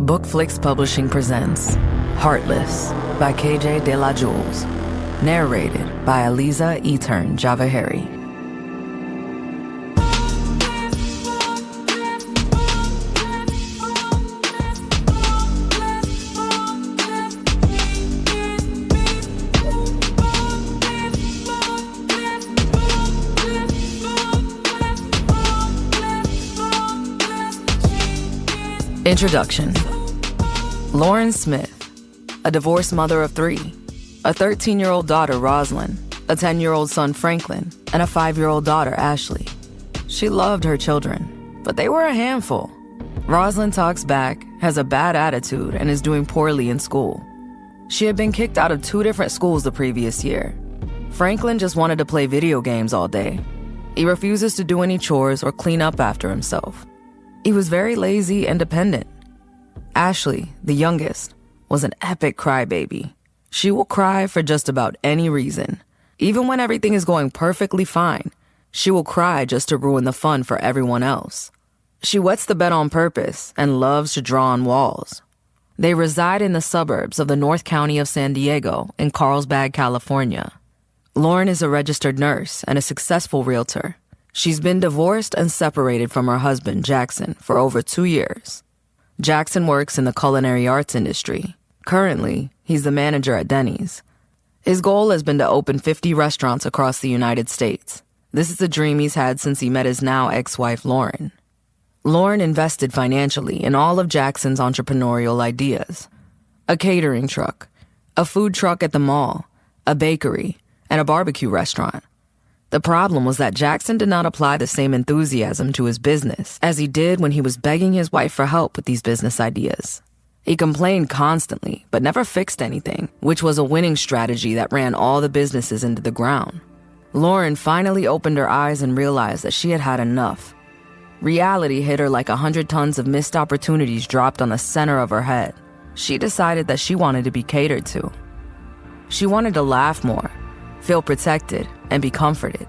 Bookflix Publishing presents Heartless by KJ de la Jewelz. Narrated by Eliza Javaheri. Introduction. Lauren Smith, a divorced mother of 3, a 13-year-old daughter, Rosalind, a 10-year-old son, Franklin, and a 5-year-old daughter, Ashley. She loved her children, but they were a handful. Rosalind talks back, has a bad attitude, and is doing poorly in school. She had been kicked out of 2 different schools the previous year. Franklin just wanted to play video games all day. He refuses to do any chores or clean up after himself. He was very lazy and dependent. Ashley, the youngest, was an epic crybaby. She will cry for just about any reason. Even when everything is going perfectly fine, she will cry just to ruin the fun for everyone else. She wets the bed on purpose and loves to draw on walls. They reside in the suburbs of the North County of San Diego in Carlsbad, California. Lauren is a registered nurse and a successful realtor. She's been divorced and separated from her husband, Jackson, for over 2 years. Jackson works in the culinary arts industry. Currently, he's the manager at Denny's. His goal has been to open 50 restaurants across the United States. This is a dream he's had since he met his now ex-wife, Lauren. Lauren invested financially in all of Jackson's entrepreneurial ideas. A catering truck, a food truck at the mall, a bakery, and a barbecue restaurant. The problem was that Jackson did not apply the same enthusiasm to his business as he did when he was begging his wife for help with these business ideas. He complained constantly, but never fixed anything, which was a winning strategy that ran all the businesses into the ground. Lauren finally opened her eyes and realized that she had had enough. Reality hit her like 100 tons of missed opportunities dropped on the center of her head. She decided that she wanted to be catered to. She wanted to laugh more, feel protected, and be comforted.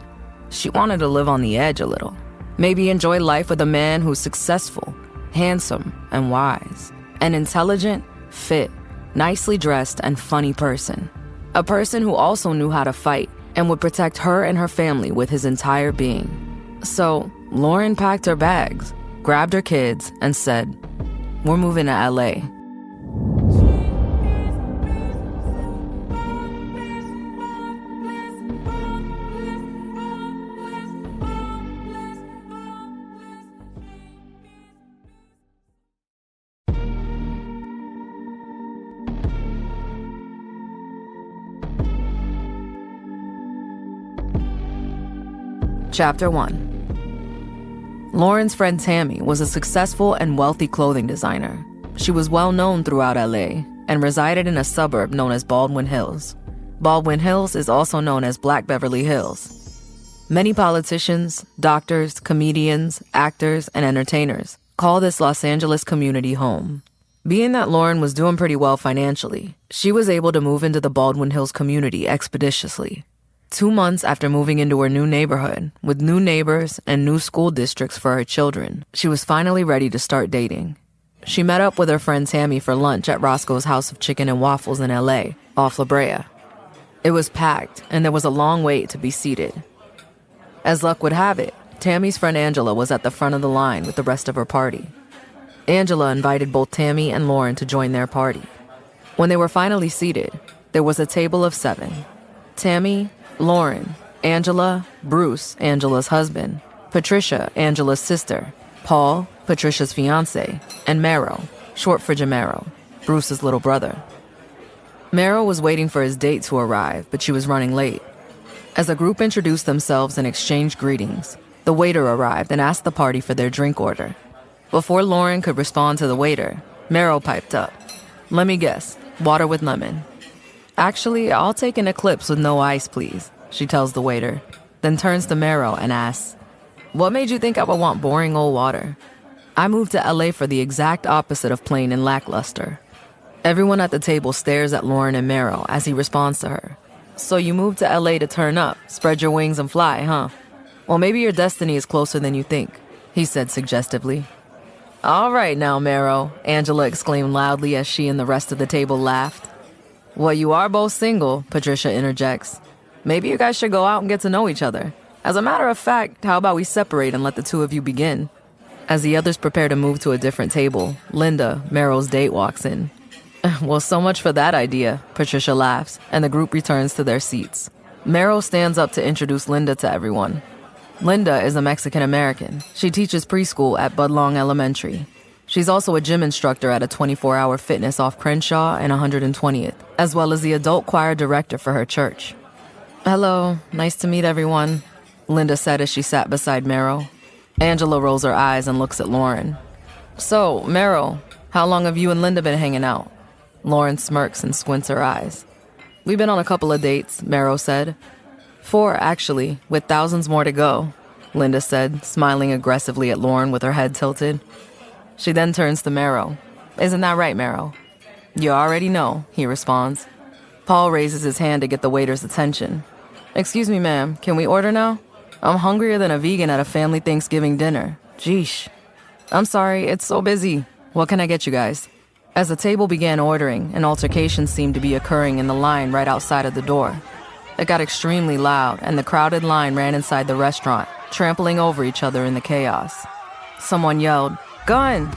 She wanted to live on the edge a little. Maybe enjoy life with a man who's successful, handsome, and wise. An intelligent, fit, nicely dressed, and funny person. A person who also knew how to fight and would protect her and her family with his entire being. So, Lauren packed her bags, grabbed her kids, and said, "We're moving to LA." Chapter 1. Lauren's friend Tammy was a successful and wealthy clothing designer. She was well known throughout LA and resided in a suburb known as Baldwin Hills. Baldwin Hills is also known as Black Beverly Hills. Many politicians, doctors, comedians, actors, and entertainers call this Los Angeles community home. Being that Lauren was doing pretty well financially, she was able to move into the Baldwin Hills community expeditiously. 2 months after moving into her new neighborhood, with new neighbors and new school districts for her children, she was finally ready to start dating. She met up with her friend Tammy for lunch at Roscoe's House of Chicken and Waffles in LA, off La Brea. It was packed, and there was a long wait to be seated. As luck would have it, Tammy's friend Angela was at the front of the line with the rest of her party. Angela invited both Tammy and Lauren to join their party. When they were finally seated, there was a table of 7. Tammy, Lauren, Angela, Bruce, Angela's husband, Patricia, Angela's sister, Paul, Patricia's fiancé, and Mero, short for Jamero, Bruce's little brother. Mero was waiting for his date to arrive, but she was running late. As the group introduced themselves and exchanged greetings, the waiter arrived and asked the party for their drink order. Before Lauren could respond to the waiter, Mero piped up. "Let me guess, water with lemon." "Actually, I'll take an Eclipse with no ice, please," she tells the waiter, then turns to Mero and asks, "What made you think I would want boring old water? I moved to LA for the exact opposite of plain and lackluster." Everyone at the table stares at Lauren and Mero as he responds to her. "So you moved to LA to turn up, spread your wings and fly, huh? Well, maybe your destiny is closer than you think," he said suggestively. All right now, Mero, Angela exclaimed loudly as she and the rest of the table laughed. Well, you are both single, Patricia interjects. Maybe you guys should go out and get to know each other. As a matter of fact, how about we separate and let the two of you begin? As the others prepare to move to a different table, Linda, Mero's date, walks in. Well, so much for that idea, Patricia laughs, and the group returns to their seats. Mero stands up to introduce Linda to everyone. Linda is a Mexican-American. She teaches preschool at Budlong Elementary. She's also a gym instructor at a 24-hour fitness off Crenshaw and 120th, as well as the adult choir director for her church. Hello, nice to meet everyone, Linda said as she sat beside Mero. Angela rolls her eyes and looks at Lauren. So, Mero, how long have you and Linda been hanging out? Lauren smirks and squints her eyes. We've been on a couple of dates, Mero said. 4, actually, with thousands more to go, Linda said, smiling aggressively at Lauren with her head tilted. She then turns to Mero. Isn't that right, Mero? You already know, he responds. Paul raises his hand to get the waiter's attention. Excuse me, ma'am, can we order now? I'm hungrier than a vegan at a family Thanksgiving dinner. Jeesh. I'm sorry, it's so busy. What can I get you guys? As the table began ordering, an altercation seemed to be occurring in the line right outside of the door. It got extremely loud, and the crowded line ran inside the restaurant, trampling over each other in the chaos. Someone yelled, "Gun!"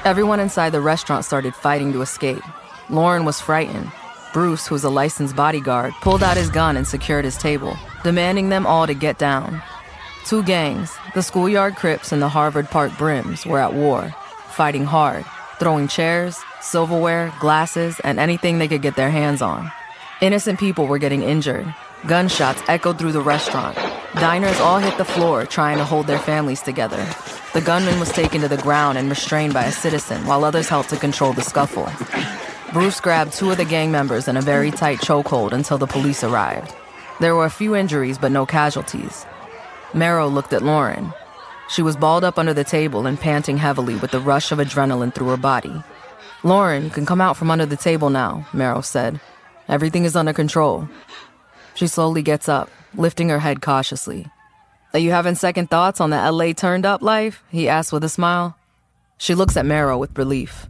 Everyone inside the restaurant started fighting to escape. Lauren was frightened. Bruce, who's a licensed bodyguard, pulled out his gun and secured his table, demanding them all to get down. 2 gangs, the Schoolyard Crips and the Harvard Park Brims, were at war, fighting hard, throwing chairs, silverware, glasses, and anything they could get their hands on. Innocent people were getting injured. Gunshots echoed through the restaurant. Diners all hit the floor trying to hold their families together. The gunman was taken to the ground and restrained by a citizen while others helped to control the scuffle. Bruce grabbed 2 of the gang members in a very tight chokehold until the police arrived. There were a few injuries but no casualties. Mero looked at Lauren. She was balled up under the table and panting heavily with the rush of adrenaline through her body. Lauren, you can come out from under the table now, Mero said. Everything is under control. She slowly gets up, lifting her head cautiously. Are you having second thoughts on the LA turned-up life? He asked with a smile. She looks at Mero with relief.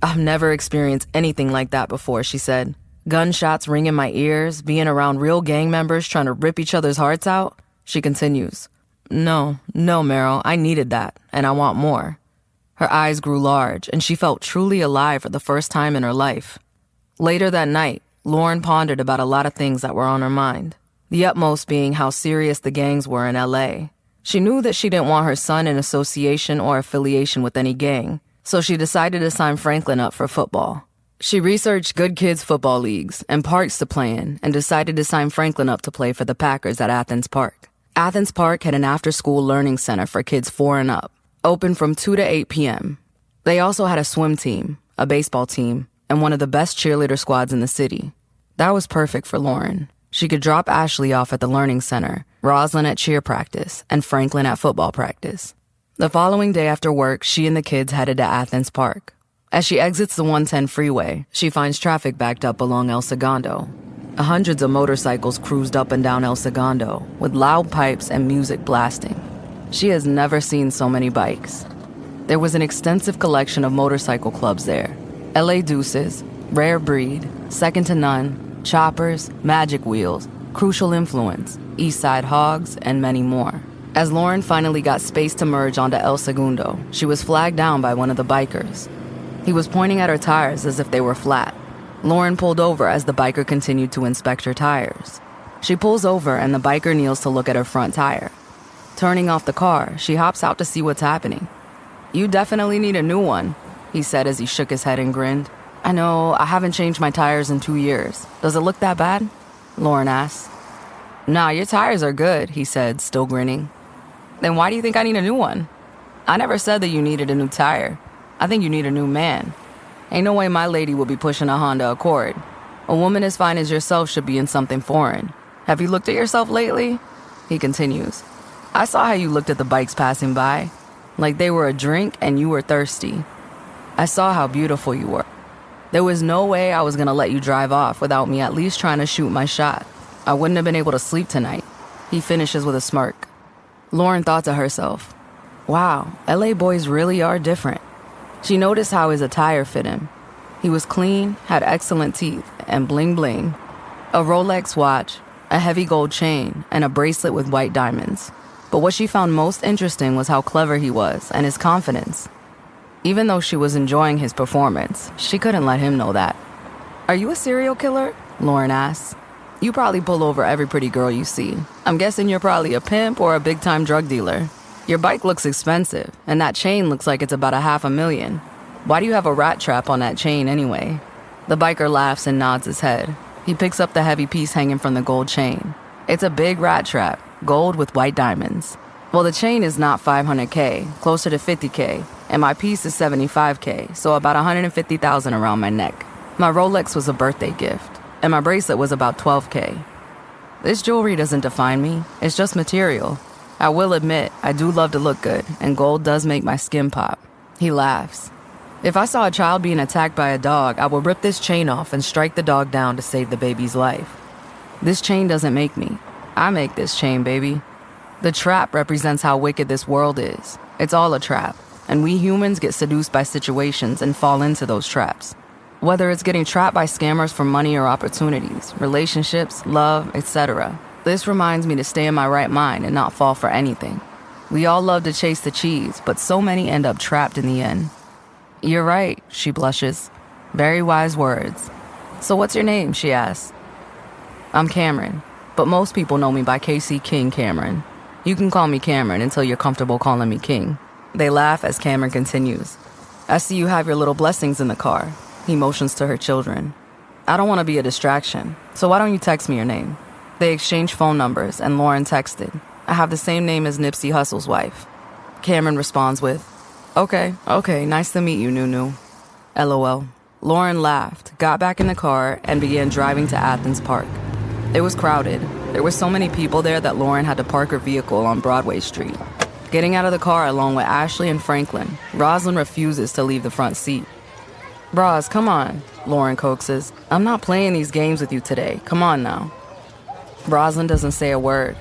I've never experienced anything like that before, she said. Gunshots ring in my ears, being around real gang members trying to rip each other's hearts out. She continues. No, Mero, I needed that, and I want more. Her eyes grew large, and she felt truly alive for the first time in her life. Later that night, Lauren pondered about a lot of things that were on her mind, the utmost being how serious the gangs were in LA. She knew that she didn't want her son in association or affiliation with any gang, so she decided to sign Franklin up for football. She researched good kids' football leagues and parks to play in and decided to sign Franklin up to play for the Packers at Athens Park. Athens Park had an after-school learning center for kids 4 and up, open from 2 to 8 p.m. They also had a swim team, a baseball team, and one of the best cheerleader squads in the city. That was perfect for Lauren. She could drop Ashley off at the learning center, Roslyn at cheer practice, and Franklin at football practice. The following day after work, she and the kids headed to Athens Park. As she exits the 110 freeway, she finds traffic backed up along El Segundo. Hundreds of motorcycles cruised up and down El Segundo, with loud pipes and music blasting. She has never seen so many bikes. There was an extensive collection of motorcycle clubs there. LA Deuces, Rare Breed, Second to None, Choppers, Magic Wheels, Crucial Influence, Eastside Hogs, and many more. As Lauren finally got space to merge onto El Segundo, she was flagged down by one of the bikers. He was pointing at her tires as if they were flat. Lauren pulled over as the biker continued to inspect her tires. She pulls over and the biker kneels to look at her front tire. Turning off the car, she hops out to see what's happening. You definitely need a new one, he said as he shook his head and grinned. I know, I haven't changed my tires in 2 years. Does it look that bad? Lauren asked. Nah, your tires are good, he said, still grinning. Then why do you think I need a new one? I never said that you needed a new tire. I think you need a new man. Ain't no way my lady will be pushing a Honda Accord. A woman as fine as yourself should be in something foreign. Have you looked at yourself lately? He continues. I saw how you looked at the bikes passing by, like they were a drink and you were thirsty. I saw how beautiful you were. There was no way I was gonna let you drive off without me at least trying to shoot my shot. I wouldn't have been able to sleep tonight. He finishes with a smirk. Lauren thought to herself, wow, LA boys really are different. She noticed how his attire fit him. He was clean, had excellent teeth, and bling bling. A Rolex watch, a heavy gold chain, and a bracelet with white diamonds. But what she found most interesting was how clever he was and his confidence. Even though she was enjoying his performance, she couldn't let him know that. "Are you a serial killer?" Lauren asked. "You probably pull over every pretty girl you see. I'm guessing you're probably a pimp or a big-time drug dealer. Your bike looks expensive, and that chain looks like it's about $500,000. Why do you have a rat trap on that chain anyway?" The biker laughs and nods his head. He picks up the heavy piece hanging from the gold chain. It's a big rat trap, gold with white diamonds. Well, the chain is not $500K, closer to $50K, and my piece is $75K, so about $150,000 around my neck. My Rolex was a birthday gift, and my bracelet was about $12K. This jewelry doesn't define me, it's just material. I will admit, I do love to look good, and gold does make my skin pop. He laughs. If I saw a child being attacked by a dog, I would rip this chain off and strike the dog down to save the baby's life. This chain doesn't make me. I make this chain, baby. The trap represents how wicked this world is. It's all a trap, and we humans get seduced by situations and fall into those traps. Whether it's getting trapped by scammers for money or opportunities, relationships, love, etc. This reminds me to stay in my right mind and not fall for anything. We all love to chase the cheese, but so many end up trapped in the end. You're right, she blushes. Very wise words. So what's your name, she asks. I'm Cameron, but most people know me by KC King Cameron. You can call me Cameron until you're comfortable calling me King. They laugh as Cameron continues. I see you have your little blessings in the car. He motions to her children. I don't want to be a distraction, so why don't you text me your name? They exchange phone numbers, and Lauren texted. I have the same name as Nipsey Hussle's wife. Cameron responds with, Okay, nice to meet you, Nunu. LOL. Lauren laughed, got back in the car, and began driving to Athens Park. It was crowded. There were so many people there that Lauren had to park her vehicle on Broadway Street. Getting out of the car along with Ashley and Franklin, Rosalind refuses to leave the front seat. Roz, come on, Lauren coaxes. I'm not playing these games with you today. Come on now. Rosalind doesn't say a word.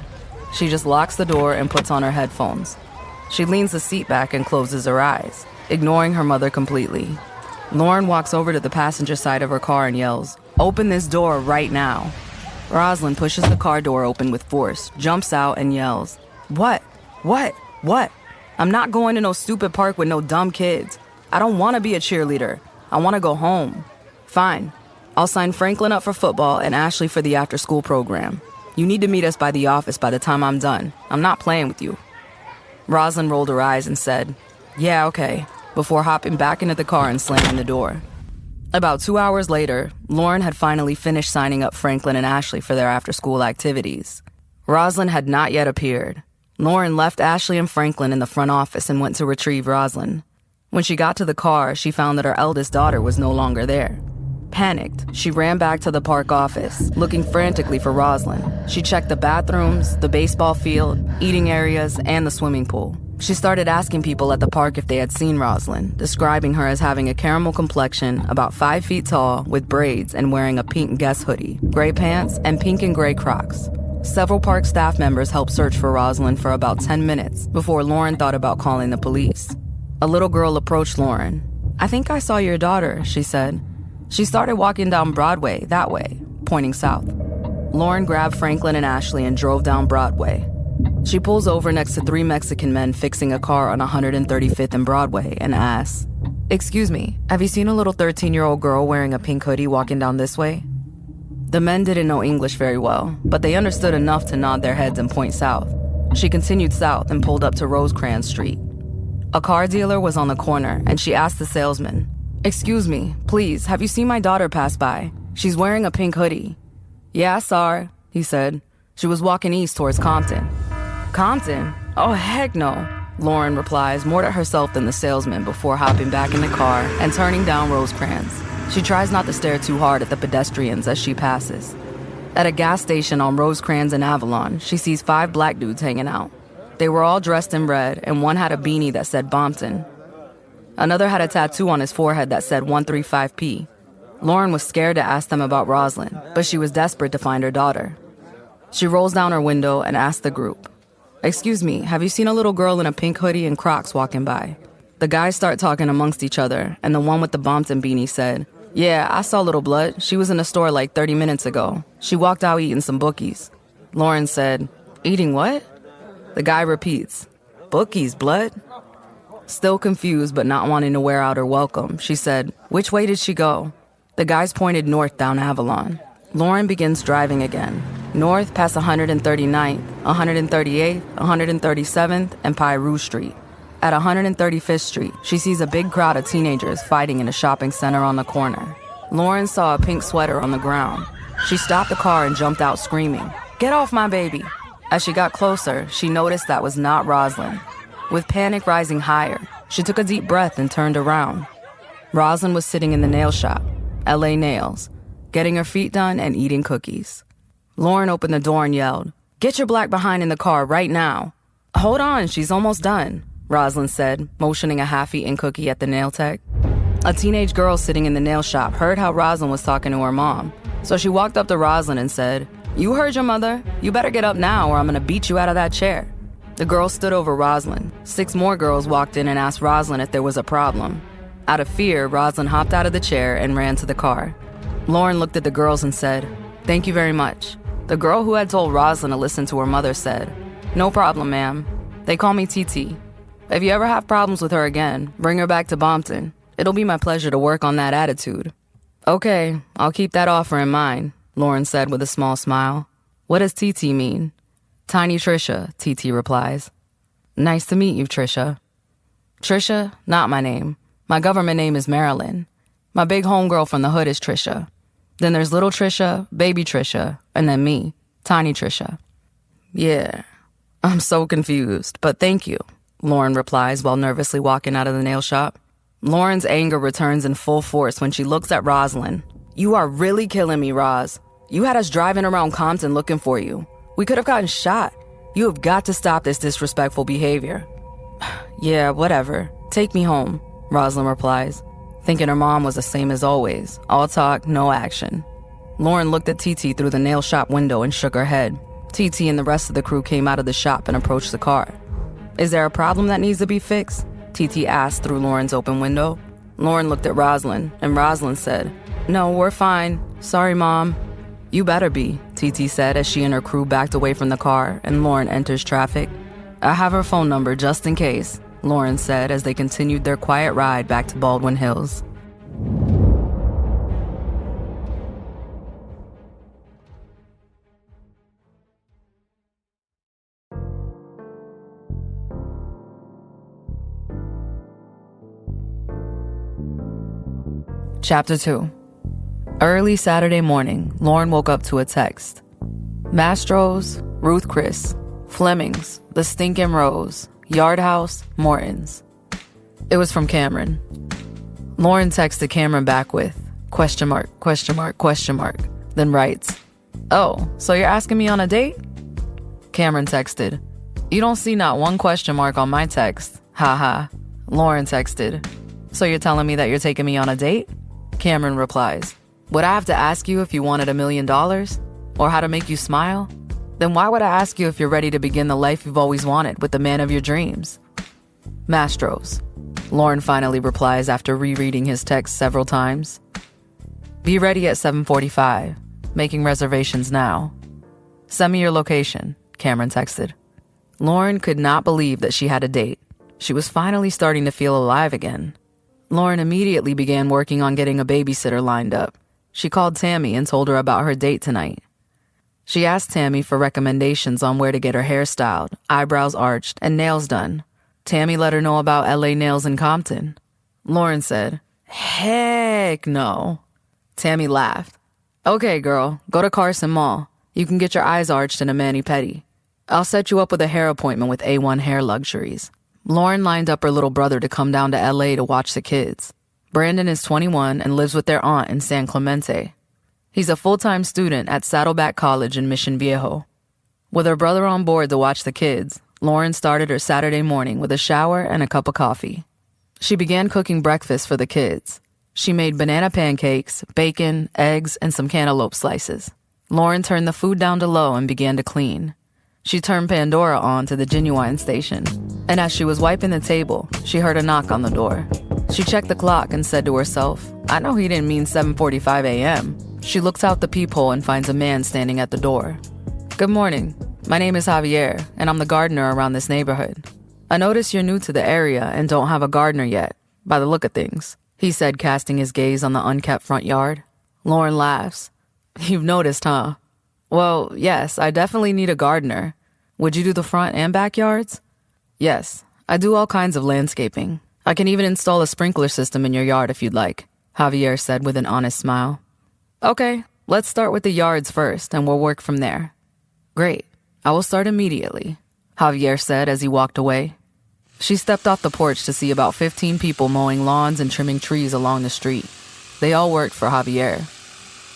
She just locks the door and puts on her headphones. She leans the seat back and closes her eyes, ignoring her mother completely. Lauren walks over to the passenger side of her car and yells, "Open this door right now." Rosalind pushes the car door open with force, jumps out and yells, What? I'm not going to no stupid park with no dumb kids. I don't want to be a cheerleader. I want to go home. Fine. I'll sign Franklin up for football and Ashley for the after-school program. You need to meet us by the office by the time I'm done. I'm not playing with you. Rosalind rolled her eyes and said, Yeah, okay, before hopping back into the car and slamming the door. About 2 hours later, Lauren had finally finished signing up Franklin and Ashley for their after-school activities. Rosalind had not yet appeared. Lauren left Ashley and Franklin in the front office and went to retrieve Rosalind. When she got to the car, she found that her eldest daughter was no longer there. Panicked, she ran back to the park office, looking frantically for Rosalind. She checked the bathrooms, the baseball field, eating areas, and the swimming pool. She started asking people at the park if they had seen Rosalind, describing her as having a caramel complexion, about 5 feet tall, with braids and wearing a pink Guess hoodie, gray pants, and pink and gray Crocs. Several park staff members helped search for Rosalind for about 10 minutes before Lauren thought about calling the police. A little girl approached Lauren. I think I saw your daughter, she said. She started walking down Broadway, that way, pointing south. Lauren grabbed Franklin and Ashley and drove down Broadway. She pulls over next to 3 Mexican men fixing a car on 135th and Broadway and asks, Excuse me, have you seen a little 13-year-old girl wearing a pink hoodie walking down this way? The men didn't know English very well, but they understood enough to nod their heads and point south. She continued south and pulled up to Rosecrans Street. A car dealer was on the corner, and she asked the salesman, Excuse me, please, have you seen my daughter pass by? She's wearing a pink hoodie. Yeah, I saw her, he said. She was walking east towards Compton. Compton? Oh, heck no, Lauren replies, more to herself than the salesman before hopping back in the car and turning down Rosecrans. She tries not to stare too hard at the pedestrians as she passes. At a gas station on Rosecrans and Avalon, she sees 5 black dudes hanging out. They were all dressed in red, and one had a beanie that said Bompton. Another had a tattoo on his forehead that said 135P. Lauren was scared to ask them about Rosalind, but she was desperate to find her daughter. She rolls down her window and asks the group, Excuse me, have you seen a little girl in a pink hoodie and Crocs walking by? The guys start talking amongst each other, and the one with the Bompton beanie said, "Yeah, I saw Little Blood. She was in the store like 30 minutes ago. She walked out eating some bookies." Lauren said, "Eating what?" The guy repeats, "Bookies, blood." Still confused but not wanting to wear out her welcome, she said, "Which way did she go?" The guys pointed north down Avalon. Lauren begins driving again, north past 139th, 138th, 137th, and Pyru Street. At 135th Street, she sees a big crowd of teenagers fighting in a shopping center on the corner. Lauren saw a pink sweater on the ground. She stopped the car and jumped out screaming, "Get off my baby!" As she got closer, she noticed that was not Rosalind. With panic rising higher, she took a deep breath and turned around. Rosalind was sitting in the nail shop, LA Nails, getting her feet done and eating cookies. Lauren opened the door and yelled, "Get your black behind in the car right now." "Hold on, she's almost done," Rosalind said, motioning a half-eaten cookie at the nail tech. A teenage girl sitting in the nail shop heard how Rosalind was talking to her mom, so she walked up to Rosalind and said, "You heard your mother. You better get up now or I'm gonna beat you out of that chair." The girl stood over Rosalind. 6 more girls walked in and asked Rosalind if there was a problem. Out of fear, Rosalind hopped out of the chair and ran to the car. Lauren looked at the girls and said, "Thank you very much." The girl who had told Rosalind to listen to her mother said, "No problem, ma'am. They call me TT. If you ever have problems with her again, bring her back to Bompton. It'll be my pleasure to work on that attitude." "Okay, I'll keep that offer in mind," Lauren said with a small smile. "What does TT mean?" "Tiny Trisha," TT replies. "Nice to meet you, Trisha." "Trisha? Not my name. My government name is Marilyn. My big homegirl from the hood is Trisha. Then there's little Trisha, baby Trisha, and then me, Tiny Trisha." "Yeah, I'm so confused, but thank you," Lauren replies while nervously walking out of the nail shop. Lauren's anger returns in full force when she looks at Rosalind. "You are really killing me, Roz. You had us driving around Compton looking for you. We could have gotten shot. You have got to stop this disrespectful behavior." "Yeah, whatever. Take me home," Rosalind replies, thinking her mom was the same as always. All talk, no action. Lauren looked at TT through the nail shop window and shook her head. TT and the rest of the crew came out of the shop and approached the car. "Is there a problem that needs to be fixed?" TT asked through Lauren's open window. Lauren looked at Rosalind, and Rosalind said, "No, we're fine. Sorry, Mom." "You better be," TT said as she and her crew backed away from the car and Lauren enters traffic. "I have her phone number just in case," Lauren said as they continued their quiet ride back to Baldwin Hills. Chapter 2. Early Saturday morning, Lauren woke up to a text. Mastro's, Ruth Chris, Fleming's, The Stinkin' Rose, Yard House, Morton's. It was from Cameron. Lauren texted Cameron back with, question mark, then writes, "Oh, so you're asking me on a date?" Cameron texted, "You don't see not one question mark on my text. Haha." Lauren texted, "So you're telling me that you're taking me on a date?" Cameron replies, "Would I have to ask you if you wanted $1 million? Or how to make you smile? Then why would I ask you if you're ready to begin the life you've always wanted with the man of your dreams?" Mastro's. Lauren finally replies after rereading his text several times. "Be ready at 7:45. Making reservations now. Send me your location," Cameron texted. Lauren could not believe that she had a date. She was finally starting to feel alive again. Lauren immediately began working on getting a babysitter lined up. She called Tammy and told her about her date tonight. She asked Tammy for recommendations on where to get her hair styled, eyebrows arched, and nails done. Tammy let her know about LA Nails in Compton. Lauren said, "Heck no." Tammy laughed. "Okay, girl, go to Carson Mall. You can get your eyes arched and a mani-pedi. I'll set you up with a hair appointment with A1 Hair Luxuries." Lauren lined up her little brother to come down to LA to watch the kids. Brandon is 21 and lives with their aunt in San Clemente. He's a full-time student at Saddleback College in Mission Viejo. With her brother on board to watch the kids, Lauren started her Saturday morning with a shower and a cup of coffee. She began cooking breakfast for the kids. She made banana pancakes, bacon, eggs, and some cantaloupe slices. Lauren turned the food down to low and began to clean. She turned Pandora on to the Genuine station, and as she was wiping the table, she heard a knock on the door. She checked the clock and said to herself, I know he didn't mean 7:45 a.m. She looks out the peephole and finds a man standing at the door. Good morning. My name is Javier, and I'm the gardener around this neighborhood. I notice you're new to the area and don't have a gardener yet, by the look of things, he said, casting his gaze on the unkept front yard. Lauren laughs. You've noticed, huh? Well, yes, I definitely need a gardener. Would you do the front and backyards? Yes, I do all kinds of landscaping. I can even install a sprinkler system in your yard if you'd like, Javier said with an honest smile. Okay, let's start with the yards first and we'll work from there. Great, I will start immediately, Javier said as he walked away. She stepped off the porch to see about 15 people mowing lawns and trimming trees along the street. They all worked for Javier.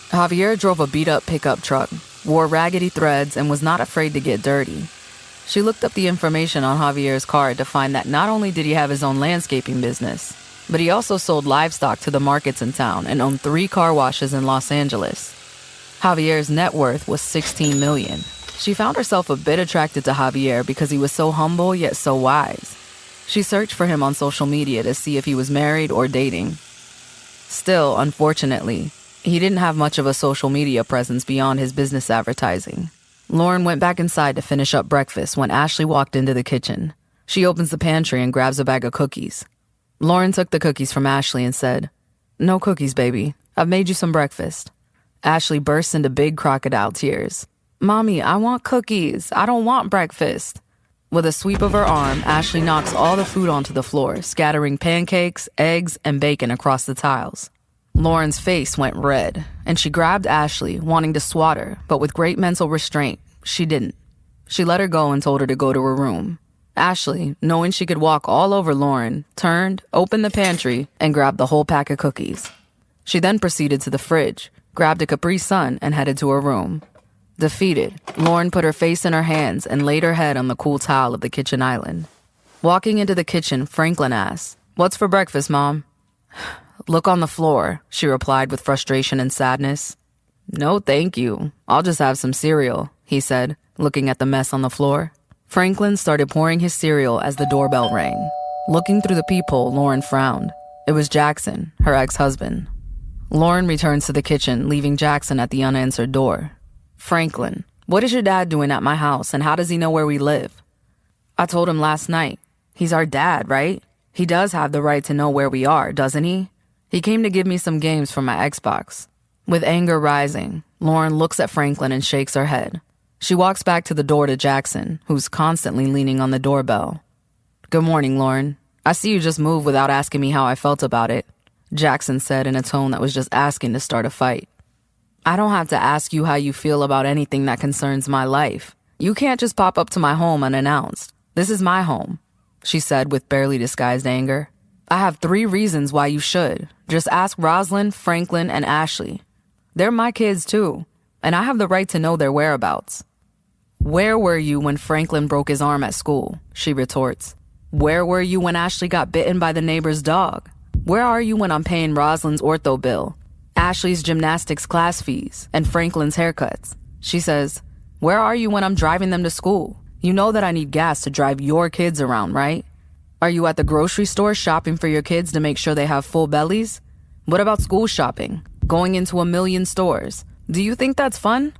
Javier drove a beat-up pickup truck, wore raggedy threads, and was not afraid to get dirty. She looked up the information on Javier's card to find that not only did he have his own landscaping business, but he also sold livestock to the markets in town and owned 3 car washes in Los Angeles. Javier's net worth was $16 million. She found herself a bit attracted to Javier because he was so humble yet so wise. She searched for him on social media to see if he was married or dating. Still, unfortunately, he didn't have much of a social media presence beyond his business advertising. Lauren went back inside to finish up breakfast when Ashley walked into the kitchen. She opens the pantry and grabs a bag of cookies. Lauren took the cookies from Ashley and said, No cookies, baby. I've made you some breakfast. Ashley burst into big crocodile tears. Mommy, I want cookies. I don't want breakfast. With a sweep of her arm, Ashley knocks all the food onto the floor, scattering pancakes, eggs, and bacon across the tiles. Lauren's face went red, and she grabbed Ashley, wanting to swat her, but with great mental restraint, she didn't. She let her go and told her to go to her room. Ashley, knowing she could walk all over Lauren, turned, opened the pantry, and grabbed the whole pack of cookies. She then proceeded to the fridge, grabbed a Capri Sun, and headed to her room. Defeated, Lauren put her face in her hands and laid her head on the cool tile of the kitchen island. Walking into the kitchen, Franklin asked, What's for breakfast, Mom? Look on the floor, she replied with frustration and sadness. No, thank you. I'll just have some cereal, he said, looking at the mess on the floor. Franklin started pouring his cereal as the doorbell rang. Looking through the peephole, Lauren frowned. It was Jackson, her ex-husband. Lauren returns to the kitchen, leaving Jackson at the unanswered door. Franklin, what is your dad doing at my house, and how does he know where we live? I told him last night. He's our dad, right? He does have the right to know where we are, doesn't he? He came to give me some games from my Xbox. With anger rising, Lauren looks at Franklin and shakes her head. She walks back to the door to Jackson, who's constantly leaning on the doorbell. Good morning, Lauren. I see you just moved without asking me how I felt about it, Jackson said in a tone that was just asking to start a fight. I don't have to ask you how you feel about anything that concerns my life. You can't just pop up to my home unannounced. This is my home, she said with barely disguised anger. I have 3 reasons why you should. Just ask Rosalind, Franklin, and Ashley. They're my kids too, and I have the right to know their whereabouts. Where were you when Franklin broke his arm at school? She retorts. Where were you when Ashley got bitten by the neighbor's dog? Where are you when I'm paying Rosalind's ortho bill, Ashley's gymnastics class fees, and Franklin's haircuts? She says, where are you when I'm driving them to school? You know that I need gas to drive your kids around, right? Are you at the grocery store shopping for your kids to make sure they have full bellies? What about school shopping? Going into 1 million stores? Do you think that's fun?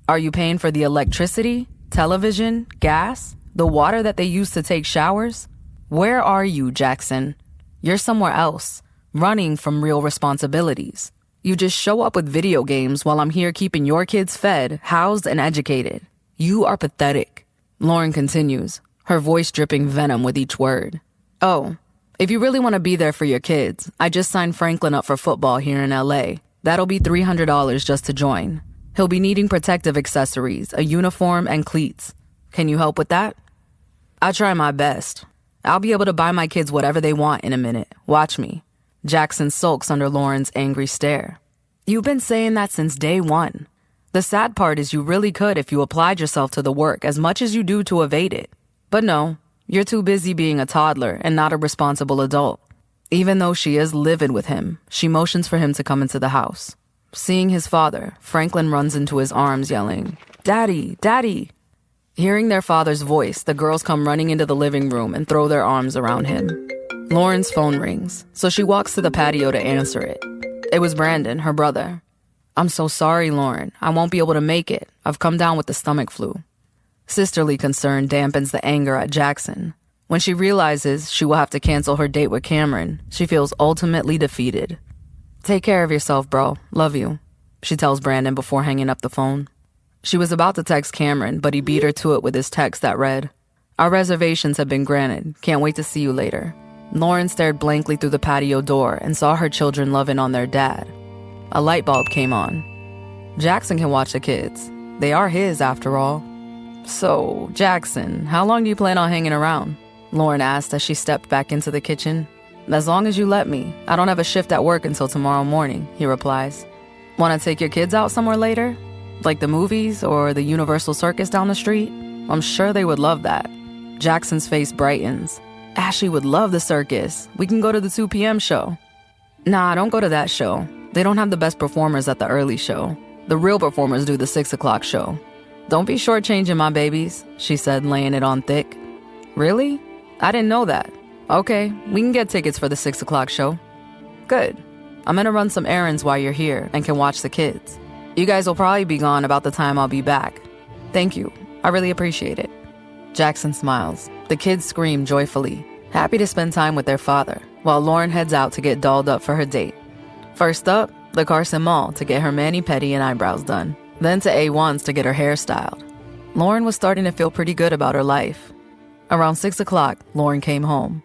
Are you paying for the electricity, television, gas, the water that they use to take showers? Where are you, Jackson? You're somewhere else, running from real responsibilities. You just show up with video games while I'm here keeping your kids fed, housed, and educated. You are pathetic. Lauren continues, her voice dripping venom with each word. Oh, if you really want to be there for your kids, I just signed Franklin up for football here in LA. That'll be $300 just to join. He'll be needing protective accessories, a uniform, and cleats. Can you help with that? I try my best. I'll be able to buy my kids whatever they want in a minute. Watch me. Jackson sulks under Lauren's angry stare. You've been saying that since day one. The sad part is you really could if you applied yourself to the work as much as you do to evade it. But no, you're too busy being a toddler and not a responsible adult. Even though she is livid with him, she motions for him to come into the house. Seeing his father, Franklin runs into his arms yelling, Daddy, Daddy! Hearing their father's voice, the girls come running into the living room and throw their arms around him. Lauren's phone rings, so she walks to the patio to answer it. It was Brandon, her brother. "I'm so sorry, Lauren. I won't be able to make it. I've come down with the stomach flu." Sisterly concern dampens the anger at Jackson. When she realizes she will have to cancel her date with Cameron, she feels ultimately defeated. "Take care of yourself, bro. Love you," she tells Brandon before hanging up the phone. She was about to text Cameron, but he beat her to it with his text that read, "Our reservations have been granted. Can't wait to see you later." Lauren stared blankly through the patio door and saw her children loving on their dad. A light bulb came on. Jackson can watch the kids. They are his, after all. "So, Jackson, how long do you plan on hanging around?" Lauren asked as she stepped back into the kitchen. "As long as you let me. I don't have a shift at work until tomorrow morning," he replies. "Want to take your kids out somewhere later? Like the movies or the Universal Circus down the street? I'm sure they would love that." Jackson's face brightens. "Ashley would love the circus. We can go to the 2 p.m. show." "Nah, don't go to that show. They don't have the best performers at the early show. The real performers do the 6 o'clock show." "Don't be shortchanging my babies," she said, laying it on thick. "Really? I didn't know that. Okay, we can get tickets for the 6 o'clock show." "Good. I'm gonna run some errands while you're here and can watch the kids. You guys will probably be gone about the time I'll be back." "Thank you. I really appreciate it." Jackson smiles. The kids scream joyfully, happy to spend time with their father, while Lauren heads out to get dolled up for her date. First up, the Carson Mall to get her mani-pedi and eyebrows done, then to A1's to get her hair styled. Lauren was starting to feel pretty good about her life. Around 6 o'clock, Lauren came home.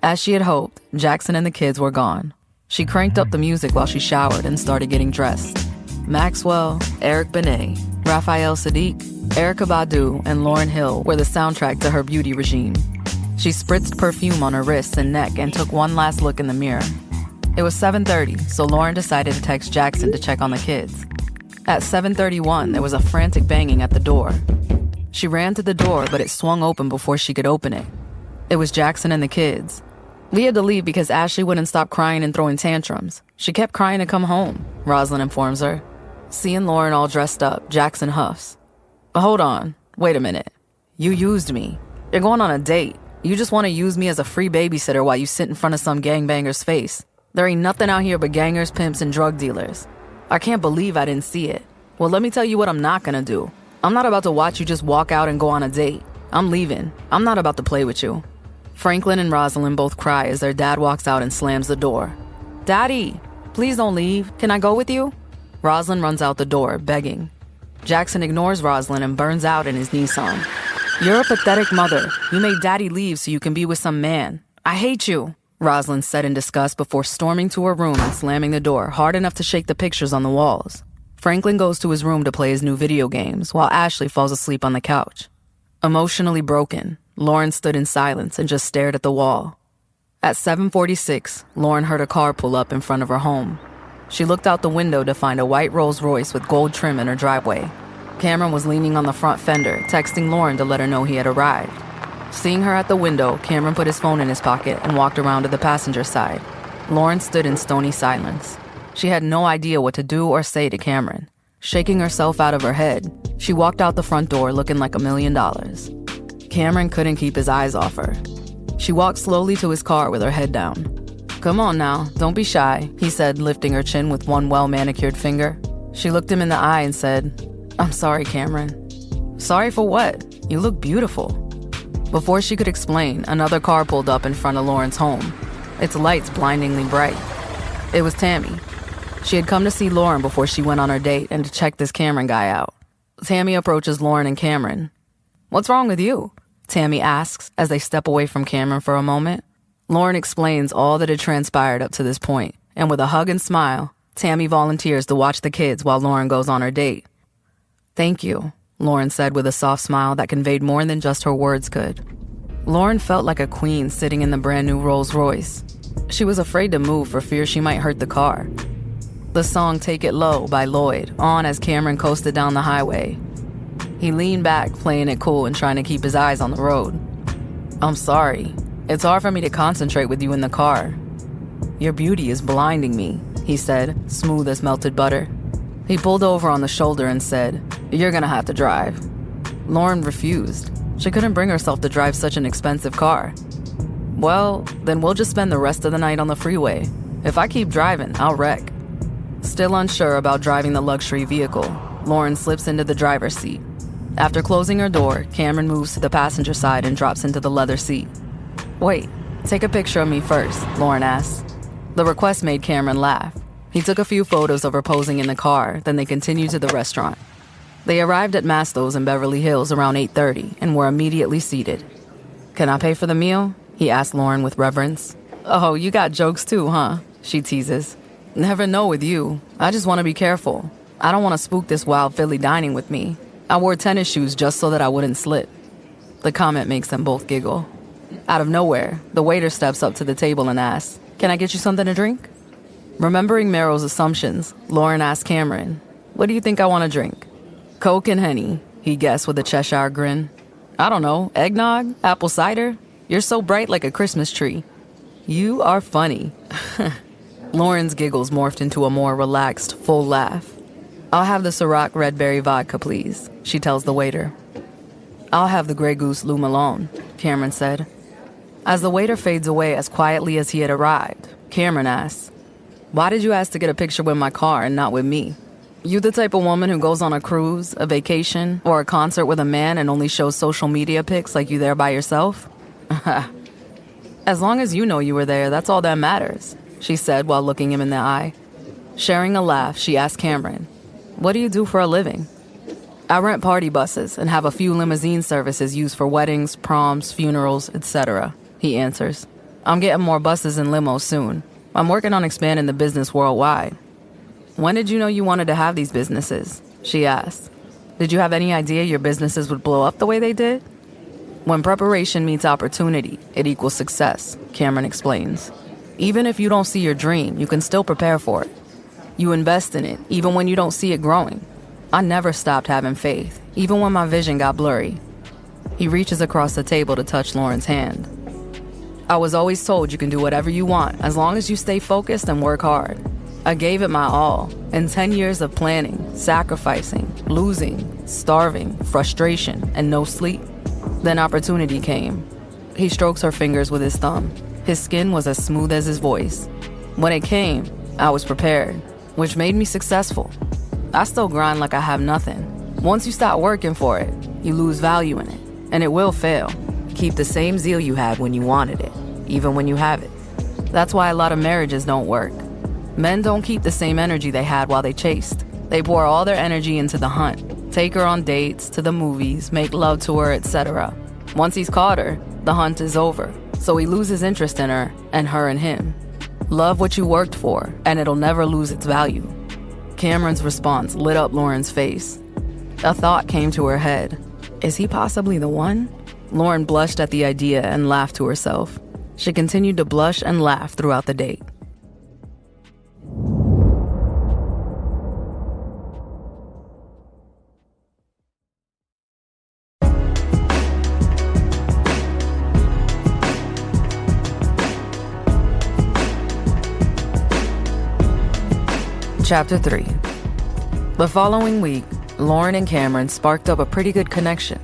As she had hoped, Jackson and the kids were gone. She cranked up the music while she showered and started getting dressed. Maxwell, Eric Benet, Raphael Sadiq, Erykah Badu, and Lauryn Hill were the soundtrack to her beauty regime. She spritzed perfume on her wrists and neck and took one last look in the mirror. It was 7:30, so Lauren decided to text Jackson to check on the kids. At 7:31, there was a frantic banging at the door. She ran to the door, but it swung open before she could open it. It was Jackson and the kids. "We had to leave because Ashley wouldn't stop crying and throwing tantrums. She kept crying to come home," Rosalind informs her. Seeing Lauren all dressed up, Jackson huffs. "Hold on. Wait a minute. You used me. You're going on a date. You just want to use me as a free babysitter while you sit in front of some gangbanger's face. There ain't nothing out here but gangers, pimps, and drug dealers. I can't believe I didn't see it. Well, let me tell you what I'm not gonna do. I'm not about to watch you just walk out and go on a date. I'm leaving. I'm not about to play with you." Franklin and Rosalind both cry as their dad walks out and slams the door. "Daddy, please don't leave. Can I go with you?" Rosalind runs out the door, begging. Jackson ignores Rosalind and burns out in his Nissan. "You're a pathetic mother. You made Daddy leave so you can be with some man. I hate you," Rosalind said in disgust before storming to her room and slamming the door hard enough to shake the pictures on the walls. Franklin goes to his room to play his new video games while Ashley falls asleep on the couch. Emotionally broken, Lauren stood in silence and just stared at the wall. At 7:46, Lauren heard a car pull up in front of her home. She looked out the window to find a white Rolls Royce with gold trim in her driveway. Cameron was leaning on the front fender, texting Lauren to let her know he had arrived. Seeing her at the window, Cameron put his phone in his pocket and walked around to the passenger side. Lauren stood in stony silence. She had no idea what to do or say to Cameron. Shaking herself out of her head, she walked out the front door looking like $1 million. Cameron couldn't keep his eyes off her. She walked slowly to his car with her head down. "Come on now, don't be shy," he said, lifting her chin with one well-manicured finger. She looked him in the eye and said, "I'm sorry, Cameron." "Sorry for what? You look beautiful." Before she could explain, another car pulled up in front of Lauren's home, its lights blindingly bright. It was Tammy. She had come to see Lauren before she went on her date and to check this Cameron guy out. Tammy approaches Lauren and Cameron. "What's wrong with you?" Tammy asks as they step away from Cameron for a moment. Lauren explains all that had transpired up to this point, and with a hug and smile, Tammy volunteers to watch the kids while Lauren goes on her date. "Thank you," Lauren said with a soft smile that conveyed more than just her words could. Lauren felt like a queen sitting in the brand new Rolls Royce. She was afraid to move for fear she might hurt the car. The song "Take It Low" by Lloyd on as Cameron coasted down the highway. He leaned back, playing it cool and trying to keep his eyes on the road. "I'm sorry. It's hard for me to concentrate with you in the car. Your beauty is blinding me," he said, smooth as melted butter. He pulled over on the shoulder and said, "You're gonna have to drive." Lauren refused. She couldn't bring herself to drive such an expensive car. Well, then we'll just spend the rest of the night on the freeway. If I keep driving, I'll wreck. Still unsure about driving the luxury vehicle, Lauren slips into the driver's seat. After closing her door, Cameron moves to the passenger side and drops into the leather seat. Wait, take a picture of me first, Lauren asks. The request made Cameron laugh. He took a few photos of her posing in the car, then they continued to the restaurant. They arrived at Masto's in Beverly Hills around 8:30 and were immediately seated. Can I pay for the meal? He asked Lauren with reverence. Oh, you got jokes too, huh? She teases. Never know with you. I just want to be careful. I don't want to spook this wild filly dining with me. I wore tennis shoes just so that I wouldn't slip. The comment makes them both giggle. Out of nowhere, the waiter steps up to the table and asks, Can I get you something to drink? Remembering Meryl's assumptions, Lauren asked Cameron, What do you think I want to drink? Coke and Henny, he guessed with a Cheshire grin. I don't know, eggnog? Apple cider? You're so bright like a Christmas tree. You are funny. Lauren's giggles morphed into a more relaxed, full laugh. I'll have the Ciroc Red Berry Vodka, please, she tells the waiter. I'll have the Grey Goose Lou Malone, Cameron said. As the waiter fades away as quietly as he had arrived, Cameron asks, Why did you ask to get a picture with my car and not with me? You the type of woman who goes on a cruise, a vacation, or a concert with a man and only shows social media pics like you there by yourself? As long as you know you were there, that's all that matters, she said while looking him in the eye. Sharing a laugh, she asked Cameron, What do you do for a living? I rent party buses and have a few limousine services used for weddings, proms, funerals, etc., he answers. I'm getting more buses and limos soon. I'm working on expanding the business worldwide. When did you know you wanted to have these businesses? She asked. Did you have any idea your businesses would blow up the way they did? When preparation meets opportunity, it equals success, Cameron explains. Even if you don't see your dream, you can still prepare for it. You invest in it, even when you don't see it growing. I never stopped having faith, even when my vision got blurry. He reaches across the table to touch Lauren's hand. I was always told you can do whatever you want as long as you stay focused and work hard. I gave it my all, in 10 years of planning, sacrificing, losing, starving, frustration, and no sleep. Then opportunity came. He strokes her fingers with his thumb. His skin was as smooth as his voice. When it came, I was prepared, which made me successful. I still grind like I have nothing. Once you stop working for it, you lose value in it, and it will fail. Keep the same zeal you had when you wanted it, even when you have it. That's why a lot of marriages don't work. Men don't keep the same energy they had while they chased. They pour all their energy into the hunt, take her on dates, to the movies, make love to her, etc. Once he's caught her, the hunt is over, so he loses interest in her and her in him. Love what you worked for, and it'll never lose its value. Cameron's response lit up Lauren's face. A thought came to her head. Is he possibly the one? Lauren blushed at the idea and laughed to herself. She continued to blush and laugh throughout the date. Chapter 3. The following week, Lauren and Cameron sparked up a pretty good connection.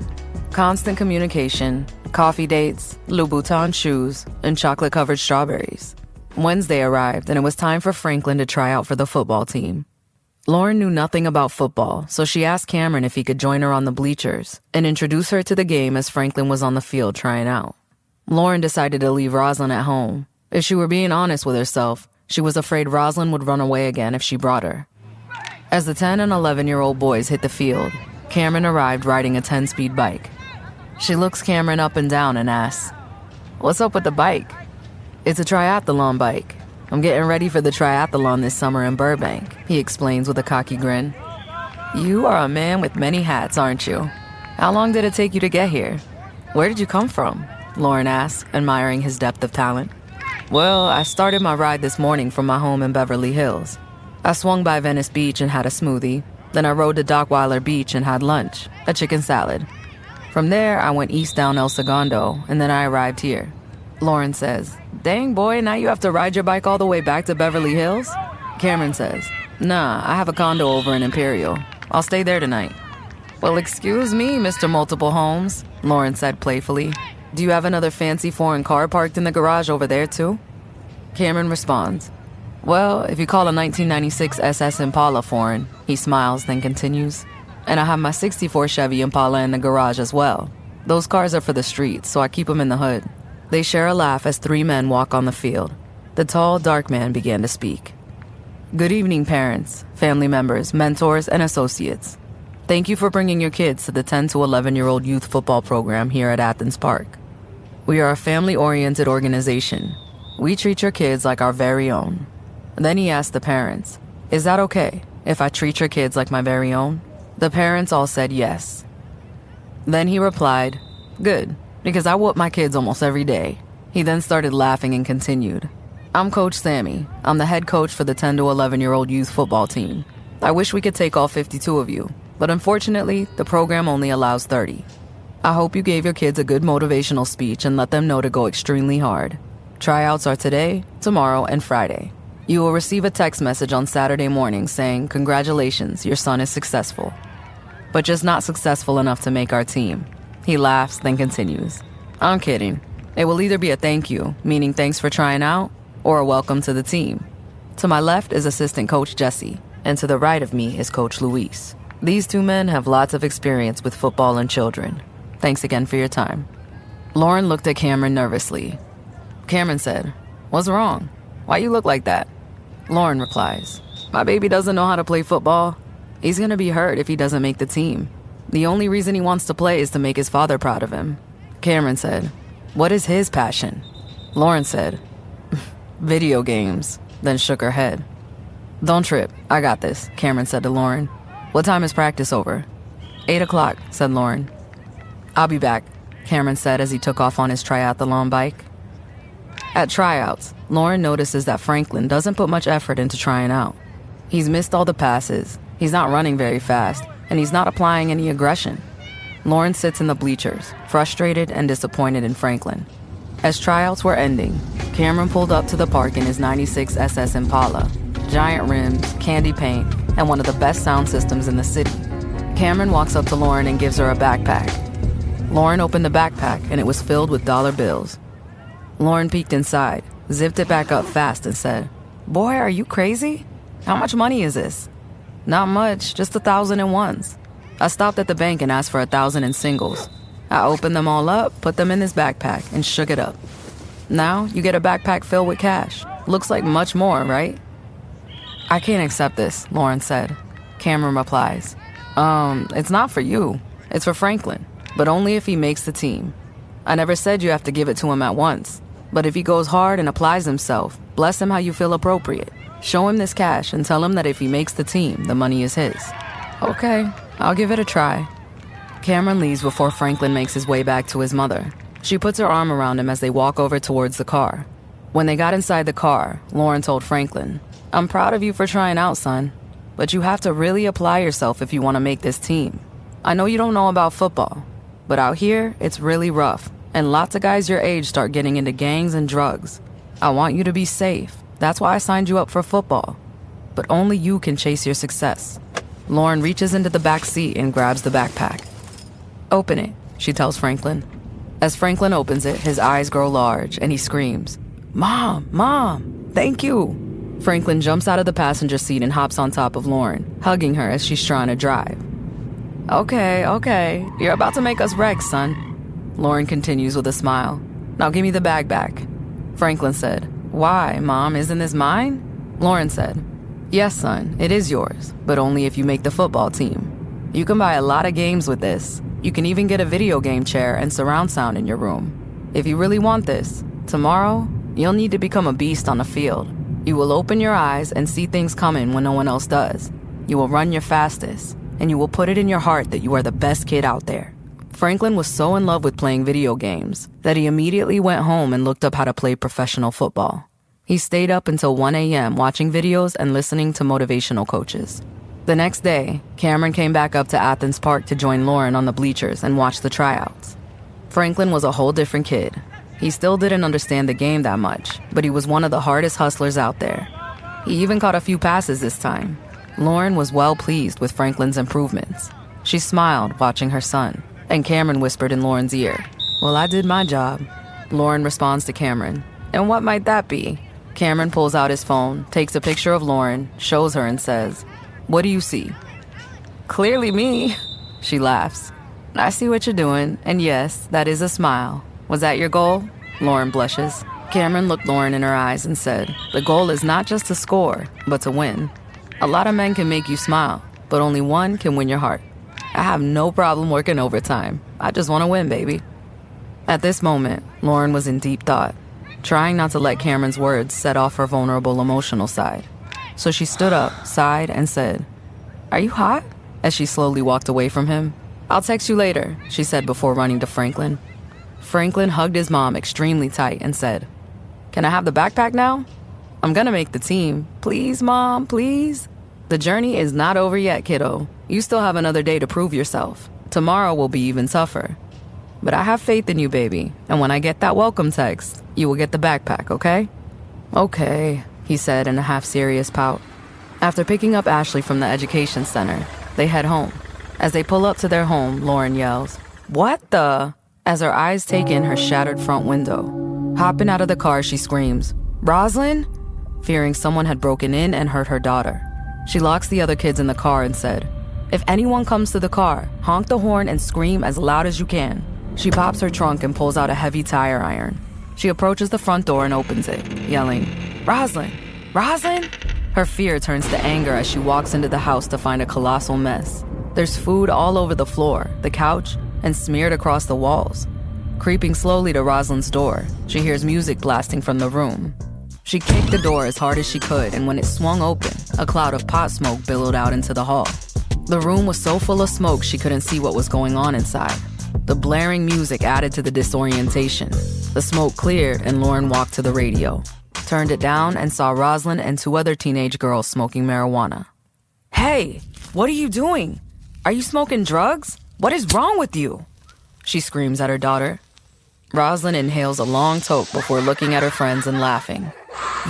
Constant communication, coffee dates, Louboutin shoes, and chocolate-covered strawberries. Wednesday arrived, and it was time for Franklin to try out for the football team. Lauren knew nothing about football, so she asked Cameron if he could join her on the bleachers and introduce her to the game as Franklin was on the field trying out. Lauren decided to leave Rosalind at home. If she were being honest with herself, she was afraid Rosalind would run away again if she brought her. As the 10 and 11-year-old boys hit the field, Cameron arrived riding a 10-speed bike. She looks Cameron up and down and asks, What's up with the bike? It's a triathlon bike. I'm getting ready for the triathlon this summer in Burbank, he explains with a cocky grin. You are a man with many hats, aren't you? How long did it take you to get here? Where did you come from? Lauren asked, admiring his depth of talent. Well, I started my ride this morning from my home in Beverly Hills. I swung by Venice Beach and had a smoothie. Then I rode to Dockweiler Beach and had lunch, a chicken salad. From there, I went east down El Segundo, and then I arrived here. Lauren says, Dang, boy, now you have to ride your bike all the way back to Beverly Hills? Cameron says, Nah, I have a condo over in Imperial. I'll stay there tonight. Well, excuse me, Mr. Multiple Homes, Lauren said playfully. Do you have another fancy foreign car parked in the garage over there, too? Cameron responds, well, if you call a 1996 SS Impala foreign, he smiles, then continues. And I have my 64 Chevy Impala in the garage as well. Those cars are for the streets, so I keep them in the hood. They share a laugh as three men walk on the field. The tall, dark man began to speak. Good evening, parents, family members, mentors, and associates. Thank you for bringing your kids to the 10 to 11-year-old youth football program here at Athens Park. We are a family-oriented organization. We treat your kids like our very own. Then he asked the parents, is that okay if I treat your kids like my very own? The parents all said yes. Then he replied, good, because I whoop my kids almost every day. He then started laughing and continued, I'm Coach Sammy. I'm the head coach for the 10 to 11-year-old youth football team. I wish we could take all 52 of you, but unfortunately, the program only allows 30. I hope you gave your kids a good motivational speech and let them know to go extremely hard. Tryouts are today, tomorrow, and Friday. You will receive a text message on Saturday morning saying, congratulations, your son is successful. But just not successful enough to make our team. He laughs, then continues. I'm kidding. It will either be a thank you, meaning thanks for trying out, or a welcome to the team. To my left is assistant coach Jesse, and to the right of me is Coach Luis. These two men have lots of experience with football and children. Thanks again for your time. Lauren looked at Cameron nervously. Cameron said, what's wrong? Why you look like that? Lauren replies, my baby doesn't know how to play football. He's gonna be hurt if he doesn't make the team. The only reason he wants to play is to make his father proud of him. Cameron said, what is his passion? Lauren said, video games, then shook her head. Don't trip, I got this, Cameron said to Lauren. What time is practice over? 8 o'clock, said Lauren. I'll be back, Cameron said as he took off on his triathlon bike. At tryouts, Lauren notices that Franklin doesn't put much effort into trying out. He's missed all the passes, he's not running very fast, and he's not applying any aggression. Lauren sits in the bleachers, frustrated and disappointed in Franklin. As tryouts were ending, Cameron pulled up to the park in his 96 SS Impala, giant rims, candy paint, and one of the best sound systems in the city. Cameron walks up to Lauren and gives her a backpack. Lauren opened the backpack and it was filled with dollar bills. Lauren peeked inside, zipped it back up fast and said, boy, are you crazy? How much money is this? Not much, just 1,000 in ones. I stopped at the bank and asked for 1,000 in singles. I opened them all up, put them in this backpack, and shook it up. Now, you get a backpack filled with cash. Looks like much more, right? I can't accept this, Lauren said. Cameron replies, it's not for you. It's for Franklin, but only if he makes the team. I never said you have to give it to him at once. But if he goes hard and applies himself, bless him how you feel appropriate. Show him this cash and tell him that if he makes the team, the money is his. Okay, I'll give it a try. Cameron leaves before Franklin makes his way back to his mother. She puts her arm around him as they walk over towards the car. When they got inside the car, Lauren told Franklin, I'm proud of you for trying out, son. But you have to really apply yourself if you want to make this team. I know you don't know about football, but out here, it's really rough, and lots of guys your age start getting into gangs and drugs. I want you to be safe. That's why I signed you up for football. But only you can chase your success. Lauren reaches into the back seat and grabs the backpack. Open it, she tells Franklin. As Franklin opens it, his eyes grow large, and he screams, Mom, Mom, thank you. Franklin jumps out of the passenger seat and hops on top of Lauren, hugging her as she's trying to drive. Okay, you're about to make us wreck, son. Lauren continues with a smile. Now give me the bag back. Franklin said, Why, Mom, isn't this mine? Lauren said, Yes, son, it is yours, but only if you make the football team. You can buy a lot of games with this. You can even get a video game chair and surround sound in your room. If you really want this, tomorrow, you'll need to become a beast on the field. You will open your eyes and see things coming when no one else does. You will run your fastest, and you will put it in your heart that you are the best kid out there. Franklin was so in love with playing video games that he immediately went home and looked up how to play professional football. He stayed up until 1 a.m. watching videos and listening to motivational coaches. The next day, Cameron came back up to Athens Park to join Lauren on the bleachers and watch the tryouts. Franklin was a whole different kid. He still didn't understand the game that much, but he was one of the hardest hustlers out there. He even caught a few passes this time. Lauren was well pleased with Franklin's improvements. She smiled, watching her son, and Cameron whispered in Lauren's ear, "Well, I did my job." Lauren responds to Cameron, "And what might that be?" Cameron pulls out his phone, takes a picture of Lauren, shows her and says, "What do you see?" "Clearly me." She laughs. "I see what you're doing, and yes, that is a smile. Was that your goal?" Lauren blushes. Cameron looked Lauren in her eyes and said, "The goal is not just to score, but to win. A lot of men can make you smile, but only one can win your heart. I have no problem working overtime. I just want to win, baby." At this moment, Lauren was in deep thought, trying not to let Cameron's words set off her vulnerable emotional side. So she stood up, sighed, and said, "Are you hot?" as she slowly walked away from him. "I'll text you later," she said before running to Franklin. Franklin hugged his mom extremely tight and said, "Can I have the backpack now? I'm gonna make the team. Please, Mom, please." "The journey is not over yet, kiddo. You still have another day to prove yourself. Tomorrow will be even tougher. But I have faith in you, baby, and when I get that welcome text, you will get the backpack, okay?" "Okay," he said in a half-serious pout. After picking up Ashley from the education center, they head home. As they pull up to their home, Lauren yells, "What the?" as her eyes take in her shattered front window. Hopping out of the car, she screams, "Rosalind?" fearing someone had broken in and hurt her daughter. She locks the other kids in the car and said, "If anyone comes to the car, honk the horn and scream as loud as you can." She pops her trunk and pulls out a heavy tire iron. She approaches the front door and opens it, yelling, "Rosalind! Rosalind!" Her fear turns to anger as she walks into the house to find a colossal mess. There's food all over the floor, the couch, and smeared across the walls. Creeping slowly to Rosalind's door, she hears music blasting from the room. She kicked the door as hard as she could, and when it swung open, a cloud of pot smoke billowed out into the hall. The room was so full of smoke she couldn't see what was going on inside. The blaring music added to the disorientation. The smoke cleared and Lauren walked to the radio, turned it down, and saw Rosalind and two other teenage girls smoking marijuana. "Hey, what are you doing? Are you smoking drugs? What is wrong with you?" she screams at her daughter. Rosalind inhales a long toke before looking at her friends and laughing.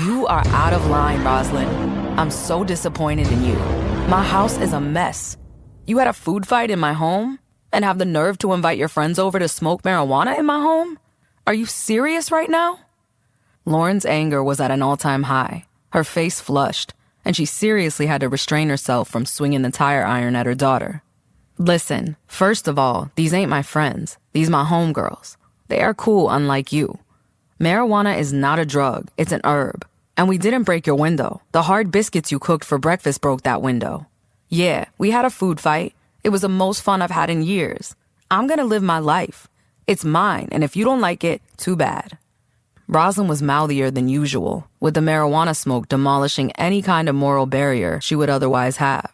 "You are out of line, Rosalind. I'm so disappointed in you. My house is a mess. You had a food fight in my home and have the nerve to invite your friends over to smoke marijuana in my home? Are you serious right now?" Lauren's anger was at an all-time high. Her face flushed, and she seriously had to restrain herself from swinging the tire iron at her daughter. "Listen, first of all, these ain't my friends. These my homegirls. They are cool, unlike you. Marijuana is not a drug, it's an herb. And we didn't break your window. The hard biscuits you cooked for breakfast broke that window. Yeah, we had a food fight. It was the most fun I've had in years. I'm gonna live my life. It's mine, and if you don't like it, too bad." Rosalind was mouthier than usual, with the marijuana smoke demolishing any kind of moral barrier she would otherwise have.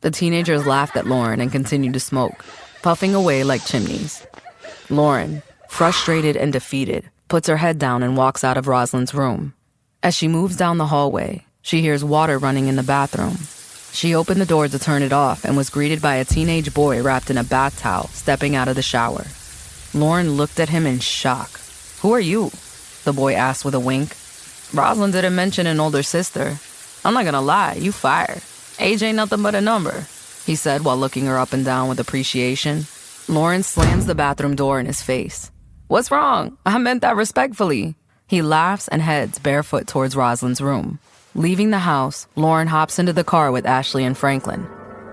The teenagers laughed at Lauren and continued to smoke, puffing away like chimneys. Lauren, frustrated and defeated, puts her head down and walks out of Rosalind's room. As she moves down the hallway, she hears water running in the bathroom. She opened the door to turn it off and was greeted by a teenage boy wrapped in a bath towel stepping out of the shower. Lauren looked at him in shock. "Who are you?" the boy asked with a wink. "Rosalind didn't mention an older sister. I'm not gonna lie, you fire. Age ain't nothing but a number," he said while looking her up and down with appreciation. Lauren slams the bathroom door in his face. "What's wrong? I meant that respectfully." He laughs and heads barefoot towards Rosalind's room. Leaving the house, Lauren hops into the car with Ashley and Franklin.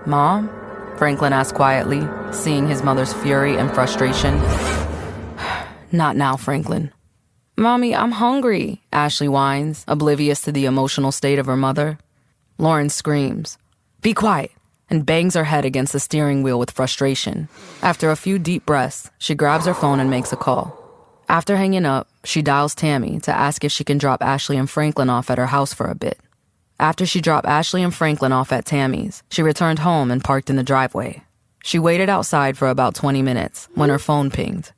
"Mom?" Franklin asked quietly, seeing his mother's fury and frustration. "Not now, Franklin." "Mommy, I'm hungry," Ashley whines, oblivious to the emotional state of her mother. Lauren screams, "Be quiet," and bangs her head against the steering wheel with frustration. After a few deep breaths, she grabs her phone and makes a call. After hanging up, she dials Tammy to ask if she can drop Ashley and Franklin off at her house for a bit. After she dropped Ashley and Franklin off at Tammy's, she returned home and parked in the driveway. She waited outside for about 20 minutes when her phone pinged.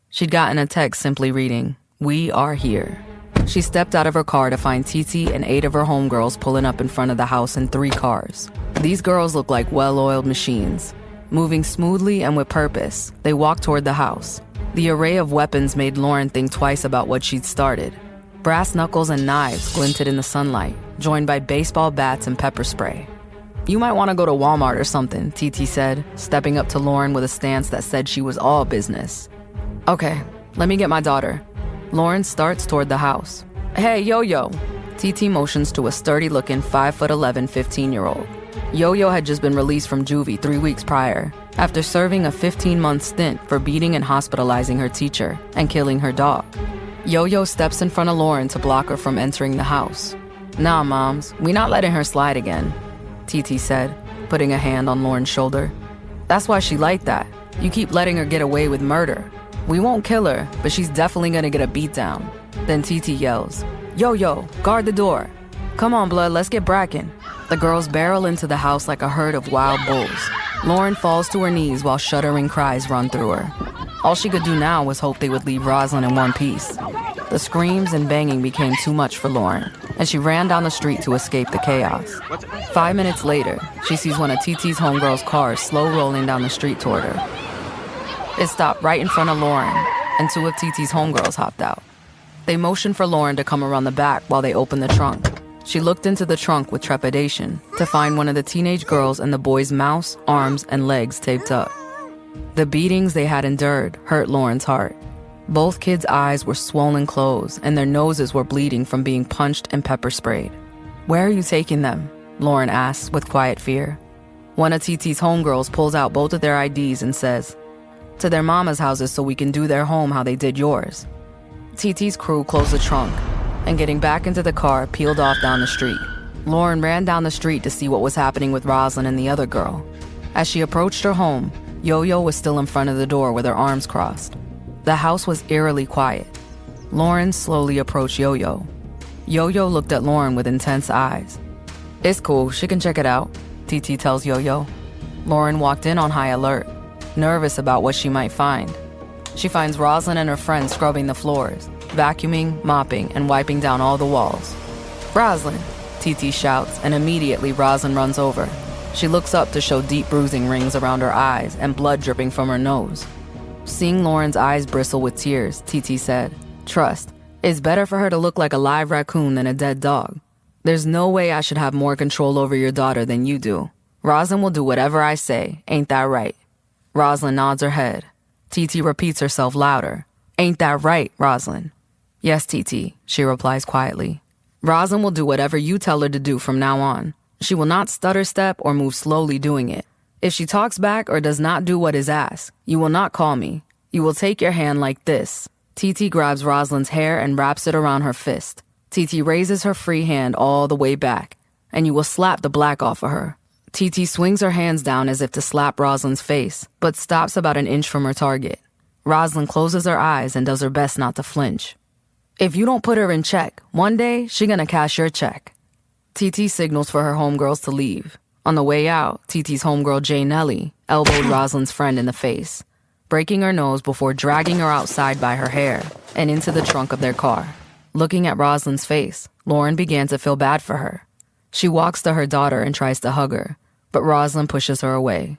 She'd gotten a text simply reading, "We are here." She stepped out of her car to find TT and 8 of her homegirls pulling up in front of the house in 3 cars. These girls looked like well-oiled machines. Moving smoothly and with purpose, they walked toward the house. The array of weapons made Lauren think twice about what she'd started. Brass knuckles and knives glinted in the sunlight, joined by baseball bats and pepper spray. You might want to go to Walmart or something, TT said, stepping up to Lauren with a stance that said she was all business. Okay, let me get my daughter. Lauren starts toward the house. Hey, Yo-Yo. TT motions to a sturdy-looking 5'11", 15-year-old. Yo-Yo had just been released from juvie 3 weeks prior, after serving a 15-month stint for beating and hospitalizing her teacher and killing her dog. Yo-Yo steps in front of Lauren to block her from entering the house. Nah, Moms, we not letting her slide again, TT said, putting a hand on Lauren's shoulder. That's why she like that. You keep letting her get away with murder. We won't kill her, but she's definitely gonna get a beatdown. Then TT yells, Yo-Yo, guard the door. Come on, blood, let's get brackin'. The girls barrel into the house like a herd of wild bulls. Lauren falls to her knees while shuddering cries run through her. All she could do now was hope they would leave Rosalind in one piece. The screams and banging became too much for Lauren, and she ran down the street to escape the chaos. 5 minutes later, she sees one of TT's homegirl's cars slow rolling down the street toward her. It stopped right in front of Lauren, and 2 of TT's homegirls hopped out. They motioned for Lauren to come around the back while they opened the trunk. She looked into the trunk with trepidation to find one of the teenage girls and the boy's mouths, arms, and legs taped up. The beatings they had endured hurt Lauren's heart. Both kids' eyes were swollen closed, and their noses were bleeding from being punched and pepper sprayed. Where are you taking them? Lauren asks with quiet fear. One of TT's homegirls pulls out both of their IDs and says, to their mama's houses so we can do their home how they did yours. TT's crew closed the trunk, and getting back into the car, peeled off down the street. Lauren ran down the street to see what was happening with Rosalind and the other girl. As she approached her home, Yo-Yo was still in front of the door with her arms crossed. The house was eerily quiet. Lauren slowly approached Yo-Yo. Yo-Yo looked at Lauren with intense eyes. It's cool, she can check it out, TT tells Yo-Yo. Lauren walked in on high alert, nervous about what she might find. She finds Rosalind and her friends scrubbing the floors, vacuuming, mopping, and wiping down all the walls. Rosalind, TT shouts, and immediately Rosalind runs over. She looks up to show deep bruising rings around her eyes and blood dripping from her nose. Seeing Lauren's eyes bristle with tears, TT said, Trust, it's better for her to look like a live raccoon than a dead dog. There's no way I should have more control over your daughter than you do. Rosalind will do whatever I say, ain't that right? Rosalind nods her head. TT repeats herself louder. Ain't that right, Rosalind? Yes, TT, she replies quietly. Rosalind will do whatever you tell her to do from now on. She will not stutter step or move slowly doing it. If she talks back or does not do what is asked, you will not call me. You will take your hand like this. TT grabs Rosalind's hair and wraps it around her fist. TT raises her free hand all the way back, and you will slap the black off of her. TT swings her hands down as if to slap Rosalind's face, but stops about an inch from her target. Rosalind closes her eyes and does her best not to flinch. If you don't put her in check, one day she gonna cash your check. TT signals for her homegirls to leave. On the way out, TT's homegirl Jay Nelly elbowed Rosalind's friend in the face, breaking her nose before dragging her outside by her hair and into the trunk of their car. Looking at Rosalind's face, Lauren began to feel bad for her. She walks to her daughter and tries to hug her, but Rosalind pushes her away.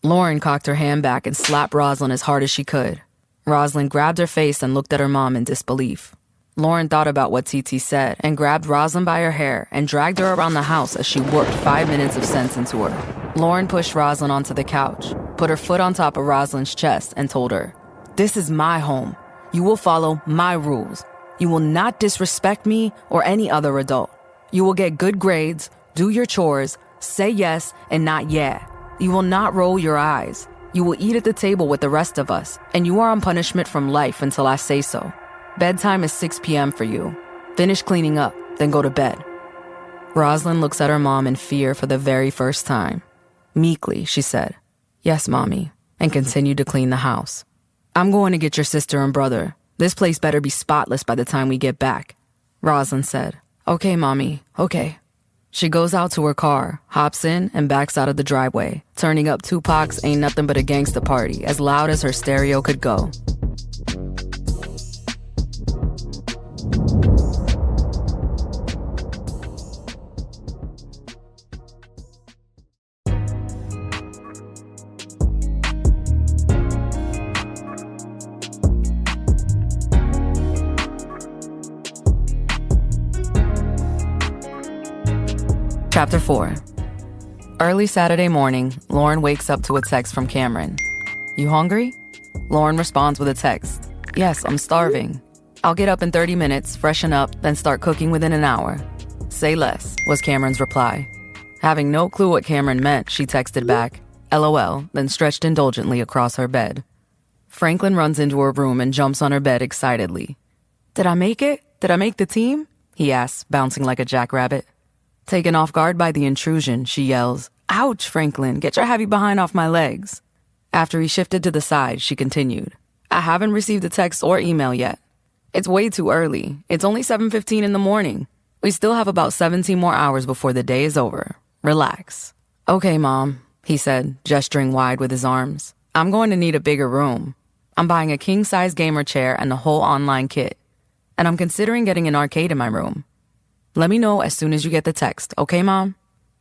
Lauren cocked her hand back and slapped Rosalind as hard as she could. Rosalind grabbed her face and looked at her mom in disbelief. Lauren thought about what TT said and grabbed Rosalind by her hair and dragged her around the house as she whooped 5 minutes of sense into her. Lauren pushed Rosalind onto the couch, put her foot on top of Rosalind's chest, and told her, This is my home. You will follow my rules. You will not disrespect me or any other adult. You will get good grades, do your chores, say yes and not yeah. You will not roll your eyes. You will eat at the table with the rest of us, and you are on punishment from life until I say so. Bedtime is 6 p.m. for you. Finish cleaning up, then go to bed. Rosalind looks at her mom in fear for the very first time. Meekly, she said, Yes, Mommy, and continued to clean the house. I'm going to get your sister and brother. This place better be spotless by the time we get back. Rosalind said, Okay, Mommy, okay. She goes out to her car, hops in, and backs out of the driveway, turning up Tupac's Ain't Nothing But a Gangsta Party as loud as her stereo could go. Chapter 4. Early Saturday morning, Lauren wakes up to a text from Cameron. You hungry? Lauren responds with a text. Yes, I'm starving. I'll get up in 30 minutes, freshen up, then start cooking within an hour. Say less, was Cameron's reply. Having no clue what Cameron meant, she texted back, LOL, then stretched indulgently across her bed. Franklin runs into her room and jumps on her bed excitedly. Did I make it? Did I make the team? He asks, bouncing like a jackrabbit. Taken off guard by the intrusion, she yells, Ouch, Franklin, get your heavy behind off my legs. After he shifted to the side, she continued, I haven't received a text or email yet. It's way too early. It's only 7:15 in the morning. We still have about 17 more hours before the day is over. Relax. Okay, Mom, he said, gesturing wide with his arms. I'm going to need a bigger room. I'm buying a king-size gamer chair and the whole online kit. And I'm considering getting an arcade in my room. Let me know as soon as you get the text, okay, Mom?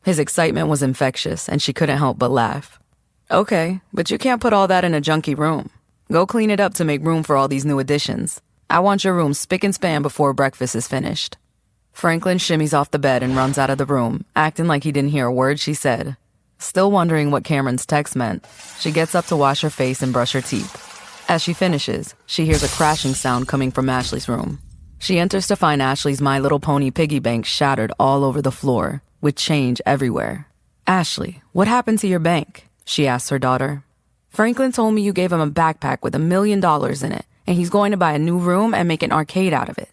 His excitement was infectious, and she couldn't help but laugh. Okay, but you can't put all that in a junky room. Go clean it up to make room for all these new additions. I want your room spick and span before breakfast is finished. Franklin shimmies off the bed and runs out of the room, acting like he didn't hear a word she said. Still wondering what Cameron's text meant, she gets up to wash her face and brush her teeth. As she finishes, she hears a crashing sound coming from Ashley's room. She enters to find Ashley's My Little Pony piggy bank shattered all over the floor, with change everywhere. Ashley, what happened to your bank? She asks her daughter. Franklin told me you gave him a backpack with $1 million in it, and he's going to buy a new room and make an arcade out of it.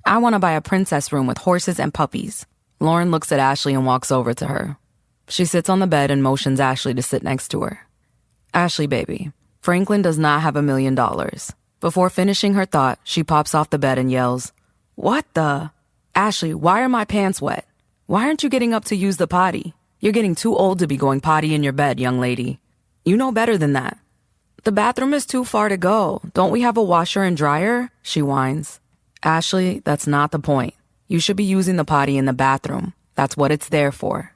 I want to buy a princess room with horses and puppies. Lauren looks at Ashley and walks over to her. She sits on the bed and motions Ashley to sit next to her. Ashley, baby, Franklin does not have $1 million. Before finishing her thought, she pops off the bed and yells, What the? Ashley, why are my pants wet? Why aren't you getting up to use the potty? You're getting too old to be going potty in your bed, young lady. You know better than that. The bathroom is too far to go. Don't we have a washer and dryer? She whines. Ashley, that's not the point. You should be using the potty in the bathroom. That's what it's there for.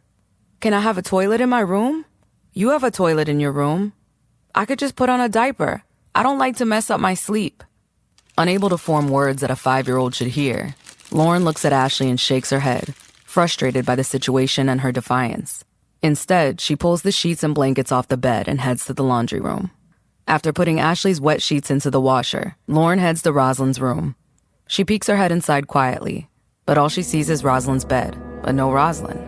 Can I have a toilet in my room? You have a toilet in your room. I could just put on a diaper. I don't like to mess up my sleep. Unable to form words that a 5-year-old should hear, Lauren looks at Ashley and shakes her head, frustrated by the situation and her defiance. Instead, she pulls the sheets and blankets off the bed and heads to the laundry room. After putting Ashley's wet sheets into the washer, Lauren heads to Rosalind's room. She peeks her head inside quietly, but all she sees is Rosalind's bed, but no Rosalind.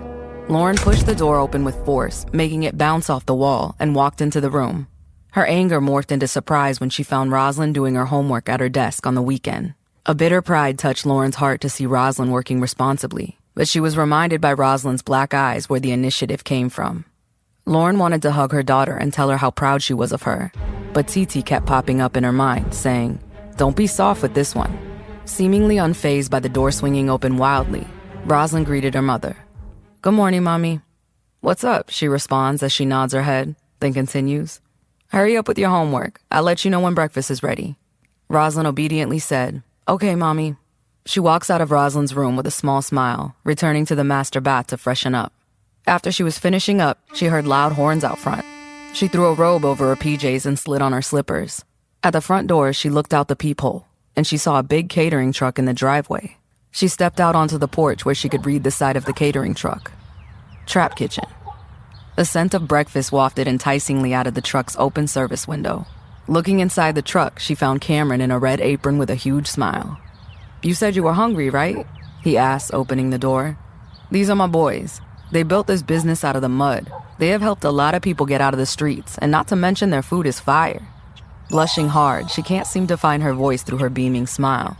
Lauren pushed the door open with force, making it bounce off the wall, and walked into the room. Her anger morphed into surprise when she found Rosalind doing her homework at her desk on the weekend. A bitter pride touched Lauren's heart to see Rosalind working responsibly, but she was reminded by Rosalind's black eyes where the initiative came from. Lauren wanted to hug her daughter and tell her how proud she was of her, but Titi kept popping up in her mind, saying, Don't be soft with this one. Seemingly unfazed by the door swinging open wildly, Rosalind greeted her mother. Good morning, Mommy. What's up? She responds as she nods her head, then continues. Hurry up with your homework. I'll let you know when breakfast is ready. Rosalind obediently said, Okay, Mommy. She walks out of Rosalind's room with a small smile, returning to the master bath to freshen up. After she was finishing up, she heard loud horns out front. She threw a robe over her PJs and slid on her slippers. At the front door, she looked out the peephole, and she saw a big catering truck in the driveway. She stepped out onto the porch where she could read the side of the catering truck. Trap Kitchen. The scent of breakfast wafted enticingly out of the truck's open service window. Looking inside the truck, she found Cameron in a red apron with a huge smile. You said you were hungry, right? He asked, opening the door. These are my boys. They built this business out of the mud. They have helped a lot of people get out of the streets, and not to mention their food is fire. Blushing hard, she can't seem to find her voice through her beaming smile.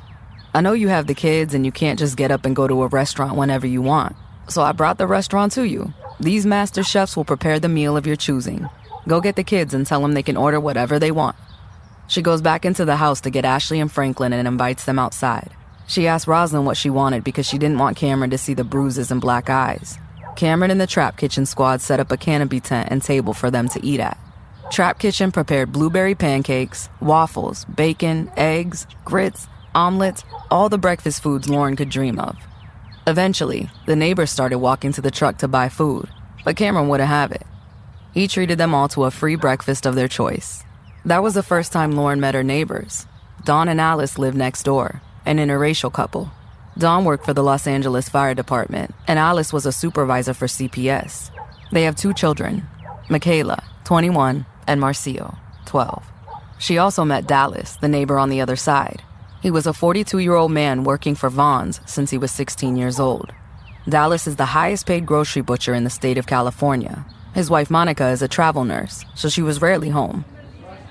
I know you have the kids and you can't just get up and go to a restaurant whenever you want. So I brought the restaurant to you. These master chefs will prepare the meal of your choosing. Go get the kids and tell them they can order whatever they want. She goes back into the house to get Ashley and Franklin and invites them outside. She asked Rosalind what she wanted because she didn't want Cameron to see the bruises and black eyes. Cameron and the Trap Kitchen squad set up a canopy tent and table for them to eat at. Trap Kitchen prepared blueberry pancakes, waffles, bacon, eggs, grits, omelets, all the breakfast foods Lauren could dream of. Eventually, the neighbors started walking to the truck to buy food, but Cameron wouldn't have it. He treated them all to a free breakfast of their choice. That was the first time Lauren met her neighbors. Dawn and Alice lived next door, an interracial couple. Dawn worked for the Los Angeles Fire Department, and Alice was a supervisor for CPS. They have 2 children, Michaela, 21, and Marcio, 12. She also met Dallas, the neighbor on the other side. He was a 42-year-old man working for Vaughn's since he was 16 years old. Dallas is the highest-paid grocery butcher in the state of California. His wife Monica is a travel nurse, so she was rarely home.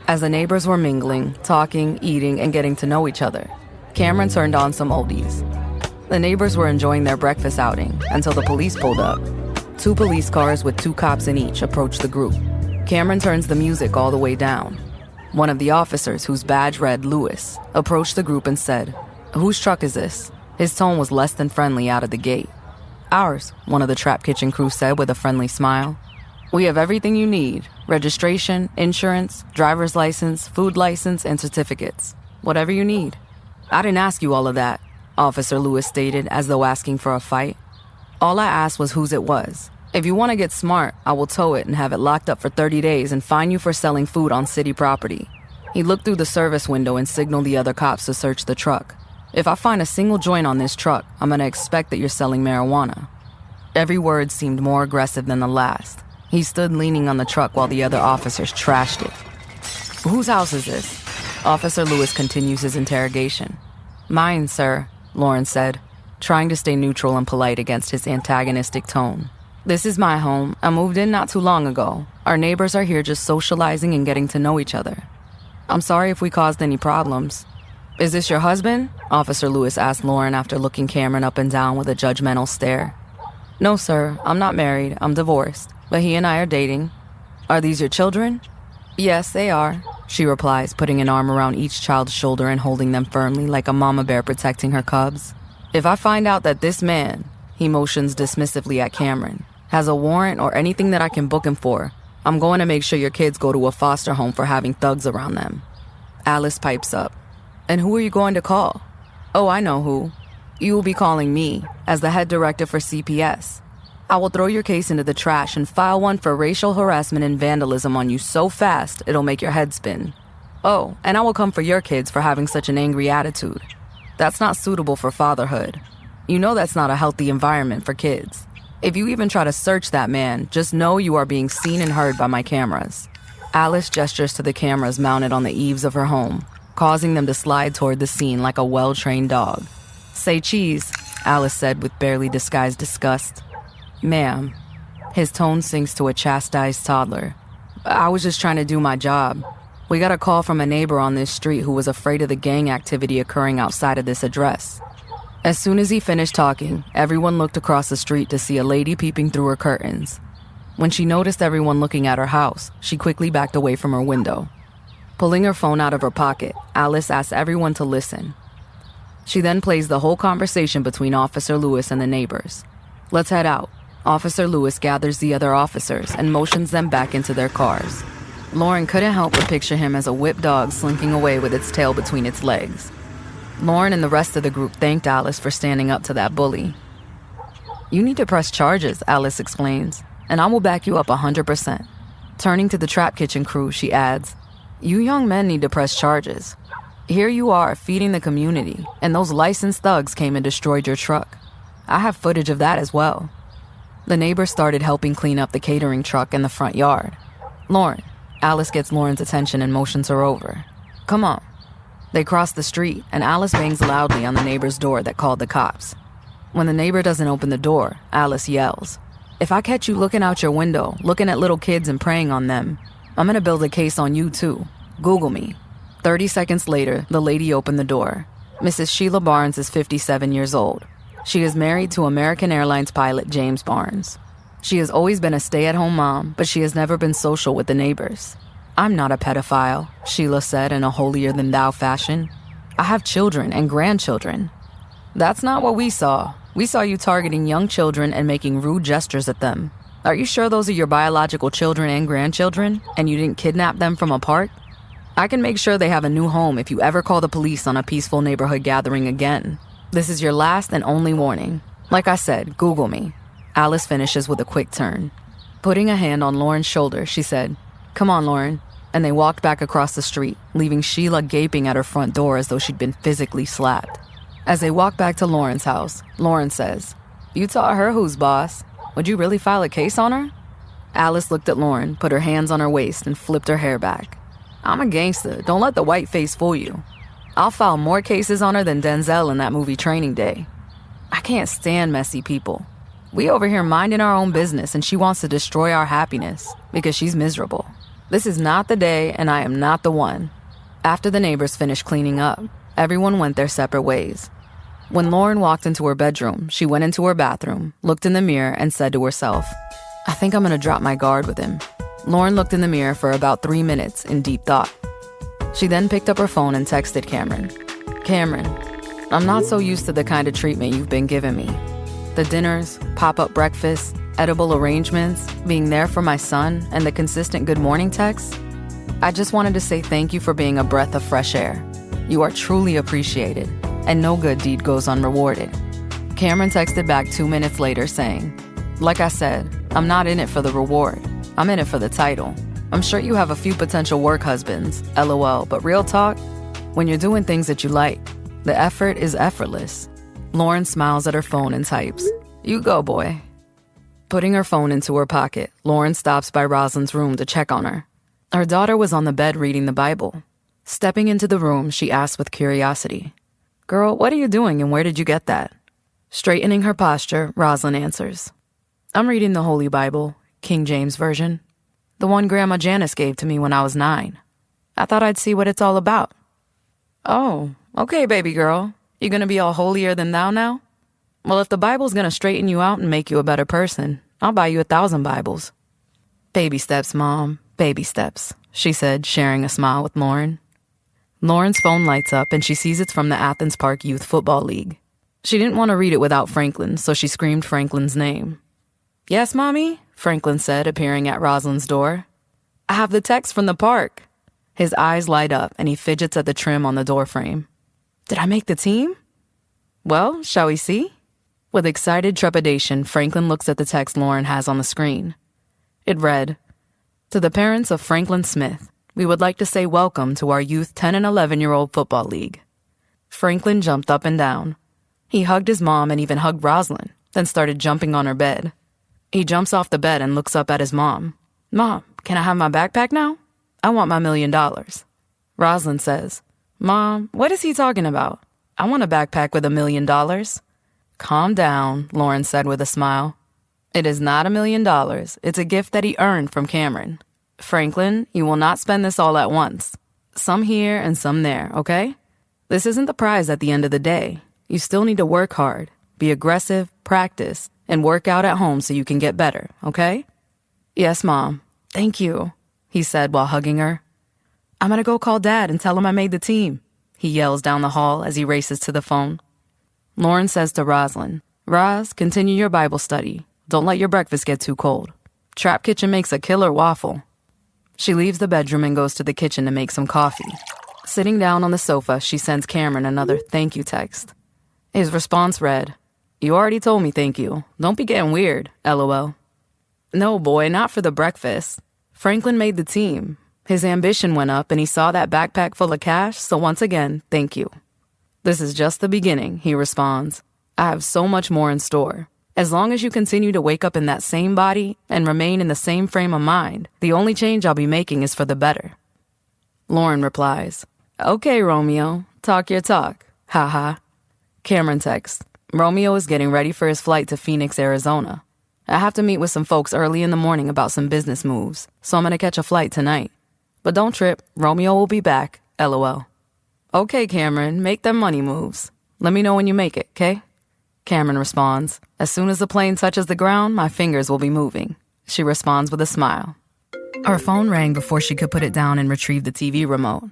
As the neighbors were mingling, talking, eating, and getting to know each other, Cameron turned on some oldies. The neighbors were enjoying their breakfast outing until the police pulled up. 2 police cars with 2 cops in each approached the group. Cameron turns the music all the way down. One of the officers, whose badge read Lewis, approached the group and said, "Whose truck is this?" His tone was less than friendly out of the gate. "Ours," one of the Trap Kitchen crew said with a friendly smile. "We have everything you need: registration, insurance, driver's license, food license, and certificates. Whatever you need." "I didn't ask you all of that," Officer Lewis stated, as though asking for a fight. "All I asked was whose it was. If you want to get smart, I will tow it and have it locked up for 30 days and fine you for selling food on city property." He looked through the service window and signaled the other cops to search the truck. "If I find a single joint on this truck, I'm going to expect that you're selling marijuana." Every word seemed more aggressive than the last. He stood leaning on the truck while the other officers trashed it. "Whose house is this?" Officer Lewis continues his interrogation. "Mine, sir," Lauren said, trying to stay neutral and polite against his antagonistic tone. "This is my home. I moved in not too long ago. Our neighbors are here just socializing and getting to know each other. I'm sorry if we caused any problems." "Is this your husband?" Officer Lewis asked Lauren after looking Cameron up and down with a judgmental stare. "No, sir. I'm not married. I'm divorced. But he and I are dating." "Are these your children?" "Yes, they are," she replies, putting an arm around each child's shoulder and holding them firmly like a mama bear protecting her cubs. "If I find out that this man," he motions dismissively at Cameron, "has a warrant or anything that I can book him for, I'm going to make sure your kids go to a foster home for having thugs around them." Alice pipes up. "And who are you going to call?" "Oh, I know who. You will be calling me, as the head director for CPS. I will throw your case into the trash and file one for racial harassment and vandalism on you so fast it'll make your head spin. Oh, and I will come for your kids for having such an angry attitude. That's not suitable for fatherhood. You know that's not a healthy environment for kids. If you even try to search that man, just know you are being seen and heard by my cameras." Alice gestures to the cameras mounted on the eaves of her home, causing them to slide toward the scene like a well-trained dog. "Say cheese," Alice said with barely disguised disgust. "Ma'am." His tone sinks to a chastised toddler. "I was just trying to do my job. We got a call from a neighbor on this street who was afraid of the gang activity occurring outside of this address." As soon as he finished talking, everyone looked across the street to see a lady peeping through her curtains. When she noticed everyone looking at her house, she quickly backed away from her window. Pulling her phone out of her pocket, Alice asked everyone to listen. She then plays the whole conversation between Officer Lewis and the neighbors. "Let's head out." Officer Lewis gathers the other officers and motions them back into their cars. Lauren couldn't help but picture him as a whipped dog slinking away with its tail between its legs. Lauren and the rest of the group thanked Alice for standing up to that bully. "You need to press charges," Alice explains, "and I will back you up 100%. Turning to the Trap Kitchen crew, she adds, "You young men need to press charges. Here you are feeding the community, and those licensed thugs came and destroyed your truck. I have footage of that as well." The neighbors started helping clean up the catering truck in the front yard. "Lauren," Alice gets Lauren's attention and motions her over. "Come on." They cross the street, and Alice bangs loudly on the neighbor's door that called the cops. When the neighbor doesn't open the door, Alice yells, "If I catch you looking out your window, looking at little kids and preying on them, I'm gonna build a case on you too. Google me." 30 seconds later, the lady opened the door. Mrs. Sheila Barnes is 57 years old. She is married to American Airlines pilot James Barnes. She has always been a stay-at-home mom, but she has never been social with the neighbors. "I'm not a pedophile," Sheila said in a holier-than-thou fashion. "I have children and grandchildren." "That's not what we saw. We saw you targeting young children and making rude gestures at them. Are you sure those are your biological children and grandchildren, and you didn't kidnap them from a park? I can make sure they have a new home if you ever call the police on a peaceful neighborhood gathering again. This is your last and only warning. Like I said, Google me." Alice finishes with a quick turn. Putting a hand on Lauren's shoulder, she said, "Come on, Lauren." And they walked back across the street, leaving Sheila gaping at her front door as though she'd been physically slapped. As they walk back to Lauren's house, Lauren says, "You taught her who's boss. Would you really file a case on her?" Alice looked at Lauren, put her hands on her waist, and flipped her hair back. I'm a gangster. Don't let the white face fool you. I'll file more cases on her than Denzel in that movie Training Day. I can't stand messy people. We over here minding our own business, and she wants to destroy our happiness because she's miserable. This is not the day, and I am not the one. After the neighbors finished cleaning up, everyone went their separate ways. When Lauren walked into her bedroom, she went into her bathroom, looked in the mirror, and said to herself, I think I'm gonna drop my guard with him. Lauren looked in the mirror for about 3 minutes in deep thought. She then picked up her phone and texted Cameron. Cameron, I'm not so used to the kind of treatment you've been giving me. The dinners, pop-up breakfasts, edible arrangements, being there for my son, and the consistent good morning texts. I just wanted to say thank you for being a breath of fresh air. You are truly appreciated, and no good deed goes unrewarded. Cameron texted back 2 minutes later saying, like I said, I'm not in it for the reward. I'm in it for the title. I'm sure you have a few potential work husbands, LOL, but real talk, when you're doing things that you like, the effort is effortless. Lauren smiles at her phone and types, you go, boy. Putting her phone into her pocket, Lauren stops by Rosalind's room to check on her. Her daughter was on the bed reading the Bible. Stepping into the room, she asked with curiosity, Girl, what are you doing and where did you get that? Straightening her posture, Rosalind answers, I'm reading the Holy Bible, King James Version. The one Grandma Janice gave to me when I was 9. I thought I'd see what it's all about. Oh, okay, baby girl. You gonna be all holier than thou now? Well, if the Bible's gonna straighten you out and make you a better person, I'll buy you 1,000 Bibles. Baby steps, Mom, baby steps, she said, sharing a smile with Lauren. Lauren's phone lights up and she sees it's from the Athens Park Youth Football League. She didn't want to read it without Franklin, so she screamed Franklin's name. Yes, Mommy? Franklin said, appearing at Rosalind's door. I have the text from the park. His eyes light up and he fidgets at the trim on the doorframe. Did I make the team? Well, shall we see? With excited trepidation, Franklin looks at the text Lauren has on the screen. It read, To the parents of Franklin Smith, we would like to say welcome to our youth 10 and 11-year-old football league. Franklin jumped up and down. He hugged his mom and even hugged Rosalind, then started jumping on her bed. He jumps off the bed and looks up at his mom. Mom, can I have my backpack now? I want my $1 million. Rosalind says, Mom, what is he talking about? I want a backpack with $1 million. Calm down, Lauren said with a smile. It is not $1 million. It's a gift that he earned from Cameron. Franklin, you will not spend this all at once. Some here and some there, okay? This isn't the prize at the end of the day. You still need to work hard, be aggressive, practice, and work out at home so you can get better, okay? Yes, Mom. Thank you, he said while hugging her. I'm gonna go call Dad and tell him I made the team, he yells down the hall as he races to the phone. Lauren says to Rosalind, Roz, continue your Bible study. Don't let your breakfast get too cold. Trap Kitchen makes a killer waffle. She leaves the bedroom and goes to the kitchen to make some coffee. Sitting down on the sofa, she sends Cameron another thank you text. His response read, You already told me thank you. Don't be getting weird, LOL. No, boy, not for the breakfast. Franklin made the team. His ambition went up and he saw that backpack full of cash, so once again, thank you. This is just the beginning, he responds. I have so much more in store. As long as you continue to wake up in that same body and remain in the same frame of mind, the only change I'll be making is for the better. Lauren replies, Okay, Romeo, talk your talk. Haha. Cameron texts, Romeo is getting ready for his flight to Phoenix, Arizona. I have to meet with some folks early in the morning about some business moves, so I'm gonna catch a flight tonight. But don't trip, Romeo will be back, LOL. Okay, Cameron, make them money moves. Let me know when you make it, okay? Cameron responds, As soon as the plane touches the ground, my fingers will be moving. She responds with a smile. Her phone rang before she could put it down and retrieve the TV remote.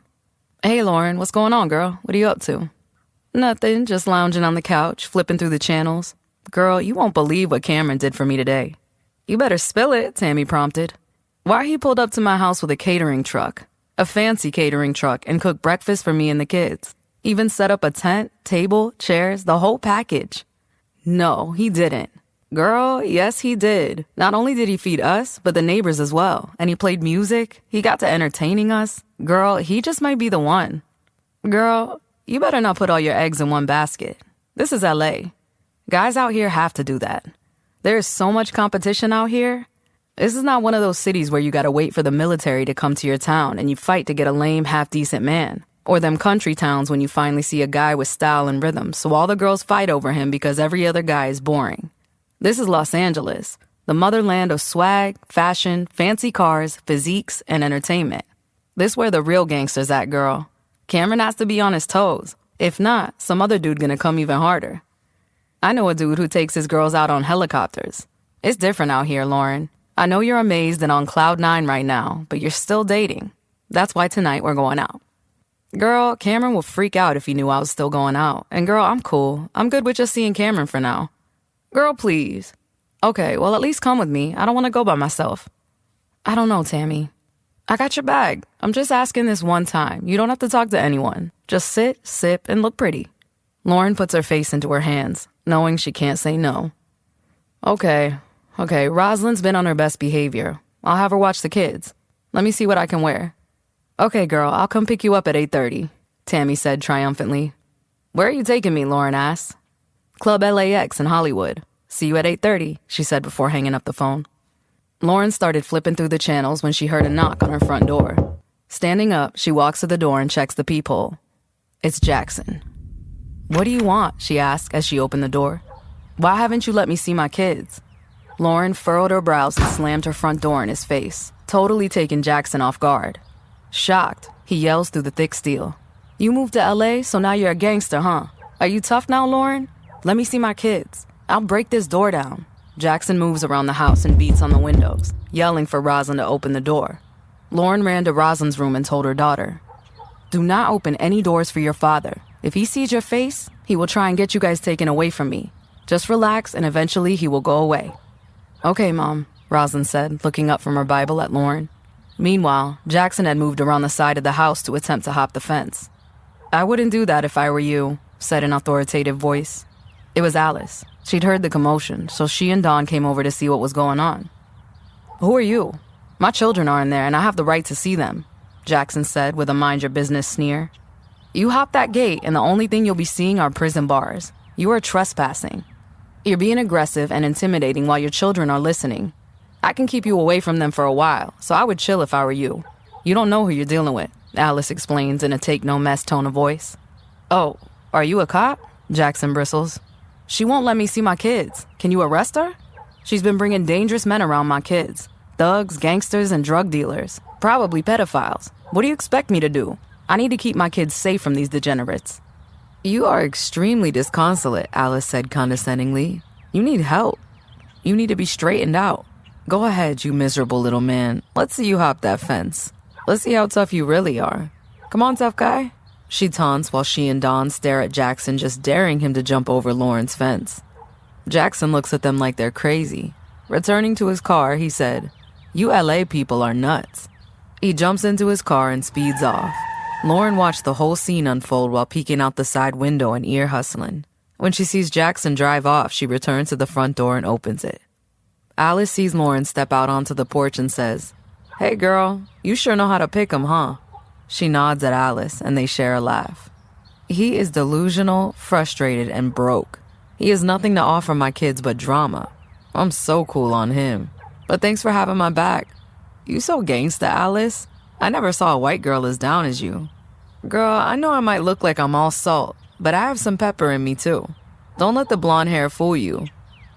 Hey, Lauren, what's going on, girl? What are you up to? Nothing, just lounging on the couch, flipping through the channels. Girl, you won't believe what Cameron did for me today. You better spill it, Tammy prompted. Why he pulled up to my house with a catering truck, a fancy catering truck, and cooked breakfast for me and the kids. Even set up a tent, table, chairs, the whole package. No, he didn't. Girl, yes, he did. Not only did he feed us, but the neighbors as well. And he played music. He got to entertaining us. Girl, he just might be the one. Girl, you better not put all your eggs in one basket. This is LA. Guys out here have to do that. There is so much competition out here. This is not one of those cities where you gotta wait for the military to come to your town and you fight to get a lame, half-decent man. Or them country towns when you finally see a guy with style and rhythm, so all the girls fight over him because every other guy is boring. This is Los Angeles, the motherland of swag, fashion, fancy cars, physiques, and entertainment. This where the real gangsters at, girl. Cameron has to be on his toes. If not, some other dude gonna come even harder. I know a dude who takes his girls out on helicopters. It's different out here, Lauren. I know you're amazed and on cloud 9 right now, but you're still dating. That's why tonight we're going out. Girl, Cameron would freak out if he knew I was still going out. And girl, I'm cool. I'm good with just seeing Cameron for now. Girl, please. Okay, well, at least come with me. I don't want to go by myself. I don't know, Tammy. I got your bag. I'm just asking this one time. You don't have to talk to anyone. Just sit, sip, and look pretty. Lauren puts her face into her hands, knowing she can't say no. Okay, Rosalind's been on her best behavior. I'll have her watch the kids. Let me see what I can wear. Okay, girl, I'll come pick you up at 8:30, Tammy said triumphantly. Where are you taking me, Lauren asked. Club LAX in Hollywood. See you at 8:30, she said before hanging up the phone. Lauren started flipping through the channels when she heard a knock on her front door. Standing up, she walks to the door and checks the peephole. It's Jackson. What do you want? She asked as she opened the door. Why haven't you let me see my kids? Lauren furrowed her brows and slammed her front door in his face, totally taking Jackson off guard. Shocked, he yells through the thick steel. You moved to LA, so now you're a gangster, huh? Are you tough now, Lauren? Let me see my kids. I'll break this door down. Jackson moves around the house and beats on the windows, yelling for Rosalind to open the door. Lauren ran to Rosalind's room and told her daughter, do not open any doors for your father. If he sees your face, he will try and get you guys taken away from me. Just relax and eventually he will go away. Okay, Mom, Rosalind said, looking up from her Bible at Lauren. Meanwhile, Jackson had moved around the side of the house to attempt to hop the fence. I wouldn't do that if I were you, said an authoritative voice. It was Alice. She'd heard the commotion, so she and Dawn came over to see what was going on. Who are you? My children are in there and I have the right to see them, Jackson said with a mind-your-business sneer. You hop that gate and the only thing you'll be seeing are prison bars. You are trespassing. You're being aggressive and intimidating while your children are listening. I can keep you away from them for a while, so I would chill if I were you. You don't know who you're dealing with, Alice explains in a take-no-mess tone of voice. Oh, are you a cop? Jackson bristles. She won't let me see my kids. Can you arrest her? She's been bringing dangerous men around my kids. Thugs, gangsters, and drug dealers. Probably pedophiles. What do you expect me to do? I need to keep my kids safe from these degenerates. You are extremely disconsolate, Alice said condescendingly. You need help. You need to be straightened out. Go ahead, you miserable little man. Let's see you hop that fence. Let's see how tough you really are. Come on, tough guy. She taunts while she and Dawn stare at Jackson, just daring him to jump over Lauren's fence. Jackson looks at them like they're crazy. Returning to his car, he said, You LA people are nuts. He jumps into his car and speeds off. Lauren watched the whole scene unfold while peeking out the side window and ear hustling. When she sees Jackson drive off, she returns to the front door and opens it. Alice sees Lauren step out onto the porch and says, Hey girl, you sure know how to pick 'em, huh? She nods at Alice and they share a laugh. He is delusional, frustrated, and broke. He has nothing to offer my kids but drama. I'm so cool on him. But thanks for having my back. You so gangsta, Alice. I never saw a white girl as down as you. Girl, I know I might look like I'm all salt, but I have some pepper in me too. Don't let the blonde hair fool you.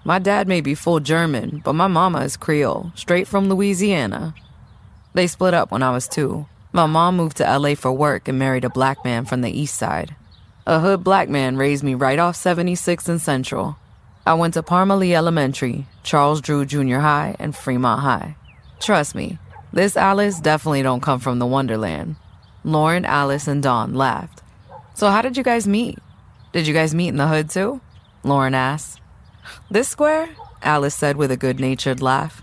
My dad may be full German, but my mama is Creole, straight from Louisiana. They split up when I was 2. My mom moved to LA for work and married a black man from the east side. A hood black man raised me right off 76th and Central. I went to Parmalee Elementary, Charles Drew Junior High, and Fremont High. Trust me, this Alice definitely don't come from the Wonderland. Lauren, Alice, and Dawn laughed. So how did you guys meet? Did you guys meet in the hood too? Lauren asked. This square? Alice said with a good-natured laugh.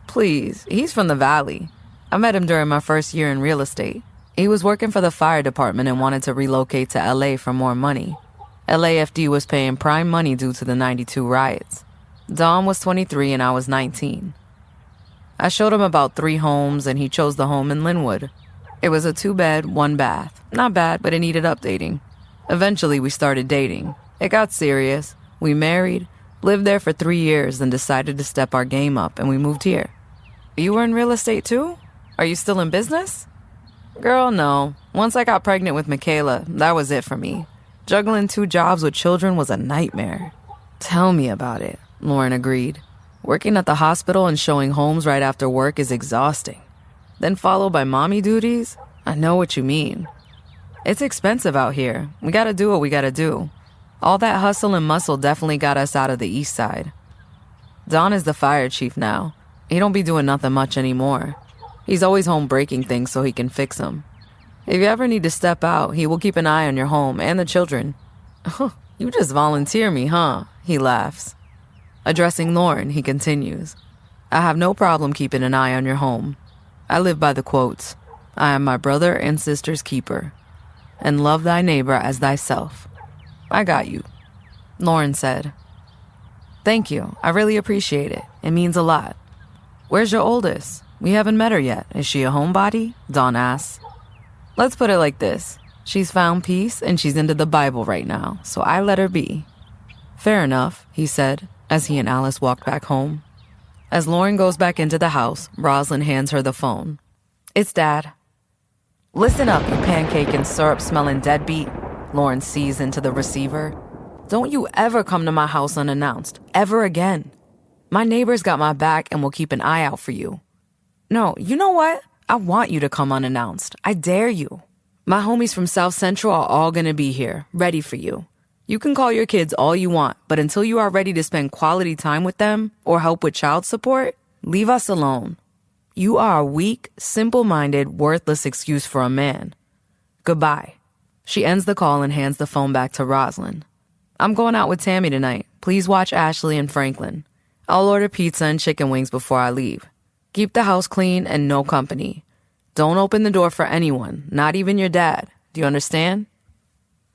Please, he's from the Valley. I met him during my first year in real estate. He was working for the fire department and wanted to relocate to LA for more money. LAFD was paying prime money due to the '92 riots. Dawn was 23 and I was 19. I showed him about 3 homes and he chose the home in Linwood. It was a 2-bed, 1-bath. Not bad, but it needed updating. Eventually, we started dating. It got serious. We married, lived there for 3 years, then decided to step our game up, and we moved here. You were in real estate too? Are you still in business? Girl, no. Once I got pregnant with Michaela, that was it for me. Juggling 2 jobs with children was a nightmare. Tell me about it, Lauren agreed. Working at the hospital and showing homes right after work is exhausting. Then followed by mommy duties? I know what you mean. It's expensive out here. We gotta do what we gotta do. All that hustle and muscle definitely got us out of the east side. Don is the fire chief now. He don't be doing nothing much anymore. He's always home breaking things so he can fix them. If you ever need to step out, he will keep an eye on your home and the children. You just volunteer me, huh? He laughs. Addressing Lauren, he continues. I have no problem keeping an eye on your home. I live by the quotes. I am my brother and sister's keeper. And love thy neighbor as thyself. I got you, Lauren said. Thank you. I really appreciate it. It means a lot. Where's your oldest? We haven't met her yet. Is she a homebody? Dawn asks. Let's put it like this. She's found peace and she's into the Bible right now, so I let her be. Fair enough, he said, as he and Alice walked back home. As Lauren goes back into the house, Rosalind hands her the phone. It's Dad. Listen up, you pancake and syrup-smelling deadbeat. Lauren sees into the receiver. Don't you ever come to my house unannounced, ever again. My neighbors got my back and will keep an eye out for you. No, you know what? I want you to come unannounced. I dare you. My homies from South Central are all gonna be here, ready for you. You can call your kids all you want, but until you are ready to spend quality time with them or help with child support, leave us alone. You are a weak, simple-minded, worthless excuse for a man. Goodbye. She ends the call and hands the phone back to Rosalind. I'm going out with Tammy tonight. Please watch Ashley and Franklin. I'll order pizza and chicken wings before I leave. Keep the house clean and no company. Don't open the door for anyone, not even your dad. Do you understand?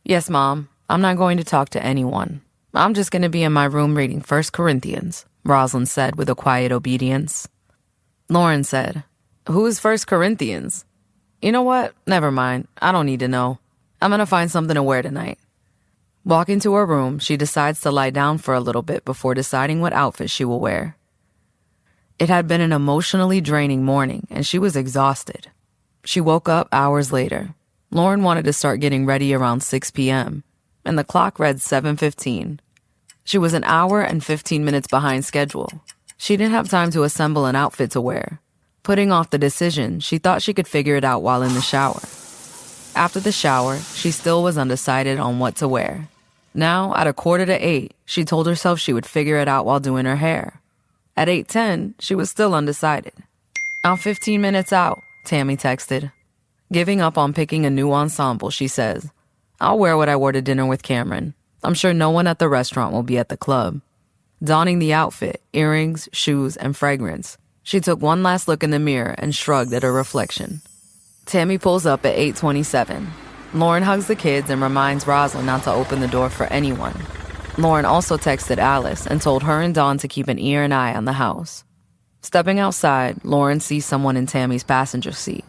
Yes, Mom. I'm not going to talk to anyone. I'm just going to be in my room reading 1 Corinthians, Rosalind said with a quiet obedience. Lauren said, Who is 1 Corinthians? You know what? Never mind. I don't need to know. I'm going to find something to wear tonight. Walking to her room, she decides to lie down for a little bit before deciding what outfit she will wear. It had been an emotionally draining morning, and she was exhausted. She woke up hours later. Lauren wanted to start getting ready around 6 p.m., and the clock read 7:15. She was an hour and 15 minutes behind schedule. She didn't have time to assemble an outfit to wear. Putting off the decision, she thought she could figure it out while in the shower. After the shower, she still was undecided on what to wear. Now, at 7:45, she told herself she would figure it out while doing her hair. At 8:10, she was still undecided. I'm 15 minutes out, Tammy texted. Giving up on picking a new ensemble, she says, I'll wear what I wore to dinner with Cameron. I'm sure no one at the restaurant will be at the club. Donning the outfit, earrings, shoes, and fragrance, she took one last look in the mirror and shrugged at her reflection. Tammy pulls up at 8:27. Lauren hugs the kids and reminds Rosalind not to open the door for anyone. Lauren also texted Alice and told her and Dawn to keep an ear and eye on the house. Stepping outside, Lauren sees someone in Tammy's passenger seat.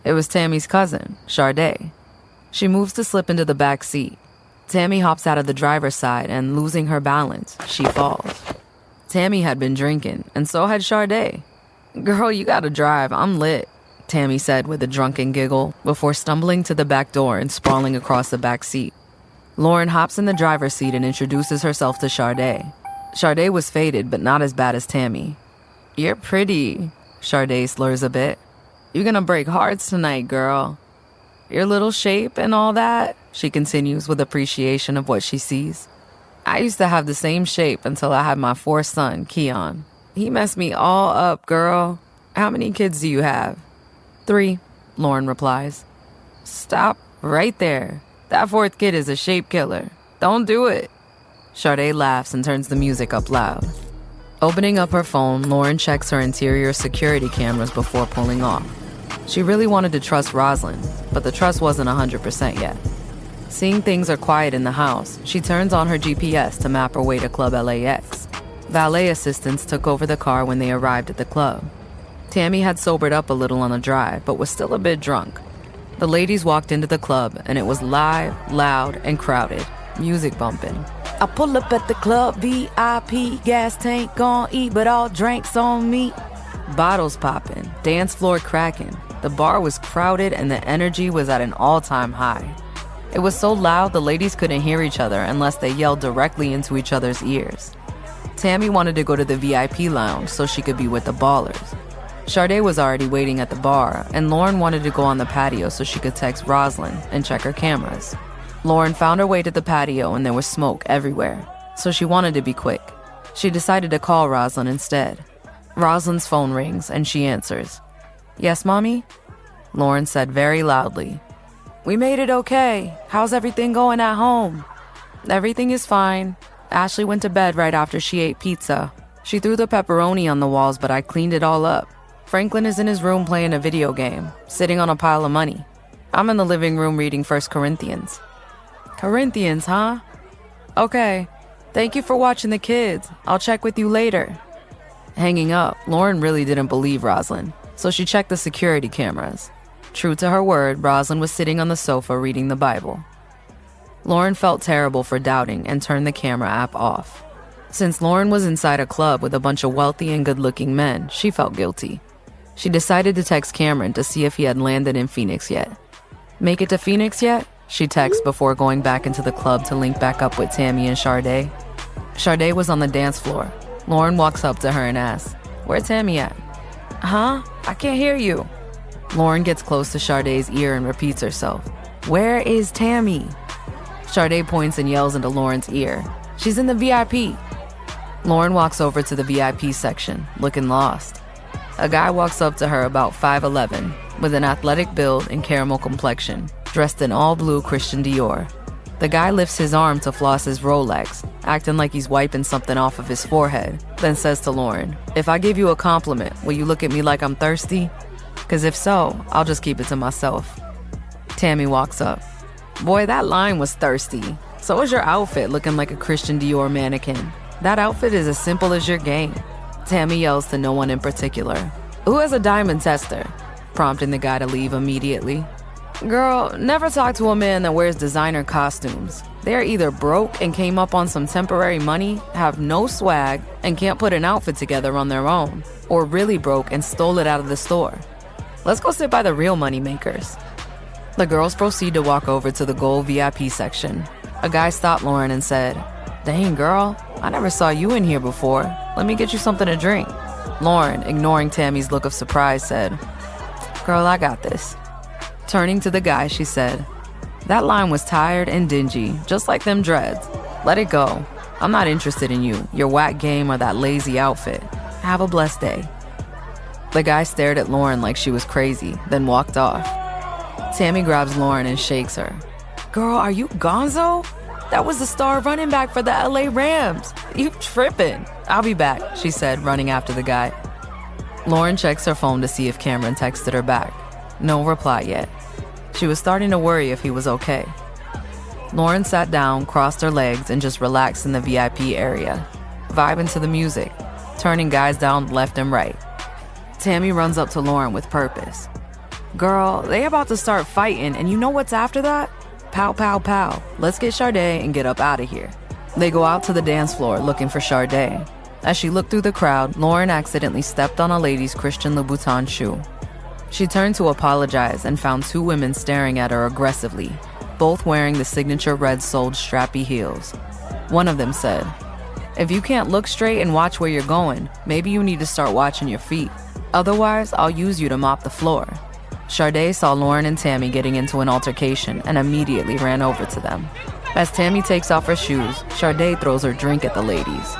It was Tammy's cousin, Sharday. She moves to slip into the back seat. Tammy hops out of the driver's side and, losing her balance, she falls. Tammy had been drinking, and so had Sharday. Girl, you gotta drive. I'm lit, Tammy said with a drunken giggle before stumbling to the back door and sprawling across the back seat. Lauren hops in the driver's seat and introduces herself to Sharday. Sharday was faded, but not as bad as Tammy. You're pretty, Sharday slurs a bit. You're gonna break hearts tonight, girl. Your little shape and all that, she continues with appreciation of what she sees. I used to have the same shape until I had my 4th son, Keon. He messed me all up, girl. How many kids do you have? 3, Lauren replies. Stop right there. That 4th kid is a shape killer. Don't do it. Sharday laughs and turns the music up loud. Opening up her phone, Lauren checks her interior security cameras before pulling off. She really wanted to trust Rosalind, but the trust wasn't 100% yet. Seeing things are quiet in the house, she turns on her GPS to map her way to Club LAX. Valet assistants took over the car when they arrived at the club. Tammy had sobered up a little on the drive, but was still a bit drunk. The ladies walked into the club, and it was live, loud, and crowded, music bumping. I pull up at the club, VIP, gas tank gon' eat, but all drinks on me. Bottles popping, dance floor cracking. The bar was crowded and the energy was at an all-time high. It was so loud the ladies couldn't hear each other unless they yelled directly into each other's ears. Tammy wanted to go to the VIP lounge so she could be with the ballers. Sade was already waiting at the bar, and Lauren wanted to go on the patio so she could text Rosalind and check her cameras. Lauren found her way to the patio and there was smoke everywhere, so she wanted to be quick. She decided to call Rosalind instead. Rosalind's phone rings and she answers. "Yes, Mommy?" Lauren said very loudly. "We made it okay. How's everything going at home?" "Everything is fine. Ashley went to bed right after she ate pizza. She threw the pepperoni on the walls, but I cleaned it all up. Franklin is in his room playing a video game, sitting on a pile of money. I'm in the living room reading 1 Corinthians. Corinthians, huh? Okay. Thank you for watching the kids. I'll check with you later." Hanging up, Lauren really didn't believe Rosalind, so she checked the security cameras. True to her word, Rosalind was sitting on the sofa reading the Bible. Lauren felt terrible for doubting and turned the camera app off. Since Lauren was inside a club with a bunch of wealthy and good-looking men, she felt guilty. She decided to text Cameron to see if he had landed in Phoenix yet. "Make it to Phoenix yet?" she texted before going back into the club to link back up with Tammy and Sade. Sade was on the dance floor. Lauren walks up to her and asks, "Where's Tammy at?" "Huh? I can't hear you." Lauren gets close to Sade's ear and repeats herself, "Where is Tammy?" Sade points and yells into Lauren's ear, "She's in the VIP." Lauren walks over to the VIP section, looking lost. A guy walks up to her about 5'11", with an athletic build and caramel complexion, dressed in all blue Christian Dior. The guy lifts his arm to floss his Rolex, acting like he's wiping something off of his forehead, then says to Lauren, "If I give you a compliment, will you look at me like I'm thirsty? 'Cause if so, I'll just keep it to myself." Tammy walks up. "Boy, that line was thirsty. So is your outfit, looking like a Christian Dior mannequin. That outfit is as simple as your game." Tammy yells to no one in particular. "Who has a diamond tester?" prompting the guy to leave immediately. "Girl, never talk to a man that wears designer costumes. They are either broke and came up on some temporary money, have no swag, and can't put an outfit together on their own, or really broke and stole it out of the store. Let's go sit by the real money makers." The girls proceed to walk over to the gold VIP section. A guy stopped Lauren and said, "Dang, girl, I never saw you in here before. Let me get you something to drink." Lauren, ignoring Tammy's look of surprise, said, "Girl, I got this." Turning to the guy, she said, "That line was tired and dingy, just like them dreads. Let it go. I'm not interested in you, your whack game, or that lazy outfit. Have a blessed day." The guy stared at Lauren like she was crazy, then walked off. Tammy grabs Lauren and shakes her. "Girl, are you gonzo? That was the star running back for the LA Rams. You tripping." "I'll be back," she said, running after the guy. Lauren checks her phone to see if Cameron texted her back. No reply yet. She was starting to worry if he was okay. Lauren sat down, crossed her legs, and just relaxed in the VIP area, vibing to the music, turning guys down left and right. Tammy runs up to Lauren with purpose. "Girl, they about to start fighting, and you know what's after that? Pow, pow, pow. Let's get Sade and get up out of here." They go out to the dance floor looking for Sade. As she looked through the crowd, Lauren accidentally stepped on a lady's Christian Louboutin shoe. She turned to apologize and found 2 women staring at her aggressively, both wearing the signature red-soled strappy heels. One of them said, "If you can't look straight and watch where you're going, maybe you need to start watching your feet. Otherwise, I'll use you to mop the floor." Sade saw Lauren and Tammy getting into an altercation and immediately ran over to them. As Tammy takes off her shoes, Sade throws her drink at the ladies.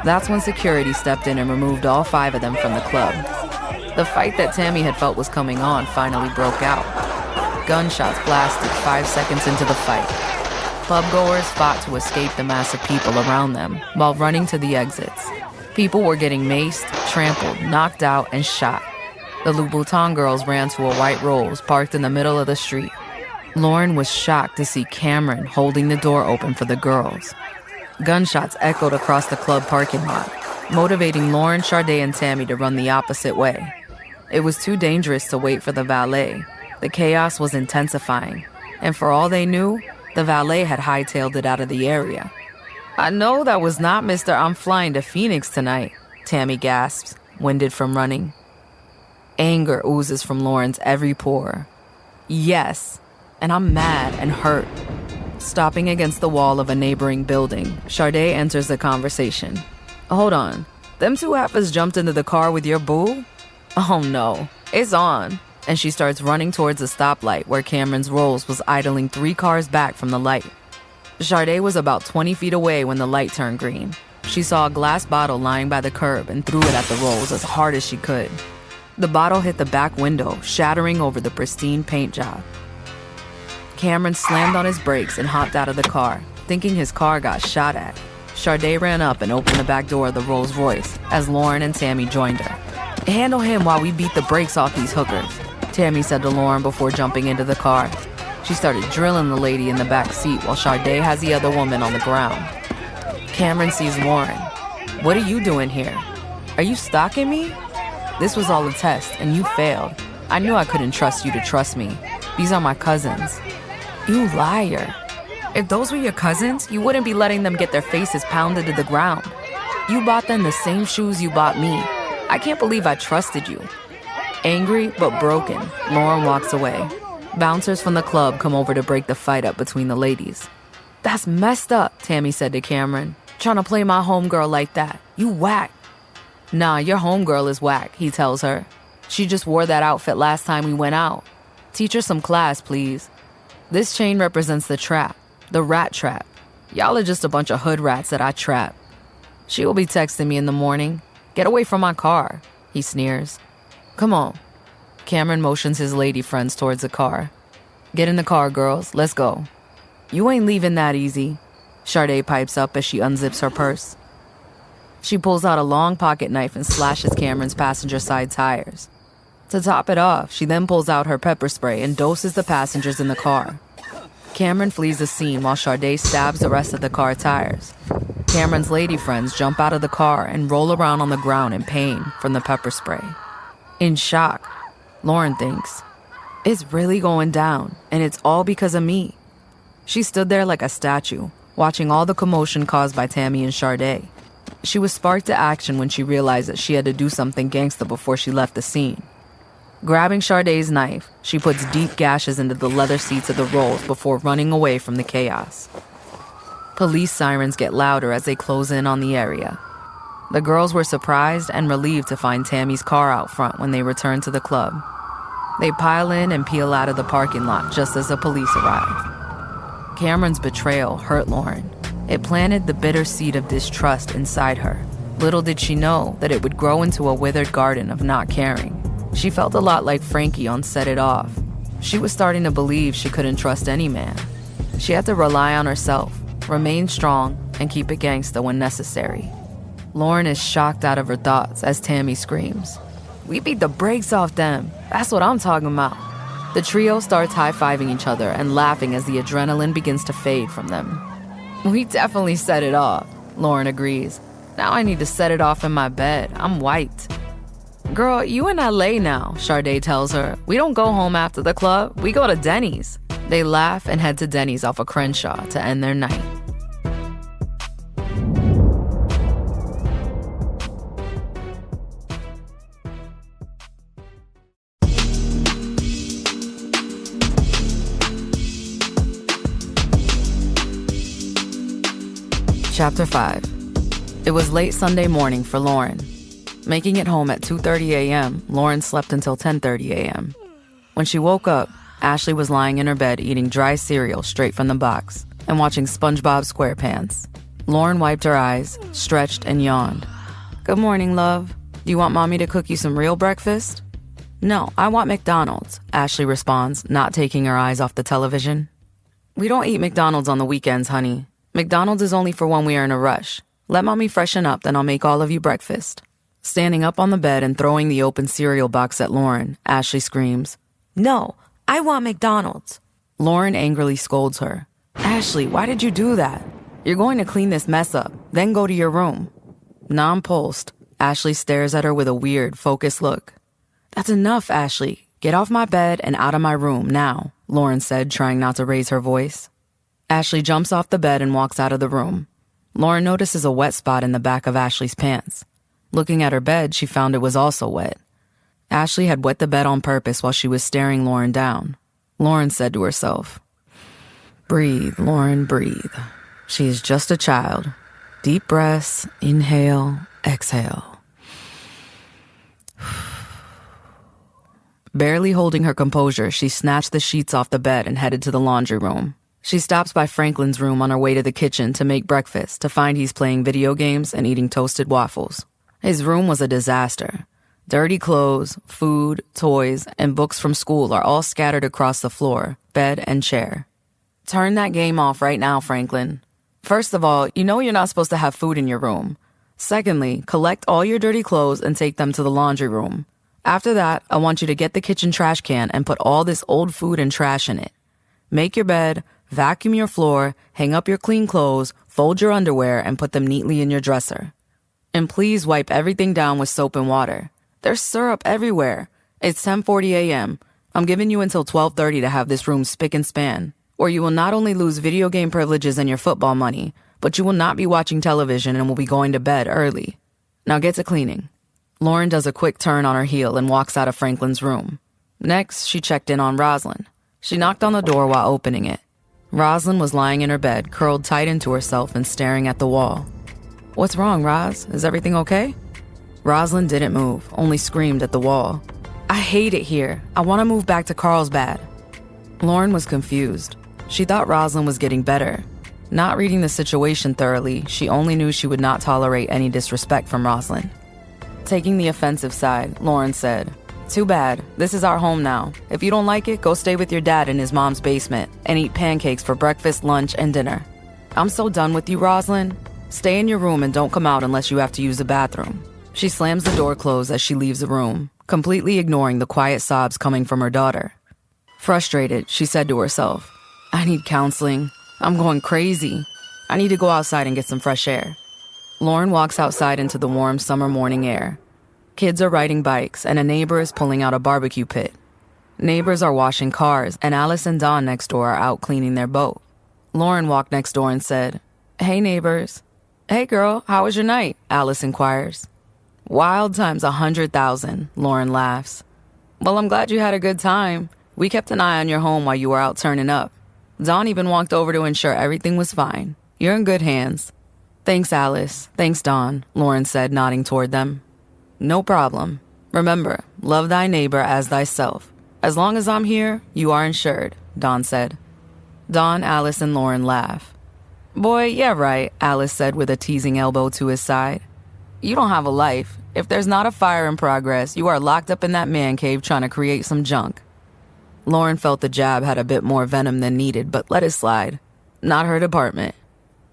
That's when security stepped in and removed all 5 of them from the club. The fight that Tammy had felt was coming on finally broke out. Gunshots blasted 5 seconds into the fight. Clubgoers fought to escape the mass of people around them while running to the exits. People were getting maced, trampled, knocked out, and shot. The Louboutin girls ran to a white Rolls parked in the middle of the street. Lauren was shocked to see Cameron holding the door open for the girls. Gunshots echoed across the club parking lot, motivating Lauren, Sade, and Tammy to run the opposite way. It was too dangerous to wait for the valet. The chaos was intensifying, and for all they knew, the valet had hightailed it out of the area. "I know that was not Mr. I'm flying to Phoenix tonight," Tammy gasps, winded from running. Anger oozes from Lauren's every pore. Yes, and I'm mad and hurt. Stopping against the wall of a neighboring building, Sharday enters the conversation. Hold on, them two heifers jumped into the car with your boo? Oh no, it's on. And she starts running towards a stoplight where Cameron's Rolls was idling 3 cars back from the light. Sharday was about 20 feet away when the light turned green. She saw a glass bottle lying by the curb and threw it at the Rolls as hard as she could. The bottle hit the back window, shattering over the pristine paint job. Cameron slammed on his brakes and hopped out of the car, thinking his car got shot at. Sharday ran up and opened the back door of the Rolls Royce as Lauren and Tammy joined her. "Handle him while we beat the brakes off these hookers," Tammy said to Lauren before jumping into the car. She started drilling the lady in the back seat while Sharday has the other woman on the ground. Cameron sees Lauren. "What are you doing here? Are you stalking me? This was all a test, and you failed. I knew I couldn't trust you to trust me. These are my cousins." "You liar. If those were your cousins, you wouldn't be letting them get their faces pounded to the ground. You bought them the same shoes you bought me. I can't believe I trusted you." Angry but broken, Lauren walks away. Bouncers from the club come over to break the fight up between the ladies. "That's messed up," Tammy said to Cameron. "Trying to play my homegirl like that. You whack." "Nah, your homegirl is whack," he tells her. "She just wore that outfit last time we went out. Teach her some class, please. This chain represents the trap, the rat trap. Y'all are just a bunch of hood rats that I trap." "She will be texting me in the morning. Get away from my car," he sneers. "Come on." Cameron motions his lady friends towards the car. "Get in the car, girls. Let's go." "You ain't leaving that easy," Sharday pipes up as she unzips her purse. She pulls out a long pocket knife and slashes Cameron's passenger side tires. To top it off, she then pulls out her pepper spray and doses the passengers in the car. Cameron flees the scene while Sharday stabs the rest of the car tires. Cameron's lady friends jump out of the car and roll around on the ground in pain from the pepper spray. In shock, Lauren thinks, "It's really going down, and it's all because of me." She stood there like a statue, watching all the commotion caused by Tammy and Sharday. She was sparked to action when she realized that she had to do something gangsta before she left the scene. Grabbing Sharday's knife, she puts deep gashes into the leather seats of the Rolls before running away from the chaos. Police sirens get louder as they close in on the area. The girls were surprised and relieved to find Tammy's car out front when they returned to the club. They pile in and peel out of the parking lot just as the police arrive. Cameron's betrayal hurt Lauren. It planted the bitter seed of distrust inside her. Little did she know that it would grow into a withered garden of not caring. She felt a lot like Frankie on Set It Off. She was starting to believe she couldn't trust any man. She had to rely on herself, remain strong, and keep it gangsta when necessary. Lauren is shocked out of her thoughts as Tammy screams, "We beat the brakes off them. That's what I'm talking about." The trio starts high-fiving each other and laughing as the adrenaline begins to fade from them. "We definitely set it off," Lauren agrees. "Now I need to set it off in my bed. I'm wiped." "Girl, you in LA now," Sharday tells her. "We don't go home after the club. We go to Denny's." They laugh and head to Denny's off of Crenshaw to end their night. Chapter 5. It was late Sunday morning for Lauren. Making it home at 2:30 a.m., Lauren slept until 10:30 a.m. When she woke up, Ashley was lying in her bed eating dry cereal straight from the box and watching SpongeBob SquarePants. Lauren wiped her eyes, stretched, and yawned. "Good morning, love. Do you want Mommy to cook you some real breakfast?" "No, I want McDonald's," Ashley responds, not taking her eyes off the television. "We don't eat McDonald's on the weekends, honey. McDonald's is only for when we are in a rush. Let Mommy freshen up, then I'll make all of you breakfast." Standing up on the bed and throwing the open cereal box at Lauren, Ashley screams, "No, I want McDonald's." Lauren angrily scolds her. "Ashley, why did you do that? You're going to clean this mess up, then go to your room." Non-pulsed, Ashley stares at her with a weird, focused look. "That's enough, Ashley. Get off my bed and out of my room now," Lauren said, trying not to raise her voice. Ashley jumps off the bed and walks out of the room. Lauren notices a wet spot in the back of Ashley's pants. Looking at her bed, she found it was also wet. Ashley had wet the bed on purpose while she was staring Lauren down. Lauren said to herself, "Breathe, Lauren, breathe. She is just a child. Deep breaths, inhale, exhale." Barely holding her composure, she snatched the sheets off the bed and headed to the laundry room. She stops by Franklin's room on her way to the kitchen to make breakfast to find he's playing video games and eating toasted waffles. His room was a disaster. Dirty clothes, food, toys, and books from school are all scattered across the floor, bed, and chair. "Turn that game off right now, Franklin. First of all, you know you're not supposed to have food in your room. Secondly, collect all your dirty clothes and take them to the laundry room. After that, I want you to get the kitchen trash can and put all this old food and trash in it. Make your bed, vacuum your floor, hang up your clean clothes, fold your underwear, and put them neatly in your dresser. And please wipe everything down with soap and water. There's syrup everywhere. It's 10:40 a.m. I'm giving you until 12:30 to have this room spick and span, or you will not only lose video game privileges and your football money, but you will not be watching television and will be going to bed early. Now get to cleaning." Lauren does a quick turn on her heel and walks out of Franklin's room. Next, she checked in on Rosalind. She knocked on the door while opening it. Rosalind was lying in her bed, curled tight into herself and staring at the wall. "What's wrong, Roz? Is everything okay?" Rosalind didn't move, only screamed at the wall. "I hate it here. I want to move back to Carlsbad." Lauren was confused. She thought Rosalind was getting better. Not reading the situation thoroughly, she only knew she would not tolerate any disrespect from Rosalind. Taking the offensive side, Lauren said, "Too bad. This is our home now. If you don't like it, go stay with your dad in his mom's basement and eat pancakes for breakfast, lunch, and dinner. I'm so done with you, Rosalind. Stay in your room and don't come out unless you have to use the bathroom." She slams the door closed as she leaves the room, completely ignoring the quiet sobs coming from her daughter. Frustrated, she said to herself, "I need counseling. I'm going crazy. I need to go outside and get some fresh air." Lauren walks outside into the warm summer morning air. Kids are riding bikes, and a neighbor is pulling out a barbecue pit. Neighbors are washing cars, and Alice and Dawn next door are out cleaning their boat. Lauren walked next door and said, "Hey, neighbors." "Hey, girl, how was your night?" Alice inquires. "Wild times 100,000, Lauren laughs. "Well, I'm glad you had a good time. We kept an eye on your home while you were out turning up. Dawn even walked over to ensure everything was fine. You're in good hands." "Thanks, Alice. Thanks, Dawn," Lauren said, nodding toward them. "No problem. Remember, love thy neighbor as thyself. As long as I'm here, you are insured," Dawn said. Dawn, Alice, and Lauren laugh. "Boy, yeah, right," Alice said with a teasing elbow to his side. "You don't have a life. If there's not a fire in progress, you are locked up in that man cave trying to create some junk." Lauren felt the jab had a bit more venom than needed, but let it slide. Not her department.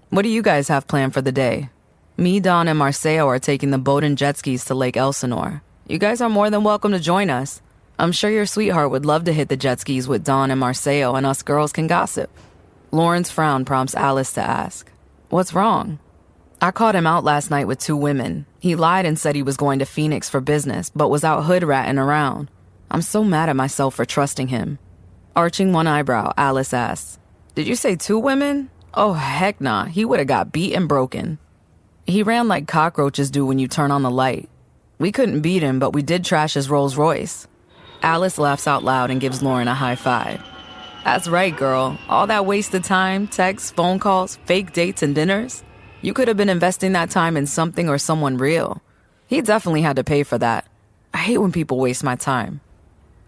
"What do you guys have planned for the day?" "Me, Dawn, and Marceo are taking the boat and jet skis to Lake Elsinore. You guys are more than welcome to join us. I'm sure your sweetheart would love to hit the jet skis with Dawn and Marceo, and us girls can gossip." Lauren's frown prompts Alice to ask, "What's wrong?" "I caught him out last night with 2 women. He lied and said he was going to Phoenix for business, but was out hood-ratting around. I'm so mad at myself for trusting him." Arching one eyebrow, Alice asks, "Did you say 2 women? Oh, heck nah. He would have got beat and broken. He ran like cockroaches do when you turn on the light. We couldn't beat him, but we did trash his Rolls Royce." Alice laughs out loud and gives Lauren a high five. "That's right, girl. All that wasted time, texts, phone calls, fake dates, and dinners. You could have been investing that time in something or someone real. He definitely had to pay for that. I hate when people waste my time."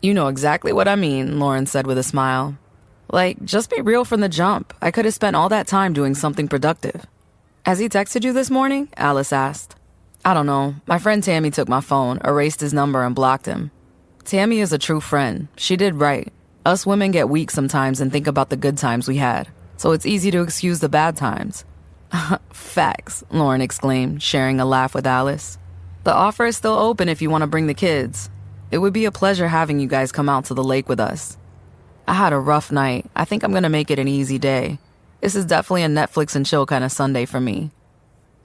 "You know exactly what I mean," Lauren said with a smile. "Like, just be real from the jump. I could have spent all that time doing something productive." "Has he texted you this morning?" Alice asked. "I don't know. My friend Tammy took my phone, erased his number, and blocked him." "Tammy is a true friend. She did right. Us women get weak sometimes and think about the good times we had, so it's easy to excuse the bad times." "Facts," Lauren exclaimed, sharing a laugh with Alice. "The offer is still open if you want to bring the kids. It would be a pleasure having you guys come out to the lake with us." "I had a rough night. I think I'm going to make it an easy day. This is definitely a Netflix and chill kind of Sunday for me."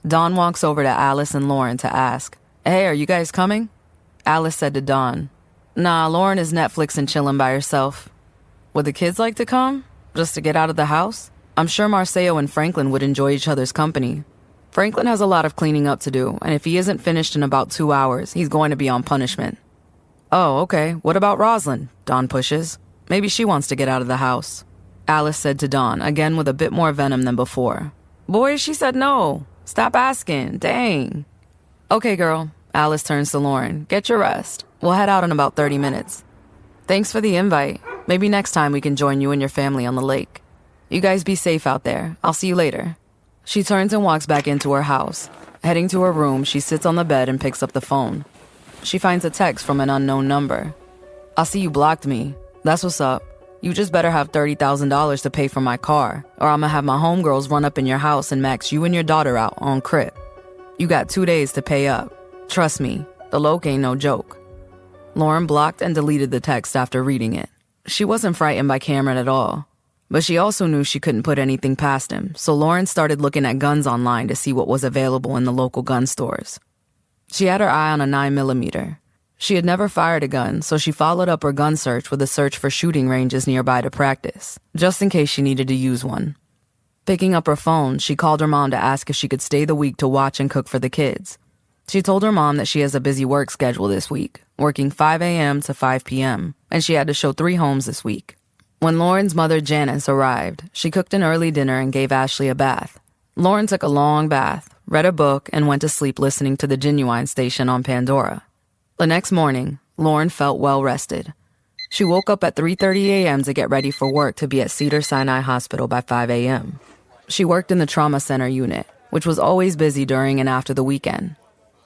Dawn walks over to Alice and Lauren to ask, "Hey, are you guys coming?" Alice said to Dawn, "Nah, Lauren is Netflix and chilling by herself." "Would the kids like to come? Just to get out of the house? I'm sure Marceo and Franklin would enjoy each other's company. Franklin has a lot of cleaning up to do, and if he isn't finished in about 2 hours, he's going to be on punishment." Oh, okay. What about Rosalind? Dawn pushes. Maybe she wants to get out of the house. Alice said to Dawn, again with a bit more venom than before. Boy, she said no. Stop asking. Dang. Okay, girl. Alice turns to Lauren. Get your rest. We'll head out in about 30 minutes. Thanks for the invite. Maybe next time we can join you and your family on the lake. You guys be safe out there. I'll see you later. She turns and walks back into her house. Heading to her room, she sits on the bed and picks up the phone. She finds a text from an unknown number. I see you blocked me. That's what's up. You just better have $30,000 to pay for my car, or I'ma have my homegirls run up in your house and max you and your daughter out on Crip. You got 2 days to pay up. Trust me, the loc ain't no joke. Lauren blocked and deleted the text after reading it. She wasn't frightened by Cameron at all, but she also knew she couldn't put anything past him, so Lauren started looking at guns online to see what was available in the local gun stores. She had her eye on a 9mm. She had never fired a gun, so she followed up her gun search with a search for shooting ranges nearby to practice, just in case she needed to use one. Picking up her phone, she called her mom to ask if she could stay the week to watch and cook for the kids. She told her mom that she has a busy work schedule this week, working 5 a.m. to 5 p.m., and she had to show 3 homes this week. When Lauren's mother, Janice, arrived, she cooked an early dinner and gave Ashley a bath. Lauren took a long bath, read a book, and went to sleep listening to the Genuine station on Pandora. The next morning, Lauren felt well-rested. She woke up at 3:30 a.m. to get ready for work to be at Cedars-Sinai Hospital by 5 a.m. She worked in the trauma center unit, which was always busy during and after the weekend.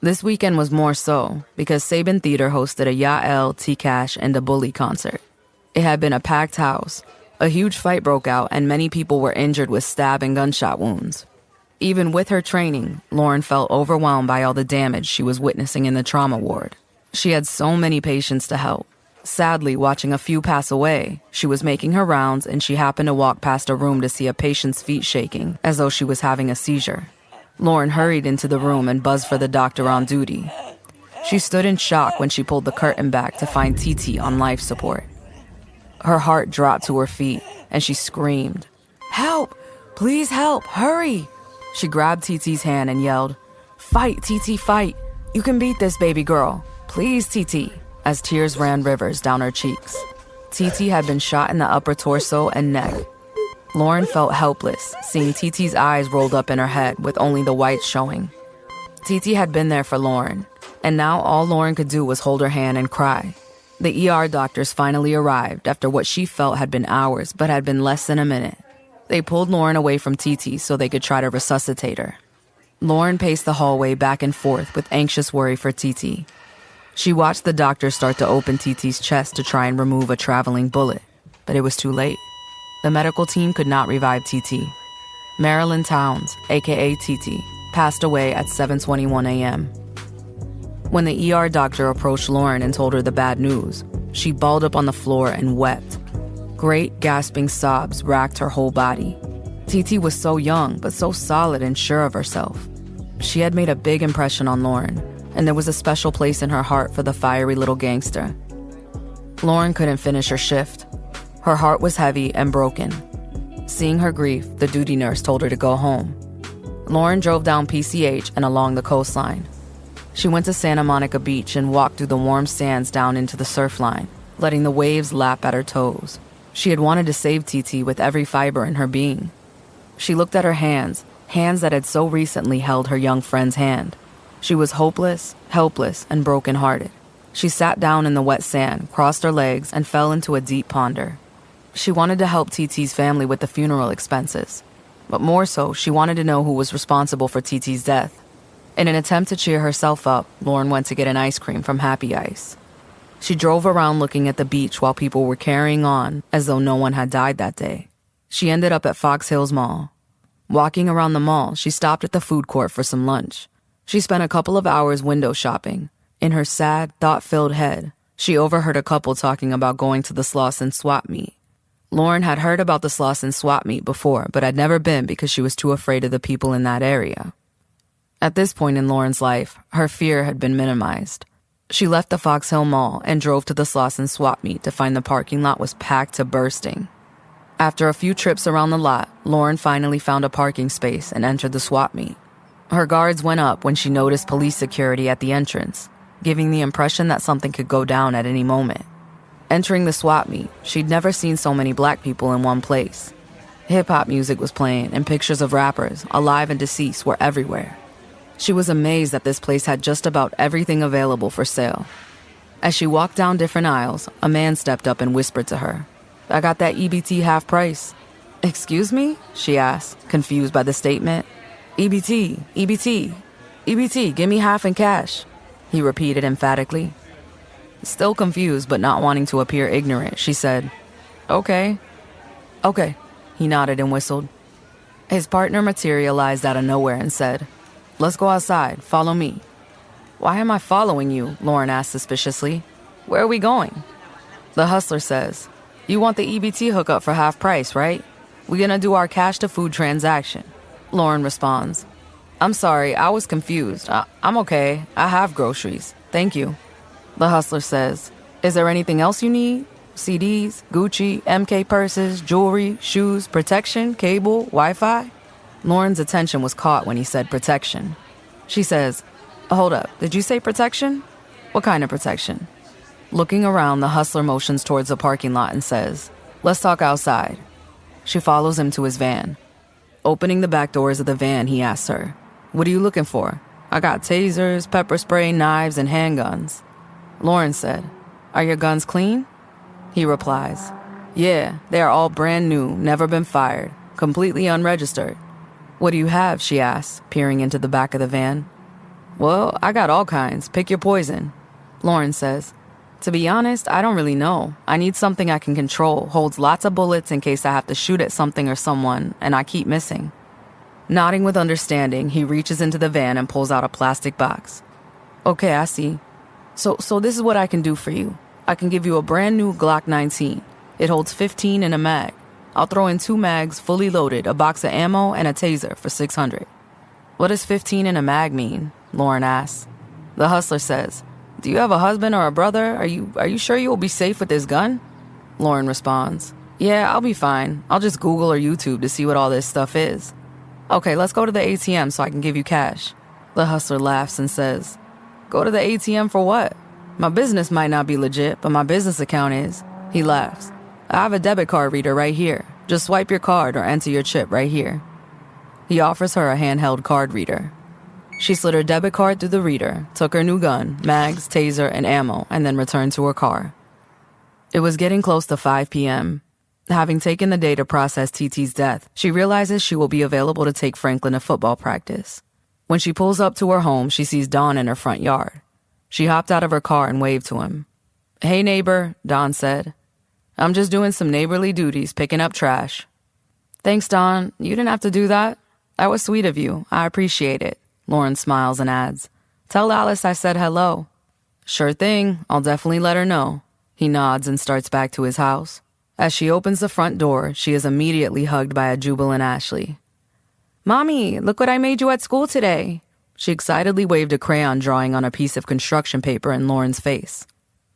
This weekend was more so because Sabin Theater hosted a Yael, T-Cash, and a Bully concert. It had been a packed house. A huge fight broke out and many people were injured with stab and gunshot wounds. Even with her training, Lauren felt overwhelmed by all the damage she was witnessing in the trauma ward. She had so many patients to help. Sadly, watching a few pass away, she was making her rounds and she happened to walk past a room to see a patient's feet shaking, as though she was having a seizure. Lauren hurried into the room and buzzed for the doctor on duty. She stood in shock when she pulled the curtain back to find TT on life support. Her heart dropped to her feet and she screamed, "Help! Please help! Hurry!" She grabbed TT's hand and yelled, "Fight, TT, fight! You can beat this, baby girl! Please, TT," as tears ran rivers down her cheeks. TT had been shot in the upper torso and neck. Lauren felt helpless, seeing TT's eyes rolled up in her head with only the whites showing. TT had been there for Lauren, and now all Lauren could do was hold her hand and cry. The ER doctors finally arrived after what she felt had been hours but had been less than a minute. They pulled Lauren away from TT so they could try to resuscitate her. Lauren paced the hallway back and forth with anxious worry for TT. She watched the doctor start to open TT's chest to try and remove a traveling bullet, but it was too late. The medical team could not revive TT. Marilyn Towns, aka TT, passed away at 7:21 a.m. When the ER doctor approached Lauren and told her the bad news, she balled up on the floor and wept. Great gasping sobs racked her whole body. TT was so young, but so solid and sure of herself. She had made a big impression on Lauren, and there was a special place in her heart for the fiery little gangster. Lauren couldn't finish her shift. Her heart was heavy and broken. Seeing her grief, the duty nurse told her to go home. Lauren drove down PCH and along the coastline. She went to Santa Monica Beach and walked through the warm sands down into the surf line, letting the waves lap at her toes. She had wanted to save TT with every fiber in her being. She looked at her hands that had so recently held her young friend's hand. She was hopeless, helpless, and brokenhearted. She sat down in the wet sand, crossed her legs, and fell into a deep ponder. She wanted to help TT's family with the funeral expenses, but more so, she wanted to know who was responsible for TT's death. In an attempt to cheer herself up, Lauren went to get an ice cream from Happy Ice. She drove around looking at the beach while people were carrying on as though no one had died that day. She ended up at Fox Hills Mall. Walking around the mall, she stopped at the food court for some lunch. She spent a couple of hours window shopping. In her sad, thought-filled head, she overheard a couple talking about going to the Slauson swap meet. Lauren had heard about the Slauson swap meet before, but had never been because she was too afraid of the people in that area. At this point in Lauren's life, her fear had been minimized. She left the Fox Hill Mall and drove to the Slauson swap meet to find the parking lot was packed to bursting. After a few trips around the lot, Lauren finally found a parking space and entered the swap meet. Her guards went up when she noticed police security at the entrance. giving the impression that something could go down at any moment. Entering the swap meet, she'd never seen so many black people in one place. Hip-hop music was playing, and pictures of rappers, alive and deceased, were everywhere. She was amazed that this place had just about everything available for sale. As she walked down different aisles, a man stepped up and whispered to her, "I got that EBT half price." "Excuse me?" she asked, confused by the statement. "EBT, EBT, EBT, give me half in cash," he repeated emphatically. Still confused but not wanting to appear ignorant, she said, "Okay." "Okay," he nodded and whistled. His partner materialized out of nowhere and said, "Let's go outside, follow me." "Why am I following you?" Lauren asked suspiciously. "Where are we going?" The hustler says, "You want the EBT hookup for half price, right? We're gonna do our cash to food transaction." Lauren responds, "I'm sorry, I was confused. I'm okay. I have groceries. Thank you." The hustler says, "Is there anything else you need? CDs, Gucci, MK purses, jewelry, shoes, protection, cable, Wi-Fi?" Lauren's attention was caught when he said protection. She says, "Hold up, did you say protection? What kind of protection?" Looking around, the hustler motions towards the parking lot and says, "Let's talk outside." She follows him to his van. Opening the back doors of the van, he asks her, "What are you looking for?" "I got tasers, pepper spray, knives, and handguns." Lauren said, "Are your guns clean?" He replies, "Yeah, they are all brand new, never been fired, completely unregistered." "What do you have?" she asks, peering into the back of the van. "Well, I got all kinds. Pick your poison." Lauren says, "To be honest, I don't really know. I need something I can control, holds lots of bullets in case I have to shoot at something or someone, and I keep missing." Nodding with understanding, he reaches into the van and pulls out a plastic box. "Okay, I see. So this is what I can do for you. I can give you a brand new Glock 19. It holds 15 in a mag. I'll throw in 2 mags, fully loaded, a box of ammo, and a taser for $600. "What does 15 in a mag mean?" Lauren asks. The hustler says, "Do you have a husband or a brother? Are you sure you will be safe with this gun?" Lauren responds, "Yeah, I'll be fine. I'll just Google or YouTube to see what all this stuff is." "Okay, let's go to the ATM so I can give you cash." The hustler laughs and says, "Go to the ATM for what? My business might not be legit, but my business account is." He laughs. "I have a debit card reader right here. Just swipe your card or enter your chip right here." He offers her a handheld card reader. She slid her debit card through the reader, took her new gun, mags, taser, and ammo, and then returned to her car. It was getting close to 5 p.m. Having taken the day to process TT's death, she realizes she will be available to take Franklin to football practice. When she pulls up to her home, she sees Dawn in her front yard. She hopped out of her car and waved to him. "Hey, neighbor," Dawn said. "I'm just doing some neighborly duties, picking up trash." "Thanks, Dawn. You didn't have to do that. That was sweet of you. I appreciate it." Lauren smiles and adds, "Tell Alice I said hello." "Sure thing. I'll definitely let her know." He nods and starts back to his house. As she opens the front door, she is immediately hugged by a jubilant Ashley. "Mommy, look what I made you at school today." She excitedly waved a crayon drawing on a piece of construction paper in Lauren's face.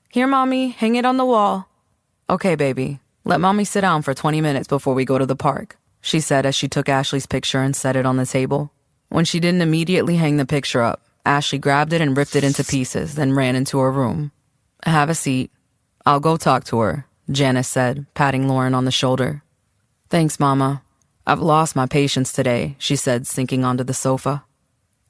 "Here, Mommy, hang it on the wall." "Okay, baby. Let Mommy sit down for 20 minutes before we go to the park," she said as she took Ashley's picture and set it on the table. When she didn't immediately hang the picture up, Ashley grabbed it and ripped it into pieces, then ran into her room. "Have a seat. I'll go talk to her," Janice said, patting Lauren on the shoulder. "Thanks, Mama. I've lost my patience today," she said, sinking onto the sofa.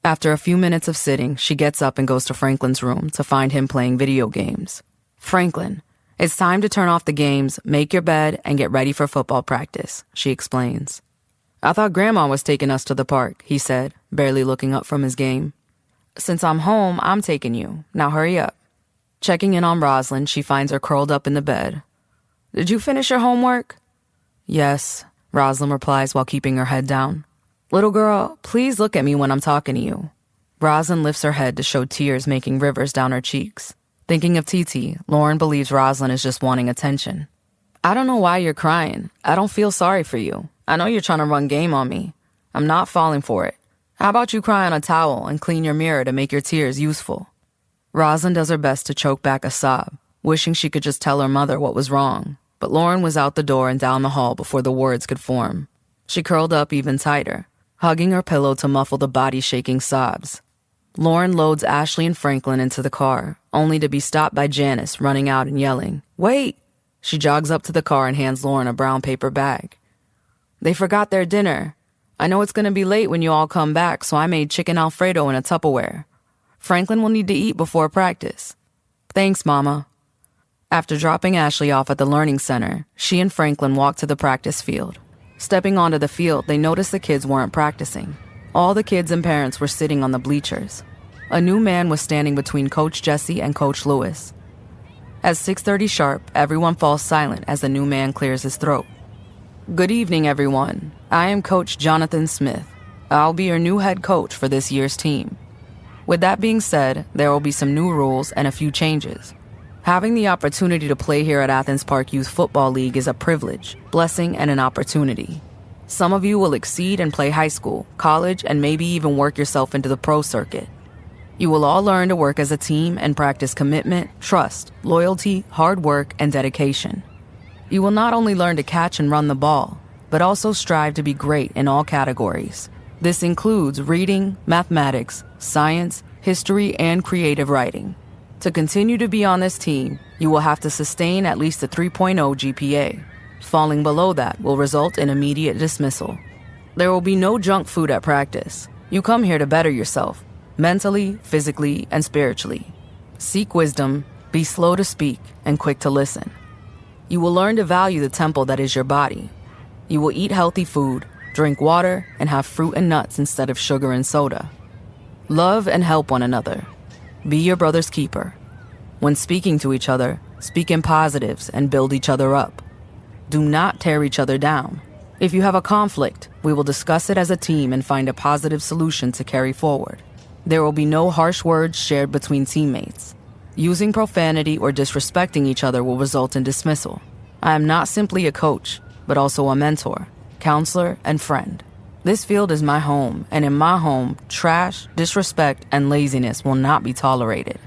After a few minutes of sitting, she gets up and goes to Franklin's room to find him playing video games. "Franklin, it's time to turn off the games, make your bed, and get ready for football practice," she explains. "I thought Grandma was taking us to the park," he said, barely looking up from his game. "Since I'm home, I'm taking you. Now hurry up." Checking in on Rosalind, she finds her curled up in the bed. "Did you finish your homework?" "Yes," Rosalind replies while keeping her head down. "Little girl, please look at me when I'm talking to you." Rosalind lifts her head to show tears making rivers down her cheeks. Thinking of TT, Lauren believes Rosalind is just wanting attention. "I don't know why you're crying. I don't feel sorry for you. I know you're trying to run game on me. I'm not falling for it. How about you cry on a towel and clean your mirror to make your tears useful?" Rosalind does her best to choke back a sob, wishing she could just tell her mother what was wrong. But Lauren was out the door and down the hall before the words could form. She curled up even tighter, hugging her pillow to muffle the body-shaking sobs. Lauren loads Ashley and Franklin into the car, only to be stopped by Janice running out and yelling, "Wait!" She jogs up to the car and hands Lauren a brown paper bag. "They forgot their dinner. I know it's going to be late when you all come back, so I made chicken Alfredo in a Tupperware. Franklin will need to eat before practice." "Thanks, Mama." After dropping Ashley off at the Learning Center, she and Franklin walked to the practice field. Stepping onto the field, they noticed the kids weren't practicing. All the kids and parents were sitting on the bleachers. A new man was standing between Coach Jesse and Coach Lewis. At 6:30 sharp, everyone falls silent as the new man clears his throat. "Good evening, everyone. I am Coach Jonathan Smith. I'll be your new head coach for this year's team. With that being said, there will be some new rules and a few changes. Having the opportunity to play here at Athens Park Youth Football League is a privilege, blessing, and an opportunity. Some of you will exceed and play high school, college, and maybe even work yourself into the pro circuit. You will all learn to work as a team and practice commitment, trust, loyalty, hard work, and dedication. You will not only learn to catch and run the ball, but also strive to be great in all categories. This includes reading, mathematics, science, history, and creative writing. To continue to be on this team, you will have to sustain at least a 3.0 GPA. Falling below that will result in immediate dismissal. There will be no junk food at practice. You come here to better yourself, mentally, physically, and spiritually. Seek wisdom, be slow to speak, and quick to listen. You will learn to value the temple that is your body. You will eat healthy food, drink water, and have fruit and nuts instead of sugar and soda. Love and help one another. Be your brother's keeper. When speaking to each other, speak in positives and build each other up. Do not tear each other down. If you have a conflict, we will discuss it as a team and find a positive solution to carry forward. There will be no harsh words shared between teammates. Using profanity or disrespecting each other will result in dismissal. I am not simply a coach, but also a mentor, counselor, and friend. This field is my home, and in my home, trash, disrespect, and laziness will not be tolerated.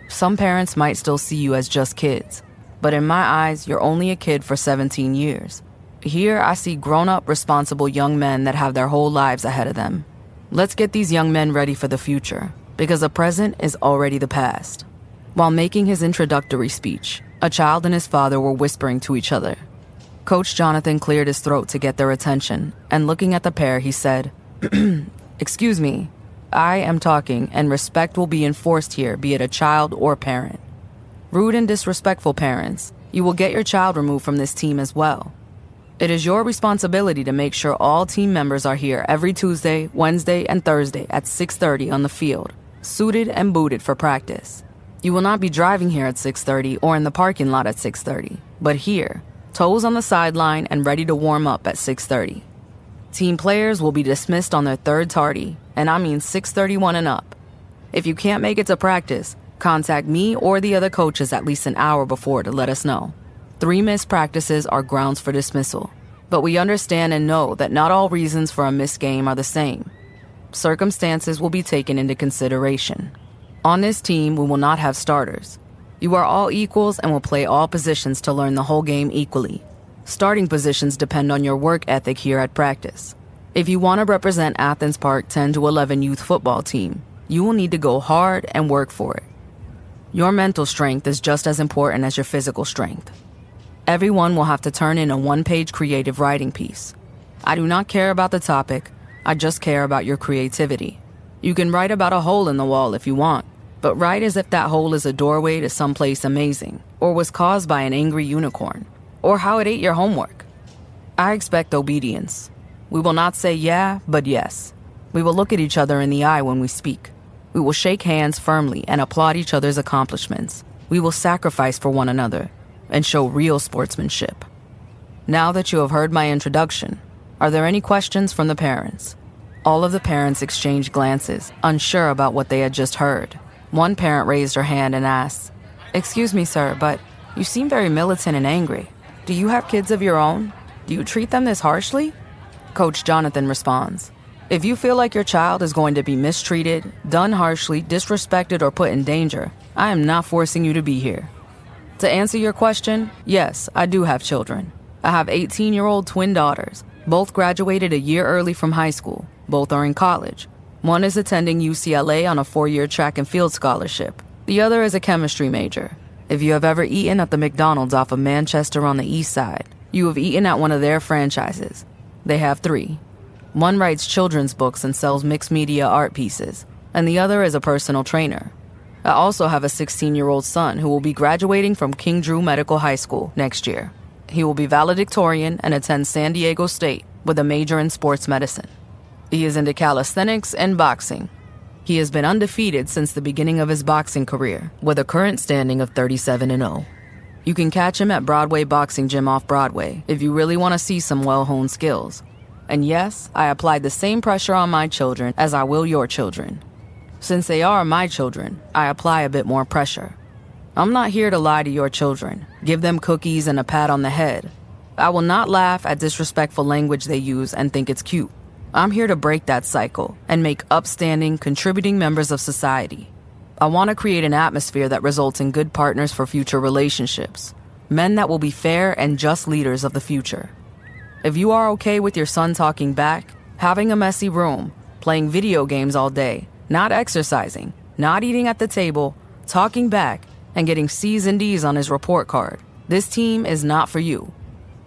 Some parents might still see you as just kids, but in my eyes, you're only a kid for 17 years. Here, I see grown-up, responsible young men that have their whole lives ahead of them. Let's get these young men ready for the future, because the present is already the past. While making his introductory speech, a child and his father were whispering to each other. Coach Jonathan cleared his throat to get their attention, and looking at the pair, he said, "Excuse me, I am talking, and respect will be enforced here, be it a child or parent. Rude and disrespectful parents, you will get your child removed from this team as well. It is your responsibility to make sure all team members are here every Tuesday, Wednesday, and Thursday at 6:30 on the field, suited and booted for practice. You will not be driving here at 6:30 or in the parking lot at 6:30, but here, toes on the sideline and ready to warm up at 6:30. Team players will be dismissed on their third tardy, and I mean 6:31 and up. If you can't make it to practice, contact me or the other coaches at least an hour before to let us know. 3 missed practices are grounds for dismissal, but we understand and know that not all reasons for a missed game are the same. Circumstances will be taken into consideration. On this team, we will not have starters. You are all equals and will play all positions to learn the whole game equally. Starting positions depend on your work ethic here at practice. If you want to represent Athens Park 10 to 11 youth football team, you will need to go hard and work for it. Your mental strength is just as important as your physical strength. Everyone will have to turn in a 1-page creative writing piece. I do not care about the topic, I just care about your creativity. You can write about a hole in the wall if you want, but write as if that hole is a doorway to someplace amazing, or was caused by an angry unicorn, or how it ate your homework. I expect obedience. We will not say yeah, but yes. We will look at each other in the eye when we speak. We will shake hands firmly and applaud each other's accomplishments. We will sacrifice for one another and show real sportsmanship. Now that you have heard my introduction, are there any questions from the parents? All of the parents exchanged glances, unsure about what they had just heard. One parent raised her hand and asked, "Excuse me, sir, but you seem very militant and angry. Do you have kids of your own? Do you treat them this harshly?" Coach Jonathan responds, "If you feel like your child is going to be mistreated, done harshly, disrespected, or put in danger, I am not forcing you to be here." To answer your question, yes, I do have children. I have 18-year-old twin daughters. Both graduated a year early from high school. Both are in college. One is attending UCLA on a 4-year track and field scholarship. The other is a chemistry major. If you have ever eaten at the McDonald's off of Manchester on the east side, you have eaten at one of their franchises. They have 3. One writes children's books and sells mixed media art pieces, and the other is a personal trainer. I also have a 16-year-old son who will be graduating from King Drew Medical High School next year. He will be valedictorian and attend San Diego State with a major in sports medicine. He is into calisthenics and boxing. He has been undefeated since the beginning of his boxing career, with a current standing of 37-0. You can catch him at Broadway Boxing Gym off Broadway if you really want to see some well-honed skills. And yes, I applied the same pressure on my children as I will your children. Since they are my children, I apply a bit more pressure. I'm not here to lie to your children, give them cookies and a pat on the head. I will not laugh at disrespectful language they use and think it's cute. I'm here to break that cycle and make upstanding, contributing members of society. I want to create an atmosphere that results in good partners for future relationships, men that will be fair and just leaders of the future. If you are okay with your son talking back, having a messy room, playing video games all day, not exercising, not eating at the table, talking back, and getting C's and D's on his report card, this team is not for you.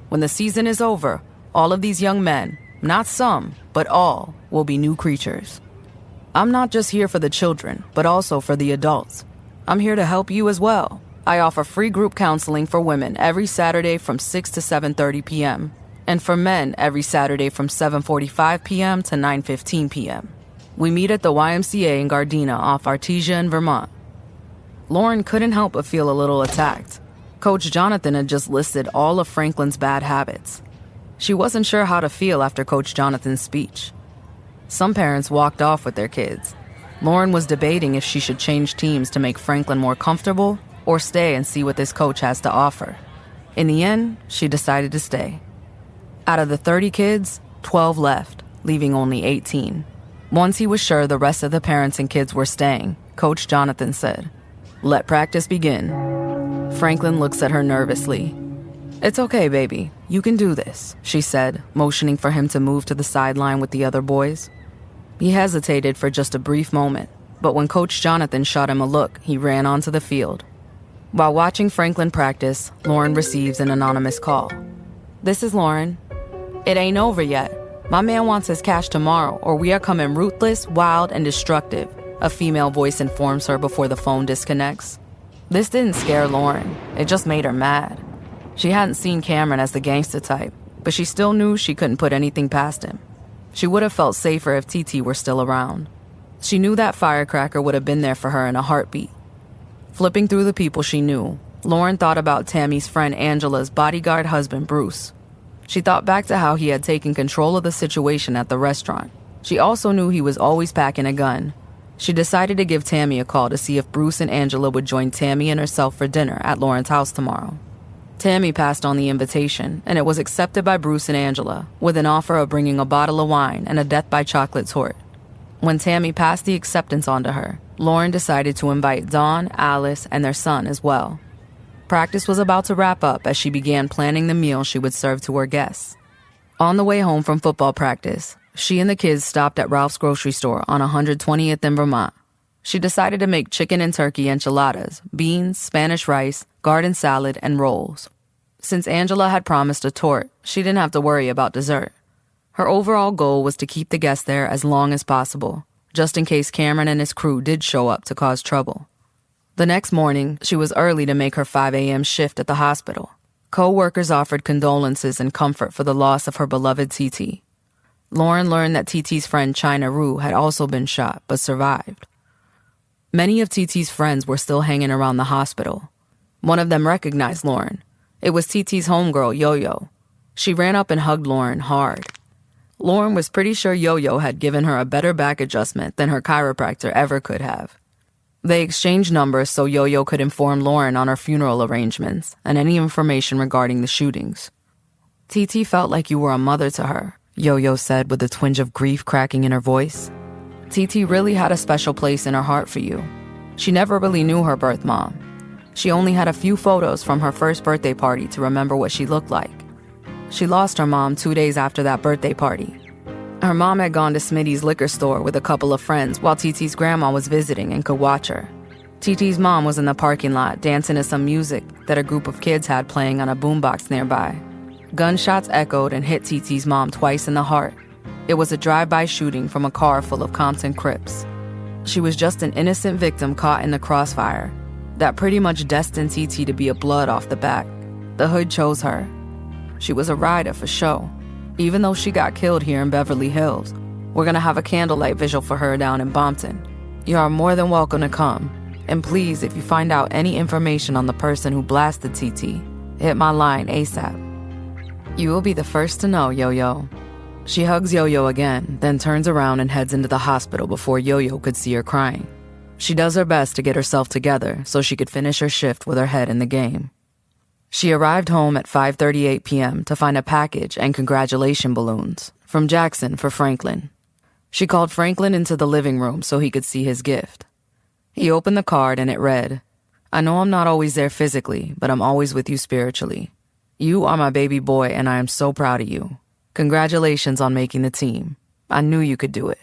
When the season is over, all of these young men, not some, but all, will be new creatures. I'm not just here for the children, but also for the adults. I'm here to help you as well. I offer free group counseling for women every Saturday from 6 to 7:30 p.m., and for men every Saturday from 7:45 p.m. to 9:15 p.m. We meet at the YMCA in Gardena off Artesia in Vermont. Lauren couldn't help but feel a little attacked. Coach Jonathan had just listed all of Franklin's bad habits. She wasn't sure how to feel after Coach Jonathan's speech. Some parents walked off with their kids. Lauren was debating if she should change teams to make Franklin more comfortable or stay and see what this coach has to offer. In the end, she decided to stay. Out of the 30 kids, 12 left, leaving only 18. Once he was sure the rest of the parents and kids were staying, Coach Jonathan said, "Let practice begin." Franklin looks at her nervously. "It's okay, baby. You can do this," she said, motioning for him to move to the sideline with the other boys. He hesitated for just a brief moment, but when Coach Jonathan shot him a look, he ran onto the field. While watching Franklin practice, Lauren receives an anonymous call. "This is Lauren. It ain't over yet. My man wants his cash tomorrow, or we are coming ruthless, wild, and destructive," a female voice informs her before the phone disconnects. This didn't scare Lauren. It just made her mad. She hadn't seen Cameron as the gangster type, but she still knew she couldn't put anything past him. She would have felt safer if TT were still around. She knew that firecracker would have been there for her in a heartbeat. Flipping through the people she knew, Lauren thought about Tammy's friend Angela's bodyguard husband, Bruce. She thought back to how he had taken control of the situation at the restaurant. She also knew he was always packing a gun. She decided to give Tammy a call to see if Bruce and Angela would join Tammy and herself for dinner at Lauren's house tomorrow. Tammy passed on the invitation, and it was accepted by Bruce and Angela, with an offer of bringing a bottle of wine and a Death by Chocolate torte. When Tammy passed the acceptance on to her, Lauren decided to invite Dawn, Alice, and their son as well. Practice was about to wrap up as she began planning the meal she would serve to her guests. On the way home from football practice, she and the kids stopped at Ralph's grocery store on 120th in Vermont. She decided to make chicken and turkey enchiladas, beans, Spanish rice, garden salad, and rolls. Since Angela had promised a torte, she didn't have to worry about dessert. Her overall goal was to keep the guests there as long as possible, just in case Cameron and his crew did show up to cause trouble. The next morning, she was early to make her 5 a.m. shift at the hospital. Co-workers offered condolences and comfort for the loss of her beloved TT. Lauren learned that TT's friend China Rue had also been shot, but survived. Many of TT's friends were still hanging around the hospital. One of them recognized Lauren. It was TT's homegirl, Yo-Yo. She ran up and hugged Lauren hard. Lauren was pretty sure Yo-Yo had given her a better back adjustment than her chiropractor ever could have. They exchanged numbers so Yo-Yo could inform Lauren on her funeral arrangements and any information regarding the shootings. TT felt like you were a mother to her, Yo-Yo said with a twinge of grief cracking in her voice. TT really had a special place in her heart for you. She never really knew her birth mom. She only had a few photos from her first birthday party to remember what she looked like. She lost her mom 2 days after that birthday party. Her mom had gone to Smitty's liquor store with a couple of friends while TT's grandma was visiting and could watch her. TT's mom was in the parking lot dancing to some music that a group of kids had playing on a boombox nearby. Gunshots echoed and hit TT's mom twice in the heart. It was a drive-by shooting from a car full of Compton Crips. She was just an innocent victim caught in the crossfire that pretty much destined TT to be a blood off the back. The hood chose her. She was a rider for show. Even though she got killed here in Beverly Hills, we're gonna have a candlelight vigil for her down in Bompton. You are more than welcome to come. And please, if you find out any information on the person who blasted TT, hit my line ASAP. You will be the first to know, Yo-Yo. She hugs Yo-Yo again, then turns around and heads into the hospital before Yo-Yo could see her crying. She does her best to get herself together so she could finish her shift with her head in the game. She arrived home at 5:38 p.m. to find a package and congratulation balloons from Jackson for Franklin. She called Franklin into the living room so he could see his gift. He opened the card and it read, "I know I'm not always there physically, but I'm always with you spiritually. You are my baby boy and I am so proud of you. Congratulations on making the team. I knew you could do it.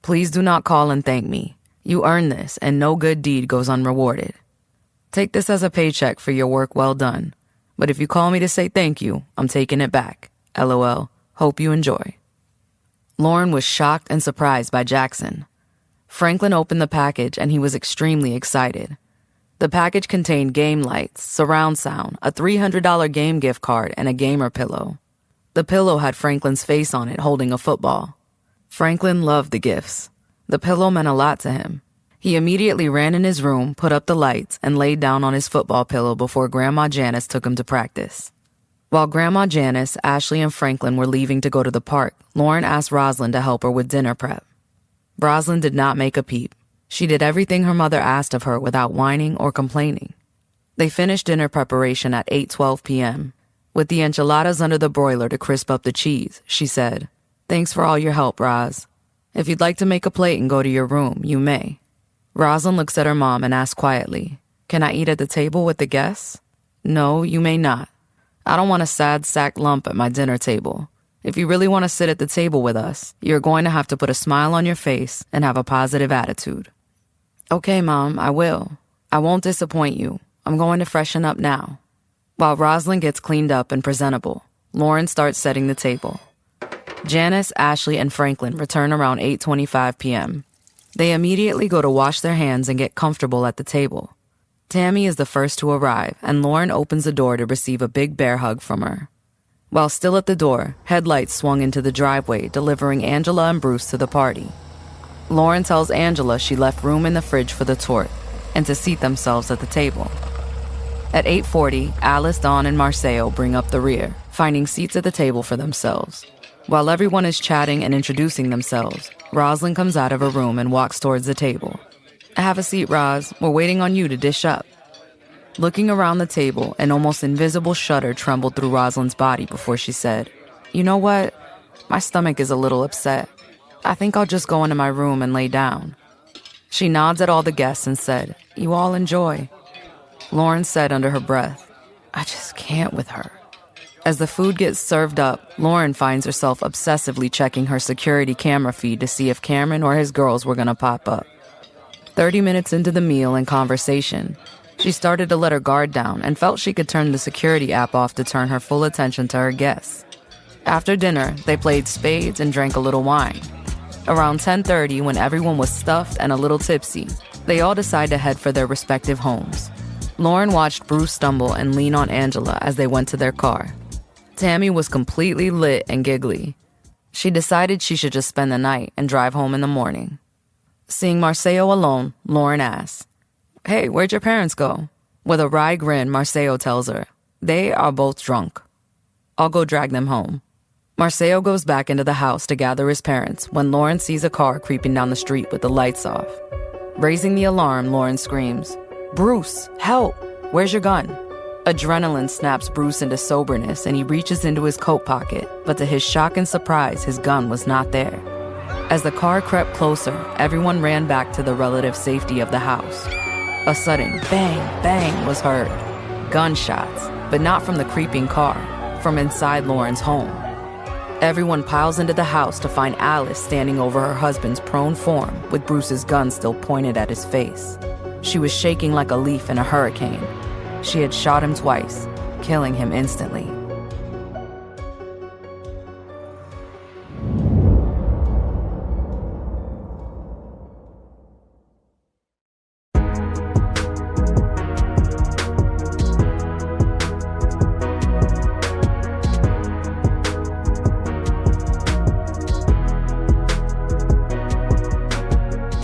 Please do not call and thank me. You earned this and no good deed goes unrewarded. Take this as a paycheck for your work well done. But if you call me to say thank you, I'm taking it back. LOL. Hope you enjoy." Lauren was shocked and surprised by Jackson. Franklin opened the package and he was extremely excited. The package contained game lights, surround sound, a $300 game gift card, and a gamer pillow. The pillow had Franklin's face on it holding a football. Franklin loved the gifts. The pillow meant a lot to him. He immediately ran in his room, put up the lights, and laid down on his football pillow before Grandma Janice took him to practice. While Grandma Janice, Ashley, and Franklin were leaving to go to the park, Lauren asked Rosalind to help her with dinner prep. Rosalind did not make a peep. She did everything her mother asked of her without whining or complaining. They finished dinner preparation at 8:12 p.m. With the enchiladas under the broiler to crisp up the cheese, she said, "Thanks for all your help, Roz. If you'd like to make a plate and go to your room, you may." Rosalind looks at her mom and asks quietly, "Can I eat at the table with the guests?" "No, you may not. I don't want a sad sack lump at my dinner table. If you really want to sit at the table with us, you're going to have to put a smile on your face and have a positive attitude." "Okay, Mom, I will. I won't disappoint you. I'm going to freshen up now." While Rosalind gets cleaned up and presentable, Lauren starts setting the table. Janice, Ashley, and Franklin return around 8:25 p.m. They immediately go to wash their hands and get comfortable at the table. Tammy is the first to arrive, and Lauren opens the door to receive a big bear hug from her. While still at the door, headlights swung into the driveway, delivering Angela and Bruce to the party. Lauren tells Angela she left room in the fridge for the tort and to seat themselves at the table. At 8:40, Alice, Dawn, and Marceo bring up the rear, finding seats at the table for themselves. While everyone is chatting and introducing themselves, Rosalind comes out of her room and walks towards the table. "Have a seat, Roz. We're waiting on you to dish up." Looking around the table, an almost invisible shudder trembled through Rosalind's body before she said, "You know what? My stomach is a little upset. I think I'll just go into my room and lay down." She nods at all the guests and said, "You all enjoy." Lauren said under her breath, "I just can't with her." As the food gets served up, Lauren finds herself obsessively checking her security camera feed to see if Cameron or his girls were going to pop up. 30 minutes into the meal and conversation, she started to let her guard down and felt she could turn the security app off to turn her full attention to her guests. After dinner, they played spades and drank a little wine. Around 10:30, when everyone was stuffed and a little tipsy, they all decided to head for their respective homes. Lauren watched Bruce stumble and lean on Angela as they went to their car. Tammy was completely lit and giggly. She decided she should just spend the night and drive home in the morning. Seeing Marceo alone, Lauren asks, "Hey, where'd your parents go?" With a wry grin, Marceo tells her, "They are both drunk. I'll go drag them home." Marceo goes back into the house to gather his parents when Lauren sees a car creeping down the street with the lights off. Raising the alarm, Lauren screams, "Bruce, help! Where's your gun?" Adrenaline snaps Bruce into soberness and he reaches into his coat pocket, but to his shock and surprise, his gun was not there. As the car crept closer, everyone ran back to the relative safety of the house. A sudden bang, bang was heard. Gunshots, but not from the creeping car, from inside Lauren's home. Everyone piles into the house to find Alice standing over her husband's prone form with Bruce's gun still pointed at his face. She was shaking like a leaf in a hurricane. She had shot him twice, killing him instantly.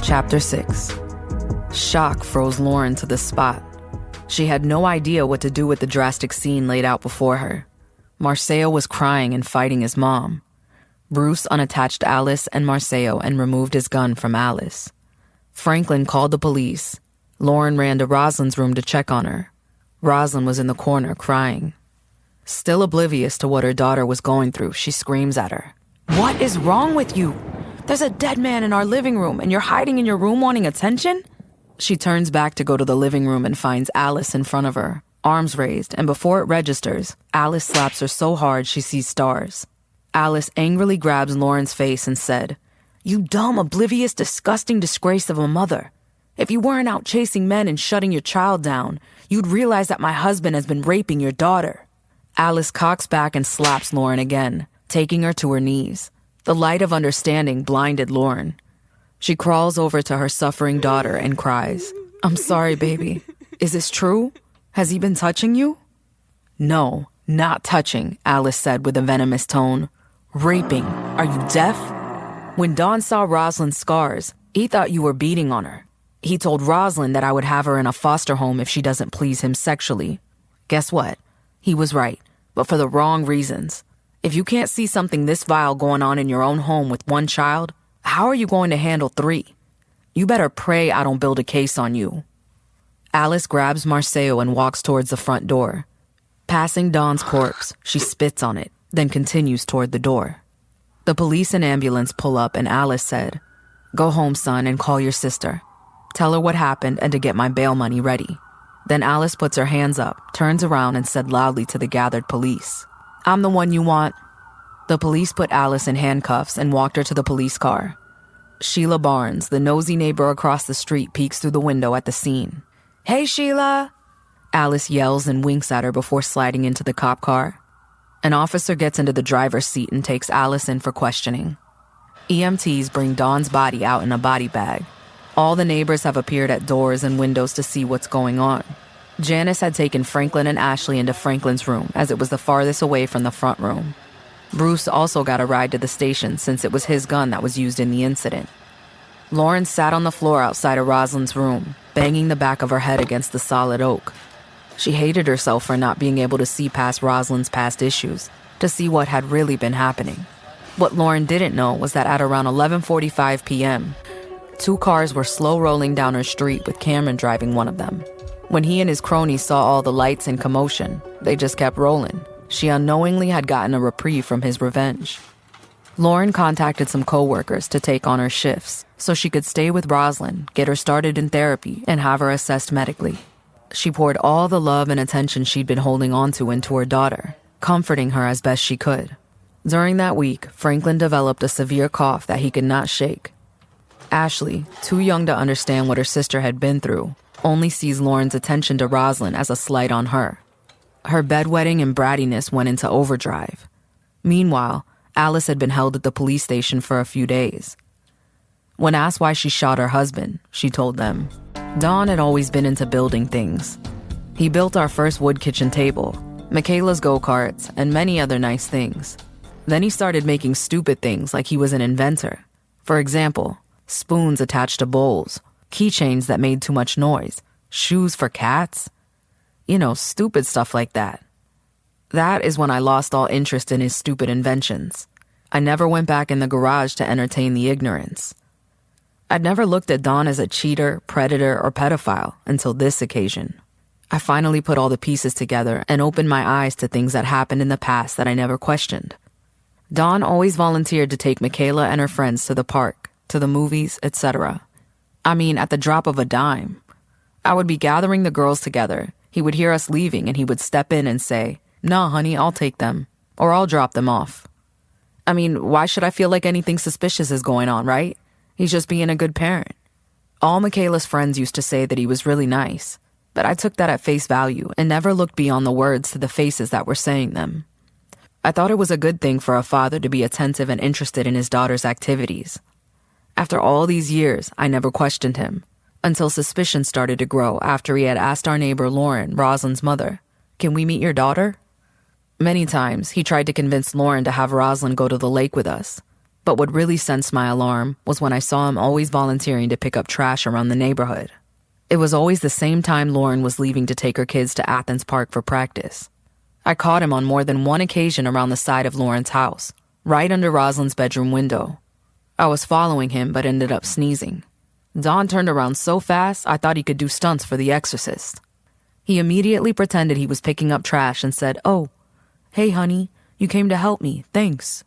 Chapter 6. Shock froze Lauren to the spot. She had no idea what to do with the drastic scene laid out before her. Marceo was crying and fighting his mom. Bruce unattached Alice and Marceo and removed his gun from Alice. Franklin called the police. Lauren ran to Rosalind's room to check on her. Rosalind was in the corner crying. Still oblivious to what her daughter was going through, she screams at her. "What is wrong with you? There's a dead man in our living room and you're hiding in your room wanting attention?" She turns back to go to the living room and finds Alice in front of her, arms raised, and before it registers, Alice slaps her so hard she sees stars. Alice angrily grabs Lauren's face and said, "You dumb, oblivious, disgusting disgrace of a mother. If you weren't out chasing men and shutting your child down, you'd realize that my husband has been raping your daughter." Alice cocks back and slaps Lauren again, taking her to her knees. The light of understanding blinded Lauren. She crawls over to her suffering daughter and cries, "I'm sorry, baby. Is this true? Has he been touching you?" "No, not touching," Alice said with a venomous tone. "Raping. Are you deaf?" When Don saw Rosalind's scars, he thought you were beating on her. He told Rosalind that I would have her in a foster home if she doesn't please him sexually. Guess what? He was right, but for the wrong reasons. If you can't see something this vile going on in your own home with one child, how are you going to handle 3? You better pray I don't build a case on you. Alice grabs Marceo and walks towards the front door. Passing Don's corpse, she spits on it, then continues toward the door. The police and ambulance pull up and Alice said, "Go home, son, and call your sister. Tell her what happened and to get my bail money ready." Then Alice puts her hands up, turns around and said loudly to the gathered police, "I'm the one you want." The police put Alice in handcuffs and walked her to the police car. Sheila Barnes, the nosy neighbor across the street, peeks through the window at the scene. "Hey, Sheila!" Alice yells and winks at her before sliding into the cop car. An officer gets into the driver's seat and takes Alice in for questioning. EMTs bring Dawn's body out in a body bag. All the neighbors have appeared at doors and windows to see what's going on. Janice had taken Franklin and Ashley into Franklin's room as it was the farthest away from the front room. Bruce also got a ride to the station since it was his gun that was used in the incident. Lauren sat on the floor outside of Rosalind's room, banging the back of her head against the solid oak. She hated herself for not being able to see past Rosalind's past issues, to see what had really been happening. What Lauren didn't know was that at around 11:45 p.m., 2 cars were slow rolling down her street with Cameron driving one of them. When he and his cronies saw all the lights and commotion, they just kept rolling. She unknowingly had gotten a reprieve from his revenge. Lauren contacted some co-workers to take on her shifts so she could stay with Rosalind, get her started in therapy, and have her assessed medically. She poured all the love and attention she'd been holding onto into her daughter, comforting her as best she could. During that week, Franklin developed a severe cough that he could not shake. Ashley, too young to understand what her sister had been through, only sees Lauren's attention to Rosalind as a slight on her. Her bedwetting and brattiness went into overdrive. Meanwhile, Alice had been held at the police station for a few days. When asked why she shot her husband, she told them, "Don had always been into building things. He built our first wood kitchen table, Michaela's go-karts, and many other nice things. Then he started making stupid things like he was an inventor. For example, spoons attached to bowls, keychains that made too much noise, shoes for cats. You know, stupid stuff like that. That is when I lost all interest in his stupid inventions. I never went back in the garage to entertain the ignorance. I'd never looked at Don as a cheater, predator, or pedophile until this occasion. I finally put all the pieces together and opened my eyes to things that happened in the past that I never questioned. Don always volunteered to take Michaela and her friends to the park, to the movies, etc. I mean, at the drop of a dime. I would be gathering the girls together. He would hear us leaving and he would step in and say, "Nah, honey, I'll take them, or I'll drop them off." I mean, why should I feel like anything suspicious is going on, right? He's just being a good parent. All Michaela's friends used to say that he was really nice, but I took that at face value and never looked beyond the words to the faces that were saying them. I thought it was a good thing for a father to be attentive and interested in his daughter's activities. After all these years, I never questioned him, until suspicion started to grow after he had asked our neighbor Lauren, Rosalind's mother, "Can we meet your daughter?" Many times, he tried to convince Lauren to have Rosalind go to the lake with us, but what really sensed my alarm was when I saw him always volunteering to pick up trash around the neighborhood. It was always the same time Lauren was leaving to take her kids to Athens Park for practice. I caught him on more than one occasion around the side of Lauren's house, right under Rosalind's bedroom window. I was following him but ended up sneezing. Don turned around so fast I thought he could do stunts for The Exorcist. He immediately pretended he was picking up trash and said, "Oh, hey honey, you came to help me, thanks."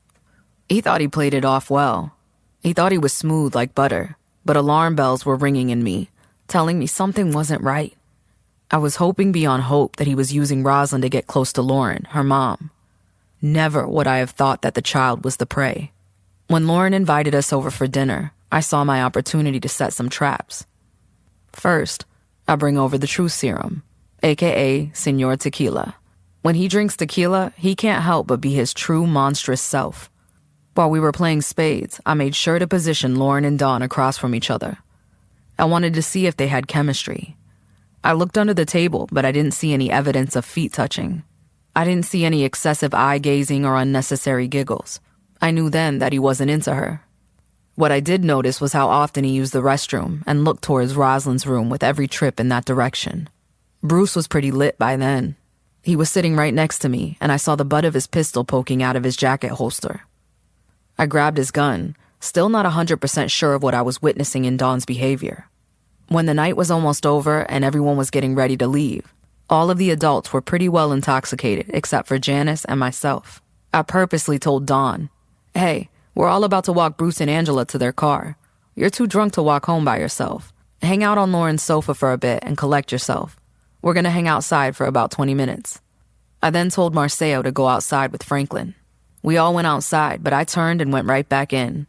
He thought he played it off well. He thought he was smooth like butter, but alarm bells were ringing in me, telling me something wasn't right. I was hoping beyond hope that he was using Rosalind to get close to Lauren, her mom. Never would I have thought that the child was the prey. When Lauren invited us over for dinner, I saw my opportunity to set some traps. First, I bring over the truth serum, aka Señor Tequila. When he drinks tequila, he can't help but be his true monstrous self. While we were playing spades, I made sure to position Lauren and Dawn across from each other. I wanted to see if they had chemistry. I looked under the table, but I didn't see any evidence of feet touching. I didn't see any excessive eye-gazing or unnecessary giggles. I knew then that he wasn't into her. What I did notice was how often he used the restroom and looked towards Rosalind's room with every trip in that direction. Bruce was pretty lit by then. He was sitting right next to me, and I saw the butt of his pistol poking out of his jacket holster. I grabbed his gun, still not 100% sure of what I was witnessing in Dawn's behavior. When the night was almost over and everyone was getting ready to leave, all of the adults were pretty well intoxicated except for Janice and myself. I purposely told Dawn, "Hey, we're all about to walk Bruce and Angela to their car. You're too drunk to walk home by yourself. Hang out on Lauren's sofa for a bit and collect yourself. We're gonna hang outside for about 20 minutes. I then told Marceo to go outside with Franklin. We all went outside, but I turned and went right back in.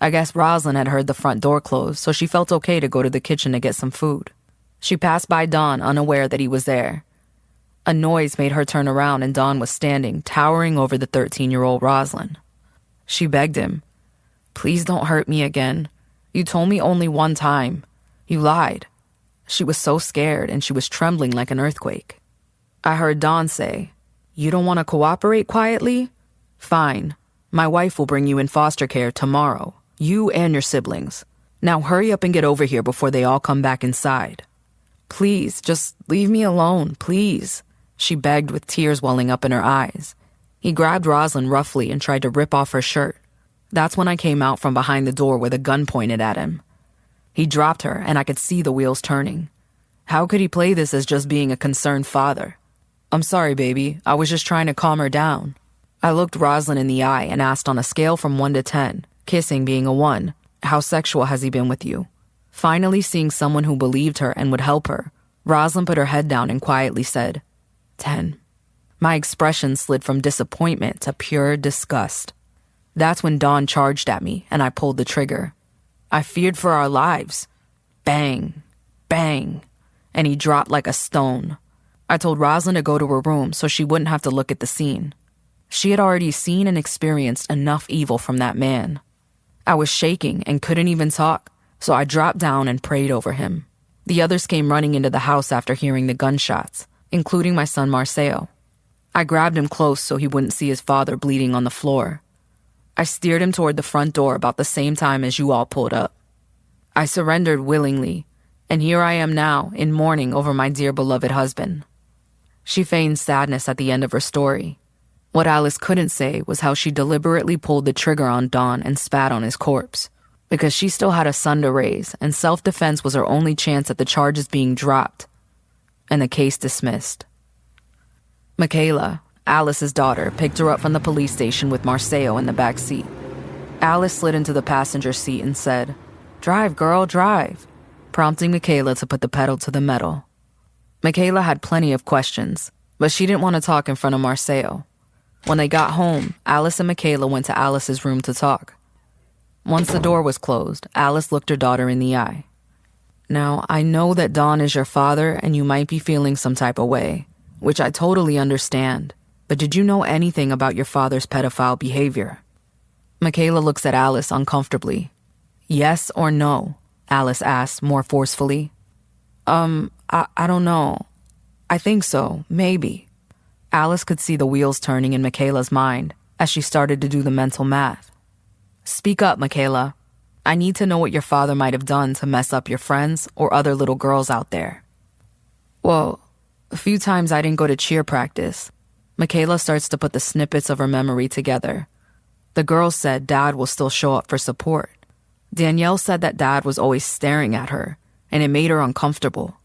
I guess Rosalind had heard the front door close, so she felt okay to go to the kitchen to get some food. She passed by Dawn unaware that he was there. A noise made her turn around and Dawn was standing, towering over the 13-year-old Rosalind. She begged him, "Please don't hurt me again. You told me only one time. You lied." She was so scared and she was trembling like an earthquake. I heard Dawn say, "You don't want to cooperate quietly? Fine. My wife will bring you in foster care tomorrow. You and your siblings. Now hurry up and get over here before they all come back inside. Please, just leave me alone, please," she begged with tears welling up in her eyes. He grabbed Rosalind roughly and tried to rip off her shirt. That's when I came out from behind the door with a gun pointed at him. He dropped her and I could see the wheels turning. How could he play this as just being a concerned father? "I'm sorry, baby. I was just trying to calm her down." I looked Rosalind in the eye and asked on a scale from 1 to 10, kissing being a 1, "How sexual has he been with you?" Finally seeing someone who believed her and would help her, Rosalind put her head down and quietly said, 10. My expression slid from disappointment to pure disgust. That's when Dawn charged at me and I pulled the trigger. I feared for our lives. Bang, bang, and he dropped like a stone. I told Rosalind to go to her room so she wouldn't have to look at the scene. She had already seen and experienced enough evil from that man. I was shaking and couldn't even talk, so I dropped down and prayed over him. The others came running into the house after hearing the gunshots, including my son Marceo. I grabbed him close so he wouldn't see his father bleeding on the floor. I steered him toward the front door about the same time as you all pulled up. I surrendered willingly, and here I am now in mourning over my dear beloved husband. She feigned sadness at the end of her story. What Alice couldn't say was how she deliberately pulled the trigger on Don and spat on his corpse, because she still had a son to raise, and self-defense was her only chance at the charges being dropped, and the case dismissed. Michaela, Alice's daughter, picked her up from the police station with Marceo in the back seat. Alice slid into the passenger seat and said, "Drive, girl, drive," prompting Michaela to put the pedal to the metal. Michaela had plenty of questions, but she didn't want to talk in front of Marceo. When they got home, Alice and Michaela went to Alice's room to talk. Once the door was closed, Alice looked her daughter in the eye. Now, I know that Don is your father and you might be feeling some type of way, which I totally understand, but did you know anything about your father's pedophile behavior? Michaela looks at Alice uncomfortably. Yes or no? Alice asked more forcefully. I don't know. I think so, maybe. Alice could see the wheels turning in Michaela's mind as she started to do the mental math. Speak up, Michaela. I need to know what your father might have done to mess up your friends or other little girls out there. Well, a few times I didn't go to cheer practice. Michaela starts to put the snippets of her memory together. The girls said Dad will still show up for support. Danielle said that Dad was always staring at her, and it made her uncomfortable.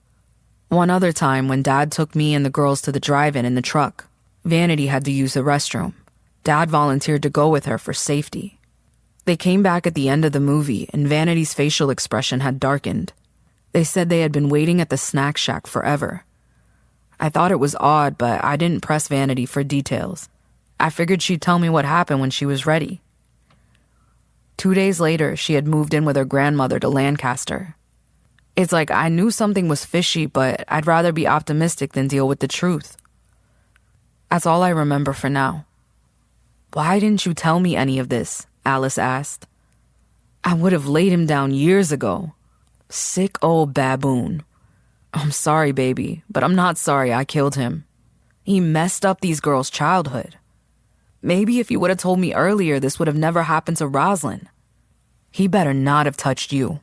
One other time when Dad took me and the girls to the drive-in in the truck, Vanity had to use the restroom. Dad volunteered to go with her for safety. They came back at the end of the movie and Vanity's facial expression had darkened. They said they had been waiting at the snack shack forever. I thought it was odd, but I didn't press Vanity for details. I figured she'd tell me what happened when she was ready. 2 days later, she had moved in with her grandmother to Lancaster. It's like I knew something was fishy, but I'd rather be optimistic than deal with the truth. That's all I remember for now. Why didn't you tell me any of this? Alice asked. I would have laid him down years ago. Sick old baboon. I'm sorry, baby, but I'm not sorry I killed him. He messed up these girls' childhood. Maybe if you would have told me earlier, this would have never happened to Rosalind. He better not have touched you.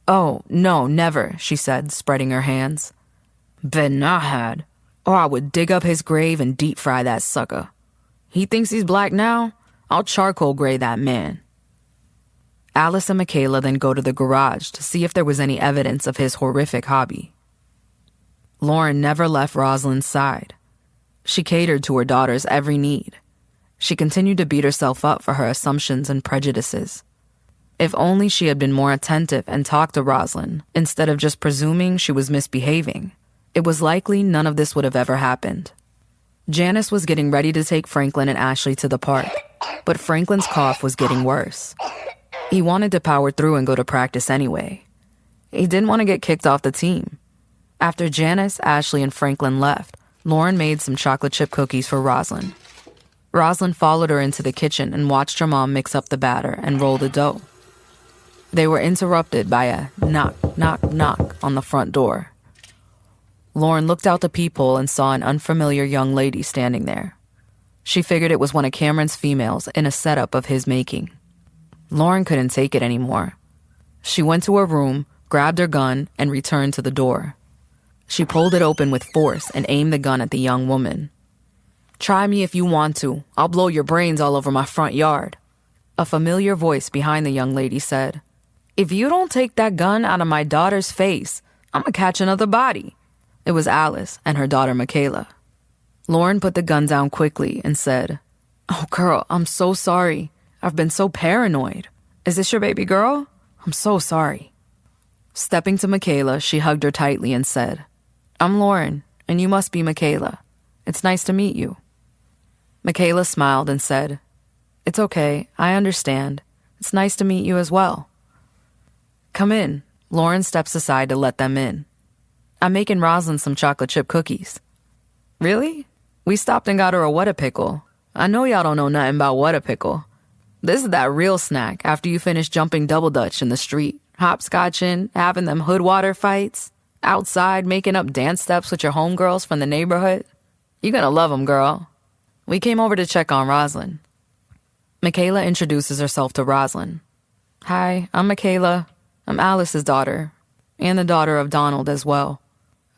Oh, no, never, she said, spreading her hands. Bet not had, or I would dig up his grave and deep fry that sucker. He thinks he's black now? I'll charcoal gray that man. Alice and Michaela then go to the garage to see if there was any evidence of his horrific hobby. Lauren never left Rosalind's side. She catered to her daughter's every need. She continued to beat herself up for her assumptions and prejudices. If only she had been more attentive and talked to Rosalind instead of just presuming she was misbehaving, it was likely none of this would have ever happened. Janice was getting ready to take Franklin and Ashley to the park, but Franklin's cough was getting worse. He wanted to power through and go to practice anyway. He didn't want to get kicked off the team. After Janice, Ashley, and Franklin left, Lauren made some chocolate chip cookies for Rosalind. Rosalind followed her into the kitchen and watched her mom mix up the batter and roll the dough. They were interrupted by a knock, knock, knock on the front door. Lauren looked out the peephole and saw an unfamiliar young lady standing there. She figured it was one of Cameron's females in a setup of his making. Lauren couldn't take it anymore. She went to her room, grabbed her gun, and returned to the door. She pulled it open with force and aimed the gun at the young woman. Try me if you want to. I'll blow your brains all over my front yard. A familiar voice behind the young lady said, If you don't take that gun out of my daughter's face, I'm gonna catch another body. It was Alice and her daughter Michaela. Lauren put the gun down quickly and said, Oh, girl, I'm so sorry. I've been so paranoid. Is this your baby girl? I'm so sorry. Stepping to Michaela, she hugged her tightly and said, I'm Lauren, and you must be Michaela. It's nice to meet you. Michaela smiled and said, It's okay, I understand. It's nice to meet you as well. Come in. Lauren steps aside to let them in. I'm making Rosalind some chocolate chip cookies. Really? We stopped and got her a What-A-Pickle. I know y'all don't know nothing about What-A-Pickle. This is that real snack after you finish jumping double dutch in the street, hopscotching, having them hood water fights, outside making up dance steps with your homegirls from the neighborhood. You're gonna love them, girl. We came over to check on Rosalind. Michaela introduces herself to Rosalind. Hi, I'm Michaela. I'm Alice's daughter, and the daughter of Donald as well.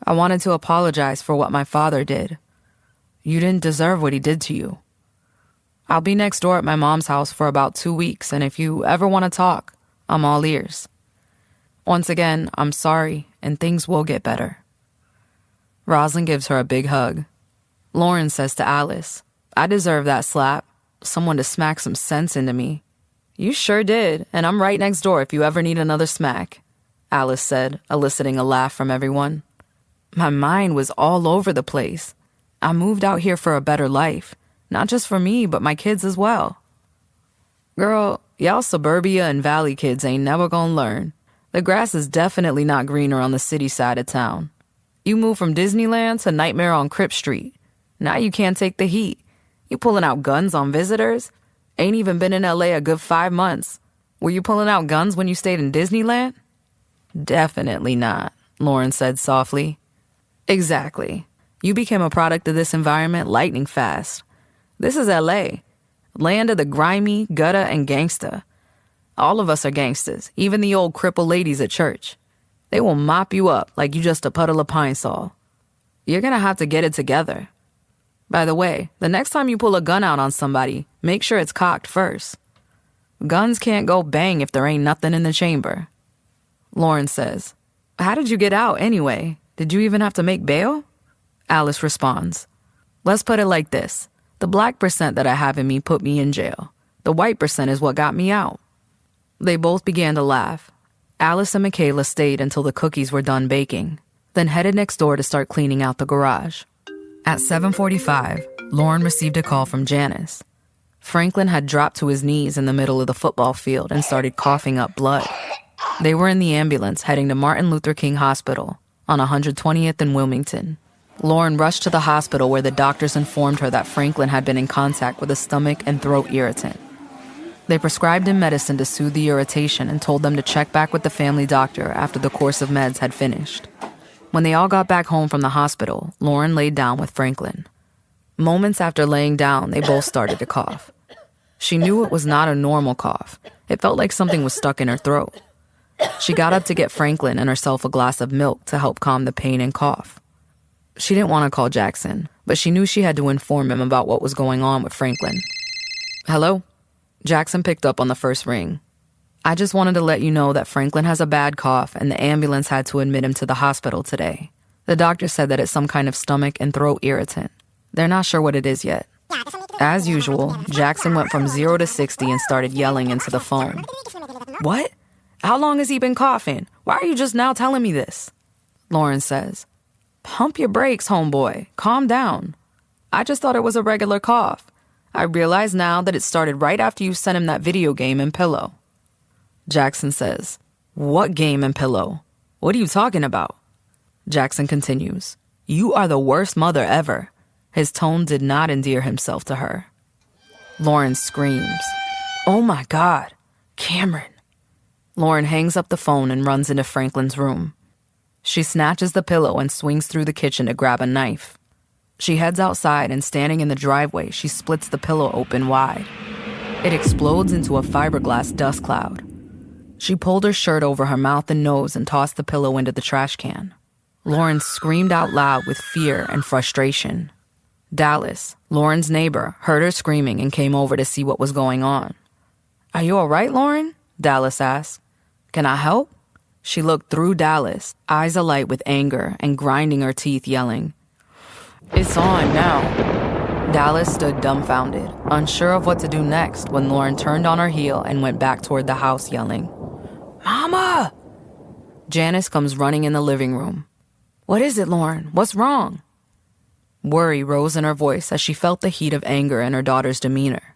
I wanted to apologize for what my father did. You didn't deserve what he did to you. I'll be next door at my mom's house for about 2 weeks, and if you ever want to talk, I'm all ears. Once again, I'm sorry, and things will get better. Rosalind gives her a big hug. Lauren says to Alice, I deserve that slap. Someone to smack some sense into me. You sure did, and I'm right next door if you ever need another smack, Alice said, eliciting a laugh from everyone. My mind was all over the place. I moved out here for a better life, Not just for me, but my kids as well. Girl, y'all suburbia and valley kids ain't never gonna learn. The grass is definitely not greener on the city side of town. You moved from Disneyland to Nightmare on Crip Street. Now you can't take the heat. You pulling out guns on visitors? Ain't even been in LA a good 5 months. Were you pulling out guns when you stayed in Disneyland? Definitely not, Lauren said softly. Exactly. You became a product of this environment lightning fast. This is LA, land of the grimy, gutter, and gangsta. All of us are gangsters, even the old crippled ladies at church. They will mop you up like you just a puddle of Pine Sol. You're gonna have to get it together. By the way, the next time you pull a gun out on somebody, make sure it's cocked first. Guns can't go bang if there ain't nothing in the chamber. Lauren says, "How did you get out anyway? Did you even have to make bail?" Alice responds, "Let's put it like this. The black percent that I have in me put me in jail. The white percent is what got me out." They both began to laugh. Alice and Michaela stayed until the cookies were done baking, then headed next door to start cleaning out the garage. At 7:45, Lauren received a call from Janice. Franklin had dropped to his knees in the middle of the football field and started coughing up blood. They were in the ambulance heading to Martin Luther King Hospital on 120th and Wilmington. Lauren rushed to the hospital where the doctors informed her that Franklin had been in contact with a stomach and throat irritant. They prescribed him medicine to soothe the irritation and told them to check back with the family doctor after the course of meds had finished. When they all got back home from the hospital, Lauren laid down with Franklin. Moments after laying down, they both started to cough. She knew it was not a normal cough. It felt like something was stuck in her throat. She got up to get Franklin and herself a glass of milk to help calm the pain and cough. She didn't want to call Jackson, but she knew she had to inform him about what was going on with Franklin. "Hello?" Jackson picked up on the first ring. "I just wanted to let you know that Franklin has a bad cough and the ambulance had to admit him to the hospital today. The doctor said that it's some kind of stomach and throat irritant. They're not sure what it is yet." As usual, Jackson went from 0 to 60 and started yelling into the phone. "What? How long has he been coughing? Why are you just now telling me this?" Lauren says, "Pump your brakes, homeboy. Calm down. I just thought it was a regular cough. I realize now that it started right after you sent him that video game and pillow." Jackson says, "What game and pillow? What are you talking about?" Jackson continues, "You are the worst mother ever." His tone did not endear himself to her. Lauren screams, "Oh my God, Cameron." Lauren hangs up the phone and runs into Franklin's room. She snatches the pillow and swings through the kitchen to grab a knife. She heads outside and standing in the driveway, she splits the pillow open wide. It explodes into a fiberglass dust cloud. She pulled her shirt over her mouth and nose and tossed the pillow into the trash can. Lauren screamed out loud with fear and frustration. Dallas, Lauren's neighbor, heard her screaming and came over to see what was going on. "Are you all right, Lauren?" Dallas asked. "Can I help?" She looked through Dallas, eyes alight with anger and grinding her teeth, yelling, "It's on now." Dallas stood dumbfounded, unsure of what to do next when Lauren turned on her heel and went back toward the house, yelling, "Mama!" Janice comes running in the living room. "What is it, Lauren? What's wrong?" Worry rose in her voice as she felt the heat of anger in her daughter's demeanor.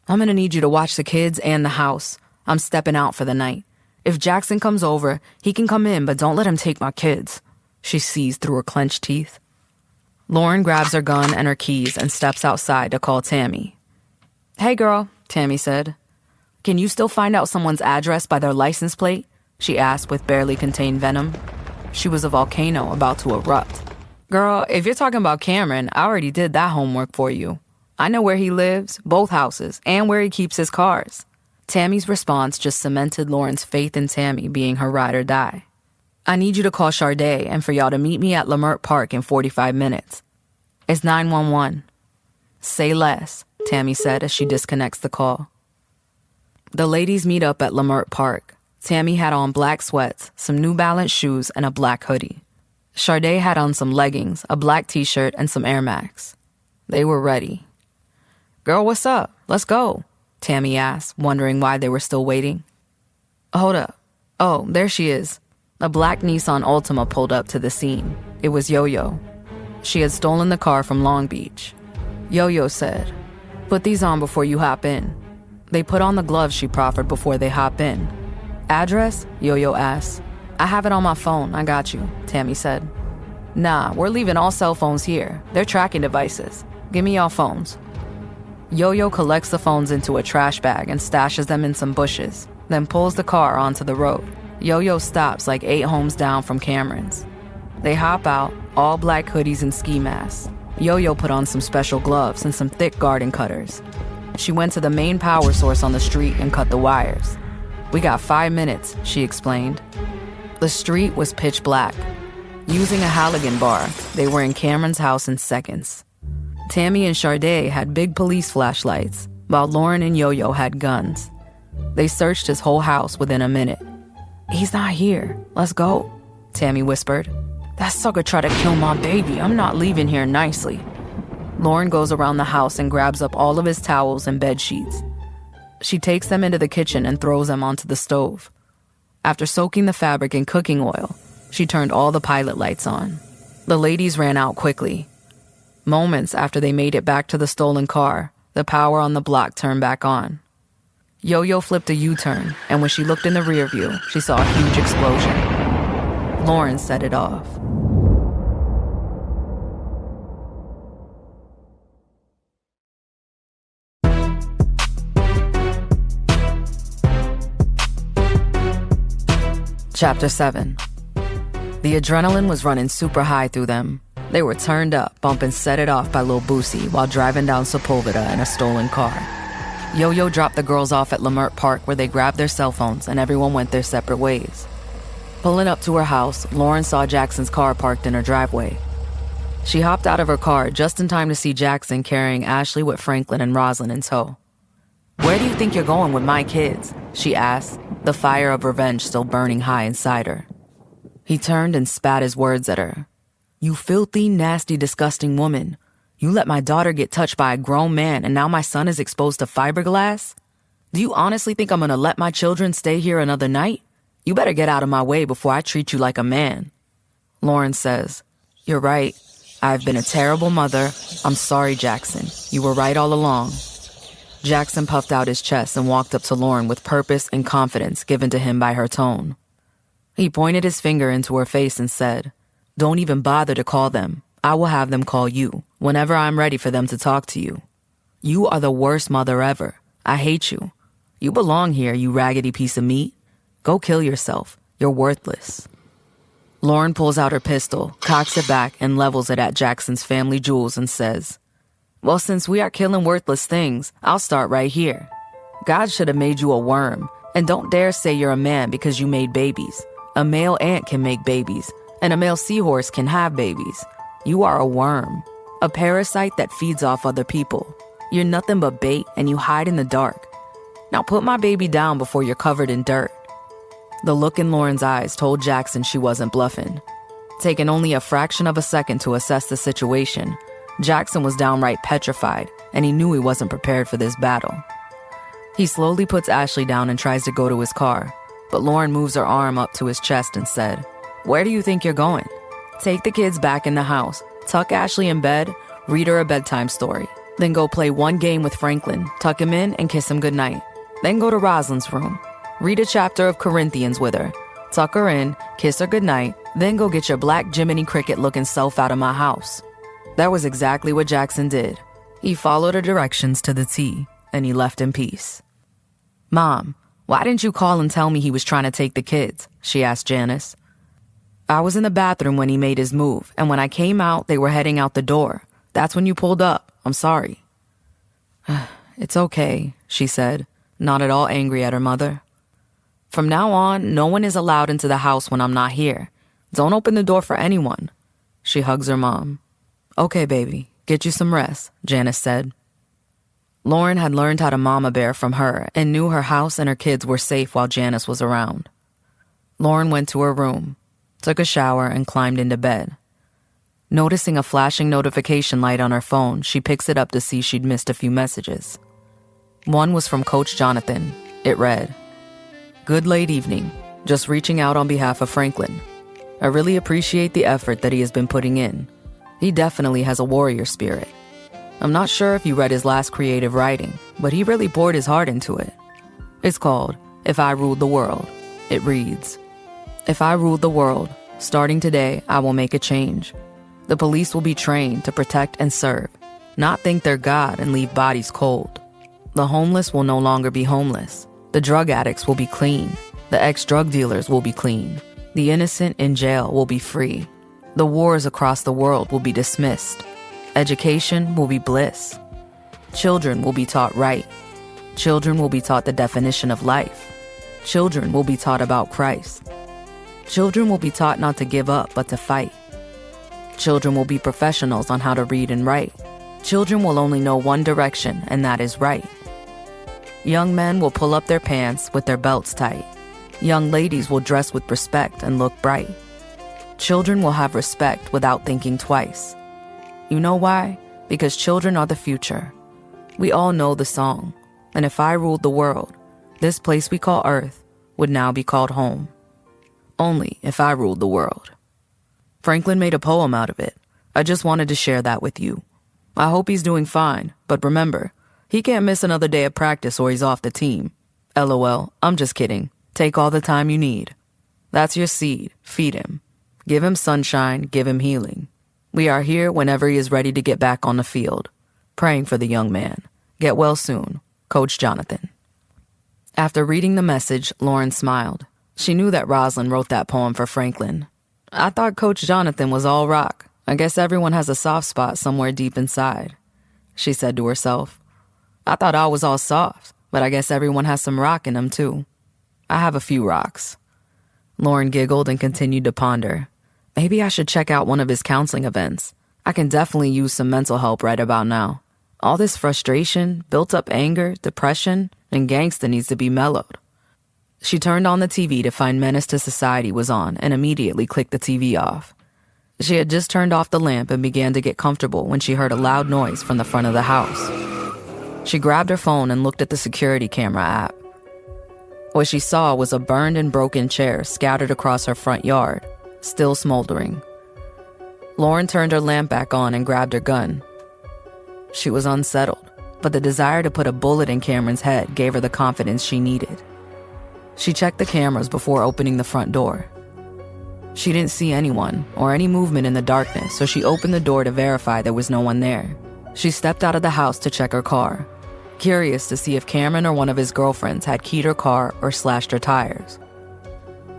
"I'm gonna need you to watch the kids and the house. I'm stepping out for the night. If Jackson comes over, he can come in, but don't let him take my kids." She seized through her clenched teeth. Lauren grabs her gun and her keys and steps outside to call Tammy. "Hey girl," Tammy said. "Can you still find out someone's address by their license plate?" she asked with barely contained venom. She was a volcano about to erupt. "Girl, if you're talking about Cameron, I already did that homework for you. I know where he lives, both houses, and where he keeps his cars." Tammy's response just cemented Lauren's faith in Tammy being her ride or die. "I need you to call Sharday and for y'all to meet me at Lamert Park in 45 minutes. It's 911. "Say less," Tammy said as she disconnects the call. The ladies meet up at Lamert Park. Tammy had on black sweats, some New Balance shoes, and a black hoodie. Sharday had on some leggings, a black t-shirt, and some Air Max. They were ready. "Girl, what's up? Let's go," Tammy asked, wondering why they were still waiting. "Hold up. Oh, there she is." A black Nissan Altima pulled up to the scene. It was Yo-Yo. She had stolen the car from Long Beach. Yo-Yo said, "Put these on before you hop in." They put on the gloves she proffered before they hop in. "Address?" Yo-Yo asked. "I have it on my phone, I got you," Tammy said. "Nah, we're leaving all cell phones here. They're tracking devices. Give me y'all phones." Yo-Yo collects the phones into a trash bag and stashes them in some bushes, then pulls the car onto the road. Yo-Yo stops like 8 homes down from Cameron's. They hop out, all black hoodies and ski masks. Yo-Yo put on some special gloves and some thick garden cutters. She went to the main power source on the street and cut the wires. "We got 5 minutes," she explained. The street was pitch black. Using a halogen bar, they were in Cameron's house in seconds. Tammy and Sharday had big police flashlights, while Lauren and Yo-Yo had guns. They searched his whole house within a minute. "He's not here. Let's go," Tammy whispered. "That sucker tried to kill my baby. I'm not leaving here nicely." Lauren goes around the house and grabs up all of his towels and bed sheets. She takes them into the kitchen and throws them onto the stove. After soaking the fabric in cooking oil, she turned all the pilot lights on. The ladies ran out quickly. Moments after they made it back to the stolen car, the power on the block turned back on. Yo-Yo flipped a U-turn, and when she looked in the rear view, she saw a huge explosion. Lauren set it off. Chapter 7. The adrenaline was running super high through them. They were turned up, bumping Set It Off by Lil Boosie while driving down Sepulveda in a stolen car. Yo-Yo dropped the girls off at Lamert Park where they grabbed their cell phones and everyone went their separate ways. Pulling up to her house, Lauren saw Jackson's car parked in her driveway. She hopped out of her car just in time to see Jackson carrying Ashley with Franklin and Roslyn in tow. "Where do you think you're going with my kids?" she asked, the fire of revenge still burning high inside her. He turned and spat his words at her. "You filthy, nasty, disgusting woman. You let my daughter get touched by a grown man and now my son is exposed to fiberglass? Do you honestly think I'm gonna let my children stay here another night? You better get out of my way before I treat you like a man." Lauren says, "You're right. I've been a terrible mother. I'm sorry, Jackson. You were right all along." Jackson puffed out his chest and walked up to Lauren with purpose and confidence given to him by her tone. He pointed his finger into her face and said, "Don't even bother to call them. I will have them call you whenever I'm ready for them to talk to you. You are the worst mother ever. I hate you. You belong here, you raggedy piece of meat. Go kill yourself. You're worthless." Lauren pulls out her pistol, cocks it back, and levels it at Jackson's family jewels and says, "Well, since we are killing worthless things, I'll start right here. God should have made you a worm, and don't dare say you're a man because you made babies. A male ant can make babies, and a male seahorse can have babies. You are a worm, a parasite that feeds off other people. You're nothing but bait, and you hide in the dark. Now put my baby down before you're covered in dirt." The look in Lauren's eyes told Jackson she wasn't bluffing. Taking only a fraction of a second to assess the situation, Jackson was downright petrified, and he knew he wasn't prepared for this battle. He slowly puts Ashley down and tries to go to his car, but Lauren moves her arm up to his chest and said, "Where do you think you're going? Take the kids back in the house, tuck Ashley in bed, read her a bedtime story. Then go play one game with Franklin, tuck him in and kiss him goodnight. Then go to Rosalind's room, read a chapter of Corinthians with her, tuck her in, kiss her goodnight, then go get your black Jiminy Cricket looking self out of my house." That was exactly what Jackson did. He followed her directions to the T, and he left in peace. "Mom, why didn't you call and tell me he was trying to take the kids?" she asked Janice. "I was in the bathroom when he made his move, and when I came out, they were heading out the door. That's when you pulled up. I'm sorry." "It's okay," she said, not at all angry at her mother. "From now on, no one is allowed into the house when I'm not here. Don't open the door for anyone." She hugs her mom. "Okay, baby, get you some rest," Janice said. Lauren had learned how to mama bear from her and knew her house and her kids were safe while Janice was around. Lauren went to her room, took a shower, and climbed into bed. Noticing a flashing notification light on her phone, she picks it up to see she'd missed a few messages. One was from Coach Jonathan. It read, "Good late evening. Just reaching out on behalf of Franklin. I really appreciate the effort that he has been putting in. He definitely has a warrior spirit. I'm not sure if you read his last creative writing, but he really poured his heart into it. It's called If I Ruled the World. It reads, "If I ruled the world, starting today, I will make a change. The police will be trained to protect and serve, not think they're God and leave bodies cold. The homeless will no longer be homeless. The drug addicts will be clean. The ex-drug dealers will be clean. The innocent in jail will be free. The wars across the world will be dismissed. Education will be bliss. Children will be taught right. Children will be taught the definition of life. Children will be taught about Christ. Children will be taught not to give up, but to fight. Children will be professionals on how to read and write. Children will only know one direction, and that is right. Young men will pull up their pants with their belts tight. Young ladies will dress with respect and look bright. Children will have respect without thinking twice. You know why? Because children are the future. We all know the song. And if I ruled the world, this place we call Earth would now be called home. Only if I ruled the world." Franklin made a poem out of it. I just wanted to share that with you. I hope he's doing fine, but remember, he can't miss another day of practice or he's off the team. LOL, I'm just kidding. Take all the time you need. That's your seed. Feed him. Give him sunshine, give him healing. We are here whenever he is ready to get back on the field. Praying for the young man. Get well soon. Coach Jonathan. After reading the message, Lauren smiled. She knew that Rosalind wrote that poem for Franklin. I thought Coach Jonathan was all rock. I guess everyone has a soft spot somewhere deep inside, she said to herself. I thought I was all soft, but I guess everyone has some rock in them too. I have a few rocks. Lauren giggled and continued to ponder. Maybe I should check out one of his counseling events. I can definitely use some mental help right about now. All this frustration, built-up anger, depression, and gangsta needs to be mellowed. She turned on the TV to find Menace to Society was on and immediately clicked the TV off. She had just turned off the lamp and began to get comfortable when she heard a loud noise from the front of the house. She grabbed her phone and looked at the security camera app. What she saw was a burned and broken chair scattered across her front yard, still smoldering. Lauren turned her lamp back on and grabbed her gun. She was unsettled, but the desire to put a bullet in Cameron's head gave her the confidence she needed. She checked the cameras before opening the front door. She didn't see anyone or any movement in the darkness, so she opened the door to verify there was no one there. She stepped out of the house to check her car, curious to see if Cameron or one of his girlfriends had keyed her car or slashed her tires.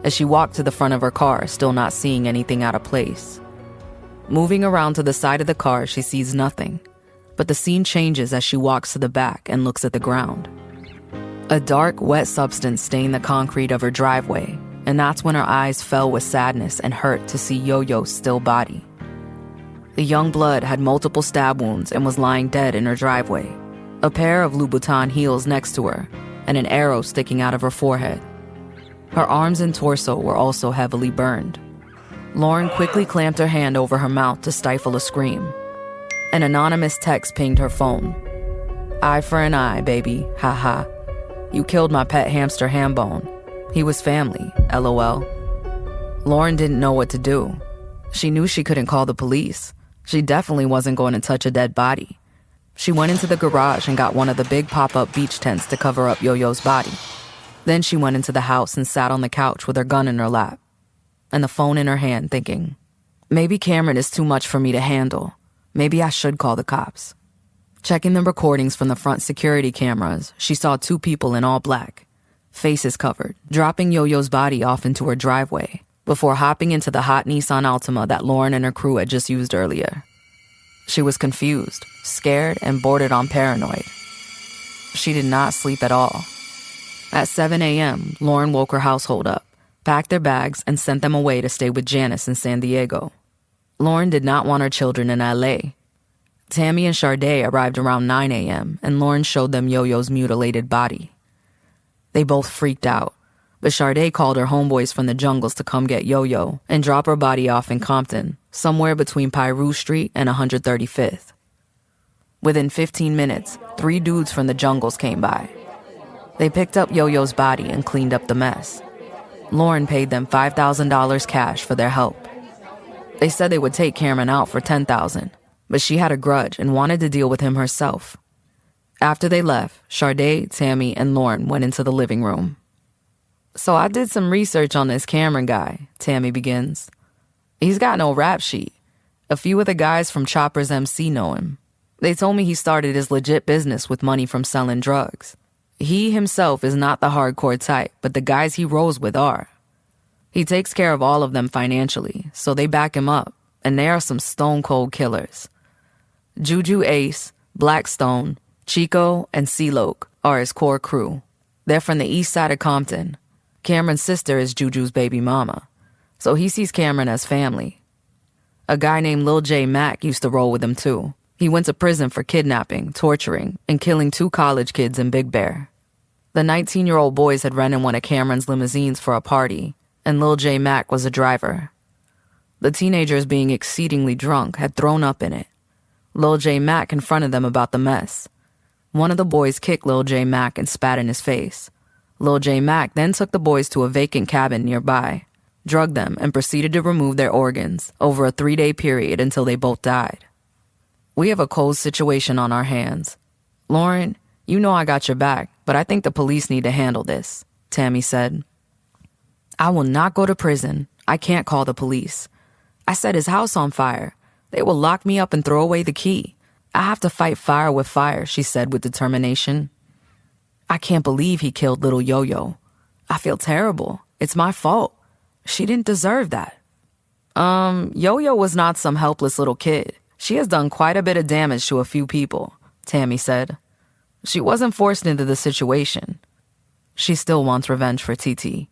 As she walked to the front of her car, still not seeing anything out of place. Moving around to the side of the car, she sees nothing, but the scene changes as she walks to the back and looks at the ground. A dark, wet substance stained the concrete of her driveway, and that's when her eyes fell with sadness and hurt to see Yo-Yo's still body. The young blood had multiple stab wounds and was lying dead in her driveway, a pair of Louboutin heels next to her, and an arrow sticking out of her forehead. Her arms and torso were also heavily burned. Lauren quickly clamped her hand over her mouth to stifle a scream. An anonymous text pinged her phone. Eye for an eye, baby, haha. You killed my pet hamster Hambone. He was family, LOL. Lauren didn't know what to do. She knew she couldn't call the police. She definitely wasn't going to touch a dead body. She went into the garage and got one of the big pop-up beach tents to cover up Yo-Yo's body. Then she went into the house and sat on the couch with her gun in her lap and the phone in her hand, thinking, maybe Cameron is too much for me to handle. Maybe I should call the cops. Checking the recordings from the front security cameras, she saw two people in all black, faces covered, dropping Yo-Yo's body off into her driveway before hopping into the hot Nissan Altima that Lauren and her crew had just used earlier. She was confused, scared, and bordered on paranoid. She did not sleep at all. At 7 a.m., Lauren woke her household up, packed their bags, and sent them away to stay with Janice in San Diego. Lauren did not want her children in L.A. Tammy and Sharday arrived around 9 a.m., and Lauren showed them Yo-Yo's mutilated body. They both freaked out, but Sharday called her homeboys from the jungles to come get Yo-Yo and drop her body off in Compton, somewhere between Piru Street and 135th. Within 15 minutes, 3 dudes from the jungles came by. They picked up Yo-Yo's body and cleaned up the mess. Lauren paid them $5,000 cash for their help. They said they would take Cameron out for $10,000, but she had a grudge and wanted to deal with him herself. After they left, Sade, Tammy, and Lauren went into the living room. "So I did some research on this Cameron guy," Tammy begins. "He's got no rap sheet. A few of the guys from Chopper's MC know him. They told me he started his legit business with money from selling drugs. He himself is not the hardcore type, but the guys he rolls with are. He takes care of all of them financially, so they back him up, and they are some stone-cold killers. Juju Ace, Blackstone, Chico, and C-Loke are his core crew. They're from the east side of Compton. Cameron's sister is Juju's baby mama, so he sees Cameron as family. A guy named Lil J Mack used to roll with him too. He went to prison for kidnapping, torturing, and killing 2 college kids in Big Bear. The 19-year-old boys had rented one of Cameron's limousines for a party, and Lil J Mack was a driver. The teenagers, being exceedingly drunk, had thrown up in it. Lil J Mack confronted them about the mess. One of the boys kicked Lil J Mack and spat in his face. Lil J Mack then took the boys to a vacant cabin nearby, drugged them, and proceeded to remove their organs over a 3-day period until they both died. We have a cold situation on our hands. Lauren, you know I got your back, but I think the police need to handle this, Tammy said. I will not go to prison. I can't call the police. I set his house on fire. They will lock me up and throw away the key. I have to fight fire with fire, she said with determination. I can't believe he killed little Yo-Yo. I feel terrible. It's my fault. She didn't deserve that. Yo-Yo was not some helpless little kid. She has done quite a bit of damage to a few people, Tammy said. She wasn't forced into the situation. She still wants revenge for TT.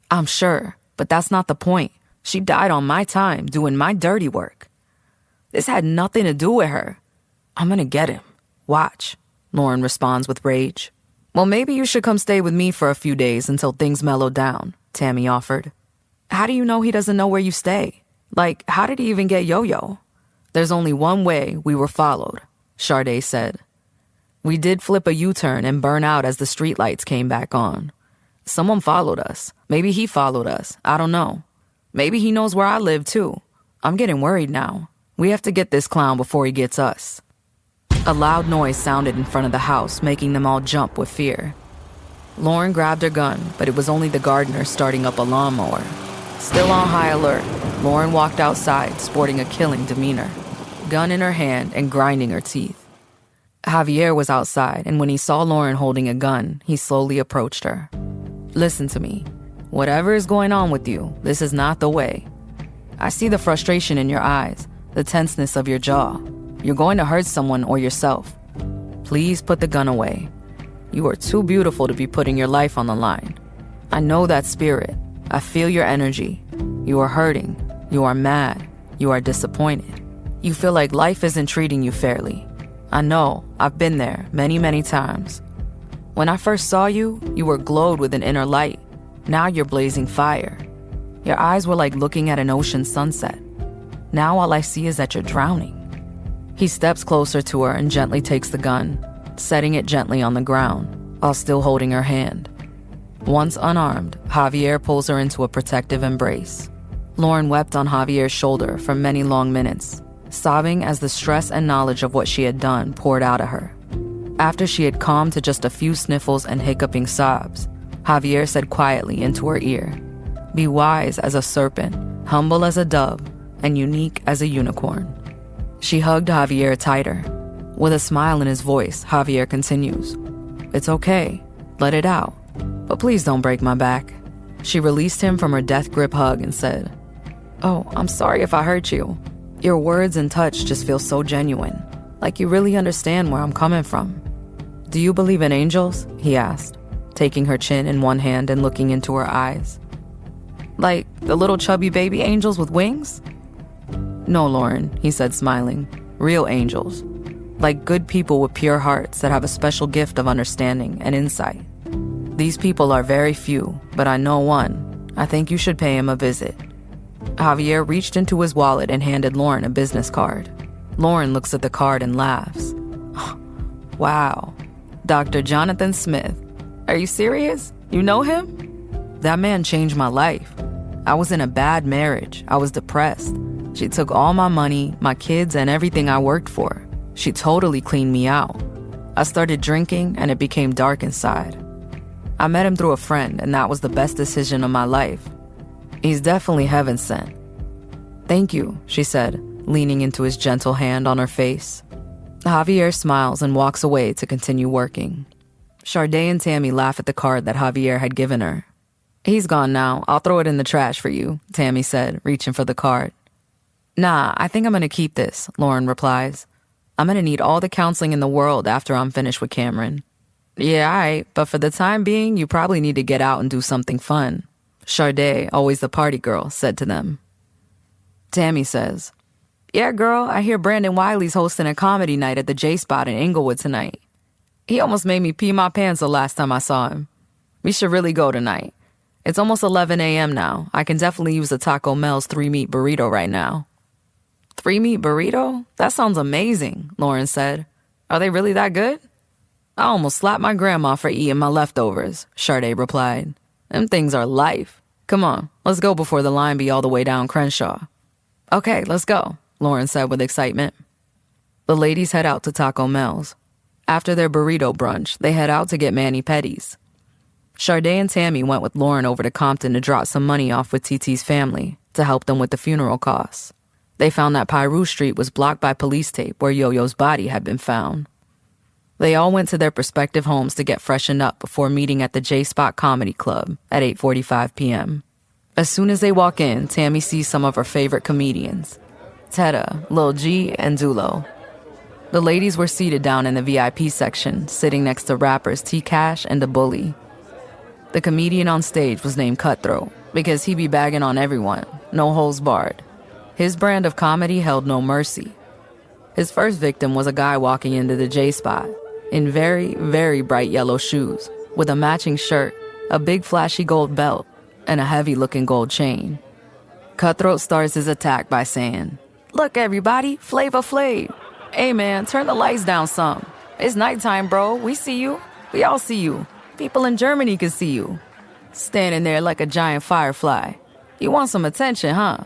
I'm sure, but that's not the point. She died on my time, doing my dirty work. This had nothing to do with her. I'm gonna get him. Watch, Lauren responds with rage. Well, maybe you should come stay with me for a few days until things mellow down, Tammy offered. How do you know he doesn't know where you stay? Like, how did he even get Yo-Yo? There's only one way we were followed, Sade said. We did flip a U-turn and burn out as the streetlights came back on. Someone followed us. Maybe he followed us. I don't know. Maybe he knows where I live, too. I'm getting worried now. We have to get this clown before he gets us. A loud noise sounded in front of the house, making them all jump with fear. Lauren grabbed her gun, but it was only the gardener starting up a lawnmower. Still on high alert, Lauren walked outside, sporting a killing demeanor, gun in her hand and grinding her teeth. Javier was outside, and when he saw Lauren holding a gun, he slowly approached her. Listen to me. Whatever is going on with you, this is not the way. I see the frustration in your eyes, the tenseness of your jaw. You're going to hurt someone or yourself. Please put the gun away. You are too beautiful to be putting your life on the line. I know that spirit. I feel your energy. You are hurting. You are mad. You are disappointed. You feel like life isn't treating you fairly. I know. I've been there many, many times. When I first saw you, you were glowed with an inner light. Now you're blazing fire. Your eyes were like looking at an ocean sunset. Now all I see is that you're drowning. He steps closer to her and gently takes the gun, setting it gently on the ground, while still holding her hand. Once unarmed, Javier pulls her into a protective embrace. Lauren wept on Javier's shoulder for many long minutes, sobbing as the stress and knowledge of what she had done poured out of her. After she had calmed to just a few sniffles and hiccuping sobs, Javier said quietly into her ear, "Be wise as a serpent, humble as a dove, and unique as a unicorn." She hugged Javier tighter. With a smile in his voice, Javier continues, "It's okay. Let it out. But please don't break my back." She released him from her death grip hug and said, "Oh, I'm sorry if I hurt you. Your words and touch just feel so genuine, like you really understand where I'm coming from." "Do you believe in angels?" he asked, taking her chin in one hand and looking into her eyes. "Like the little chubby baby angels with wings?" "No, Lauren," he said, smiling. "Real angels. Like good people with pure hearts that have a special gift of understanding and insight. These people are very few, but I know one. I think you should pay him a visit." Javier reached into his wallet and handed Lauren a business card. Lauren looks at the card and laughs. "Wow. Dr. Jonathan Smith. Are you serious? You know him? That man changed my life. I was in a bad marriage. I was depressed. She took all my money, my kids, and everything I worked for. She totally cleaned me out. I started drinking, and it became dark inside. I met him through a friend, and that was the best decision of my life. He's definitely heaven sent. Thank you, she said, leaning into his gentle hand on her face. Javier smiles and walks away to continue working. Sharday and Tammy laugh at the card that Javier had given her. He's gone now. I'll throw it in the trash for you, Tammy said, reaching for the card. Nah, I think I'm gonna keep this, Lauren replies. I'm gonna need all the counseling in the world after I'm finished with Cameron. Yeah, alright, but for the time being, you probably need to get out and do something fun, Sharday, always the party girl, said to them. Tammy says, Yeah, girl, I hear Brandon Wiley's hosting a comedy night at the J-Spot in Inglewood tonight. He almost made me pee my pants the last time I saw him. We should really go tonight. It's almost 11 a.m. now. I can definitely use a Taco Mel's 3-meat burrito right now. 3-meat burrito? That sounds amazing, Lauren said. Are they really that good? I almost slapped my grandma for eating my leftovers, Sharday replied. Them things are life. Come on, let's go before the line be all the way down Crenshaw. Okay, let's go, Lauren said with excitement. The ladies head out to Taco Mel's. After their burrito brunch, they head out to get mani-pedis. Sharday and Tammy went with Lauren over to Compton to drop some money off with TT's family to help them with the funeral costs. They found that Piru Street was blocked by police tape where Yo-Yo's body had been found. They all went to their respective homes to get freshened up before meeting at the J-Spot Comedy Club at 8:45 p.m. As soon as they walk in, Tammy sees some of her favorite comedians, Tedda, Lil G, and Dulo. The ladies were seated down in the VIP section, sitting next to rappers T-Cash and The Bully. The comedian on stage was named Cutthroat because he be bagging on everyone, no holds barred. His brand of comedy held no mercy. His first victim was a guy walking into the J-Spot in very, very bright yellow shoes with a matching shirt, a big flashy gold belt, and a heavy-looking gold chain. Cutthroat starts his attack by saying, Look, everybody, Flavor Flav. Hey, man, turn the lights down some. It's nighttime, bro. We see you. We all see you. People in Germany can see you. Standing there like a giant firefly. You want some attention, huh?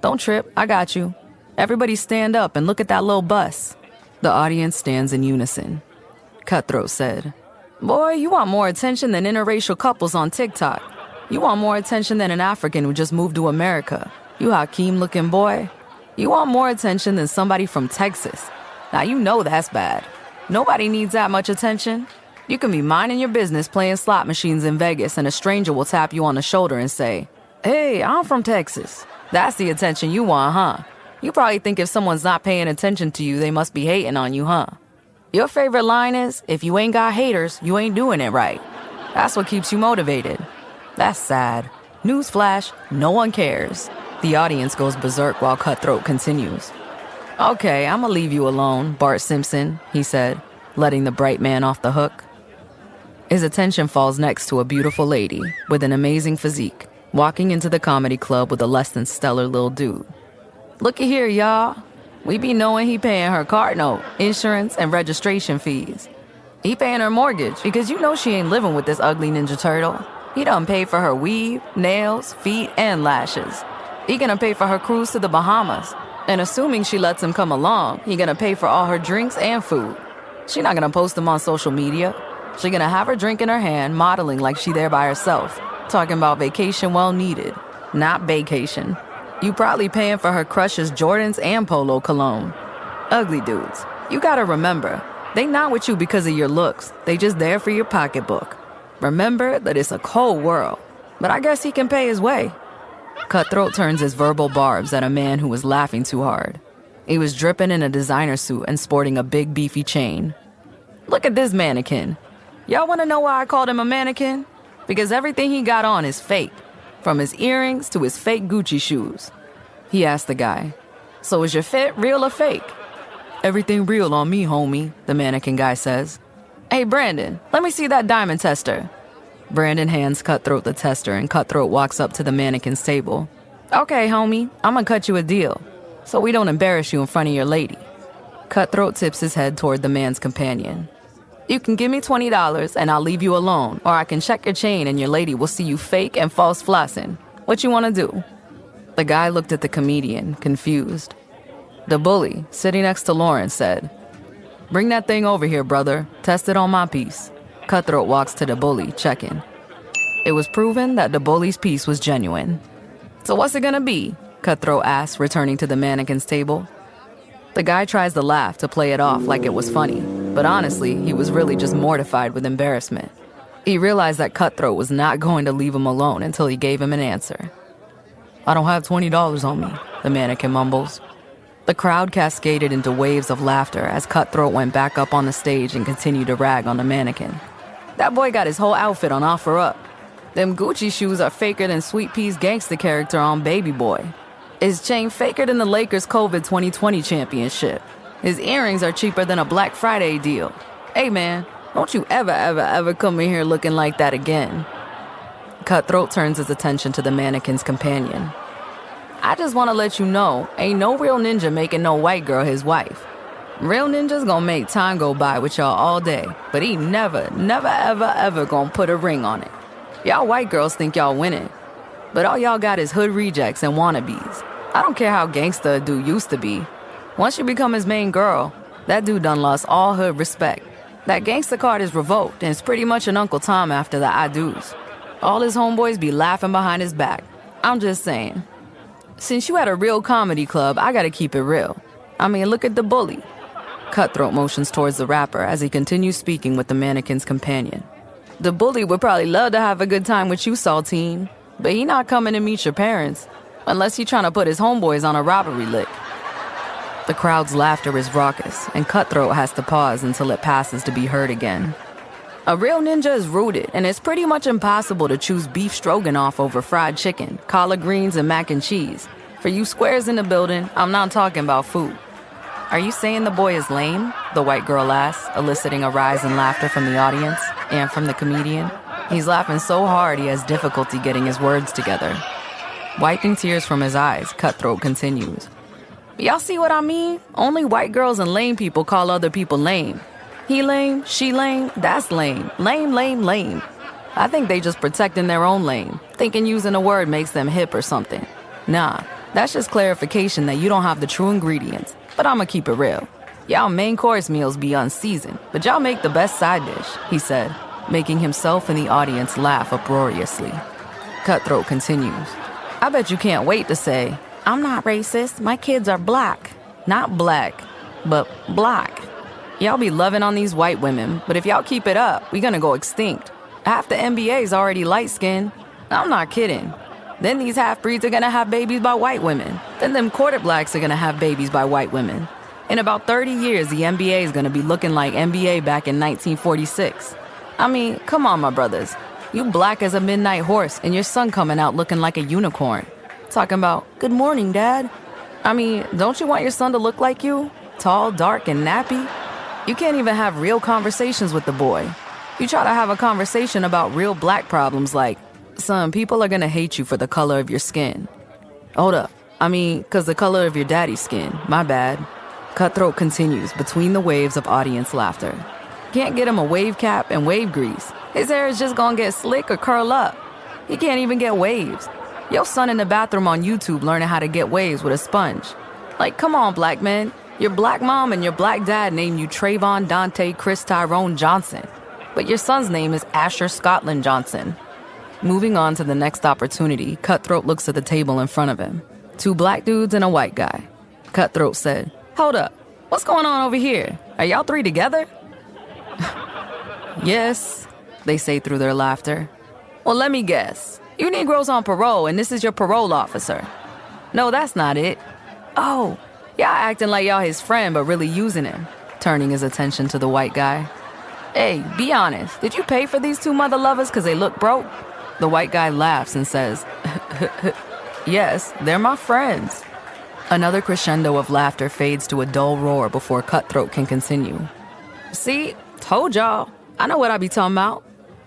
Don't trip, I got you. Everybody stand up and look at that little bus. The audience stands in unison. Cutthroat said, Boy, you want more attention than interracial couples on TikTok. You want more attention than an African who just moved to America. You Hakeem-looking boy. You want more attention than somebody from Texas. Now you know that's bad. Nobody needs that much attention. You can be minding your business playing slot machines in Vegas and a stranger will tap you on the shoulder and say, Hey, I'm from Texas. That's the attention you want, huh? You probably think if someone's not paying attention to you, they must be hating on you, huh? Your favorite line is, if you ain't got haters, you ain't doing it right. That's what keeps you motivated. That's sad. Newsflash, no one cares. The audience goes berserk while Cutthroat continues. Okay, I'ma leave you alone, Bart Simpson, he said, letting the bright man off the hook. His attention falls next to a beautiful lady with an amazing physique, walking into the comedy club with a less than stellar little dude. Looky here, y'all. We be knowing he paying her card note, insurance, and registration fees. He paying her mortgage because you know she ain't living with this ugly Ninja Turtle. He done paid for her weave, nails, feet, and lashes. He gonna pay for her cruise to the Bahamas. And assuming she lets him come along, he gonna pay for all her drinks and food. She not gonna post them on social media. She gonna have her drink in her hand, modeling like she there by herself, talking about vacation well needed, not vacation. You probably paying for her crush's Jordans and Polo cologne. Ugly dudes. You gotta remember, they not with you because of your looks. They just there for your pocketbook. Remember that it's a cold world, but I guess he can pay his way. Cutthroat turns his verbal barbs at a man who was laughing too hard. He was dripping in a designer suit and sporting a big beefy chain. Look at this mannequin. Y'all wanna know why I called him a mannequin? Because everything he got on is fake. From his earrings to his fake Gucci shoes. He asked the guy, So is your fit real or fake? Everything real on me, homie, the mannequin guy says. Hey, Brandon, let me see that diamond tester. Brandon hands Cutthroat the tester and Cutthroat walks up to the mannequin's table. Okay, homie, I'm gonna cut you a deal, so we don't embarrass you in front of your lady. Cutthroat tips his head toward the man's companion. You can give me $20 and I'll leave you alone, or I can check your chain and your lady will see you fake and false flossing. What you wanna do? The guy looked at the comedian, confused. The bully, sitting next to Lauren, said, "Bring that thing over here, brother. Test it on my piece." Cutthroat walks to the bully, checking. It was proven that the bully's piece was genuine. "So what's it gonna be?" Cutthroat asked, returning to the mannequin's table. The guy tries to laugh to play it off like it was funny, but honestly, he was really just mortified with embarrassment. He realized that Cutthroat was not going to leave him alone until he gave him an answer. "I don't have $20 on me," the mannequin mumbles. The crowd cascaded into waves of laughter as Cutthroat went back up on the stage and continued to rag on the mannequin. "That boy got his whole outfit on offer up. Them Gucci shoes are faker than Sweet Pea's gangster character on Baby Boy. His chain faker than the Lakers' COVID 2020 championship. His earrings are cheaper than a Black Friday deal. Hey man, don't you ever come in here looking like that again." Cutthroat turns his attention to the mannequin's companion. "I just want to let you know, ain't no real ninja making no white girl his wife. Real ninjas gonna make time go by with y'all all day, but he never ever gonna put a ring on it. Y'all white girls think y'all winning, but all y'all got is hood rejects and wannabes. I don't care how gangsta a dude used to be. Once you become his main girl, that dude done lost all hood respect. That gangsta card is revoked and it's pretty much an Uncle Tom after the I do's. All his homeboys be laughing behind his back. I'm just saying. Since you at a real comedy club, I gotta keep it real. I mean, look at the bully." Cutthroat motions towards the rapper as he continues speaking with the mannequin's companion. "The bully would probably love to have a good time with you, Saltine, but he not coming to meet your parents, unless he trying to put his homeboys on a robbery lick." The crowd's laughter is raucous, and Cutthroat has to pause until it passes to be heard again. "A real ninja is rooted, and it's pretty much impossible to choose beef stroganoff over fried chicken, collard greens, and mac and cheese. For you squares in the building, I'm not talking about food." "Are you saying the boy is lame?" the white girl asked, eliciting a rise in laughter from the audience and from the comedian. He's laughing so hard he has difficulty getting his words together. Wiping tears from his eyes, Cutthroat continues. "Y'all see what I mean? Only white girls and lame people call other people lame. He lame, she lame, that's lame. Lame. I think they just protecting their own lame, thinking using a word makes them hip or something. Nah, that's just clarification that you don't have the true ingredients, but I'ma keep it real. Y'all main course meals be unseasoned, but y'all make the best side dish," he said, making himself and the audience laugh uproariously. Cutthroat continues. "I bet you can't wait to say, 'I'm not racist, my kids are black.' Not black, but black. Y'all be loving on these white women, but if y'all keep it up, we gonna go extinct. Half the NBA's already light-skinned. I'm not kidding. Then these half-breeds are gonna have babies by white women. Then them quarter blacks are gonna have babies by white women. In about 30 years, the NBA is gonna be looking like NBA back in 1946. I mean, come on, my brothers. You black as a midnight horse, and your son coming out looking like a unicorn. Talking about, 'Good morning, Dad.' I mean, don't you want your son to look like you? Tall, dark, and nappy? You can't even have real conversations with the boy. You try to have a conversation about real black problems like, 'Son, people are gonna hate you for the color of your skin.' Hold up. I mean, 'cause the color of your daddy's skin. My bad." Cutthroat continues between the waves of audience laughter. Can't get him a wave cap and wave grease. His hair is just gonna get slick or curl up. He can't even get waves. Your son in the bathroom on YouTube learning how to get waves with a sponge. Like, come on, black men. Your black mom and your black dad named you Trayvon Dante Chris Tyrone Johnson, but your son's name is Asher Scotland Johnson. Moving on to the next opportunity, Cutthroat looks at the table in front of him. 2 black dudes and a white guy. Cutthroat said, "Hold up, what's going on over here? Are y'all 3 together?" "Yes," they say through their laughter. "Well, let me guess. You Negroes on parole and this is your parole officer." "No, that's not it." "Oh, y'all acting like y'all his friend but really using him," turning his attention to the white guy. "Hey, be honest, did you pay for these 2 mother lovers because they look broke?" The white guy laughs and says, "Yes, they're my friends." Another crescendo of laughter fades to a dull roar before Cutthroat can continue. "See, told y'all. I know what I be talking about."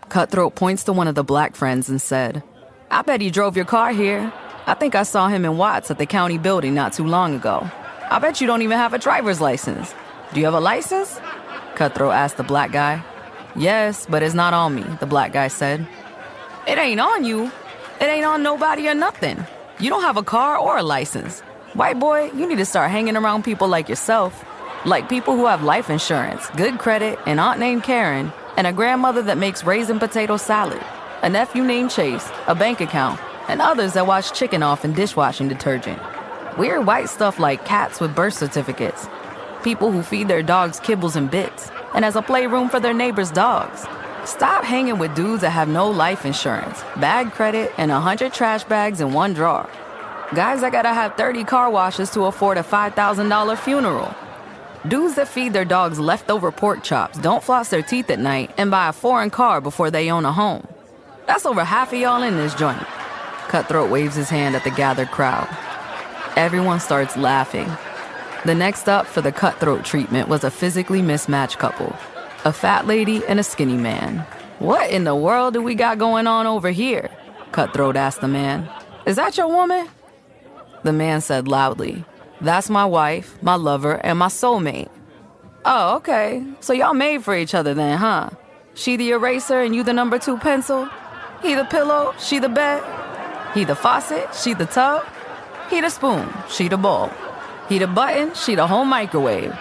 Cutthroat points to one of the black friends and said, "I bet he drove your car here. I think I saw him in Watts at the county building not too long ago. I bet you don't even have a driver's license. Do you have a license?" Cutthroat asked the black guy. "Yes, but it's not on me," the black guy said. "It ain't on you. It ain't on nobody or nothing. You don't have a car or a license. White boy, you need to start hanging around people like yourself. Like people who have life insurance, good credit, an aunt named Karen, and a grandmother that makes raisin potato salad, a nephew named Chase, a bank account, and others that wash chicken off in dishwashing detergent. Weird white stuff like cats with birth certificates, people who feed their dogs kibbles and bits, and has a playroom for their neighbors' dogs. Stop hanging with dudes that have no life insurance, bad credit, and 100 trash bags in one drawer. Guys that gotta have 30 car washes to afford a $5,000 funeral. Dudes that feed their dogs leftover pork chops, don't floss their teeth at night, and buy a foreign car before they own a home. That's over half of y'all in this joint. Cutthroat waves his hand at the gathered crowd. Everyone starts laughing. The next up for the Cutthroat treatment was a physically mismatched couple. A fat lady and a skinny man. What in the world do we got going on over here? Cutthroat asked the man. Is that your woman? The man said loudly, that's my wife, my lover, and my soulmate. Oh, okay. So y'all made for each other then, huh? She the eraser and you the number 2 pencil? He the pillow, she the bed? He the faucet, she the tub? He the spoon, she the bowl. He the button, she the home microwave.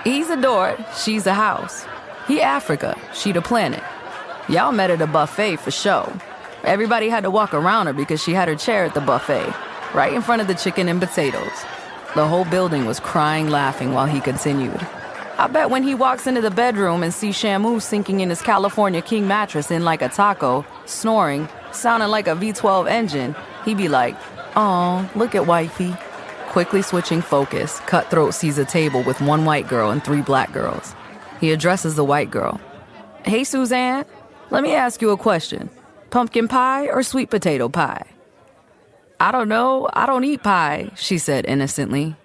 He's the door, she's the house. He Africa, she the planet. Y'all met at a buffet for show. Everybody had to walk around her because she had her chair at the buffet, right in front of the chicken and potatoes. The whole building was crying, laughing while he continued. I bet when he walks into the bedroom and sees Shamu sinking in his California King mattress in like a taco, snoring, sounding like a V12 engine, he'd be like, "Aw, look at wifey." Quickly switching focus, Cutthroat sees a table with 1 white girl and 3 black girls. He addresses the white girl. Hey, Suzanne, let me ask you a question. Pumpkin pie or sweet potato pie? I don't know. I don't eat pie, she said innocently.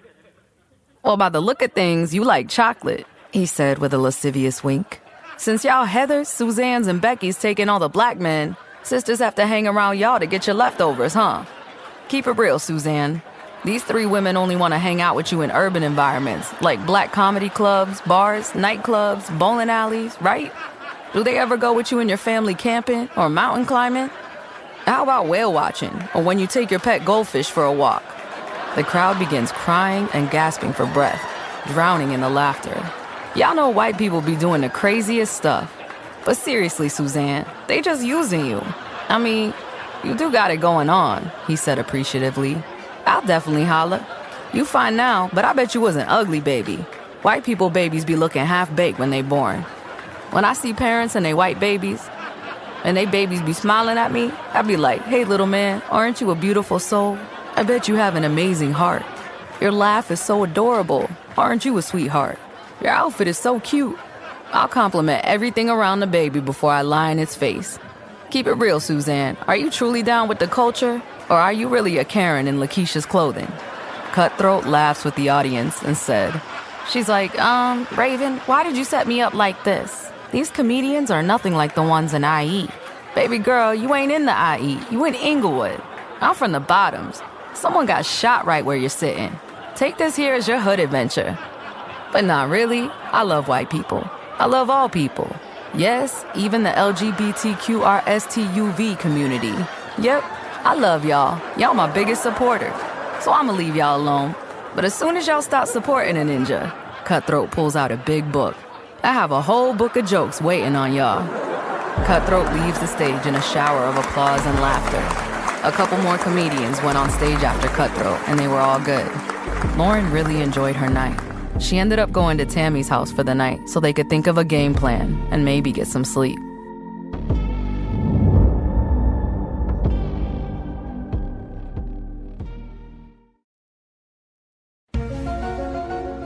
Well, by the look of things, you like chocolate, he said with a lascivious wink. Since y'all Heathers, Suzanne's, and Becky's taking all the black men, sisters have to hang around y'all to get your leftovers, huh? Keep it real, Suzanne. These 3 women only want to hang out with you in urban environments, like black comedy clubs, bars, nightclubs, bowling alleys, right? Do they ever go with you and your family camping or mountain climbing? How about whale watching, or when you take your pet goldfish for a walk? The crowd begins crying and gasping for breath, drowning in the laughter. Y'all know white people be doing the craziest stuff. But seriously, Suzanne, they just using you. I mean, you do got it going on, he said appreciatively. I'll definitely holler. You fine now, but I bet you was an ugly baby. White people babies be looking half-baked when they born. When I see parents and they white babies, and they babies be smiling at me, I be like, hey, little man, aren't you a beautiful soul? I bet you have an amazing heart. Your laugh is so adorable. Aren't you a sweetheart? Your outfit is so cute. I'll compliment everything around the baby before I lie in its face. Keep it real, Suzanne. Are you truly down with the culture? Or are you really a Karen in Lakeisha's clothing? Cutthroat laughs with the audience and said, she's like, Raven, why did you set me up like this? These comedians are nothing like the ones in IE. Baby girl, you ain't in the IE. You in Inglewood. I'm from the bottoms. Someone got shot right where you're sitting. Take this here as your hood adventure. But not really. I love white people. I love all people. Yes, even the LGBTQRSTUV community. Yep. I love y'all. Y'all my biggest supporter. So I'ma leave y'all alone. But as soon as y'all stop supporting a ninja, Cutthroat pulls out a big book. I have a whole book of jokes waiting on y'all. Cutthroat leaves the stage in a shower of applause and laughter. A couple more comedians went on stage after Cutthroat, and they were all good. Lauren really enjoyed her night. She ended up going to Tammy's house for the night so they could think of a game plan and maybe get some sleep.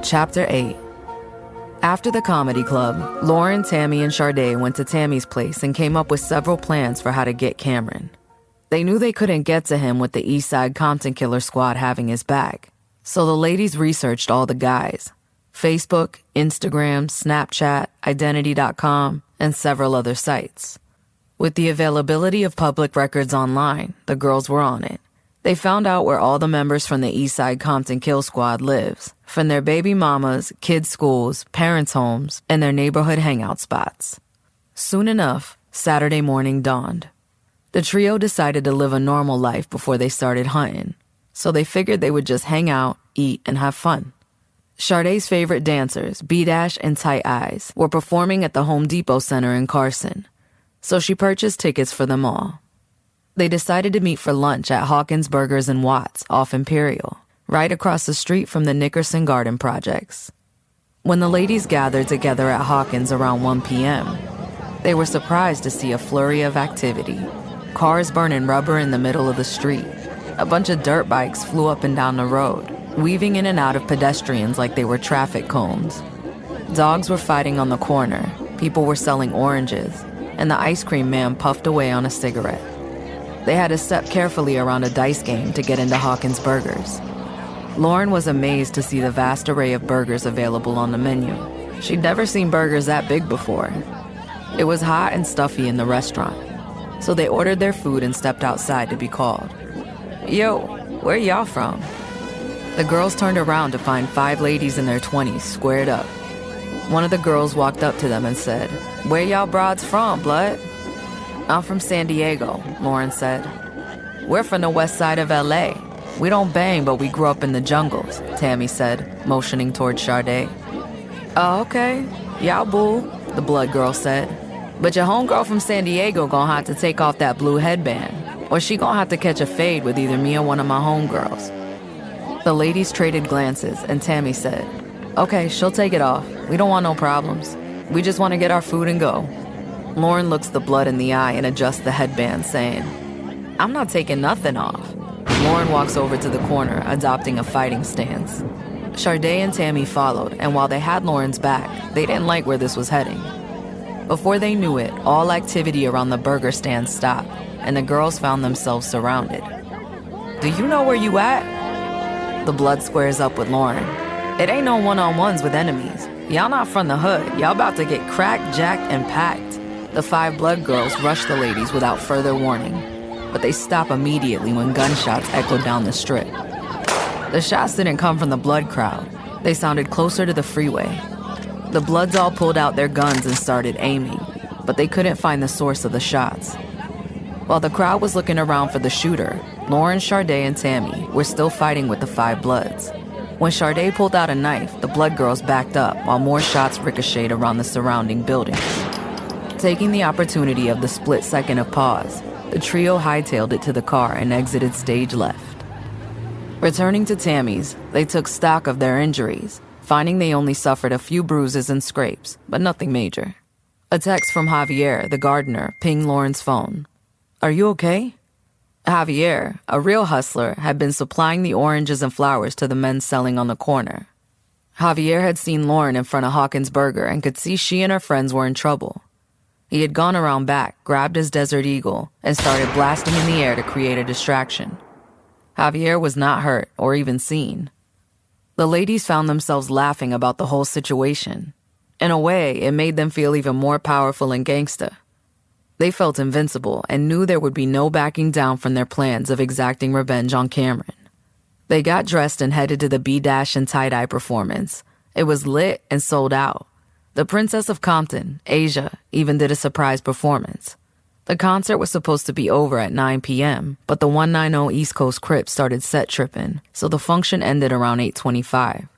Chapter 8. After the comedy club, Lauren, Tammy, and Sharday went to Tammy's place and came up with several plans for how to get Cameron. They knew they couldn't get to him with the Eastside Compton Killer Squad having his back, so the ladies researched all the guys: Facebook, Instagram, Snapchat, Identity.com, and several other sites. With the availability of public records online, the girls were on it. They found out where all the members from the Eastside Compton Kill Squad lives, from their baby mamas, kids' schools, parents' homes, and their neighborhood hangout spots. Soon enough, Saturday morning dawned. The trio decided to live a normal life before they started hunting. so they figured they would just hang out, eat, and have fun. Shardae's favorite dancers, B-Dash and Tight Eyes, were performing at the Home Depot Center in Carson, so she purchased tickets for them all. They decided to meet for lunch at Hawkins Burgers and Watts off Imperial, right across the street from the Nickerson Garden Projects. When the ladies gathered together at Hawkins around 1 p.m., they were surprised to see a flurry of activity. Cars burning rubber in the middle of the street. A bunch of dirt bikes flew up and down the road, weaving in and out of pedestrians like they were traffic cones. Dogs were fighting on the corner, people were selling oranges, and the ice cream man puffed away on a cigarette. They had to step carefully around a dice game to get into Hawkins Burgers. Lauren was amazed to see the vast array of burgers available on the menu. She'd never seen burgers that big before. It was hot and stuffy in the restaurant, so they ordered their food and stepped outside to be called. Yo, where y'all from? The girls turned around to find 5 ladies in their 20s squared up. One of the girls walked up to them and said, "Where y'all broads from, blood?" "I'm from San Diego," Lauren said. "We're from the west side of LA. We don't bang, but we grew up in the jungles," Tammy said, motioning toward Shardae. "Oh, okay. Y'all boo," the blood girl said. "But your homegirl from San Diego gonna have to take off that blue headband, or she gonna have to catch a fade with either me or one of my homegirls." The ladies traded glances, and Tammy said, "Okay, she'll take it off. We don't want no problems. We just want to get our food and go." Lauren looks the blood in the eye and adjusts the headband, saying, "I'm not taking nothing off." Lauren walks over to the corner, adopting a fighting stance. Shardae and Tammy followed, and while they had Lauren's back, they didn't like where this was heading. Before they knew it, all activity around the burger stand stopped, and the girls found themselves surrounded. "Do you know where you at?" The blood squares up with Lauren. "It ain't no one-on-ones with enemies. Y'all not from the hood. Y'all about to get cracked, jacked, and packed." The 5 blood girls rushed the ladies without further warning, but they stop immediately when gunshots echoed down the strip. The shots didn't come from the blood crowd. They sounded closer to the freeway. The bloods all pulled out their guns and started aiming, but they couldn't find the source of the shots. While the crowd was looking around for the shooter, Lauren, Shardae, and Tammy were still fighting with the 5 bloods. When Shardae pulled out a knife, the blood girls backed up while more shots ricocheted around the surrounding buildings. Taking the opportunity of the split second of pause, the trio hightailed it to the car and exited stage left. Returning to Tammy's, they took stock of their injuries, finding they only suffered a few bruises and scrapes, but nothing major. A text from Javier, the gardener, pinged Lauren's phone. "Are you okay?" Javier, a real hustler, had been supplying the oranges and flowers to the men selling on the corner. Javier had seen Lauren in front of Hawkins Burger and could see she and her friends were in trouble. He had gone around back, grabbed his Desert Eagle, and started blasting in the air to create a distraction. Javier was not hurt or even seen. The ladies found themselves laughing about the whole situation. In a way, it made them feel even more powerful and gangsta. They felt invincible and knew there would be no backing down from their plans of exacting revenge on Cameron. They got dressed and headed to the B-Dash and Tie-Dye performance. It was lit and sold out. The Princess of Compton, Asia, even did a surprise performance. The concert was supposed to be over at 9 p.m., but the 190 East Coast Crips started set tripping, so the function ended around 8:25.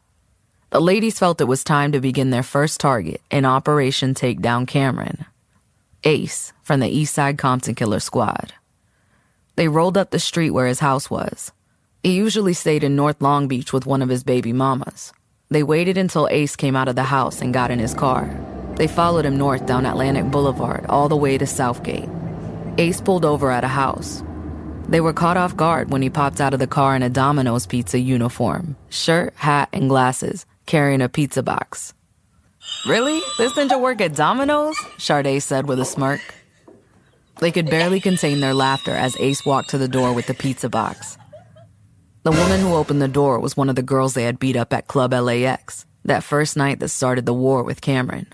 The ladies felt it was time to begin their first target in Operation Take Down Cameron. Ace, from the East Side Compton Killer Squad. They rolled up the street where his house was. He usually stayed in North Long Beach with one of his baby mamas. They waited until Ace came out of the house and got in his car. They followed him north down Atlantic Boulevard all the way to Southgate. Ace pulled over at a house. They were caught off guard when he popped out of the car in a Domino's Pizza uniform, shirt, hat, and glasses, carrying a pizza box. "Really? This ninja work at Domino's?" Shardae said with a smirk. They could barely contain their laughter as Ace walked to the door with the pizza box. The woman who opened the door was one of the girls they had beat up at Club LAX, that first night that started the war with Cameron.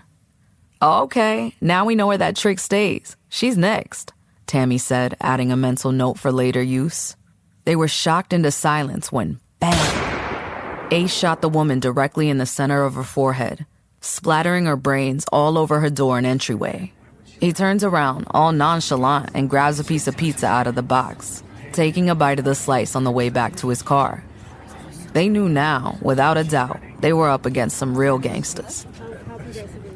"Okay, now we know where that trick stays. She's next," Tammy said, adding a mental note for later use. They were shocked into silence when, bang! Ace shot the woman directly in the center of her forehead, splattering her brains all over her door and entryway. He turns around, all nonchalant, and grabs a piece of pizza out of the box. taking a bite of the slice on the way back to his car. They knew now, without a doubt, they were up against some real gangsters.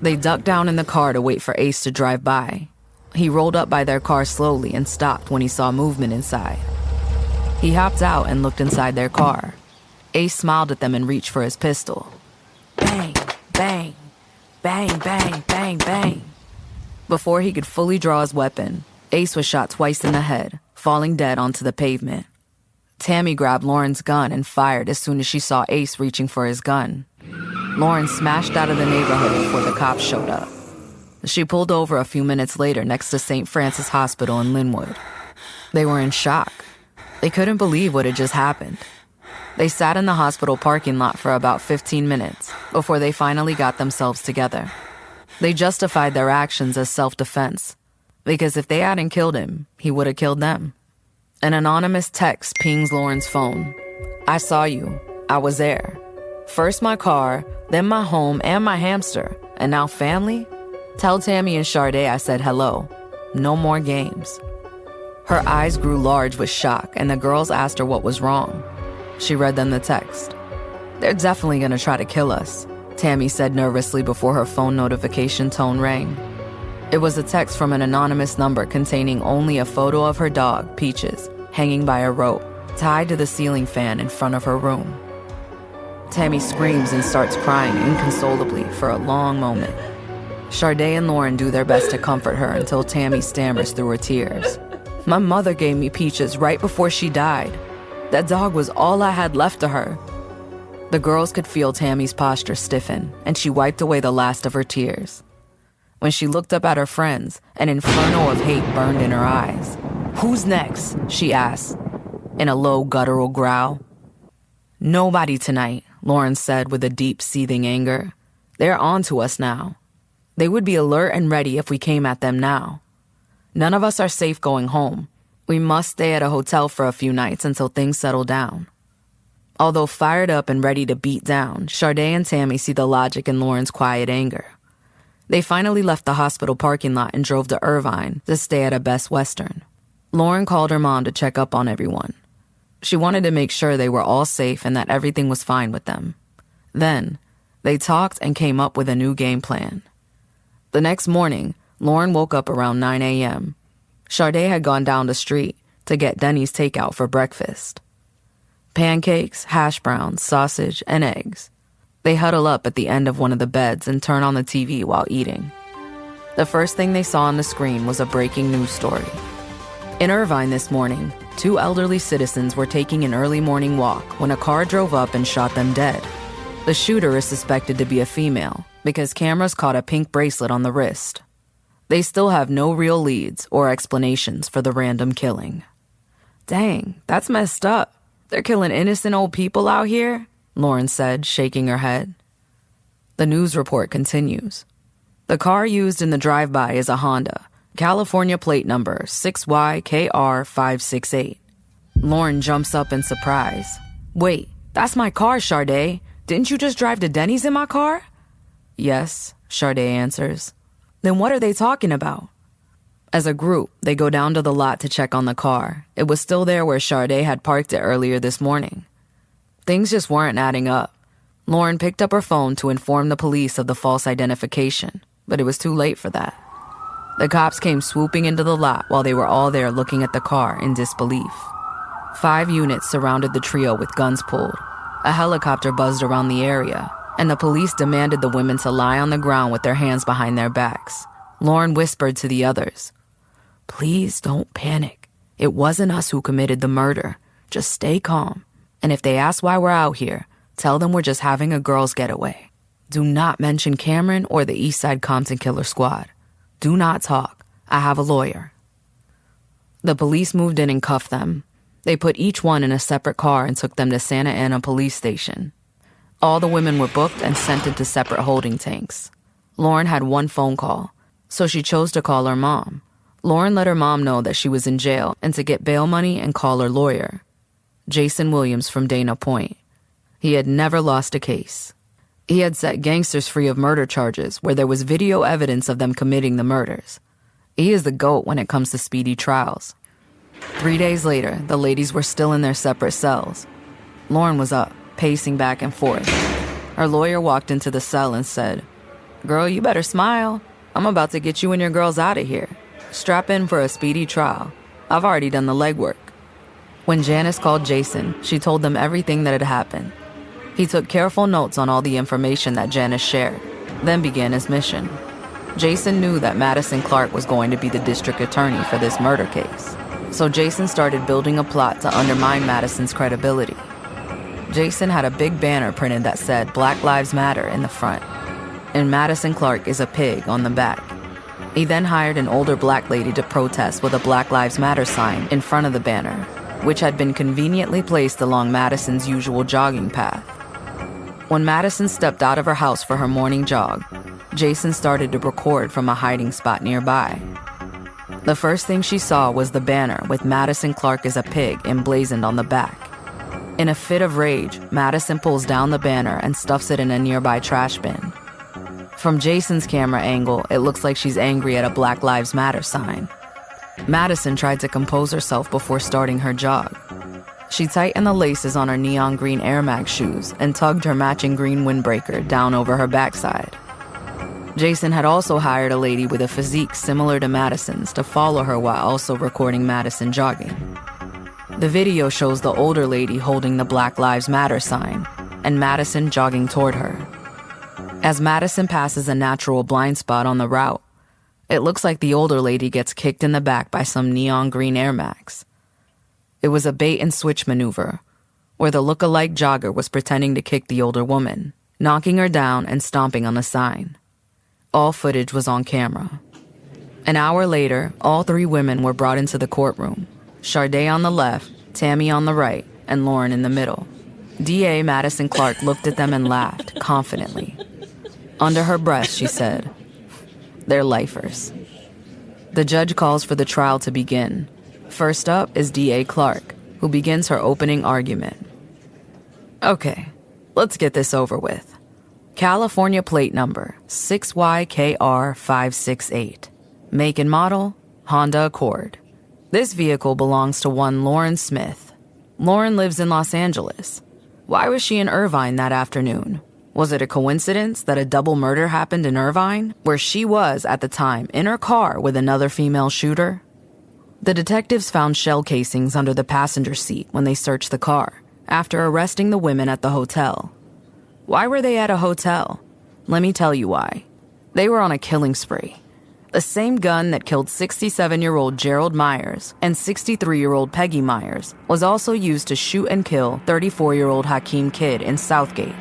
They ducked down in the car to wait for Ace to drive by. He rolled up by their car slowly and stopped when he saw movement inside. He hopped out and looked inside their car. Ace smiled at them and reached for his pistol. Bang, bang, bang, bang, bang, bang. Before he could fully draw his weapon, Ace was shot twice in the head, falling dead onto the pavement. Tammy grabbed Lauren's gun and fired as soon as she saw Ace reaching for his gun. Lauren smashed out of the neighborhood before the cops showed up. She pulled over a few minutes later next to St. Francis Hospital in Linwood. They were in shock. They couldn't believe what had just happened. They sat in the hospital parking lot for about 15 minutes before they finally got themselves together. They justified their actions as self-defense, because if they hadn't killed him, he would have killed them. An anonymous text pings Lauren's phone. I saw you. I was there. First my car, then my home and my hamster, and now family? Tell Tammy and Sade I said hello. No more games. Her eyes grew large with shock, and the girls asked her what was wrong. She read them the text. They're definitely gonna try to kill us, Tammy said nervously before her phone notification tone rang. It was a text from an anonymous number containing only a photo of her dog, Peaches, hanging by a rope, tied to the ceiling fan in front of her room. Tammy screams and starts crying inconsolably for a long moment. Sade and Lauren do their best to comfort her until Tammy stammers through her tears. My mother gave me Peaches right before she died. That dog was all I had left of her. The girls could feel Tammy's posture stiffen, and she wiped away the last of her tears. When she looked up at her friends, an inferno of hate burned in her eyes. Who's next? She asked, in a low, guttural growl. Nobody tonight, Lauren said with a deep, seething anger. They're on to us now. They would be alert and ready if we came at them now. None of us are safe going home. We must stay at a hotel for a few nights until things settle down. Although fired up and ready to beat down, Sade and Tammy see the logic in Lauren's quiet anger. They finally left the hospital parking lot and drove to Irvine to stay at a Best Western. Lauren called her mom to check up on everyone. She wanted to make sure they were all safe and that everything was fine with them. Then, they talked and came up with a new game plan. The next morning, Lauren woke up around 9 a.m. Sade had gone down the street to get Denny's takeout for breakfast. Pancakes, hash browns, sausage, and eggs. They huddle up at the end of one of the beds and turn on the TV while eating. The first thing they saw on the screen was a breaking news story. In Irvine this morning, 2 elderly citizens were taking an early morning walk when a car drove up and shot them dead. The shooter is suspected to be a female because cameras caught a pink bracelet on the wrist. They still have no real leads or explanations for the random killing. Dang, that's messed up. They're killing innocent old people out here, Lauren said, shaking her head. The news report continues. The car used in the drive-by is a Honda, California plate number 6YKR568. Lauren jumps up in surprise. Wait, that's my car, Sade. Didn't you just drive to Denny's in my car? Yes, Sade answers. Then what are they talking about? As a group, they go down to the lot to check on the car. It was still there where Sade had parked it earlier this morning. Things just weren't adding up. Lauren picked up her phone to inform the police of the false identification, but it was too late for that. The cops came swooping into the lot while they were all there looking at the car in disbelief. 5 units surrounded the trio with guns pulled. A helicopter buzzed around the area, and the police demanded the women to lie on the ground with their hands behind their backs. Lauren whispered to the others, "Please don't panic. It wasn't us who committed the murder. Just stay calm. And if they ask why we're out here, tell them we're just having a girls' getaway. Do not mention Cameron or the Eastside Compton Killer Squad. Do not talk. I have a lawyer." The police moved in and cuffed them. They put each one in a separate car and took them to Santa Ana Police Station. All the women were booked and sent into separate holding tanks. Lauren had one phone call, so she chose to call her mom. Lauren let her mom know that she was in jail and to get bail money and call her lawyer, Jason Williams from Dana Point. He had never lost a case. He had set gangsters free of murder charges where there was video evidence of them committing the murders. He is the GOAT when it comes to speedy trials. 3 days later, the ladies were still in their separate cells. Lauren was up, pacing back and forth. Her lawyer walked into the cell and said, "Girl, you better smile. I'm about to get you and your girls out of here. Strap in for a speedy trial. I've already done the legwork." When Janice called Jason, she told them everything that had happened. He took careful notes on all the information that Janice shared, then began his mission. Jason knew that Madison Clark was going to be the district attorney for this murder case, so Jason started building a plot to undermine Madison's credibility. Jason had a big banner printed that said "Black Lives Matter" in the front, and Madison Clark is a pig on the back. He then hired an older black lady to protest with a Black Lives Matter sign in front of the banner, which had been conveniently placed along Madison's usual jogging path. When Madison stepped out of her house for her morning jog, Jason started to record from a hiding spot nearby. The first thing she saw was the banner with Madison Clark is a pig emblazoned on the back. In a fit of rage, Madison pulls down the banner and stuffs it in a nearby trash bin. From Jason's camera angle, it looks like she's angry at a Black Lives Matter sign. Madison tried to compose herself before starting her jog. She tightened the laces on her neon green Air Max shoes and tugged her matching green windbreaker down over her backside. Jason had also hired a lady with a physique similar to Madison's to follow her while also recording Madison jogging. The video shows the older lady holding the Black Lives Matter sign and Madison jogging toward her. As Madison passes a natural blind spot on the route, it looks like the older lady gets kicked in the back by some neon green Air Max. It was a bait-and-switch maneuver, where the look-alike jogger was pretending to kick the older woman, knocking her down and stomping on the sign. All footage was on camera. An hour later, all three women were brought into the courtroom. Sharday on the left, Tammy on the right, and Lauren in the middle. DA Madison Clark looked at them and laughed, confidently. Under her breath, she said, "They're lifers." The judge calls for the trial to begin. First up is DA Clark, who begins her opening argument. "Okay, let's get this over with. California plate number 6YKR568. Make and model, Honda Accord. This vehicle belongs to one Lauren Smith. Lauren lives in Los Angeles. Why was she in Irvine that afternoon? Was it a coincidence that a double murder happened in Irvine, where she was, at the time, in her car with another female shooter?" The detectives found shell casings under the passenger seat when they searched the car, after arresting the women at the hotel. Why were they at a hotel? Let me tell you why. They were on a killing spree. The same gun that killed 67-year-old Gerald Myers and 63-year-old Peggy Myers was also used to shoot and kill 34-year-old Hakeem Kidd in Southgate.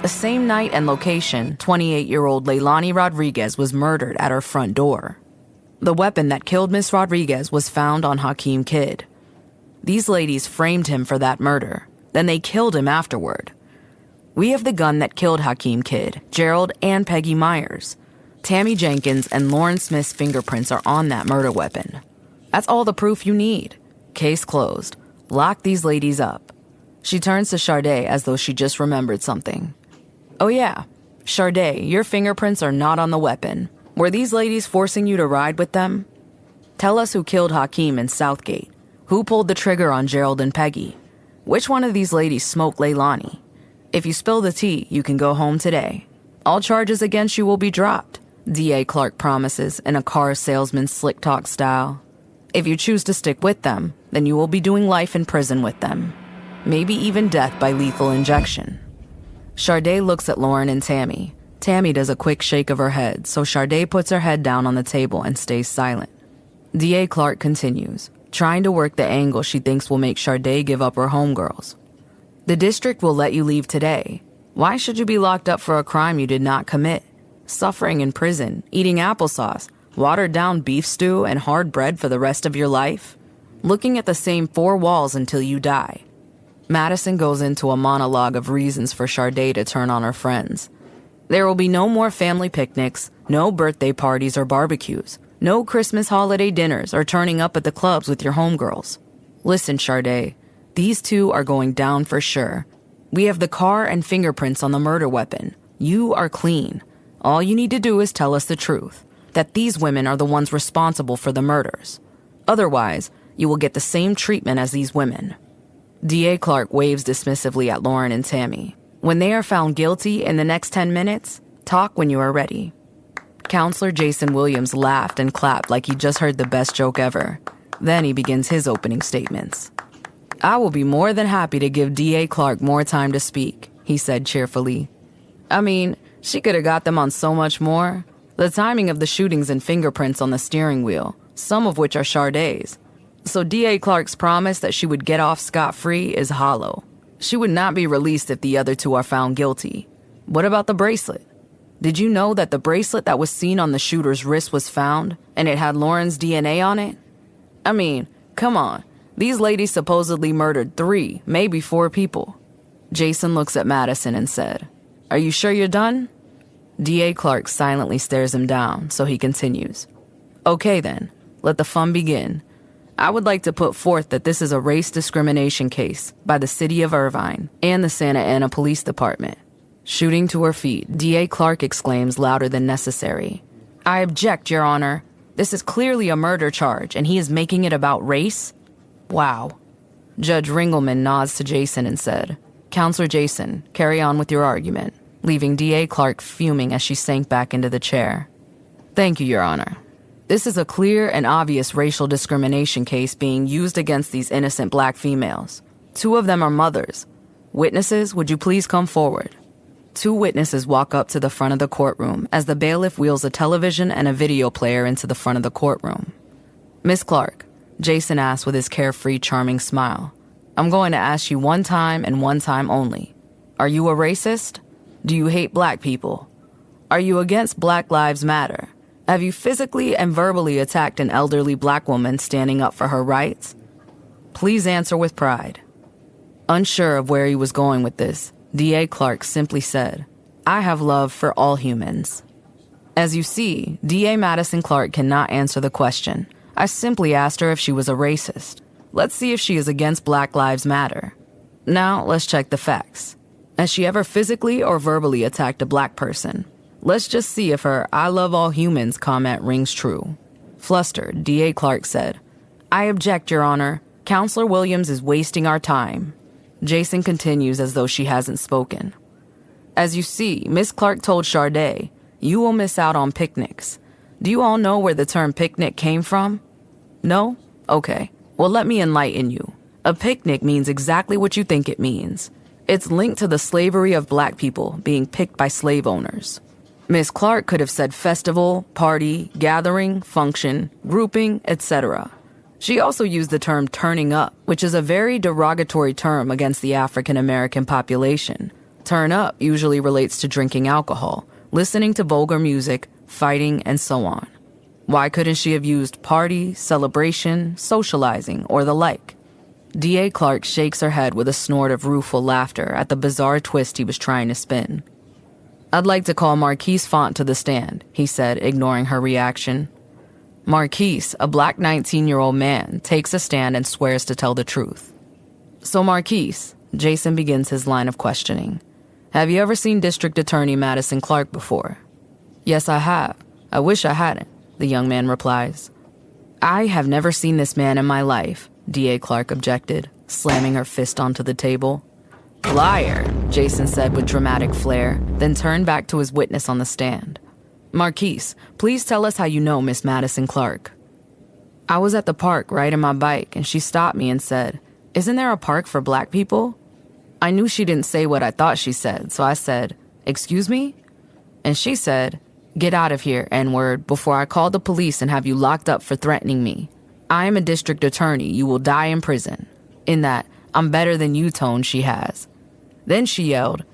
The same night and location, 28-year-old Leilani Rodriguez was murdered at her front door. The weapon that killed Miss Rodriguez was found on Hakeem Kidd. These ladies framed him for that murder. Then they killed him afterward. We have the gun that killed Hakeem Kidd, Gerald, and Peggy Myers. Tammy Jenkins and Lauren Smith's fingerprints are on that murder weapon. That's all the proof you need. Case closed. Lock these ladies up. She turns to Sharday as though she just remembered something. "Oh yeah, Sharday, your fingerprints are not on the weapon. Were these ladies forcing you to ride with them? Tell us who killed Hakeem in Southgate. Who pulled the trigger on Gerald and Peggy? Which one of these ladies smoked Leilani? If you spill the tea, you can go home today. All charges against you will be dropped," DA Clark promises in a car salesman's slick talk style. "If you choose to stick with them, then you will be doing life in prison with them. Maybe even death by lethal injection." Sharday looks at Lauren and Tammy. Tammy does a quick shake of her head, so Sharday puts her head down on the table and stays silent. DA Clark continues, trying to work the angle she thinks will make Sharday give up her homegirls. "The district will let you leave today. Why should you be locked up for a crime you did not commit? Suffering in prison, eating applesauce, watered-down beef stew, and hard bread for the rest of your life? Looking at the same four walls until you die." Madison goes into a monologue of reasons for Sharday to turn on her friends. There will be no more family picnics, no birthday parties or barbecues, no Christmas holiday dinners or turning up at the clubs with your homegirls. Listen, Sharday, these two are going down for sure. We have the car and fingerprints on the murder weapon. You are clean. All you need to do is tell us the truth, that these women are the ones responsible for the murders. Otherwise, you will get the same treatment as these women. DA Clark waves dismissively at Lauren and Tammy. When they are found guilty in the next 10 minutes, talk when you are ready. Counselor Jason Williams laughed and clapped like he just heard the best joke ever. Then he begins his opening statements. I will be more than happy to give DA Clark more time to speak, he said cheerfully. I mean, she could have got them on so much more. The timing of the shootings and fingerprints on the steering wheel, some of which are Shardae's. So DA Clark's promise that she would get off scot-free is hollow. She would not be released if the other two are found guilty. What about the bracelet? Did you know that the bracelet that was seen on the shooter's wrist was found, and it had Lauren's DNA on it? I mean, come on. These ladies supposedly murdered 3, maybe 4 people. Jason looks at Madison and said, Are you sure you're done? DA Clark silently stares him down, so he continues. Okay then, let the fun begin. I would like to put forth that this is a race discrimination case by the city of Irvine and the Santa Ana Police Department. Shooting to her feet, DA Clark exclaims louder than necessary. I object, Your Honor. This is clearly a murder charge, and he is making it about race? Wow. Judge Ringelman nods to Jason and said, Counselor Jason, carry on with your argument, leaving DA Clark fuming as she sank back into the chair. Thank you, Your Honor. This is a clear and obvious racial discrimination case being used against these innocent black females. 2 of them are mothers. Witnesses, would you please come forward? 2 witnesses walk up to the front of the courtroom as the bailiff wheels a television and a video player into the front of the courtroom. Miss Clark, Jason asks with his carefree, charming smile, I'm going to ask you one time and one time only. Are you a racist? Do you hate black people? Are you against Black Lives Matter? Have you physically and verbally attacked an elderly black woman standing up for her rights? Please answer with pride. Unsure of where he was going with this, DA Clark simply said, I have love for all humans. As you see, DA Madison Clark cannot answer the question. I simply asked her if she was a racist. Let's see if she is against Black Lives Matter. Now, let's check the facts. Has she ever physically or verbally attacked a black person? Let's just see if her I love all humans comment rings true. Flustered, DA Clark said, I object, Your Honor. Counselor Williams is wasting our time. Jason continues as though she hasn't spoken. As you see, Miss Clark told Shardae, you will miss out on picnics. Do you all know where the term picnic came from? No? Okay. Well, let me enlighten you. A picnic means exactly what you think it means. It's linked to the slavery of black people being picked by slave owners. Miss Clark could have said festival, party, gathering, function, grouping, etc. She also used the term turning up, which is a very derogatory term against the African American population. Turn up usually relates to drinking alcohol, listening to vulgar music, fighting, and so on. Why couldn't she have used party, celebration, socializing, or the like? DA Clark shakes her head with a snort of rueful laughter at the bizarre twist he was trying to spin. I'd like to call Marquise Font to the stand, he said, ignoring her reaction. Marquise, a black 19-year-old man, takes a stand and swears to tell the truth. So Marquise, Jason begins his line of questioning. Have you ever seen District Attorney Madison Clark before? Yes, I have. I wish I hadn't, the young man replies. I have never seen this man in my life, DA Clark objected, slamming her fist onto the table. Liar, Jason said with dramatic flair, then turned back to his witness on the stand. Marquise, please tell us how you know Miss Madison Clark. I was at the park riding my bike, and she stopped me and said, Isn't there a park for black people? I knew she didn't say what I thought she said, so I said, Excuse me? And she said, Get out of here, N-word, before I call the police and have you locked up for threatening me. I am a district attorney. You will die in prison. In that, I'm better than you tone she has. Then she yelled,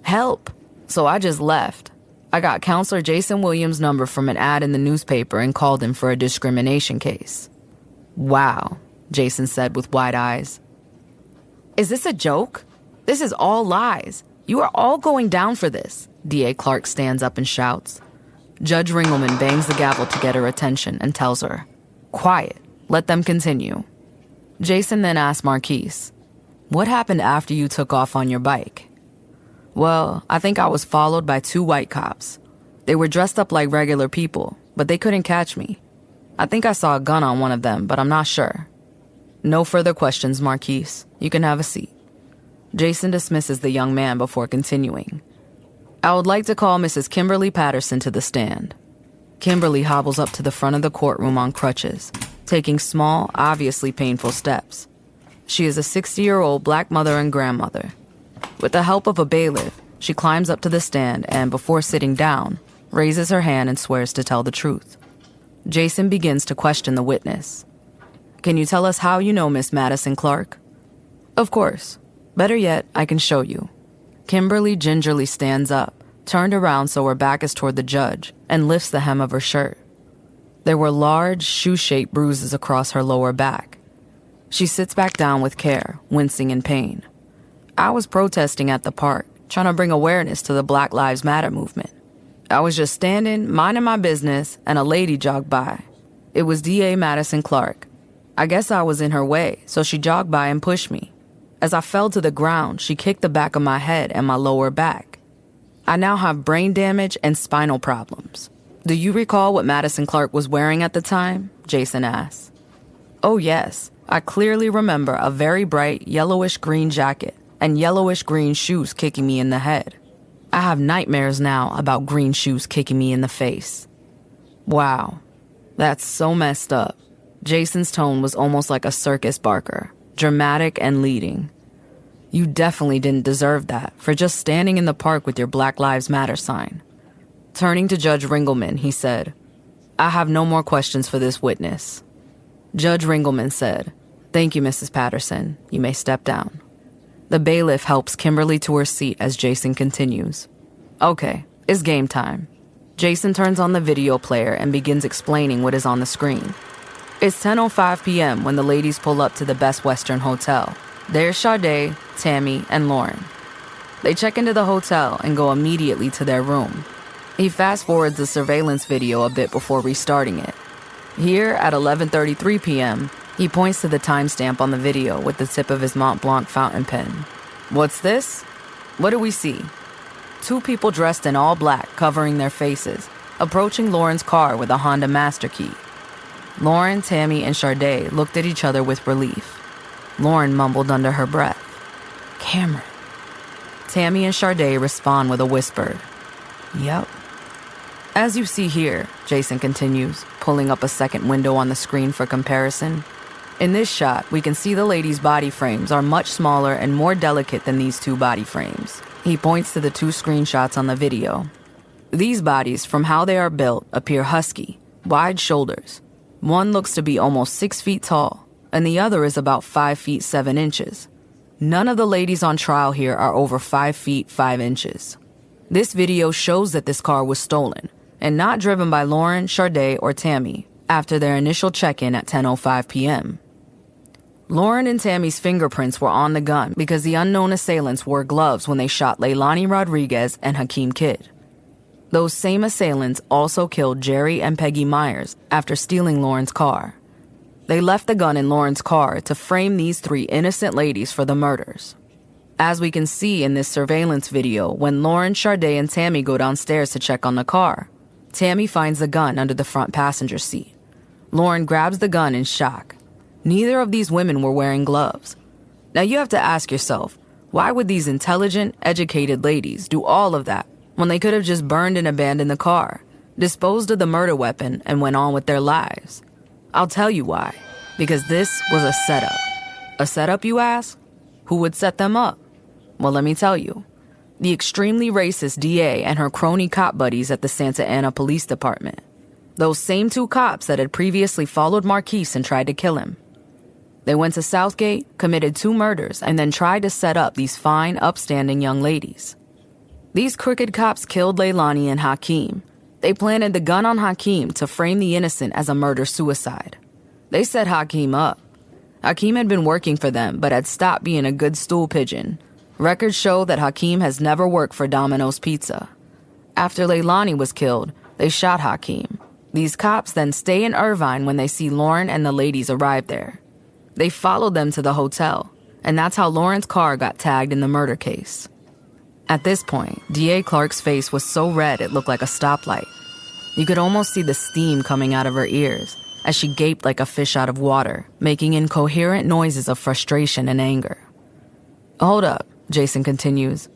Help! So I just left. I got Counselor Jason Williams' number from an ad in the newspaper and called him for a discrimination case. Wow, Jason said with wide eyes. Is this a joke? This is all lies. You are all going down for this. DA Clark stands up and shouts. Judge Ringelman bangs the gavel to get her attention and tells her, Quiet, let them continue. Jason then asks Marquise, What happened after you took off on your bike? Well, I think I was followed by 2 white cops. They were dressed up like regular people, but they couldn't catch me. I think I saw a gun on one of them, but I'm not sure. No further questions, Marquise. You can have a seat. Jason dismisses the young man before continuing. I would like to call Mrs. Kimberly Patterson to the stand. Kimberly hobbles up to the front of the courtroom on crutches, taking small, obviously painful steps. She is a 60-year-old black mother and grandmother. With the help of a bailiff, she climbs up to the stand and, before sitting down, raises her hand and swears to tell the truth. Jason begins to question the witness. Can you tell us how you know Miss Madison Clark? Of course. Better yet, I can show you. Kimberly gingerly stands up, turned around so her back is toward the judge, and lifts the hem of her shirt. There were large, shoe-shaped bruises across her lower back. She sits back down with care, wincing in pain. I was protesting at the park, trying to bring awareness to the Black Lives Matter movement. I was just standing, minding my business, and a lady jogged by. It was D.A. Madison Clark. I guess I was in her way, so she jogged by and pushed me. As I fell to the ground, she kicked the back of my head and my lower back. I now have brain damage and spinal problems. Do you recall what Madison Clark was wearing at the time? Jason asked. Oh yes, I clearly remember a very bright yellowish-green jacket and yellowish-green shoes kicking me in the head. I have nightmares now about green shoes kicking me in the face. Wow, that's so messed up. Jason's tone was almost like a circus barker, dramatic and leading. You definitely didn't deserve that for just standing in the park with your Black Lives Matter sign. Turning to Judge Ringelman, he said, I have no more questions for this witness. Judge Ringelman said, Thank you, Mrs. Patterson. You may step down. The bailiff helps Kimberly to her seat as Jason continues. Okay, it's game time. Jason turns on the video player and begins explaining what is on the screen. It's 10:05 p.m. when the ladies pull up to the Best Western Hotel. There's Sade, Tammy, and Lauren. They check into the hotel and go immediately to their room. He fast-forwards the surveillance video a bit before restarting it. Here, at 11:33 p.m., he points to the timestamp on the video with the tip of his Mont Blanc fountain pen. What's this? What do we see? Two people dressed in all black, covering their faces, approaching Lauren's car with a Honda Master Key. Lauren, Tammy, and Sade looked at each other with relief. Lauren mumbled under her breath, Cameron. Tammy and Sade respond with a whispered, Yep. As you see here, Jason continues, pulling up a second window on the screen for comparison. In this shot, we can see the ladies' body frames are much smaller and more delicate than these two body frames. He points to the two screenshots on the video. These bodies, from how they are built, appear husky, wide shoulders. One looks to be almost 6 feet tall, and the other is about 5 feet 7 inches. None of the ladies on trial here are over 5 feet 5 inches. This video shows that this car was stolen, and not driven by Lauren, Sade, or Tammy, after their initial check-in at 10:05 p.m. Lauren and Tammy's fingerprints were on the gun because the unknown assailants wore gloves when they shot Leilani Rodriguez and Hakeem Kidd. Those same assailants also killed Jerry and Peggy Myers after stealing Lauren's car. They left the gun in Lauren's car to frame these three innocent ladies for the murders. As we can see in this surveillance video, when Lauren, Sade, and Tammy go downstairs to check on the car, Tammy finds the gun under the front passenger seat. Lauren grabs the gun in shock. Neither of these women were wearing gloves. Now you have to ask yourself, why would these intelligent, educated ladies do all of that when they could have just burned and abandoned the car, disposed of the murder weapon, and went on with their lives? I'll tell you why. Because this was a setup. A setup, you ask? Who would set them up? Well, let me tell you. The extremely racist DA and her crony cop buddies at the Santa Ana Police Department. Those same two cops that had previously followed Marquise and tried to kill him. They went to Southgate, committed 2 murders, and then tried to set up these fine, upstanding young ladies. These crooked cops killed Leilani and Hakeem. They planted the gun on Hakeem to frame the innocent as a murder-suicide. They set Hakeem up. Hakeem had been working for them, but had stopped being a good stool pigeon. Records show that Hakeem has never worked for Domino's Pizza. After Leilani was killed, they shot Hakeem. These cops then stay in Irvine when they see Lauren and the ladies arrive there. They followed them to the hotel, and that's how Lauren's car got tagged in the murder case. At this point, D.A. Clark's face was so red it looked like a stoplight. You could almost see the steam coming out of her ears as she gaped like a fish out of water, making incoherent noises of frustration and anger. "Hold up," Jason continues.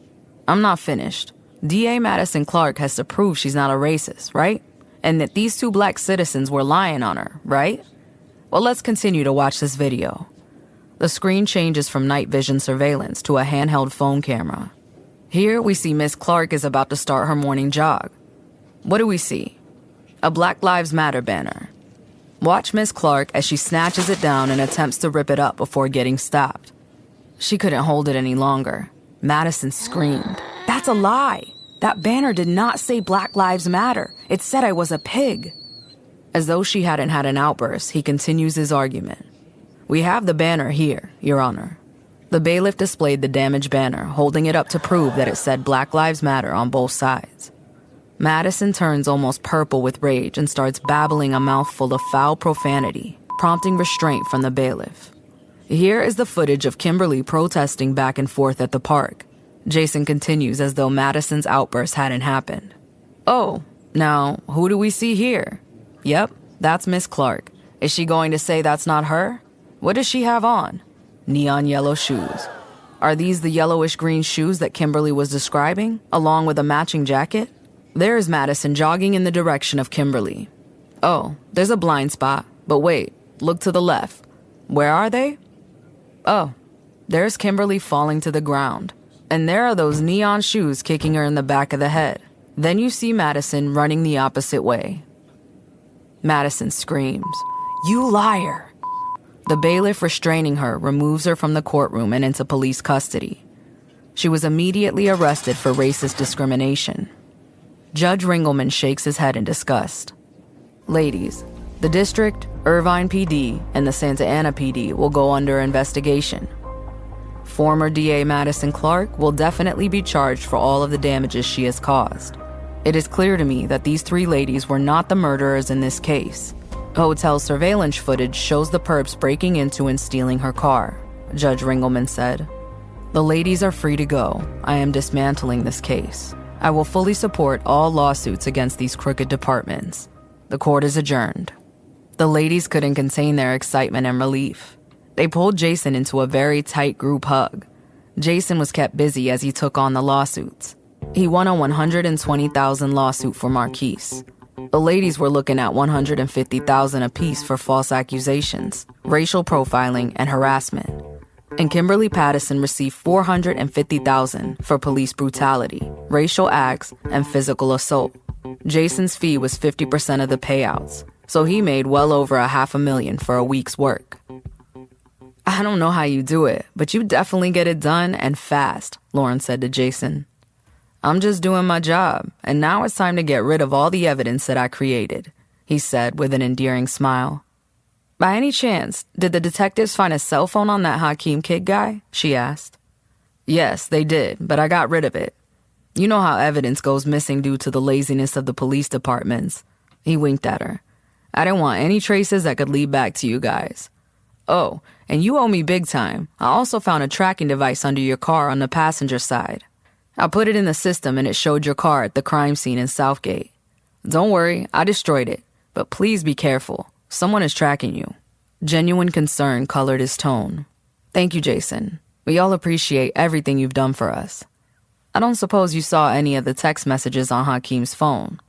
"I'm not finished. DA Madison Clark has to prove she's not a racist, right? And that these two black citizens were lying on her, right? Well, let's continue to watch this video." The screen changes from night vision surveillance to a handheld phone camera. Here we see Miss Clark is about to start her morning jog. What do we see? A Black Lives Matter banner. Watch Miss Clark as she snatches it down and attempts to rip it up before getting stopped. She couldn't hold it any longer. Madison screamed. "That's a lie! That banner did not say Black Lives Matter. It said I was a pig." As though she hadn't had an outburst, he continues his argument. "We have the banner here, Your Honor." The bailiff displayed the damaged banner, holding it up to prove that it said Black Lives Matter on both sides. Madison turns almost purple with rage and starts babbling a mouthful of foul profanity, prompting restraint from the bailiff. Here is the footage of Kimberly protesting back and forth at the park. Jason continues as though Madison's outburst hadn't happened. "Oh, now, who do we see here? Yep, that's Miss Clark. Is she going to say that's not her? What does she have on? Neon yellow shoes. Are these the yellowish-green shoes that Kimberly was describing, along with a matching jacket? There is Madison jogging in the direction of Kimberly. Oh, there's a blind spot, but wait, look to the left. Where are they? Oh, there's Kimberly falling to the ground. And there are those neon shoes kicking her in the back of the head. Then you see Madison running the opposite way. Madison screams, "You liar!" The bailiff restraining her removes her from the courtroom and into police custody. She was immediately arrested for racist discrimination. Judge Ringelman shakes his head in disgust. "Ladies, the district, Irvine PD, and the Santa Ana PD will go under investigation. Former DA Madison Clark will definitely be charged for all of the damages she has caused. It is clear to me that these three ladies were not the murderers in this case. Hotel surveillance footage shows the perps breaking into and stealing her car," Judge Ringelman said. "The ladies are free to go. I am dismantling this case. I will fully support all lawsuits against these crooked departments. The court is adjourned." The ladies couldn't contain their excitement and relief. They pulled Jason into a very tight group hug. Jason was kept busy as he took on the lawsuits. He won a $120,000 lawsuit for Marquise. The ladies were looking at $150,000 apiece for false accusations, racial profiling, and harassment. And Kimberly Pattison received $450,000 for police brutality, racial acts, and physical assault. Jason's fee was 50% of the payouts, so he made well over $500,000 for a week's work. "I don't know how you do it, but you definitely get it done and fast," Lauren said to Jason. "I'm just doing my job, and now it's time to get rid of all the evidence that I created," he said with an endearing smile. "By any chance, did the detectives find a cell phone on that Hakeem kid guy?" she asked. "Yes, they did, but I got rid of it. You know how evidence goes missing due to the laziness of the police departments." He winked at her. "I didn't want any traces that could lead back to you guys. Oh, and you owe me big time. I also found a tracking device under your car on the passenger side. I put it in the system and it showed your car at the crime scene in Southgate. Don't worry, I destroyed it, but please be careful. Someone is tracking you." Genuine concern colored his tone. "Thank you, Jason. We all appreciate everything you've done for us. I don't suppose you saw any of the text messages on Hakeem's phone."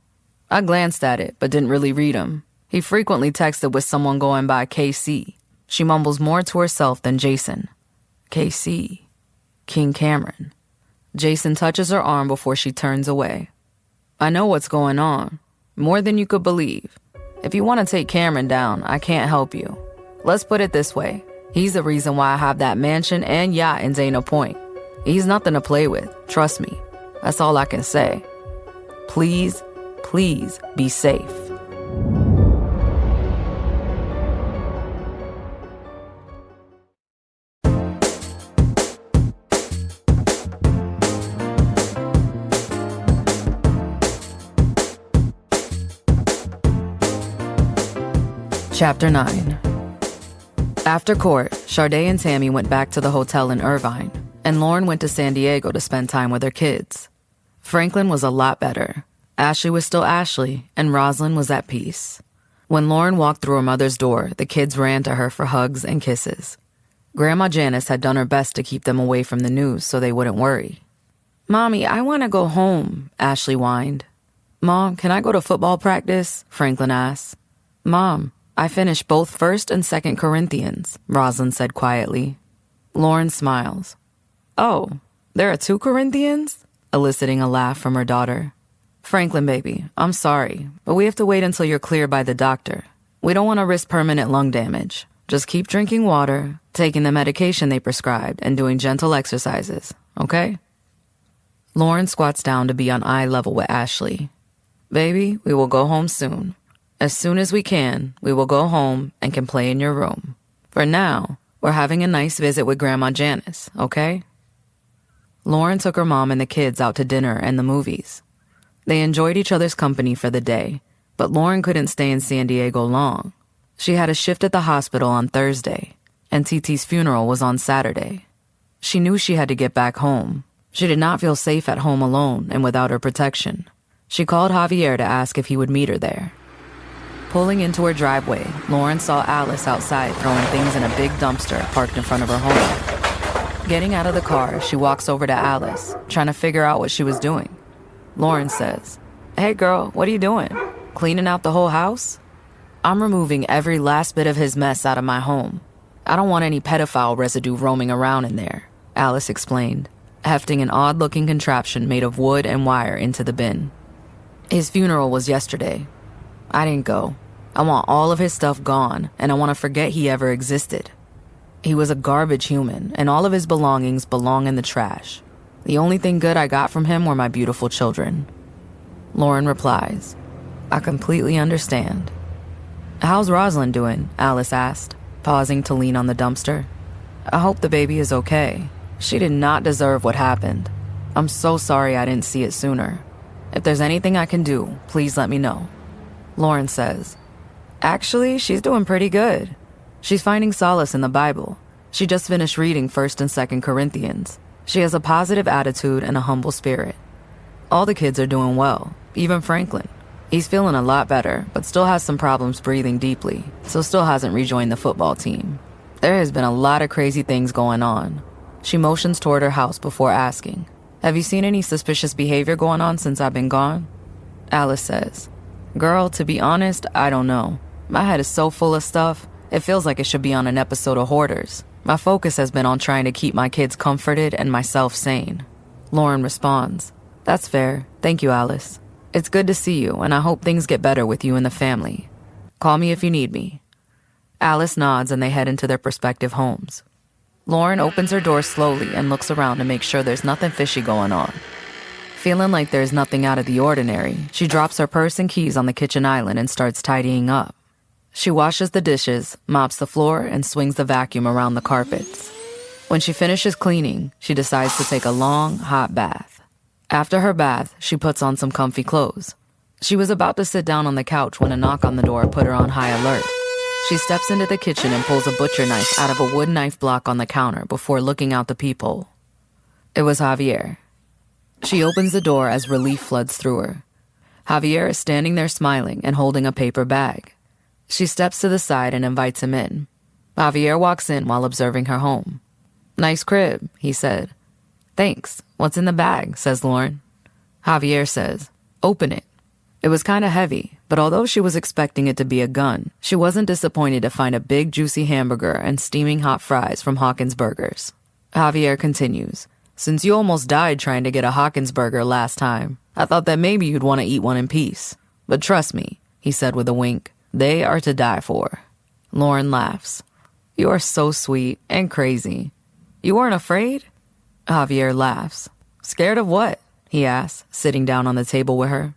I glanced at it, but didn't really read them. He frequently texted with someone going by KC. She mumbles more to herself than Jason. KC. King Cameron. Jason touches her arm before she turns away. "I know what's going on. More than you could believe. If you want to take Cameron down, I can't help you. Let's put it this way. He's the reason why I have that mansion and yacht in Dana Point. He's nothing to play with, trust me. That's all I can say. Please, please be safe." Chapter 9. After court, Sharday and Tammy went back to the hotel in Irvine, and Lauren went to San Diego to spend time with her kids. Franklin was a lot better. Ashley was still Ashley, and Rosalind was at peace. When Lauren walked through her mother's door, the kids ran to her for hugs and kisses. Grandma Janice had done her best to keep them away from the news so they wouldn't worry. "Mommy, I want to go home," Ashley whined. "Mom, can I go to football practice?" Franklin asked. "Mom, I finished both 1st and 2nd Corinthians," Rosalind said quietly. Lauren smiles. "Oh, there are 2 Corinthians?" eliciting a laugh from her daughter. "Franklin, baby, I'm sorry, but we have to wait until you're cleared by the doctor. We don't want to risk permanent lung damage. Just keep drinking water, taking the medication they prescribed, and doing gentle exercises, okay?" Lauren squats down to be on eye level with Ashley. "Baby, we will go home soon. As soon as we can, we will go home and can play in your room. For now, we're having a nice visit with Grandma Janice, okay?" Lauren took her mom and the kids out to dinner and the movies. They enjoyed each other's company for the day, but Lauren couldn't stay in San Diego long. She had a shift at the hospital on Thursday, and TT's funeral was on Saturday. She knew she had to get back home. She did not feel safe at home alone and without her protection. She called Javier to ask if he would meet her there. Pulling into her driveway, Lauren saw Alice outside throwing things in a big dumpster parked in front of her home. Getting out of the car, she walks over to Alice, trying to figure out what she was doing. Lauren says, "Hey girl, what are you doing? Cleaning out the whole house?" "I'm removing every last bit of his mess out of my home. I don't want any pedophile residue roaming around in there," Alice explained, hefting an odd-looking contraption made of wood and wire into the bin. "His funeral was yesterday. I didn't go. I want all of his stuff gone, and I want to forget he ever existed. He was a garbage human, and all of his belongings belong in the trash. The only thing good I got from him were my beautiful children." Lauren replies, "I completely understand." "How's Rosalind doing?" Alice asked, pausing to lean on the dumpster. "I hope the baby is okay. She did not deserve what happened. I'm so sorry I didn't see it sooner. If there's anything I can do, please let me know." Lauren says, "Actually, she's doing pretty good. She's finding solace in the Bible. She just finished reading 1st and 2nd Corinthians. She has a positive attitude and a humble spirit. All the kids are doing well, even Franklin. He's feeling a lot better, but still has some problems breathing deeply, so still hasn't rejoined the football team. There has been a lot of crazy things going on." She motions toward her house before asking, "Have you seen any suspicious behavior going on since I've been gone?" Alice says, "Girl, to be honest, I don't know. My head is so full of stuff, it feels like it should be on an episode of Hoarders. My focus has been on trying to keep my kids comforted and myself sane." Lauren responds, "That's fair. Thank you, Alice. It's good to see you, and I hope things get better with you and the family. Call me if you need me." Alice nods and they head into their respective homes. Lauren opens her door slowly and looks around to make sure there's nothing fishy going on. Feeling like there's nothing out of the ordinary, she drops her purse and keys on the kitchen island and starts tidying up. She washes the dishes, mops the floor, and swings the vacuum around the carpets. When she finishes cleaning, she decides to take a long, hot bath. After her bath, she puts on some comfy clothes. She was about to sit down on the couch when a knock on the door put her on high alert. She steps into the kitchen and pulls a butcher knife out of a wood knife block on the counter before looking out the peephole. It was Javier. She opens the door as relief floods through her. Javier is standing there smiling and holding a paper bag. She steps to the side and invites him in. Javier walks in while observing her home. "Nice crib," he said. "Thanks. What's in the bag?" says Lauren. Javier says, "Open it." It was kind of heavy, but although she was expecting it to be a gun, she wasn't disappointed to find a big juicy hamburger and steaming hot fries from Hawkins Burgers. Javier continues, "Since you almost died trying to get a Hawkins burger last time, I thought that maybe you'd want to eat one in peace. But trust me," he said with a wink, "they are to die for." Lauren laughs. "You are so sweet and crazy. You weren't afraid?" Javier laughs. "Scared of what?" he asks, sitting down on the table with her.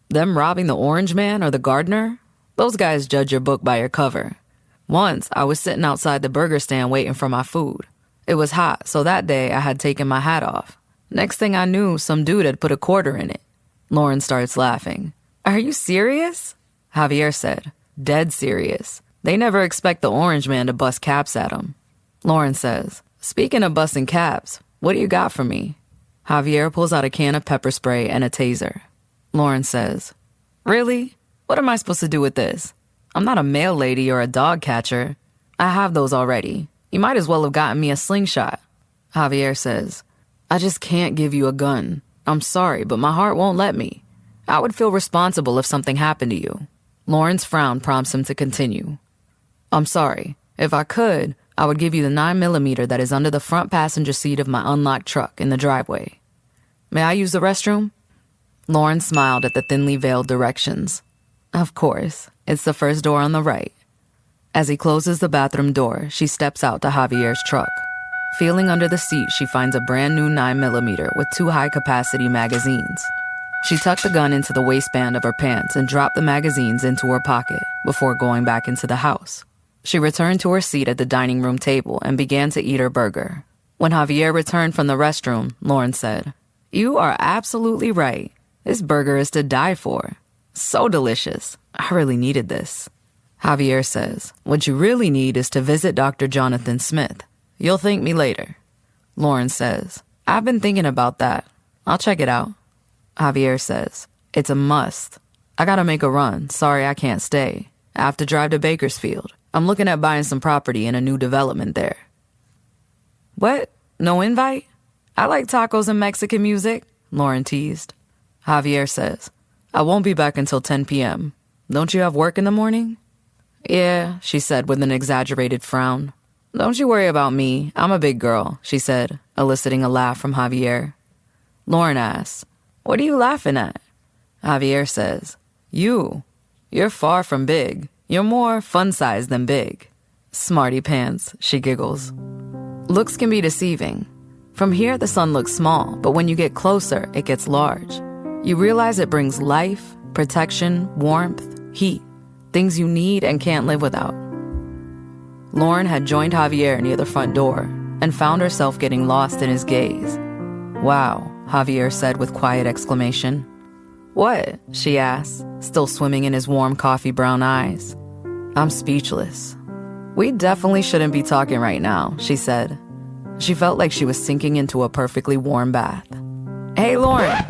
"Them robbing the orange man or the gardener? Those guys judge your book by your cover. Once, I was sitting outside the burger stand waiting for my food. It was hot, so that day I had taken my hat off. Next thing I knew, some dude had put a quarter in it." Lauren starts laughing. "Are you serious?" Javier said, "Dead serious. They never expect the orange man to bust caps at them." Lauren says, "Speaking of busting caps, what do you got for me?" Javier pulls out a can of pepper spray and a taser. Lauren says, "Really? What am I supposed to do with this?" I'm not a mail lady or a dog catcher. I have those already. You might as well have gotten me a slingshot. Javier says, I just can't give you a gun. I'm sorry, but my heart won't let me. I would feel responsible if something happened to you. Lauren's frown prompts him to continue. I'm sorry. If I could, I would give you the 9mm that is under the front passenger seat of my unlocked truck in the driveway. May I use the restroom? Lauren smiled at the thinly veiled directions. Of course. It's the first door on the right. As he closes the bathroom door, she steps out to Javier's truck. Feeling under the seat, she finds a brand new 9mm with 2 high-capacity magazines. She tucked the gun into the waistband of her pants and dropped the magazines into her pocket before going back into the house. She returned to her seat at the dining room table and began to eat her burger. When Javier returned from the restroom, Lauren said, You are absolutely right. This burger is to die for. So delicious. I really needed this. Javier says, What you really need is to visit Dr. Jonathan Smith. You'll thank me later. Lauren says, I've been thinking about that. I'll check it out. Javier says, It's a must. I gotta make a run. Sorry I can't stay. I have to drive to Bakersfield. I'm looking at buying some property in a new development there. What? No invite? I like tacos and Mexican music, Lauren teased. Javier says, I won't be back until 10 p.m. Don't you have work in the morning? Yeah, she said with an exaggerated frown. Don't you worry about me. I'm a big girl, she said, eliciting a laugh from Javier. Lauren asks, What are you laughing at? Javier says, You're far from big. You're more fun-sized than big. Smarty pants, she giggles. Looks can be deceiving. From here, the sun looks small, but when you get closer, it gets large. You realize it brings life, protection, warmth, heat, things you need and can't live without. Lauren had joined Javier near the front door and found herself getting lost in his gaze. Wow, Javier said with quiet exclamation. What? She asked, still swimming in his warm coffee brown eyes. I'm speechless. We definitely shouldn't be talking right now, she said. She felt like she was sinking into a perfectly warm bath. Hey, Lauren!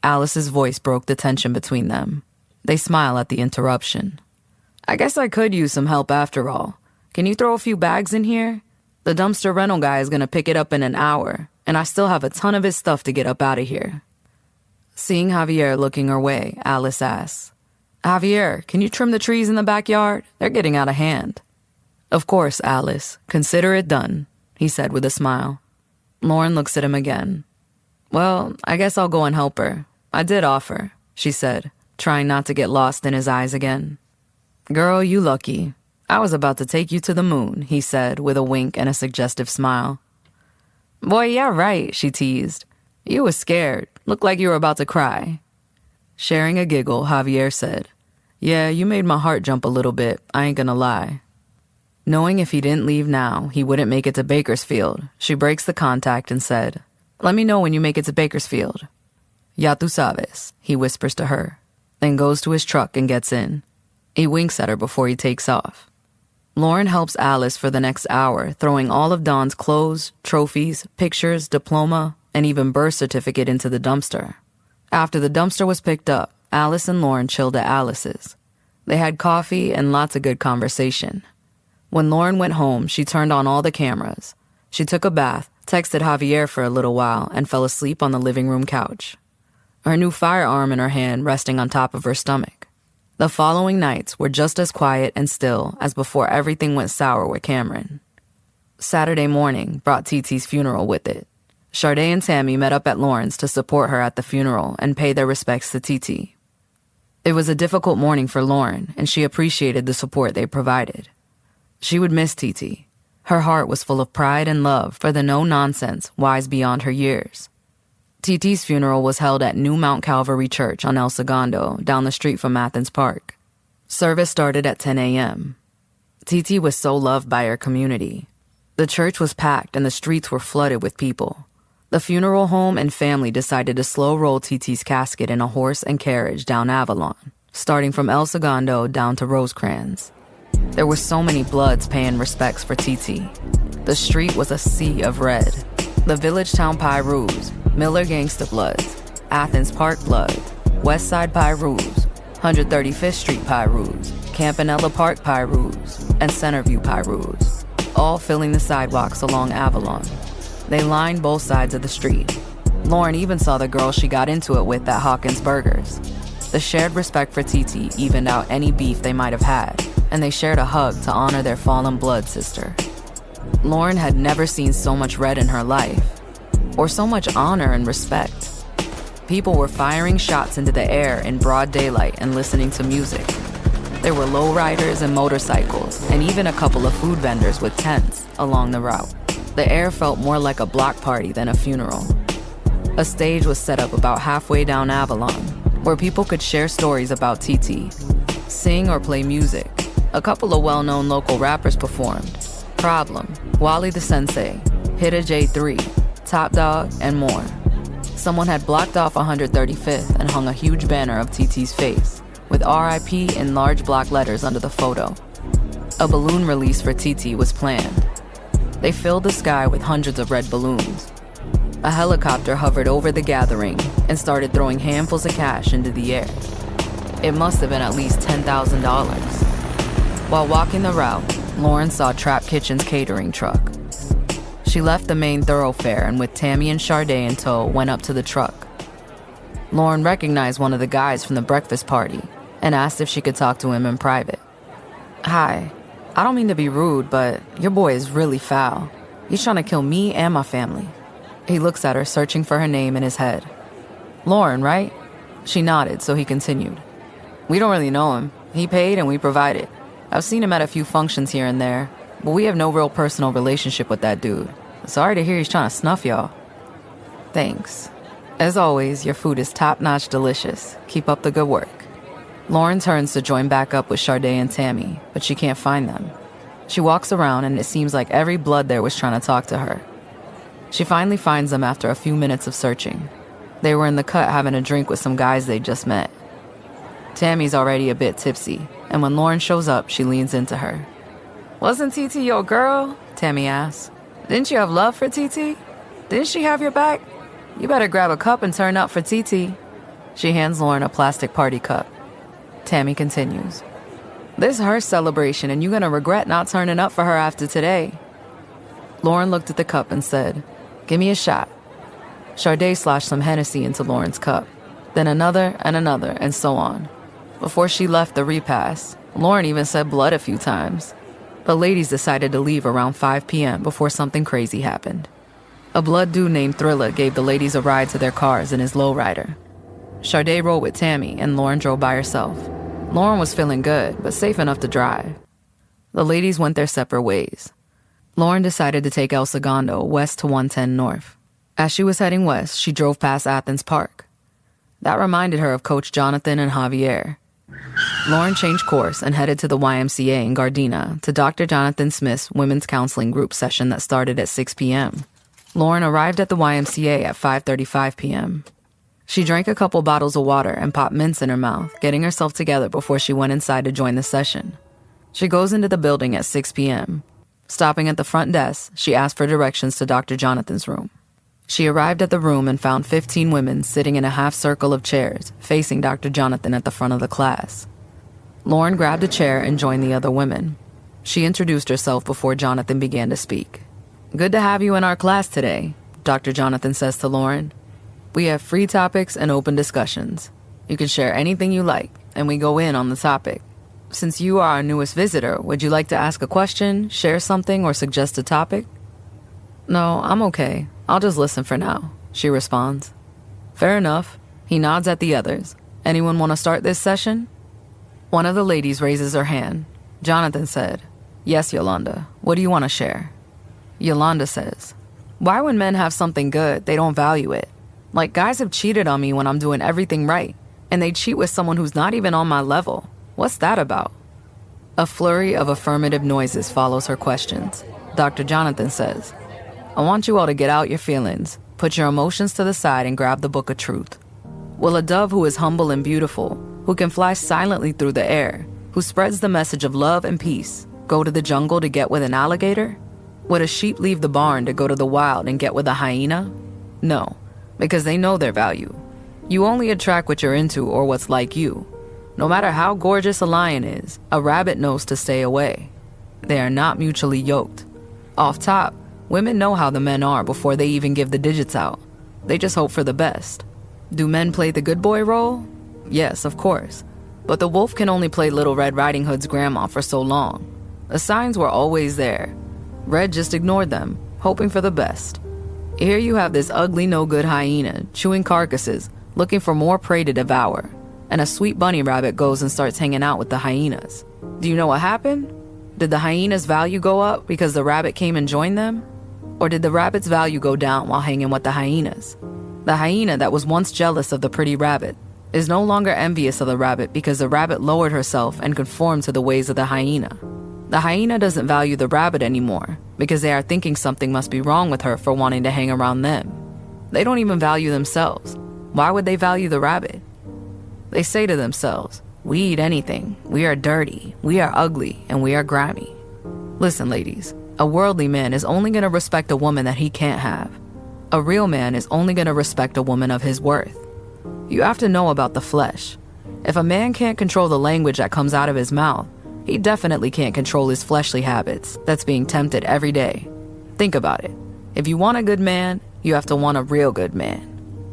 Alice's voice broke the tension between them. They smile at the interruption. I guess I could use some help after all. Can you throw a few bags in here? The dumpster rental guy is gonna pick it up in an hour, and I still have a ton of his stuff to get up out of here. Seeing Javier looking her way, Alice asks, Javier, can you trim the trees in the backyard? They're getting out of hand. Of course, Alice. Consider it done, he said with a smile. Lauren looks at him again. Well, I guess I'll go and help her. I did offer, she said, trying not to get lost in his eyes again. Girl, you lucky. I was about to take you to the moon, he said with a wink and a suggestive smile. Boy, yeah, right, she teased. You was scared. Looked like you were about to cry. Sharing a giggle, Javier said, Yeah, you made my heart jump a little bit, I ain't gonna lie. Knowing if he didn't leave now, he wouldn't make it to Bakersfield, she breaks the contact and said, Let me know when you make it to Bakersfield. Ya tú sabes, he whispers to her, then goes to his truck and gets in. He winks at her before he takes off. Lauren helps Alice for the next hour, throwing all of Dawn's clothes, trophies, pictures, diploma, and even birth certificate into the dumpster. After the dumpster was picked up, Alice and Lauren chilled at Alice's. They had coffee and lots of good conversation. When Lauren went home, she turned on all the cameras. She took a bath, texted Javier for a little while, and fell asleep on the living room couch. Her new firearm in her hand resting on top of her stomach. The following nights were just as quiet and still as before everything went sour with Cameron. Saturday morning brought TT's funeral with it. Sade and Tammy met up at Lauren's to support her at the funeral and pay their respects to TT. It was a difficult morning for Lauren, and she appreciated the support they provided. She would miss TT. Her heart was full of pride and love for the no-nonsense, wise beyond her years. TT's funeral was held at New Mount Calvary Church on El Segundo, down the street from Athens Park. Service started at 10 a.m. TT was so loved by her community. The church was packed and the streets were flooded with people. The funeral home and family decided to slow roll TT's casket in a horse and carriage down Avalon, starting from El Segundo down to Rosecrans. There were so many Bloods paying respects for TT. The street was a sea of red. The Villagetown Pyrus, Miller Gangsta Bloods, Athens Park Bloods, Westside Pyrus, 135th Street Pyrus, Campanella Park Pyrus, and Centerview Pyrus, all filling the sidewalks along Avalon. They lined both sides of the street. Lauren even saw the girl she got into it with at Hawkins Burgers. The shared respect for TT evened out any beef they might have had, and they shared a hug to honor their fallen blood sister. Lauren had never seen so much red in her life, or so much honor and respect. People were firing shots into the air in broad daylight and listening to music. There were lowriders and motorcycles, and even a couple of food vendors with tents along the route. The air felt more like a block party than a funeral. A stage was set up about halfway down Avalon, where people could share stories about TT, sing or play music. A couple of well-known local rappers performed. Problem, Wally the Sensei, Hitta J3, Top Dog, and more. Someone had blocked off 135th and hung a huge banner of TT's face, with RIP in large block letters under the photo. A balloon release for TT was planned. They filled the sky with hundreds of red balloons. A helicopter hovered over the gathering and started throwing handfuls of cash into the air. It must have been at least $10,000. While walking the route, Lauren saw Trap Kitchen's catering truck. She left the main thoroughfare and with Tammy and Sharday in tow went up to the truck. Lauren recognized one of the guys from the breakfast party and asked if she could talk to him in private. "Hi, I don't mean to be rude, but your boy is really foul. He's trying to kill me and my family." He looks at her, searching for her name in his head. "Lauren, right?" She nodded, so he continued. "We don't really know him. He paid and we provided. I've seen him at a few functions here and there, but we have no real personal relationship with that dude. Sorry to hear he's trying to snuff y'all." "Thanks. As always, your food is top-notch delicious. Keep up the good work." Lauren turns to join back up with Sharday and Tammy, but she can't find them. She walks around and it seems like every blood there was trying to talk to her. She finally finds them after a few minutes of searching. They were in the cut having a drink with some guys they just met. Tammy's already a bit tipsy, and when Lauren shows up, she leans into her. "Wasn't TT your girl?" Tammy asks. "Didn't you have love for TT? Didn't she have your back? You better grab a cup and turn up for TT." She hands Lauren a plastic party cup. Tammy continues. "This is her celebration, and you're gonna regret not turning up for her after today." Lauren looked at the cup and said, "Give me a shot." Sharday sloshed some Hennessy into Lauren's cup, then another, and so on. Before she left the repast, Lauren even said blood a few times. The ladies decided to leave around 5 p.m. before something crazy happened. A blood dude named Thriller gave the ladies a ride to their cars in his lowrider. Sharday rode with Tammy, and Lauren drove by herself. Lauren was feeling good, but safe enough to drive. The ladies went their separate ways. Lauren decided to take El Segundo west to 110 North. As she was heading west, she drove past Athens Park. That reminded her of Coach Jonathan and Javier. Lauren changed course and headed to the YMCA in Gardena to Dr. Jonathan Smith's women's counseling group session that started at 6 p.m. Lauren arrived at the YMCA at 5:35 p.m. She drank a couple bottles of water and popped mints in her mouth, getting herself together before she went inside to join the session. She goes into the building at 6 p.m. Stopping at the front desk, she asked for directions to Dr. Jonathan's room. She arrived at the room and found 15 women sitting in a half circle of chairs, facing Dr. Jonathan at the front of the class. Lauren grabbed a chair and joined the other women. She introduced herself before Jonathan began to speak. "Good to have you in our class today," Dr. Jonathan says to Lauren. "We have free topics and open discussions. You can share anything you like, and we go in on the topic. Since you are our newest visitor, would you like to ask a question, share something, or suggest a topic?" "No, I'm okay. I'll just listen for now," she responds. "Fair enough." He nods at the others. "Anyone want to start this session?" One of the ladies raises her hand. Jonathan said, "Yes, Yolanda. What do you want to share?" Yolanda says, "Why when men have something good, they don't value it? Like, guys have cheated on me when I'm doing everything right, and they cheat with someone who's not even on my level. What's that about?" A flurry of affirmative noises follows her questions. Dr. Jonathan says, "I want you all to get out your feelings, put your emotions to the side, and grab the book of truth. Will a dove who is humble and beautiful, who can fly silently through the air, who spreads the message of love and peace, go to the jungle to get with an alligator? Would a sheep leave the barn to go to the wild and get with a hyena? No, because they know their value. You only attract what you're into or what's like you. No matter how gorgeous a lion is, a rabbit knows to stay away. They are not mutually yoked. Off top, women know how the men are before they even give the digits out. They just hope for the best. Do men play the good boy role? Yes, of course. But the wolf can only play Little Red Riding Hood's grandma for so long. The signs were always there. Red just ignored them, hoping for the best. Here you have this ugly no-good hyena chewing carcasses, looking for more prey to devour. And a sweet bunny rabbit goes and starts hanging out with the hyenas. Do you know what happened? Did the hyena's value go up because the rabbit came and joined them? Or did the rabbit's value go down while hanging with the hyenas? The hyena that was once jealous of the pretty rabbit is no longer envious of the rabbit because the rabbit lowered herself and conformed to the ways of the hyena. The hyena doesn't value the rabbit anymore because they are thinking something must be wrong with her for wanting to hang around them. They don't even value themselves. Why would they value the rabbit? They say to themselves, "We eat anything, we are dirty, we are ugly, and we are grimy." Listen, ladies, a worldly man is only going to respect a woman that he can't have. A real man is only going to respect a woman of his worth. You have to know about the flesh. If a man can't control the language that comes out of his mouth, he definitely can't control his fleshly habits that's being tempted every day. Think about it. If you want a good man, you have to want a real good man.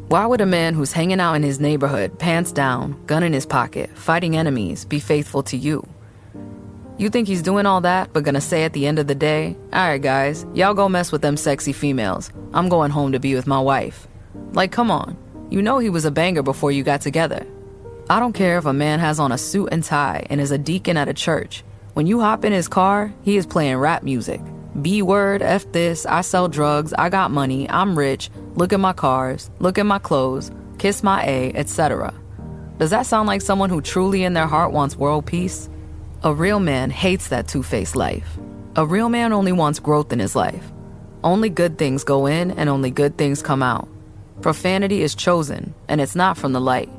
Why would a man who's hanging out in his neighborhood, pants down, gun in his pocket, fighting enemies, be faithful to you? You think he's doing all that, but gonna say at the end of the day, "Alright guys, y'all go mess with them sexy females. I'm going home to be with my wife." Like, come on. You know he was a banger before you got together. I don't care if a man has on a suit and tie and is a deacon at a church. When you hop in his car, he is playing rap music. B-word, F this, I sell drugs, I got money, I'm rich, look at my cars, look at my clothes, kiss my A, etc. Does that sound like someone who truly in their heart wants world peace? A real man hates that two-faced life. A real man only wants growth in his life. Only good things go in and only good things come out. Profanity is chosen, and it's not from the light.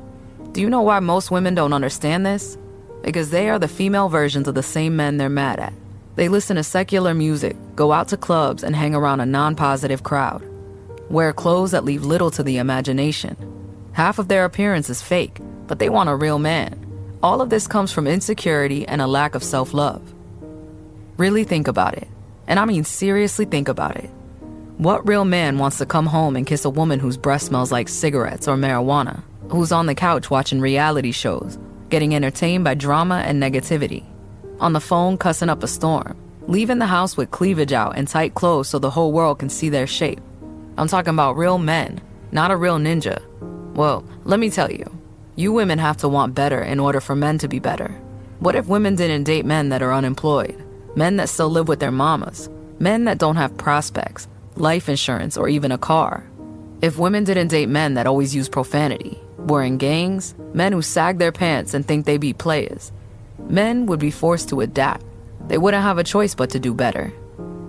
Do you know why most women don't understand this? Because they are the female versions of the same men they're mad at. They listen to secular music, go out to clubs, and hang around a non-positive crowd. Wear clothes that leave little to the imagination. Half of their appearance is fake, but they want a real man. All of this comes from insecurity and a lack of self-love. Really think about it. And I mean seriously think about it. What real man wants to come home and kiss a woman whose breath smells like cigarettes or marijuana? Who's on the couch watching reality shows, getting entertained by drama and negativity? On the phone cussing up a storm, leaving the house with cleavage out and tight clothes so the whole world can see their shape. I'm talking about real men, not a real ninja. Well, let me tell you, you women have to want better in order for men to be better. What if women didn't date men that are unemployed? Men that still live with their mamas? Men that don't have prospects, life insurance, or even a car? If women didn't date men that always use profanity, were in gangs, men who sag their pants and think they be players, men would be forced to adapt. They wouldn't have a choice but to do better.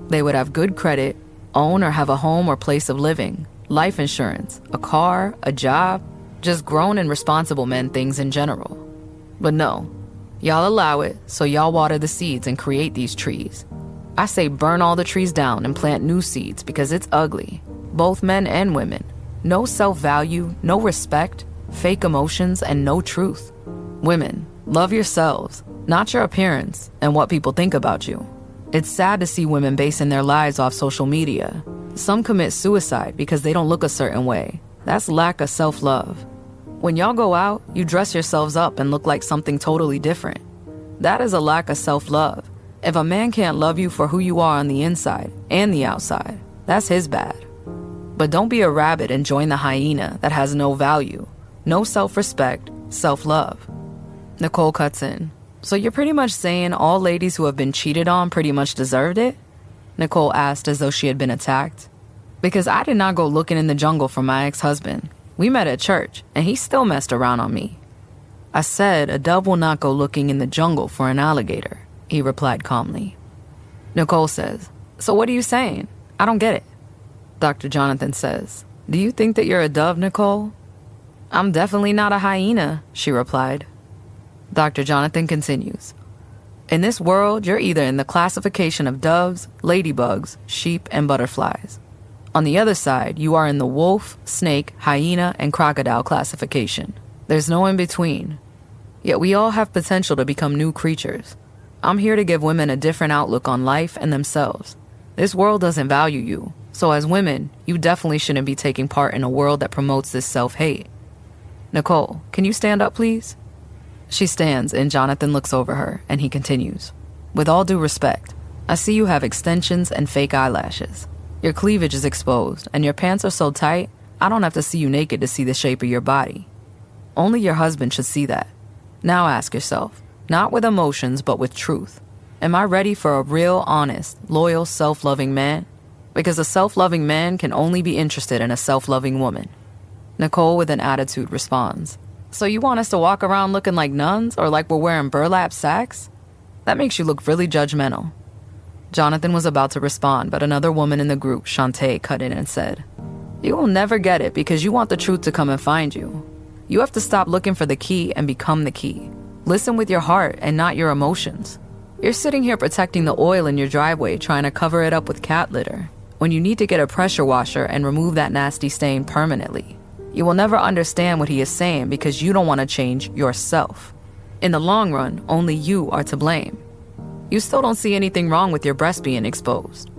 They would have good credit, own or have a home or place of living, life insurance, a car, a job, just grown and responsible men things in general. But no, y'all allow it, so y'all water the seeds and create these trees. I say burn all the trees down and plant new seeds because it's ugly. Both men and women. No self-value, no respect, fake emotions, and no truth. Women, love yourselves, not your appearance and what people think about you. It's sad to see women basing their lives off social media. Some commit suicide because they don't look a certain way. That's lack of self-love. When y'all go out, you dress yourselves up and look like something totally different. That is a lack of self-love. If a man can't love you for who you are on the inside and the outside, that's his bad. But don't be a rabbit and join the hyena that has no value, no self-respect, self-love. Nicole cuts in. So you're pretty much saying all ladies who have been cheated on pretty much deserved it? Nicole asked as though she had been attacked. Because I did not go looking in the jungle for my ex-husband. We met at church, and he still messed around on me. I said a dove will not go looking in the jungle for an alligator, he replied calmly. Nicole says, so what are you saying? I don't get it. Dr. Jonathan says, do you think that you're a dove, Nicole? I'm definitely not a hyena, she replied. Dr. Jonathan continues, in this world, you're either in the classification of doves, ladybugs, sheep, and butterflies. On the other side, you are in the wolf, snake, hyena, and crocodile classification. There's no in between. Yet we all have potential to become new creatures. I'm here to give women a different outlook on life and themselves. This world doesn't value you, so as women, you definitely shouldn't be taking part in a world that promotes this self-hate. Nicole, can you stand up, please? She stands, and Jonathan looks over her, and he continues. With all due respect, I see you have extensions and fake eyelashes. Your cleavage is exposed, and your pants are so tight, I don't have to see you naked to see the shape of your body. Only your husband should see that. Now ask yourself, not with emotions, but with truth. Am I ready for a real, honest, loyal, self-loving man? Because a self-loving man can only be interested in a self-loving woman. Nicole, with an attitude, responds, So you want us to walk around looking like nuns or like we're wearing burlap sacks? That makes you look really judgmental. Jonathan was about to respond, but another woman in the group, Shantae, cut in and said, You will never get it because you want the truth to come and find you. You have to stop looking for the key and become the key. Listen with your heart and not your emotions. You're sitting here protecting the oil in your driveway, trying to cover it up with cat litter, when you need to get a pressure washer and remove that nasty stain permanently. You will never understand what he is saying because you don't want to change yourself. In the long run, only you are to blame. You still don't see anything wrong with your breast being exposed.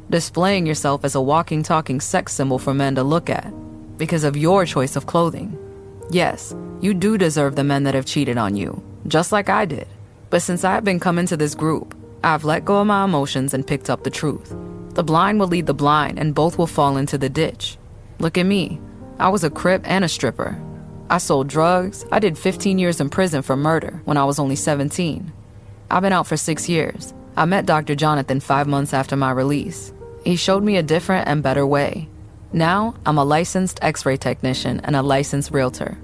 Displaying yourself as a walking, talking sex symbol for men to look at because of your choice of clothing. Yes, you do deserve the men that have cheated on you, just like I did. But since I have been coming to this group, I've let go of my emotions and picked up the truth. The blind will lead the blind and both will fall into the ditch. Look at me. I was a Crip and a stripper. I sold drugs. I did 15 years in prison for murder when I was only 17. I've been out for 6 years. I met Dr. Jonathan 5 months after my release. He showed me a different and better way. Now, I'm a licensed X-ray technician and a licensed realtor.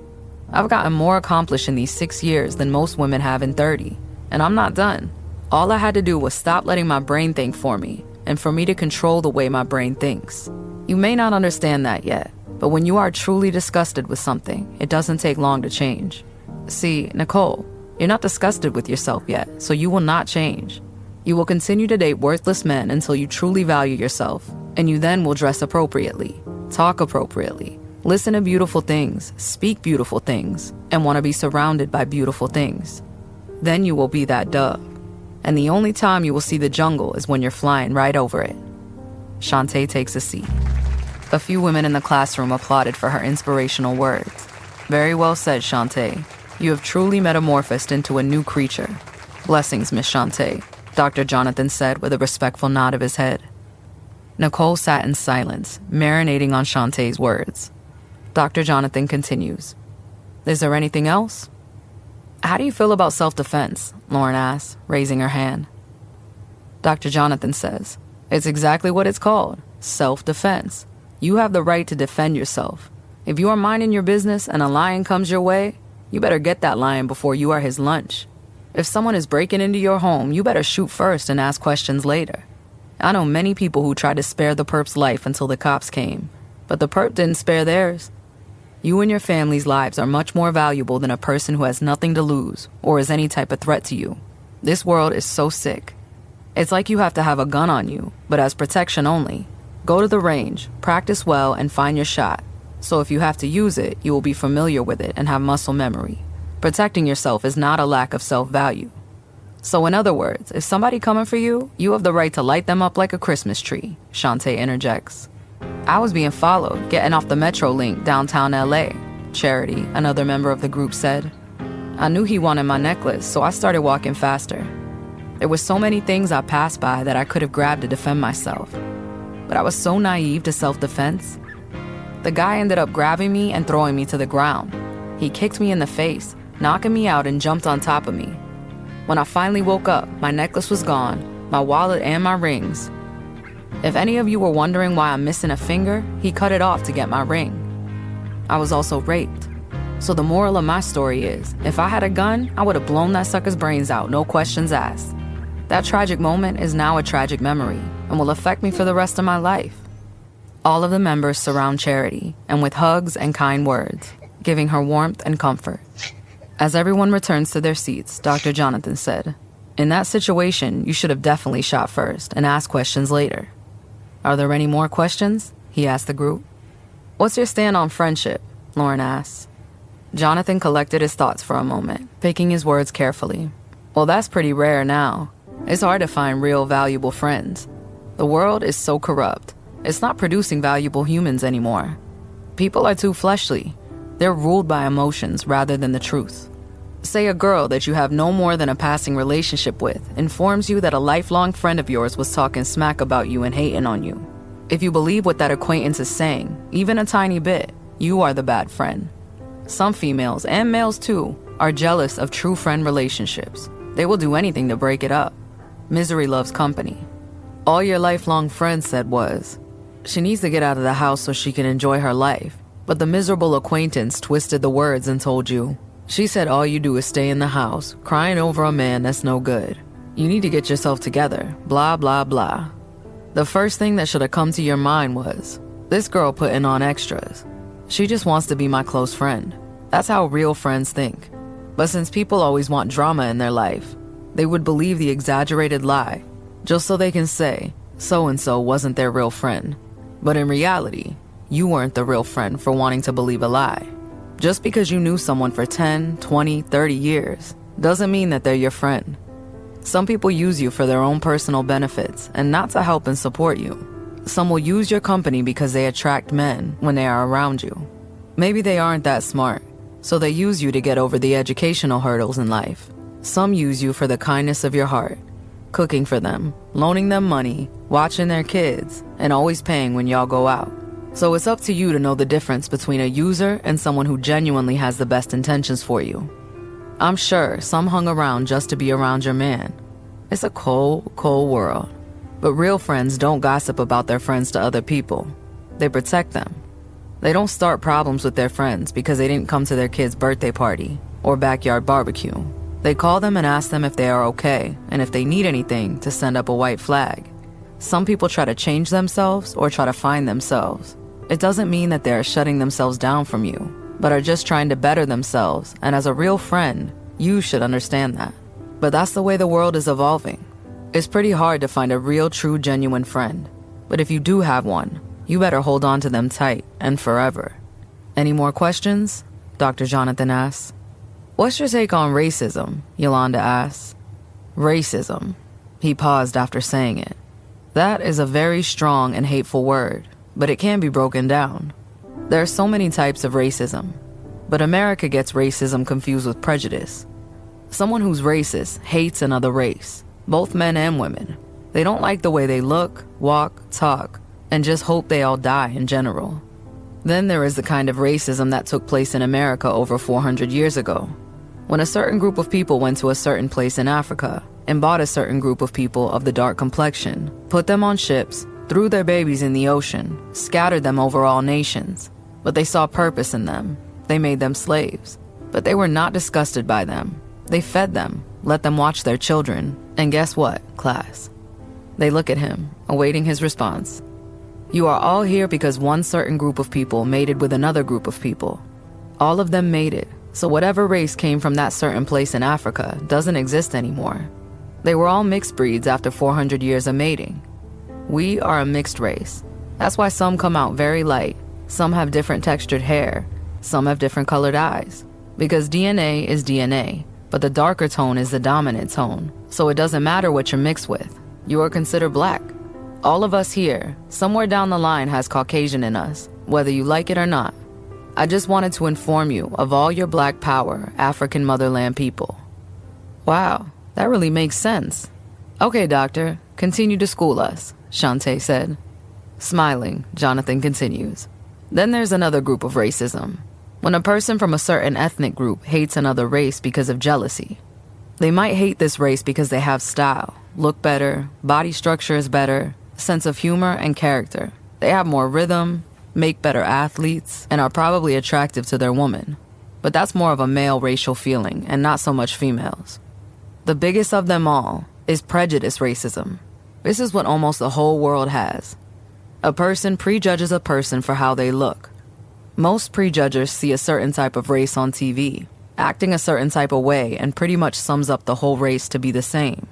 I've gotten more accomplished in these 6 years than most women have in 30, and I'm not done. All I had to do was stop letting my brain think for me, and for me to control the way my brain thinks. You may not understand that yet, but when you are truly disgusted with something, it doesn't take long to change. See, Nicole, you're not disgusted with yourself yet, so you will not change. You will continue to date worthless men until you truly value yourself, and you then will dress appropriately, talk appropriately, listen to beautiful things, speak beautiful things, and want to be surrounded by beautiful things. Then you will be that dove. And the only time you will see the jungle is when you're flying right over it. Shantae takes a seat. A few women in the classroom applauded for her inspirational words. Very well said, Shantae. You have truly metamorphosed into a new creature. Blessings, Miss Shantae, Dr. Jonathan said with a respectful nod of his head. Nicole sat in silence, marinating on Shantae's words. Dr. Jonathan continues. Is there anything else? How do you feel about self-defense? Lauren asks, raising her hand. Dr. Jonathan says, It's exactly what it's called, self-defense. You have the right to defend yourself. If you are minding your business and a lion comes your way, you better get that lion before you are his lunch. If someone is breaking into your home, you better shoot first and ask questions later. I know many people who tried to spare the perp's life until the cops came, but the perp didn't spare theirs. You and your family's lives are much more valuable than a person who has nothing to lose or is any type of threat to you. This world is so sick. It's like you have to have a gun on you, but as protection only. Go to the range, practice well, and find your shot. So if you have to use it, you will be familiar with it and have muscle memory. Protecting yourself is not a lack of self-value. So in other words, if somebody coming for you, you have the right to light them up like a Christmas tree, Shantae interjects. I was being followed, getting off the Metro link downtown LA, Charity, another member of the group said. I knew he wanted my necklace, so I started walking faster. There were so many things I passed by that I could have grabbed to defend myself. But I was so naive to self-defense. The guy ended up grabbing me and throwing me to the ground. He kicked me in the face, knocking me out and jumped on top of me. When I finally woke up, my necklace was gone, my wallet and my rings. If any of you were wondering why I'm missing a finger, he cut it off to get my ring. I was also raped. So the moral of my story is, if I had a gun, I would have blown that sucker's brains out, no questions asked. That tragic moment is now a tragic memory and will affect me for the rest of my life. All of the members surround Charity, and with hugs and kind words, giving her warmth and comfort. As everyone returns to their seats, Dr. Jonathan said, In that situation, you should have definitely shot first and asked questions later. Are there any more questions? He asked the group. What's your stand on friendship? Lauren asked. Jonathan collected his thoughts for a moment, picking his words carefully. Well, that's pretty rare now. It's hard to find real valuable friends. The world is so corrupt. It's not producing valuable humans anymore. People are too fleshly. They're ruled by emotions rather than the truth. Say a girl that you have no more than a passing relationship with informs you that a lifelong friend of yours was talking smack about you and hating on you. If you believe what that acquaintance is saying, even a tiny bit, you are the bad friend. Some females, and males too, are jealous of true friend relationships. They will do anything to break it up. Misery loves company. All your lifelong friend said was, she needs to get out of the house so she can enjoy her life. But the miserable acquaintance twisted the words and told you, she said all you do is stay in the house, crying over a man that's no good. You need to get yourself together, blah, blah, blah. The first thing that should have come to your mind was, this girl putting on extras. She just wants to be my close friend. That's how real friends think. But since people always want drama in their life, they would believe the exaggerated lie, just so they can say, so-and-so wasn't their real friend. But in reality, you weren't the real friend for wanting to believe a lie. Just because you knew someone for 10, 20, 30 years doesn't mean that they're your friend. Some people use you for their own personal benefits and not to help and support you. Some will use your company because they attract men when they are around you. Maybe they aren't that smart, so they use you to get over the educational hurdles in life. Some use you for the kindness of your heart, cooking for them, loaning them money, watching their kids, and always paying when y'all go out. So it's up to you to know the difference between a user and someone who genuinely has the best intentions for you. I'm sure some hung around just to be around your man. It's a cold, cold world. But real friends don't gossip about their friends to other people. They protect them. They don't start problems with their friends because they didn't come to their kid's birthday party or backyard barbecue. They call them and ask them if they are okay and if they need anything to send up a white flag. Some people try to change themselves or try to find themselves. It doesn't mean that they are shutting themselves down from you, but are just trying to better themselves, and as a real friend, you should understand that. But that's the way the world is evolving. It's pretty hard to find a real, true, genuine friend. But if you do have one, you better hold on to them tight and forever. Any more questions? Dr. Jonathan asks. What's your take on racism? Yolanda asks. Racism. He paused after saying it. That is a very strong and hateful word, but it can be broken down. There are so many types of racism, but America gets racism confused with prejudice. Someone who's racist hates another race. Both men and women. They don't like the way they look, walk, talk, and just hope they all die in general. Then there is the kind of racism that took place in America over 400 years ago, when a certain group of people went to a certain place in Africa and bought a certain group of people of the dark complexion, put them on ships, threw their babies in the ocean, scattered them over all nations. But they saw purpose in them. They made them slaves. But they were not disgusted by them. They fed them, let them watch their children, and guess what, class? They look at him, awaiting his response. You are all here because one certain group of people mated with another group of people. All of them mated, so whatever race came from that certain place in Africa doesn't exist anymore. They were all mixed breeds after 400 years of mating. We are a mixed race. That's why some come out very light, some have different textured hair, some have different colored eyes. Because DNA is DNA. But the darker tone is the dominant tone, so it doesn't matter what you're mixed with. You are considered black. All of us here, somewhere down the line, has Caucasian in us, whether you like it or not. I just wanted to inform you of all your black power, African motherland people. Wow, that really makes sense. Okay, doctor, continue to school us, Shantae said. Smiling, Jonathan continues. Then there's another group of racism. When a person from a certain ethnic group hates another race because of jealousy. They might hate this race because they have style, look better, body structure is better, sense of humor and character. They have more rhythm, make better athletes, and are probably attractive to their woman. But that's more of a male racial feeling and not so much females. The biggest of them all is prejudice racism. This is what almost the whole world has. A person prejudges a person for how they look. Most prejudgers see a certain type of race on TV, acting a certain type of way, and pretty much sums up the whole race to be the same.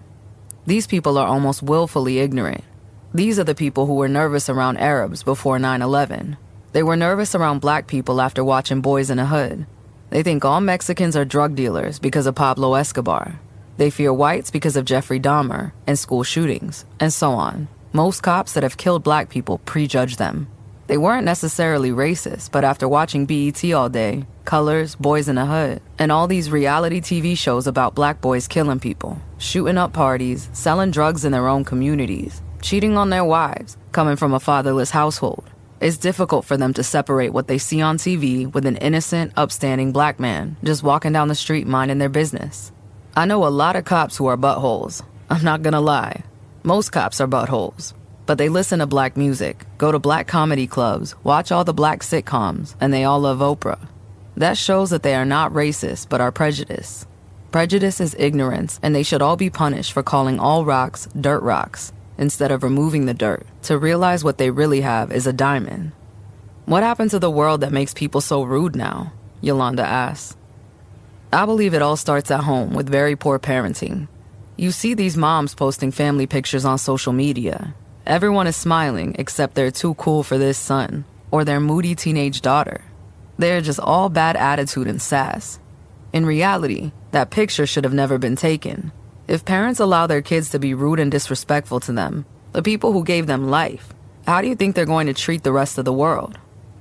These people are almost willfully ignorant. These are the people who were nervous around Arabs before 9/11. They were nervous around black people after watching Boys in the Hood. They think all Mexicans are drug dealers because of Pablo Escobar. They fear whites because of Jeffrey Dahmer and school shootings, and so on. Most cops that have killed black people prejudge them. They weren't necessarily racist, but after watching BET all day, Colors, Boys in the Hood, and all these reality TV shows about black boys killing people, shooting up parties, selling drugs in their own communities, cheating on their wives, coming from a fatherless household, it's difficult for them to separate what they see on TV with an innocent, upstanding black man just walking down the street minding their business. I know a lot of cops who are buttholes. I'm not gonna lie. Most cops are buttholes. But they listen to black music, go to black comedy clubs, watch all the black sitcoms, and they all love Oprah. That shows that they are not racist, but are prejudiced. Prejudice is ignorance, and they should all be punished for calling all rocks dirt rocks, instead of removing the dirt, to realize what they really have is a diamond. What happened to the world that makes people so rude now? Yolanda asks. I believe it all starts at home with very poor parenting. You see these moms posting family pictures on social media. Everyone is smiling except they're too cool for this son, or their moody teenage daughter. They're just all bad attitude and sass. In reality, that picture should have never been taken. If parents allow their kids to be rude and disrespectful to them, the people who gave them life, how do you think they're going to treat the rest of the world?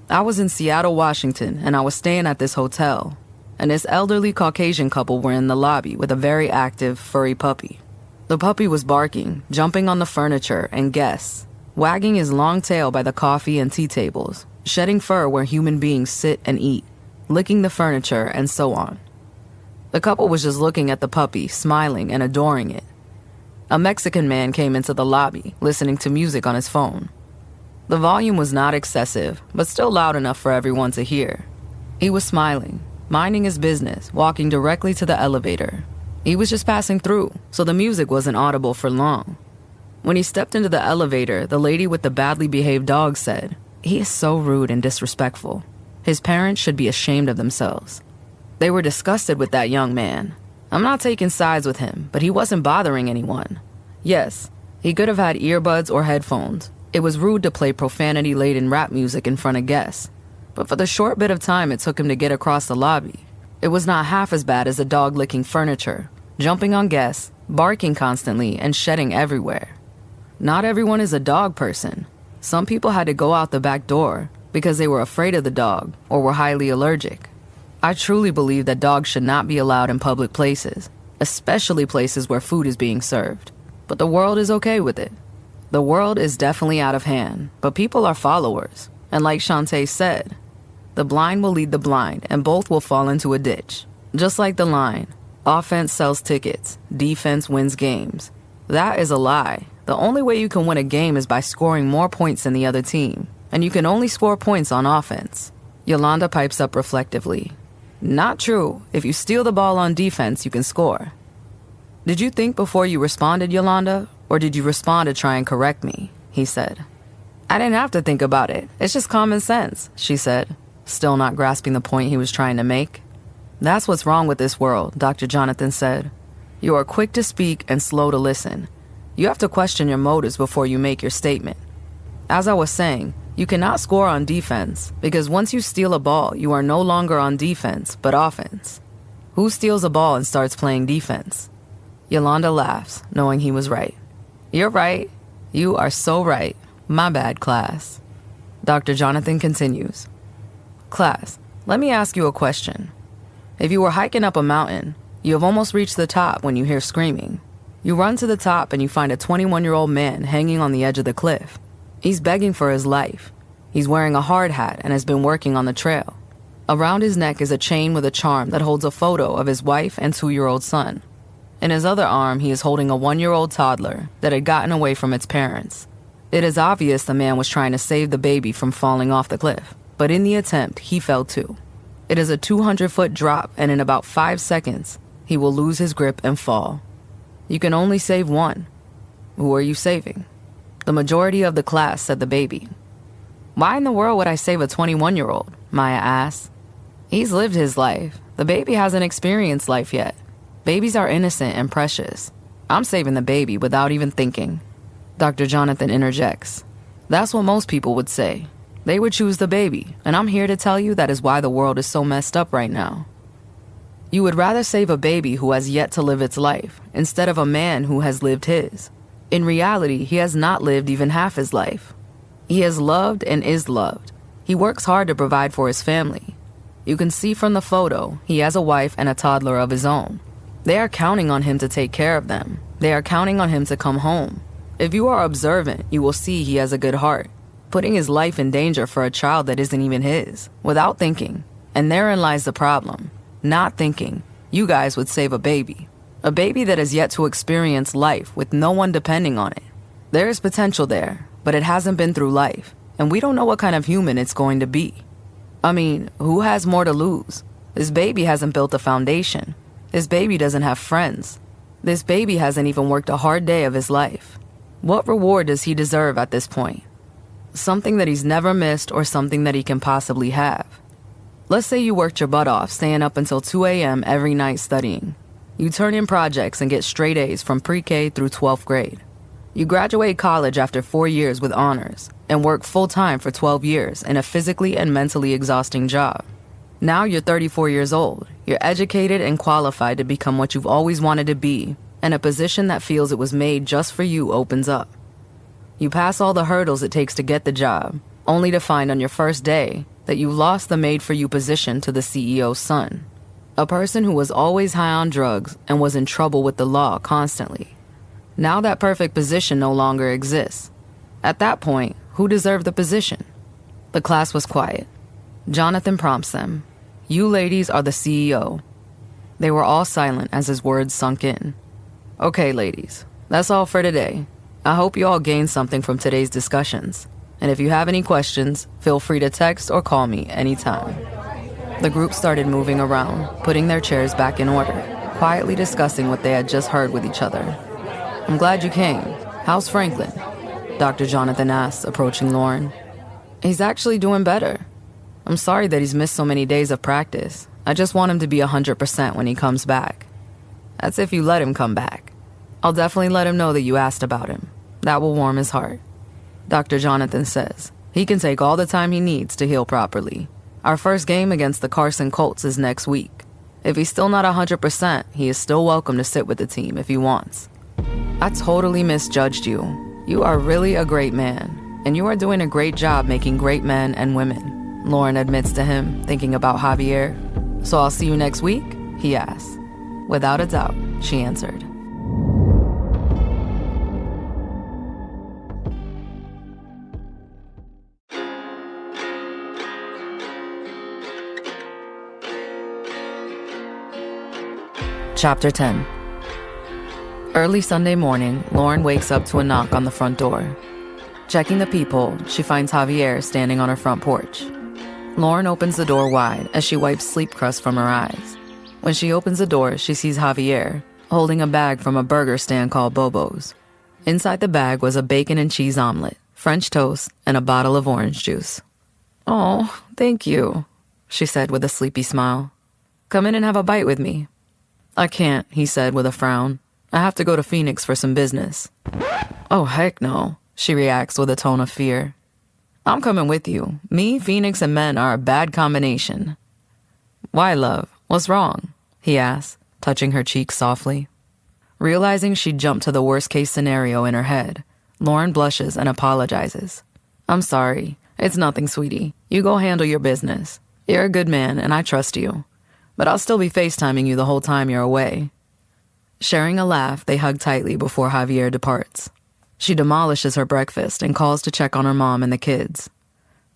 I was in Seattle, Washington, and I was staying at this hotel, and this elderly Caucasian couple were in the lobby with a very active, furry puppy. The puppy was barking, jumping on the furniture and guests, wagging his long tail by the coffee and tea tables, shedding fur where human beings sit and eat, licking the furniture, and so on. The couple was just looking at the puppy, smiling and adoring it. A Mexican man came into the lobby, listening to music on his phone. The volume was not excessive, but still loud enough for everyone to hear. He was smiling, minding his business, walking directly to the elevator. He was just passing through, so the music wasn't audible for long. When he stepped into the elevator, the lady with the badly behaved dog said, "He is so rude and disrespectful. His parents should be ashamed of themselves." They were disgusted with that young man. I'm not taking sides with him, but he wasn't bothering anyone. Yes, he could have had earbuds or headphones. It was rude to play profanity-laden rap music in front of guests. But for the short bit of time it took him to get across the lobby, it was not half as bad as a dog licking furniture, jumping on guests, barking constantly, and shedding everywhere. Not everyone is a dog person. Some people had to go out the back door because they were afraid of the dog or were highly allergic. I truly believe that dogs should not be allowed in public places, especially places where food is being served. But the world is okay with it. The world is definitely out of hand, but people are followers. And like Shantae said, the blind will lead the blind, and both will fall into a ditch. Just like the line, offense sells tickets, defense wins games. That is a lie. The only way you can win a game is by scoring more points than the other team, and you can only score points on offense. Yolanda pipes up reflectively. Not true. If you steal the ball on defense, you can score. Did you think before you responded, Yolanda, or did you respond to try and correct me? He said. I didn't have to think about it. It's just common sense, she said, still not grasping the point he was trying to make. That's what's wrong with this world, Dr. Jonathan said. You are quick to speak and slow to listen. You have to question your motives before you make your statement. As I was saying, you cannot score on defense, because once you steal a ball, you are no longer on defense, but offense. Who steals a ball and starts playing defense? Yolanda laughs, knowing he was right. You're right. You are so right. My bad, class. Dr. Jonathan continues. Class, let me ask you a question. If you were hiking up a mountain, you have almost reached the top when you hear screaming. You run to the top and you find a 21-year-old man hanging on the edge of the cliff. He's begging for his life. He's wearing a hard hat and has been working on the trail. Around his neck is a chain with a charm that holds a photo of his wife and 2-year-old son. In his other arm, he is holding a 1-year-old toddler that had gotten away from its parents. It is obvious the man was trying to save the baby from falling off the cliff, but in the attempt, he fell too. It is a 200-foot drop, and in about 5 seconds, he will lose his grip and fall. You can only save one. Who are you saving? The majority of the class said the baby. Why in the world would I save a 21-year-old? Maya asked. He's lived his life. The baby hasn't experienced life yet. Babies are innocent and precious. I'm saving the baby without even thinking. Dr. Jonathan interjects. That's what most people would say. They would choose the baby, and I'm here to tell you that is why the world is so messed up right now. You would rather save a baby who has yet to live its life instead of a man who has lived his. In reality, he has not lived even half his life. He has loved and is loved. He works hard to provide for his family. You can see from the photo, he has a wife and a toddler of his own. They are counting on him to take care of them. They are counting on him to come home. If you are observant, you will see he has a good heart, putting his life in danger for a child that isn't even his, without thinking. And therein lies the problem. Not thinking. You guys would save a baby. A baby that has yet to experience life with no one depending on it. There is potential there, but it hasn't been through life, and we don't know what kind of human it's going to be. I mean, who has more to lose? This baby hasn't built a foundation. This baby doesn't have friends. This baby hasn't even worked a hard day of his life. What reward does he deserve at this point? Something that he's never missed or something that he can possibly have. Let's say you worked your butt off staying up until 2 a.m. every night studying. You turn in projects and get straight A's from pre-K through 12th grade. You graduate college after 4 years with honors and work full-time for 12 years in a physically and mentally exhausting job. Now you're 34 years old. You're educated and qualified to become what you've always wanted to be, and a position that feels it was made just for you opens up. You pass all the hurdles it takes to get the job, only to find on your first day that you lost the made-for-you position to the CEO's son, a person who was always high on drugs and was in trouble with the law constantly. Now that perfect position no longer exists. At that point, who deserved the position? The class was quiet. Jonathan prompts them. You ladies are the CEO. They were all silent as his words sunk in. Okay, ladies, that's all for today. I hope you all gained something from today's discussions. And if you have any questions, feel free to text or call me anytime. The group started moving around, putting their chairs back in order, quietly discussing what they had just heard with each other. I'm glad you came. How's Franklin? Dr. Jonathan asked, approaching Lauren. He's actually doing better. I'm sorry that he's missed so many days of practice. I just want him to be 100% when he comes back. That's if you let him come back. I'll definitely let him know that you asked about him. That will warm his heart. Dr. Jonathan says he can take all the time he needs to heal properly. Our first game against the Carson Colts is next week. If he's still not 100%, he is still welcome to sit with the team if he wants. I totally misjudged you. You are really a great man, and you are doing a great job making great men and women, Lauren admits to him, thinking about Javier. So I'll see you next week? He asks. Without a doubt, she answered. Chapter 10. Early Sunday morning, Lauren wakes up to a knock on the front door. Checking the peephole, she finds Javier standing on her front porch. Lauren opens the door wide as she wipes sleep crust from her eyes. When she opens the door, she sees Javier holding a bag from a burger stand called Bobo's. Inside the bag was a bacon and cheese omelet, French toast, and a bottle of orange juice. "Oh, thank you," she said with a sleepy smile. "Come in and have a bite with me." "I can't," he said with a frown. "I have to go to Phoenix for some business." "Oh, heck no," she reacts with a tone of fear. "I'm coming with you. Me, Phoenix, and men are a bad combination." "Why, love? What's wrong?" he asks, touching her cheek softly. Realizing she'd jumped to the worst-case scenario in her head, Lauren blushes and apologizes. "I'm sorry. It's nothing, sweetie. You go handle your business. You're a good man, and I trust you. But I'll still be FaceTiming you the whole time you're away." Sharing a laugh, they hug tightly before Javier departs. She demolishes her breakfast and calls to check on her mom and the kids.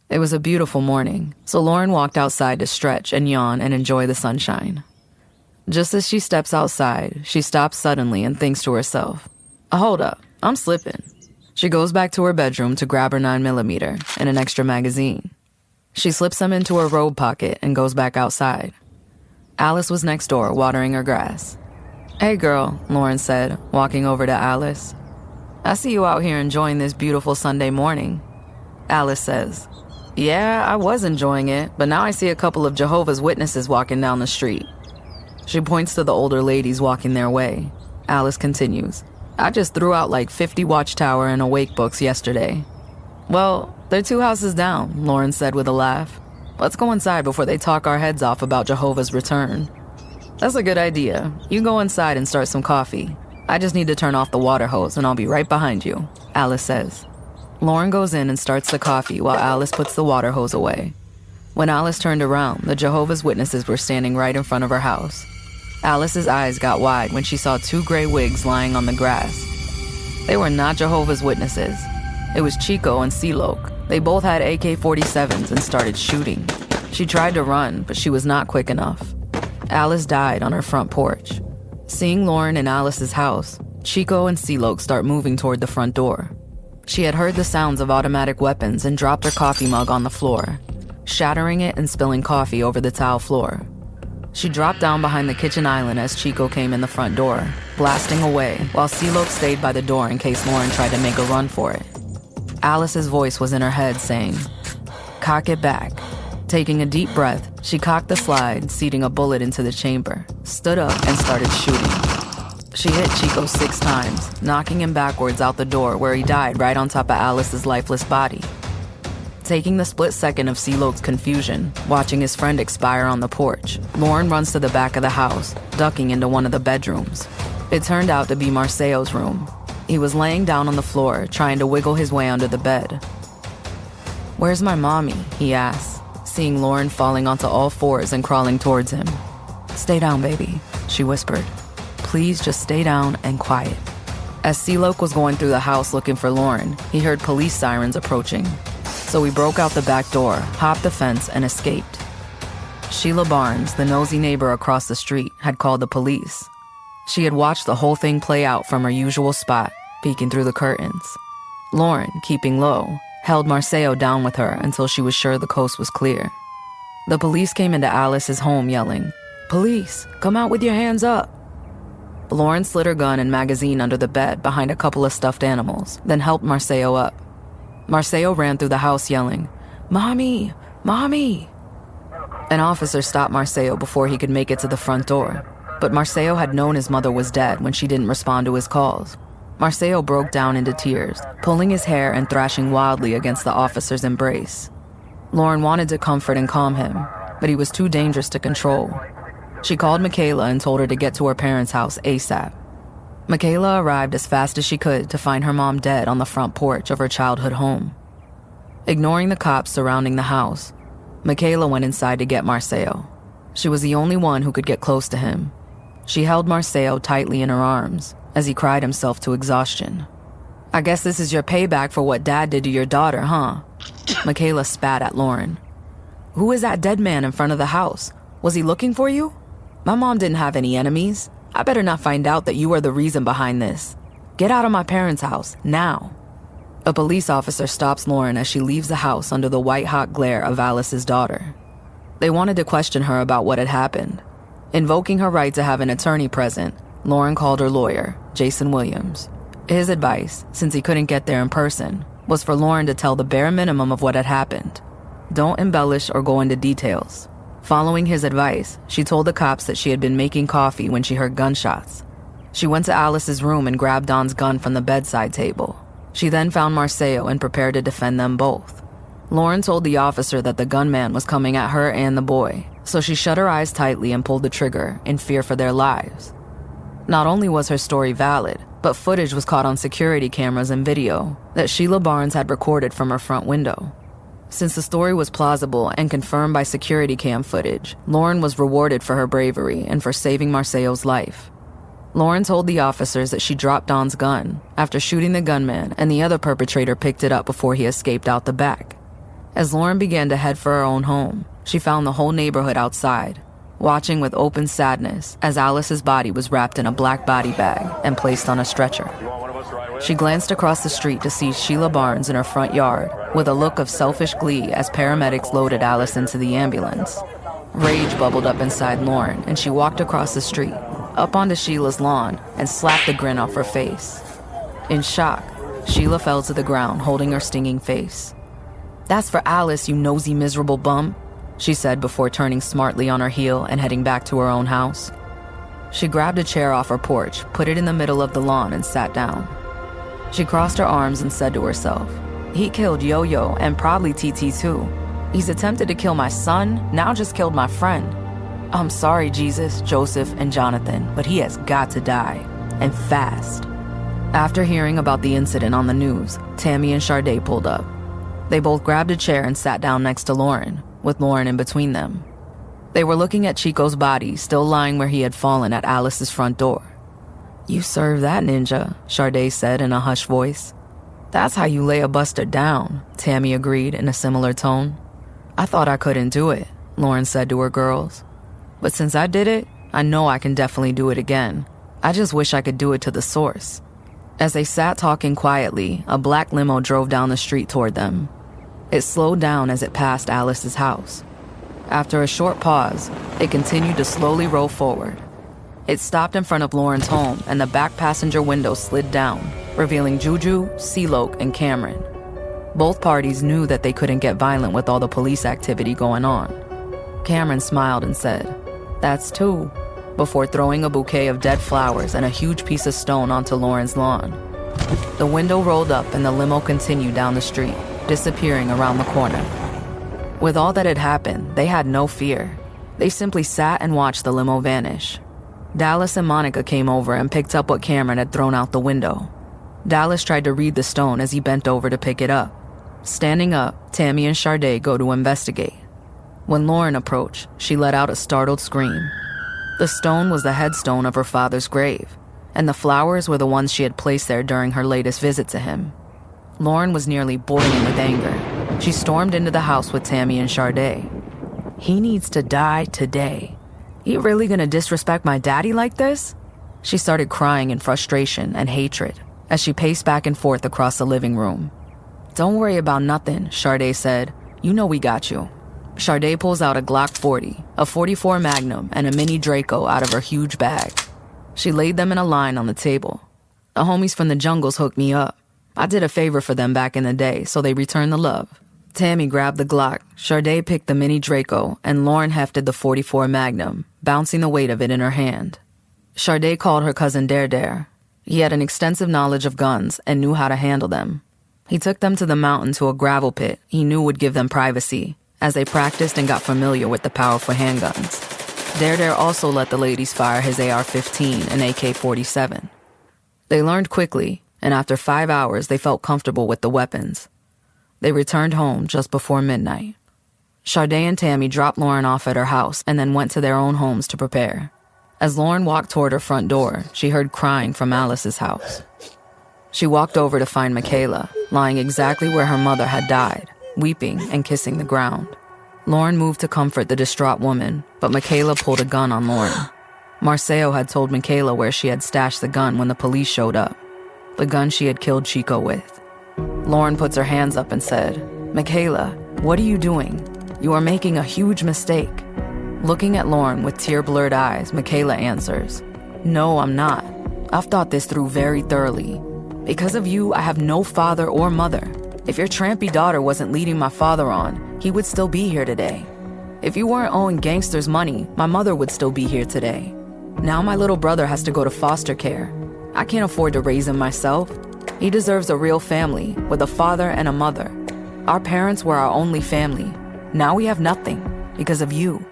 It was a beautiful morning, so Lauren walked outside to stretch and yawn and enjoy the sunshine. Just as she steps outside, she stops suddenly and thinks to herself, "Hold up, I'm slipping." She goes back to her bedroom to grab her 9mm and an extra magazine. She slips them into her robe pocket and goes back outside. Alice was next door, watering her grass. "Hey girl," Lauren said, walking over to Alice. "I see you out here enjoying this beautiful Sunday morning." Alice says, "Yeah, I was enjoying it, but now I see a couple of Jehovah's Witnesses walking down the street." She points to the older ladies walking their way. Alice continues, "I just threw out like 50 Watchtower and Awake books yesterday." "Well, they're 2 houses down," Lauren said with a laugh. "Let's go inside before they talk our heads off about Jehovah's return." That's a good idea. You go inside and start some coffee. I just need to turn off the water hose and I'll be right behind you, Alice says. Lauren goes in and starts the coffee while Alice puts the water hose away. When Alice turned around, the Jehovah's Witnesses were standing right in front of her house. Alice's eyes got wide when she saw 2 gray wigs lying on the grass. They were not Jehovah's Witnesses. It was Chico and C-Loc. They both had AK-47s and started shooting. She tried to run, but she was not quick enough. Alice died on her front porch. Seeing Lauren in Alice's house, Chico and C-Loc start moving toward the front door. She had heard the sounds of automatic weapons and dropped her coffee mug on the floor, shattering it and spilling coffee over the tile floor. She dropped down behind the kitchen island as Chico came in the front door, blasting away, while C-Loc stayed by the door in case Lauren tried to make a run for it. Alice's voice was in her head saying, "Cock it back." Taking a deep breath, she cocked the slide, seating a bullet into the chamber, stood up, and started shooting. She hit Chico 6 times, knocking him backwards out the door where he died right on top of Alice's lifeless body. Taking the split second of C-Loc's confusion, watching his friend expire on the porch, Lauren runs to the back of the house, ducking into one of the bedrooms. It turned out to be Marceo's room. He was laying down on the floor, trying to wiggle his way under the bed. "Where's my mommy?" he asked, seeing Lauren falling onto all fours and crawling towards him. "Stay down, baby," she whispered. "Please just stay down and quiet." As C-Loc was going through the house looking for Lauren, he heard police sirens approaching. So he broke out the back door, hopped the fence, and escaped. Sheila Barnes, the nosy neighbor across the street, had called the police. She had watched the whole thing play out from her usual spot, peeking through the curtains. Lauren, keeping low, held Marceo down with her until she was sure the coast was clear. The police came into Alice's home yelling, "Police, come out with your hands up." Lauren slid her gun and magazine under the bed behind a couple of stuffed animals, then helped Marceo up. Marceo ran through the house yelling, "Mommy! Mommy!" An officer stopped Marceo before he could make it to the front door, but Marceo had known his mother was dead when she didn't respond to his calls. Marceo broke down into tears, pulling his hair and thrashing wildly against the officer's embrace. Lauren wanted to comfort and calm him, but he was too dangerous to control. She called Michaela and told her to get to her parents' house ASAP. Michaela arrived as fast as she could to find her mom dead on the front porch of her childhood home. Ignoring the cops surrounding the house, Michaela went inside to get Marceo. She was the only one who could get close to him. She held Marceo tightly in her arms as he cried himself to exhaustion. "I guess this is your payback for what Dad did to your daughter, huh?" Michaela spat at Lauren. "Who is that dead man in front of the house? Was he looking for you? My mom didn't have any enemies. I better not find out that you are the reason behind this. Get out of my parents' house, now." A police officer stops Lauren as she leaves the house under the white-hot glare of Alice's daughter. They wanted to question her about what had happened. Invoking her right to have an attorney present, Lauren called her lawyer, Jason Williams. His advice, since he couldn't get there in person, was for Lauren to tell the bare minimum of what had happened. Don't embellish or go into details. Following his advice, she told the cops that she had been making coffee when she heard gunshots. She went to Alice's room and grabbed Don's gun from the bedside table. She then found Marceo and prepared to defend them both. Lauren told the officer that the gunman was coming at her and the boy, so she shut her eyes tightly and pulled the trigger in fear for their lives. Not only was her story valid, but footage was caught on security cameras and video that Sheila Barnes had recorded from her front window. Since the story was plausible and confirmed by security cam footage, Lauren was rewarded for her bravery and for saving Marceo's life. Lauren told the officers that she dropped Don's gun after shooting the gunman, and the other perpetrator picked it up before he escaped out the back. As Lauren began to head for her own home, she found the whole neighborhood outside, watching with open sadness as Alice's body was wrapped in a black body bag and placed on a stretcher. She glanced across the street to see Sheila Barnes in her front yard with a look of selfish glee as paramedics loaded Alice into the ambulance. Rage bubbled up inside Lauren, and she walked across the street, up onto Sheila's lawn, and slapped the grin off her face. In shock, Sheila fell to the ground, holding her stinging face. "That's for Alice, you nosy, miserable bum," she said before turning smartly on her heel and heading back to her own house. She grabbed a chair off her porch, put it in the middle of the lawn, and sat down. She crossed her arms and said to herself, "He killed Yo-Yo and probably TT too. He's attempted to kill my son, now just killed my friend. I'm sorry, Jesus, Joseph, and Jonathan, but he has got to die, and fast. After hearing about the incident on the news, Tammy and Sade pulled up. They both grabbed a chair and sat down next to Lauren, with Lauren in between them. They were looking at Chico's body, still lying where he had fallen at Alice's front door. You serve that ninja, Sade said in a hushed voice. That's how you lay a buster down, Tammy agreed in a similar tone. I thought I couldn't do it, Lauren said to her girls. But since I did it, I know I can definitely do it again. I just wish I could do it to the source. As they sat talking quietly, a black limo drove down the street toward them. It slowed down as it passed Alice's house. After a short pause, it continued to slowly roll forward. It stopped in front of Lauren's home, and the back passenger window slid down, revealing Juju, Sealoke, and Cameron. Both parties knew that they couldn't get violent with all the police activity going on. Cameron smiled and said, "That's two," before throwing a bouquet of dead flowers and a huge piece of stone onto Lauren's lawn. The window rolled up and the limo continued down the street, disappearing around the corner. With all that had happened, they had no fear. They simply sat and watched the limo vanish. Dallas and Monica came over and picked up what Cameron had thrown out the window. Dallas tried to read the stone as he bent over to pick it up. Standing up, Tammy and Sade go to investigate. When Lauren approached, she let out a startled scream. The stone was the headstone of her father's grave, and the flowers were the ones she had placed there during her latest visit to him. Lauren was nearly boiling with anger. She stormed into the house with Tammy and Sade. He needs to die today. You really gonna disrespect my daddy like this? She started crying in frustration and hatred as she paced back and forth across the living room. Don't worry about nothing, Sade said. You know we got you. Sade pulls out a Glock 40, a .44 Magnum, and a mini Draco out of her huge bag. She laid them in a line on the table. The homies from the jungles hooked me up. I did a favor for them back in the day, so they returned the love. Tammy grabbed the Glock, Sade picked the mini Draco, and Lauren hefted the .44 Magnum, bouncing the weight of it in her hand. Sade called her cousin Dare. He had an extensive knowledge of guns and knew how to handle them. He took them to the mountain to a gravel pit he knew would give them privacy, as they practiced and got familiar with the powerful handguns. Dare also let the ladies fire his AR-15 and AK-47. They learned quickly, and after 5 hours they felt comfortable with the weapons. They returned home just before midnight. Sade and Tammy dropped Lauren off at her house and then went to their own homes to prepare. As Lauren walked toward her front door, she heard crying from Alice's house. She walked over to find Michaela, lying exactly where her mother had died, weeping and kissing the ground. Lauren moved to comfort the distraught woman, but Michaela pulled a gun on Lauren. Marceo had told Michaela where she had stashed the gun when the police showed up, the gun she had killed Chico with. Lauren puts her hands up and said, "Michaela, what are you doing? You are making a huge mistake." Looking at Lauren with tear-blurred eyes, Michaela answers, "No, I'm not. I've thought this through very thoroughly. Because of you, I have no father or mother. If your trampy daughter wasn't leading my father on, he would still be here today. If you weren't owing gangsters money, my mother would still be here today. Now my little brother has to go to foster care. I can't afford to raise him myself. He deserves a real family, with a father and a mother. Our parents were our only family. Now we have nothing, because of you."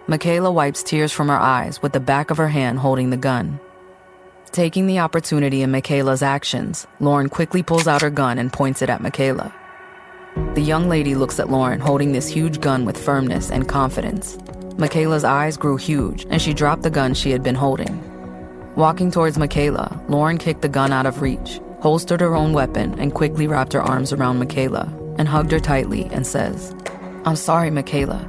Michaela wipes tears from her eyes with the back of her hand holding the gun. Taking the opportunity in Michaela's actions, Lauren quickly pulls out her gun and points it at Michaela. The young lady looks at Lauren holding this huge gun with firmness and confidence. Michaela's eyes grew huge, and she dropped the gun she had been holding. Walking towards Michaela, Lauren kicked the gun out of reach, holstered her own weapon, and quickly wrapped her arms around Michaela and hugged her tightly and says, "I'm sorry, Michaela.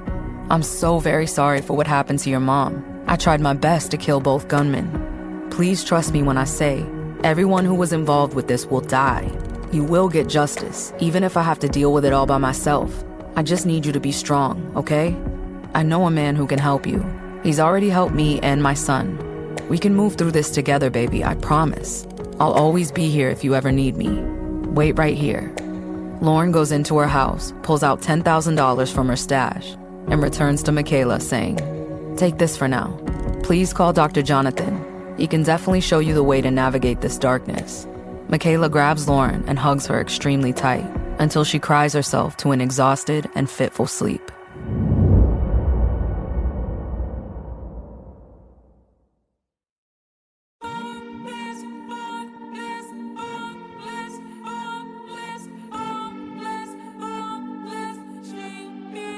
I'm so very sorry for what happened to your mom. I tried my best to kill both gunmen. Please trust me when I say, everyone who was involved with this will die. You will get justice, even if I have to deal with it all by myself. I just need you to be strong, okay? I know a man who can help you. He's already helped me and my son. We can move through this together, baby, I promise. I'll always be here if you ever need me. Wait right here." Lauren goes into her house, pulls out $10,000 from her stash, and returns to Michaela saying, "Take this for now. Please call Dr. Jonathan. He can definitely show you the way to navigate this darkness." Michaela grabs Lauren and hugs her extremely tight until she cries herself to an exhausted and fitful sleep.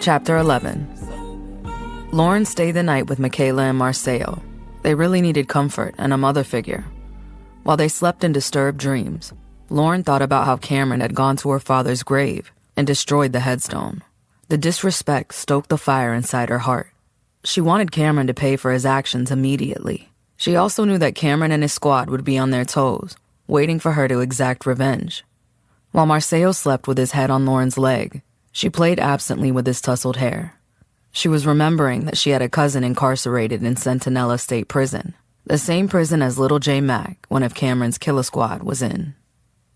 Chapter 11. Lauren stayed the night with Michaela and Marcelo. They really needed comfort and a mother figure. While they slept in disturbed dreams, Lauren thought about how Cameron had gone to her father's grave and destroyed the headstone. The disrespect stoked the fire inside her heart. She wanted Cameron to pay for his actions immediately. She also knew that Cameron and his squad would be on their toes, waiting for her to exact revenge. While Marcelo slept with his head on Lauren's leg, she played absently with his tousled hair. She was remembering that she had a cousin incarcerated in Centinela State Prison, the same prison as Little J Mac, one of Cameron's killer squad, was in.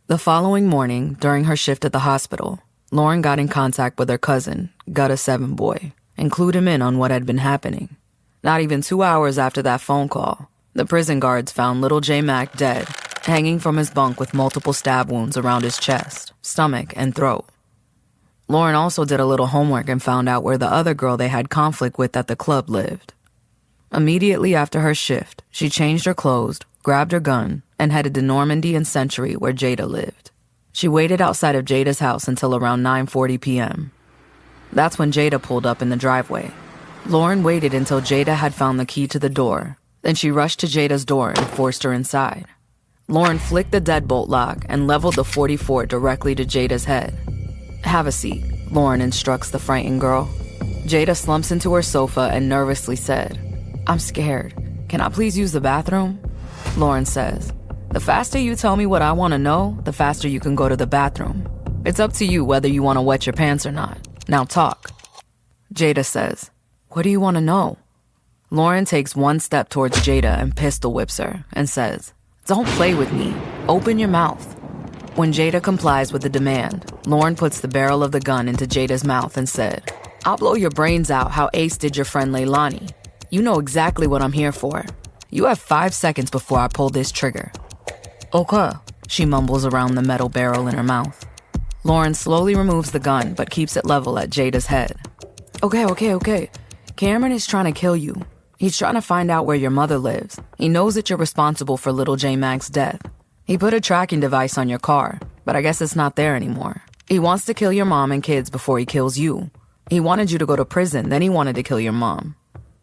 The following morning, during her shift at the hospital, Lauren got in contact with her cousin, Gutta 7 Boy, and clued him in on what had been happening. Not even 2 hours after that phone call, the prison guards found Little J Mac dead, hanging from his bunk with multiple stab wounds around his chest, stomach, and throat. Lauren also did a little homework and found out where the other girl they had conflict with at the club lived. Immediately after her shift, she changed her clothes, grabbed her gun, and headed to Normandy and Century where Jada lived. She waited outside of Jada's house until around 9:40 p.m. That's when Jada pulled up in the driveway. Lauren waited until Jada had found the key to the door. Then she rushed to Jada's door and forced her inside. Lauren flicked the deadbolt lock and leveled the .44 directly to Jada's head. "Have a seat," Lauren instructs the frightened girl. Jada slumps into her sofa and nervously said, "I'm scared. Can I please use the bathroom?" Lauren says, "The faster you tell me what I want to know, the faster you can go to the bathroom. It's up to you whether you want to wet your pants or not. Now talk." Jada says, "What do you want to know?" Lauren takes one step towards Jada and pistol whips her and says, "Don't play with me. Open your mouth." When Jada complies with the demand, Lauren puts the barrel of the gun into Jada's mouth and said, "I'll blow your brains out how Ace did your friend Leilani. You know exactly what I'm here for. You have 5 seconds before I pull this trigger." "Okay," she mumbles around the metal barrel in her mouth. Lauren slowly removes the gun but keeps it level at Jada's head. Okay. Cameron is trying to kill you. He's trying to find out where your mother lives. He knows that you're responsible for Little J Mac's death. He put a tracking device on your car, but I guess it's not there anymore. He wants to kill your mom and kids before he kills you. He wanted you to go to prison, then he wanted to kill your mom.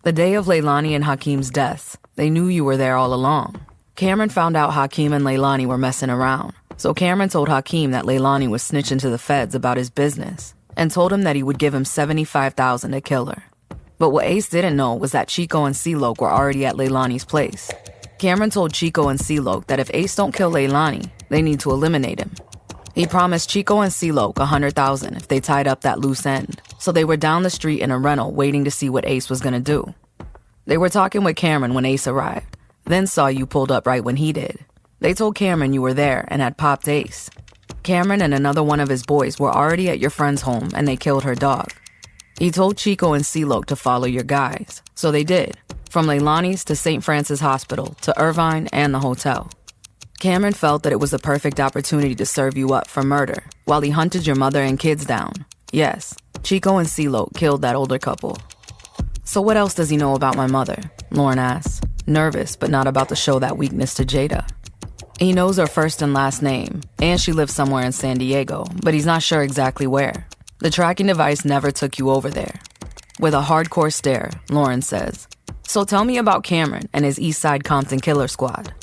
The day of Leilani and Hakeem's deaths, they knew you were there all along. Cameron found out Hakeem and Leilani were messing around, so Cameron told Hakeem that Leilani was snitching to the feds about his business and told him that he would give him $75,000 to kill her. But what Ace didn't know was that Chico and C-Loc were already at Leilani's place. Cameron told Chico and C-Loc that if Ace don't kill Leilani, they need to eliminate him. He promised Chico and C-Loc $100,000 if they tied up that loose end, so they were down the street in a rental waiting to see what Ace was gonna do. They were talking with Cameron when Ace arrived, then saw you pulled up right when he did. They told Cameron you were there and had popped Ace. Cameron and another one of his boys were already at your friend's home and they killed her dog. He told Chico and C-Loc to follow your guys, so they did. From Leilani's to St. Francis Hospital to Irvine and the hotel. Cameron felt that it was the perfect opportunity to serve you up for murder while he hunted your mother and kids down. Yes, Chico and C-Loc killed that older couple. "So what else does he know about my mother?" Lauren asked, nervous but not about to show that weakness to Jada. "He knows her first and last name, and she lives somewhere in San Diego, but he's not sure exactly where. The tracking device never took you over there." With a hardcore stare, Lauren says, "So tell me about Cameron and his East Side Compton killer squad."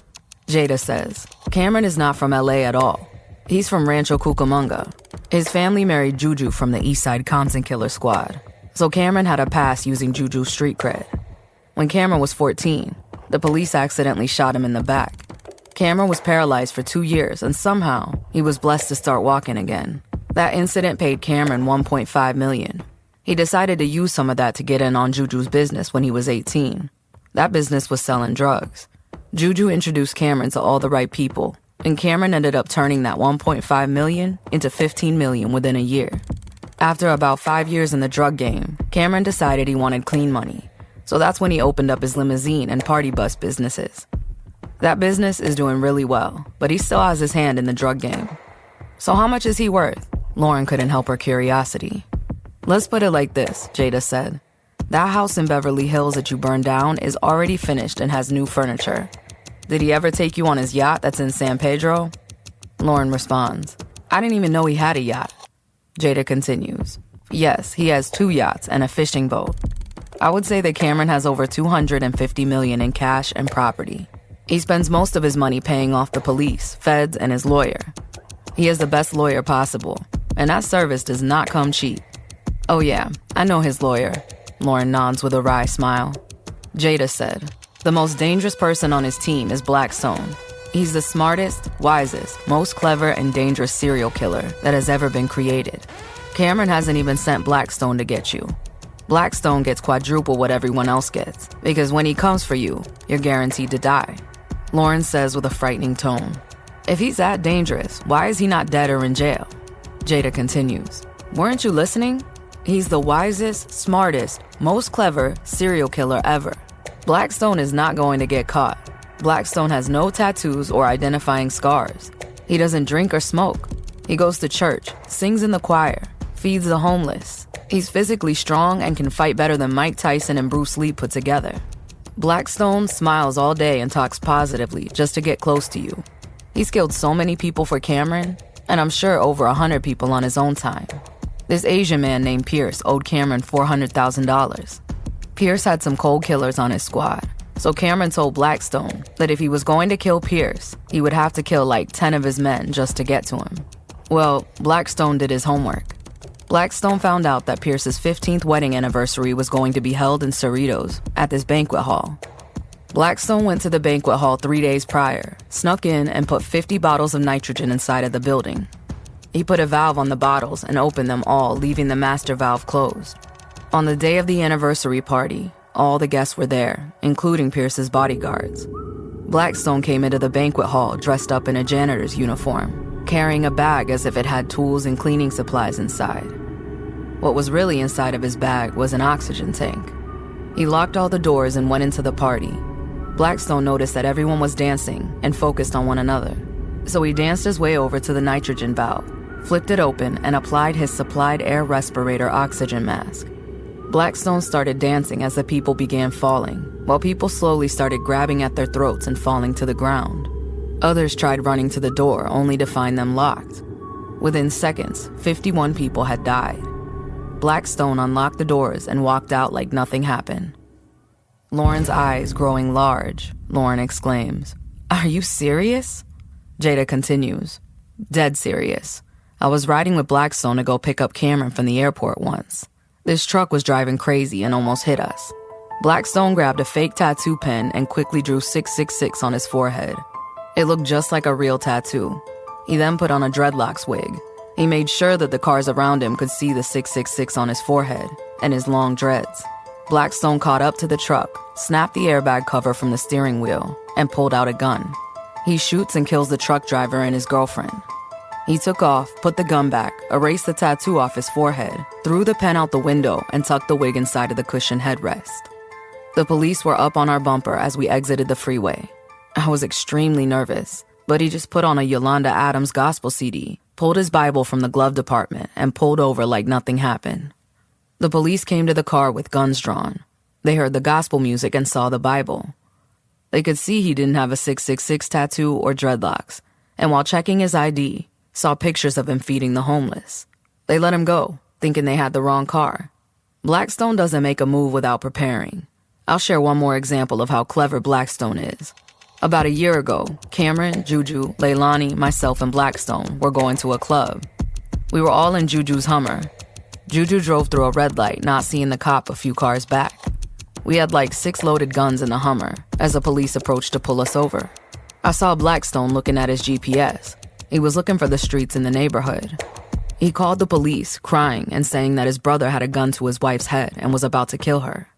Jada says, "Cameron is not from LA at all. He's from Rancho Cucamonga. His family married Juju from the East Side Compton killer squad. So Cameron had a past using Juju's street cred. When Cameron was 14, the police accidentally shot him in the back. Cameron was paralyzed for 2 years and somehow he was blessed to start walking again. That incident paid Cameron $1.5 million. He decided to use some of that to get in on Juju's business when he was 18. That business was selling drugs. Juju introduced Cameron to all the right people, and Cameron ended up turning that $1.5 million into $15 million within a year. After about 5 years in the drug game, Cameron decided he wanted clean money, so that's when he opened up his limousine and party bus businesses. That business is doing really well, but he still has his hand in the drug game. So how much is he worth? Lauren couldn't help her curiosity. "Let's put it like this," Jada said. "That house in Beverly Hills that you burned down is already finished and has new furniture. Did he ever take you on his yacht that's in San Pedro?" Lauren responds, "I didn't even know he had a yacht." Jada continues, Yes, he has 2 yachts and a fishing boat. I would say that Cameron has over $250 million in cash and property. He spends most of his money paying off the police, feds, and his lawyer. He is the best lawyer possible, and that service does not come cheap. Oh yeah, I know his lawyer. Lauren nods with a wry smile. Jada said, the most dangerous person on his team is Blackstone. He's the smartest, wisest, most clever, and dangerous serial killer that has ever been created. Cameron hasn't even sent Blackstone to get you. Blackstone gets quadruple what everyone else gets, because when he comes for you, you're guaranteed to die. Lauren says with a frightening tone. If he's that dangerous, why is he not dead or in jail? Jada continues. Weren't you listening? He's the wisest, smartest, most clever serial killer ever. Blackstone is not going to get caught. Blackstone has no tattoos or identifying scars. He doesn't drink or smoke. He goes to church, sings in the choir, feeds the homeless. He's physically strong and can fight better than Mike Tyson and Bruce Lee put together. Blackstone smiles all day and talks positively just to get close to you. He's killed so many people for Cameron, and I'm sure over 100 people on his own time. This Asian man named Pierce owed Cameron $400,000. Pierce had some cold killers on his squad, so Cameron told Blackstone that if he was going to kill Pierce, he would have to kill like 10 of his men just to get to him. Well, Blackstone did his homework. Blackstone found out that Pierce's 15th wedding anniversary was going to be held in Cerritos at this banquet hall. Blackstone went to the banquet hall 3 days prior, snuck in, and put 50 bottles of nitrogen inside of the building. He put a valve on the bottles and opened them all, leaving the master valve closed. On the day of the anniversary party, all the guests were there, including Pierce's bodyguards. Blackstone came into the banquet hall dressed up in a janitor's uniform, carrying a bag as if it had tools and cleaning supplies inside. What was really inside of his bag was an oxygen tank. He locked all the doors and went into the party. Blackstone noticed that everyone was dancing and focused on one another. So he danced his way over to the nitrogen valve, flipped it open, and applied his supplied air respirator oxygen mask. Blackstone started dancing as the people began falling, while people slowly started grabbing at their throats and falling to the ground. Others tried running to the door, only to find them locked. Within seconds, 51 people had died. Blackstone unlocked the doors and walked out like nothing happened. Lauren's eyes growing large, Lauren exclaims, "Are you serious?" Jada continues, "Dead serious. I was riding with Blackstone to go pick up Cameron from the airport once. This truck was driving crazy and almost hit us. Blackstone grabbed a fake tattoo pen and quickly drew 666 on his forehead. It looked just like a real tattoo. He then put on a dreadlocks wig. He made sure that the cars around him could see the 666 on his forehead and his long dreads. Blackstone caught up to the truck, snapped the airbag cover from the steering wheel, and pulled out a gun. He shoots and kills the truck driver and his girlfriend. He took off, put the gun back, erased the tattoo off his forehead, threw the pen out the window, and tucked the wig inside of the cushion headrest. The police were up on our bumper as we exited the freeway. I was extremely nervous, but he just put on a Yolanda Adams gospel CD, pulled his Bible from the glove department, and pulled over like nothing happened. The police came to the car with guns drawn. They heard the gospel music and saw the Bible. They could see he didn't have a 666 tattoo or dreadlocks, and while checking his ID, saw pictures of him feeding the homeless. They let him go, thinking they had the wrong car. Blackstone doesn't make a move without preparing. I'll share one more example of how clever Blackstone is. About a year ago, Cameron, Juju, Leilani, myself, and Blackstone were going to a club. We were all in Juju's Hummer. Juju drove through a red light, not seeing the cop a few cars back. We had like 6 loaded guns in the Hummer as the police approached to pull us over. I saw Blackstone looking at his GPS. He was looking for the streets in the neighborhood. He called the police, crying and saying that his brother had a gun to his wife's head and was about to kill her.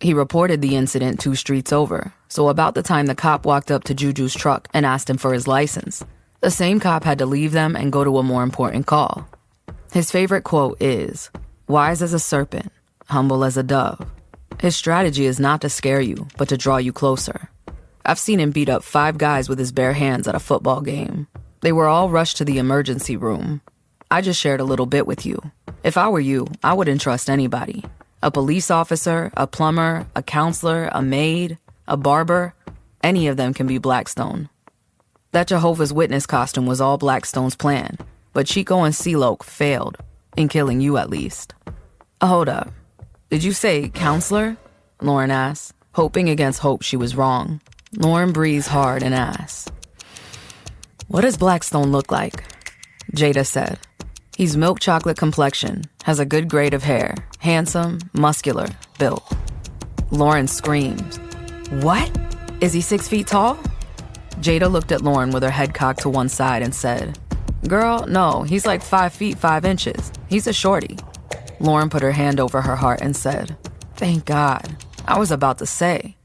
He reported the incident 2 streets over, so about the time the cop walked up to Juju's truck and asked him for his license, the same cop had to leave them and go to a more important call. His favorite quote is, "Wise as a serpent, humble as a dove." His strategy is not to scare you, but to draw you closer. I've seen him beat up 5 guys with his bare hands at a football game. They were all rushed to the emergency room. I just shared a little bit with you. If I were you, I wouldn't trust anybody. A police officer, a plumber, a counselor, a maid, a barber, any of them can be Blackstone. That Jehovah's Witness costume was all Blackstone's plan, but Chico and CeeLo failed, in killing you at least. Hold up. Did you say counselor? Lauren asked, hoping against hope she was wrong. Lauren breathed hard and asked, what does Blackstone look like? Jada said, he's milk chocolate complexion, has a good grade of hair, handsome, muscular, built. Lauren screamed, what? Is he 6 feet tall? Jada looked at Lauren with her head cocked to one side and said, girl, no, he's like 5 feet 5 inches. He's a shorty. Lauren put her hand over her heart and said, thank God. I was about to say.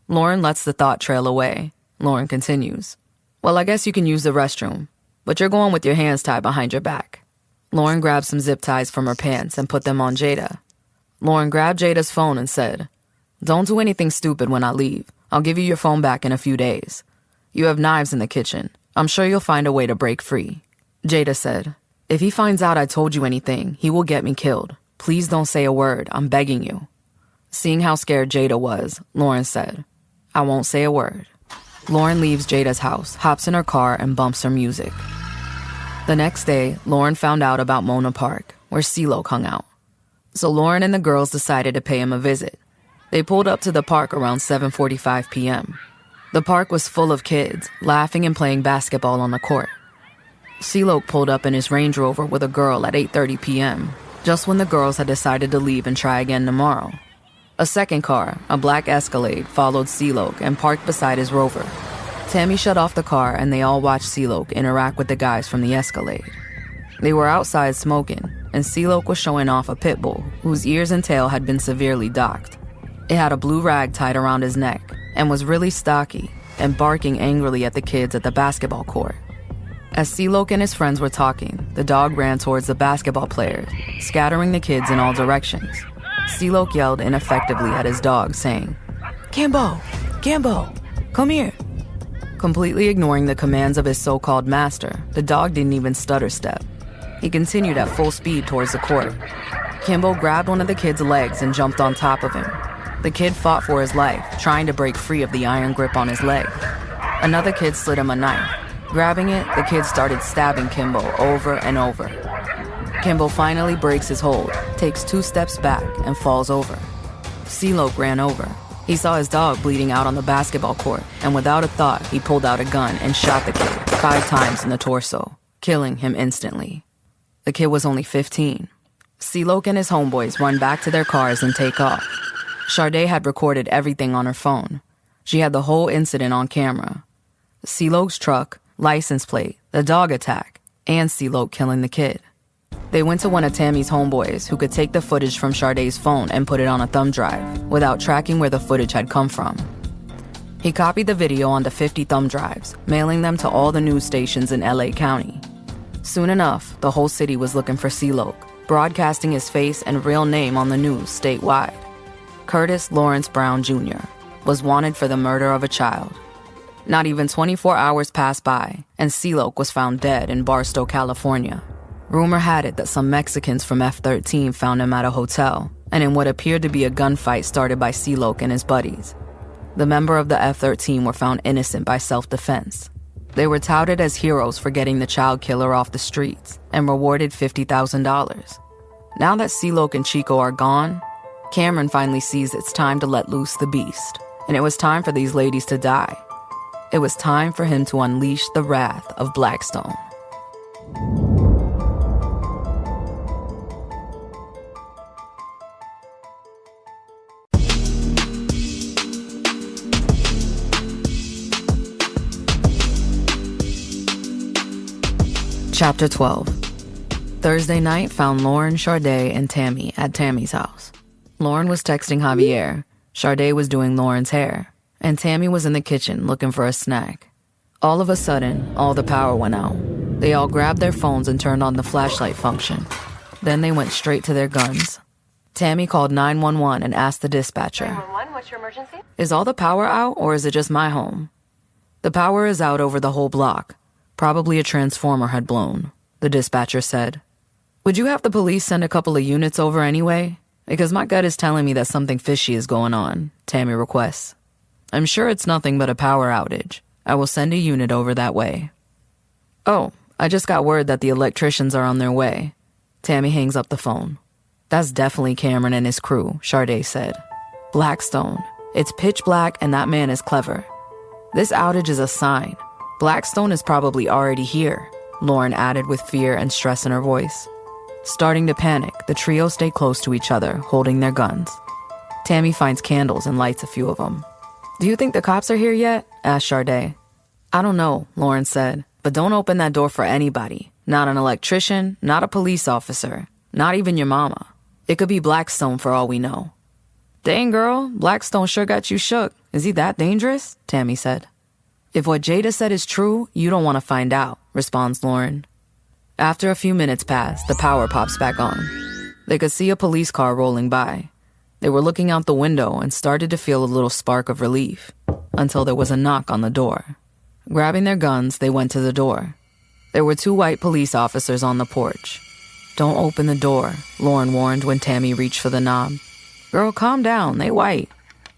Lauren lets the thought trail away. Lauren continues, well, I guess you can use the restroom, but you're going with your hands tied behind your back. Lauren grabbed some zip ties from her pants and put them on Jada. Lauren grabbed Jada's phone and said, don't do anything stupid when I leave. I'll give you your phone back in a few days. You have knives in the kitchen. I'm sure you'll find a way to break free. Jada said, if he finds out I told you anything, he will get me killed. Please don't say a word. I'm begging you. Seeing how scared Jada was, Lauren said, I won't say a word. Lauren leaves Jada's house, hops in her car, and bumps her music. The next day, Lauren found out about Mona Park, where CeeLo hung out. So Lauren and the girls decided to pay him a visit. They pulled up to the park around 7:45 p.m. The park was full of kids, laughing and playing basketball on the court. CeeLo pulled up in his Range Rover with a girl at 8:30 p.m., just when the girls had decided to leave and try again tomorrow. A second car, a black Escalade, followed CeeLo and parked beside his Rover. Tammy shut off the car and they all watched CeeLo interact with the guys from the Escalade. They were outside smoking, and CeeLo was showing off a pit bull whose ears and tail had been severely docked. It had a blue rag tied around his neck and was really stocky and barking angrily at the kids at the basketball court. As CeeLo and his friends were talking, the dog ran towards the basketball players, scattering the kids in all directions. CeeLo yelled ineffectively at his dog, saying, Kimbo, come here. Completely ignoring the commands of his so-called master, the dog didn't even stutter step. He continued at full speed towards the court. Kimbo grabbed one of the kid's legs and jumped on top of him. The kid fought for his life, trying to break free of the iron grip on his leg. Another kid slid him a knife. Grabbing it, the kid started stabbing Kimbo over and over. Kimbo finally breaks his hold, takes 2 steps back, and falls over. CeeLo ran over. He saw his dog bleeding out on the basketball court, and without a thought, he pulled out a gun and shot the kid 5 times in the torso, killing him instantly. The kid was only 15. CeeLo and his homeboys run back to their cars and take off. Sade had recorded everything on her phone. She had the whole incident on camera. CeeLo's truck, license plate, the dog attack, and CeeLo killing the kid. They went to one of Tammy's homeboys who could take the footage from Sade's phone and put it on a thumb drive without tracking where the footage had come from. He copied the video onto 50 thumb drives, mailing them to all the news stations in LA County. Soon enough, the whole city was looking for CeeLo, broadcasting his face and real name on the news statewide. Curtis Lawrence Brown Jr. was wanted for the murder of a child. Not even 24 hours passed by, and CeeLo was found dead in Barstow, California. Rumor had it that some Mexicans from F-13 found him at a hotel, and in what appeared to be a gunfight started by CeeLo and his buddies. The member of the F-13 were found innocent by self-defense. They were touted as heroes for getting the child killer off the streets and rewarded $50,000. Now that CeeLo and Chico are gone, Cameron finally sees it's time to let loose the beast, and it was time for these ladies to die. It was time for him to unleash the wrath of Blackstone. Chapter 12. Thursday night found Lauren, Sade, and Tammy at Tammy's house. Lauren was texting Javier, Sade was doing Lauren's hair, and Tammy was in the kitchen looking for a snack. All of a sudden, all the power went out. They all grabbed their phones and turned on the flashlight function. Then they went straight to their guns. Tammy called 911 and asked the dispatcher, 911, what's your emergency? Is all the power out or is it just my home? The power is out over the whole block. Probably a transformer had blown, the dispatcher said. Would you have the police send a couple of units over anyway? Because my gut is telling me that something fishy is going on, Tammy requests. I'm sure it's nothing but a power outage. I will send a unit over that way. Oh, I just got word that the electricians are on their way. Tammy hangs up the phone. That's definitely Cameron and his crew, Sharday said. Blackstone. It's pitch black and that man is clever. This outage is a sign. Blackstone is probably already here, Lauren added with fear and stress in her voice. Starting to panic, the trio stay close to each other, holding their guns. Tammy finds candles and lights a few of them. Do you think the cops are here yet? Asked Sharday. I don't know, Lauren said, but don't open that door for anybody. Not an electrician, not a police officer, not even your mama. It could be Blackstone for all we know. Dang, girl, Blackstone sure got you shook. Is he that dangerous? Tammy said. If what Jada said is true, you don't want to find out, responds Lauren. After a few minutes pass, the power pops back on. They could see a police car rolling by. They were looking out the window and started to feel a little spark of relief, until there was a knock on the door. Grabbing their guns, they went to the door. There were 2 white police officers on the porch. Don't open the door, Lauren warned when Tammy reached for the knob. Girl, calm down, they white.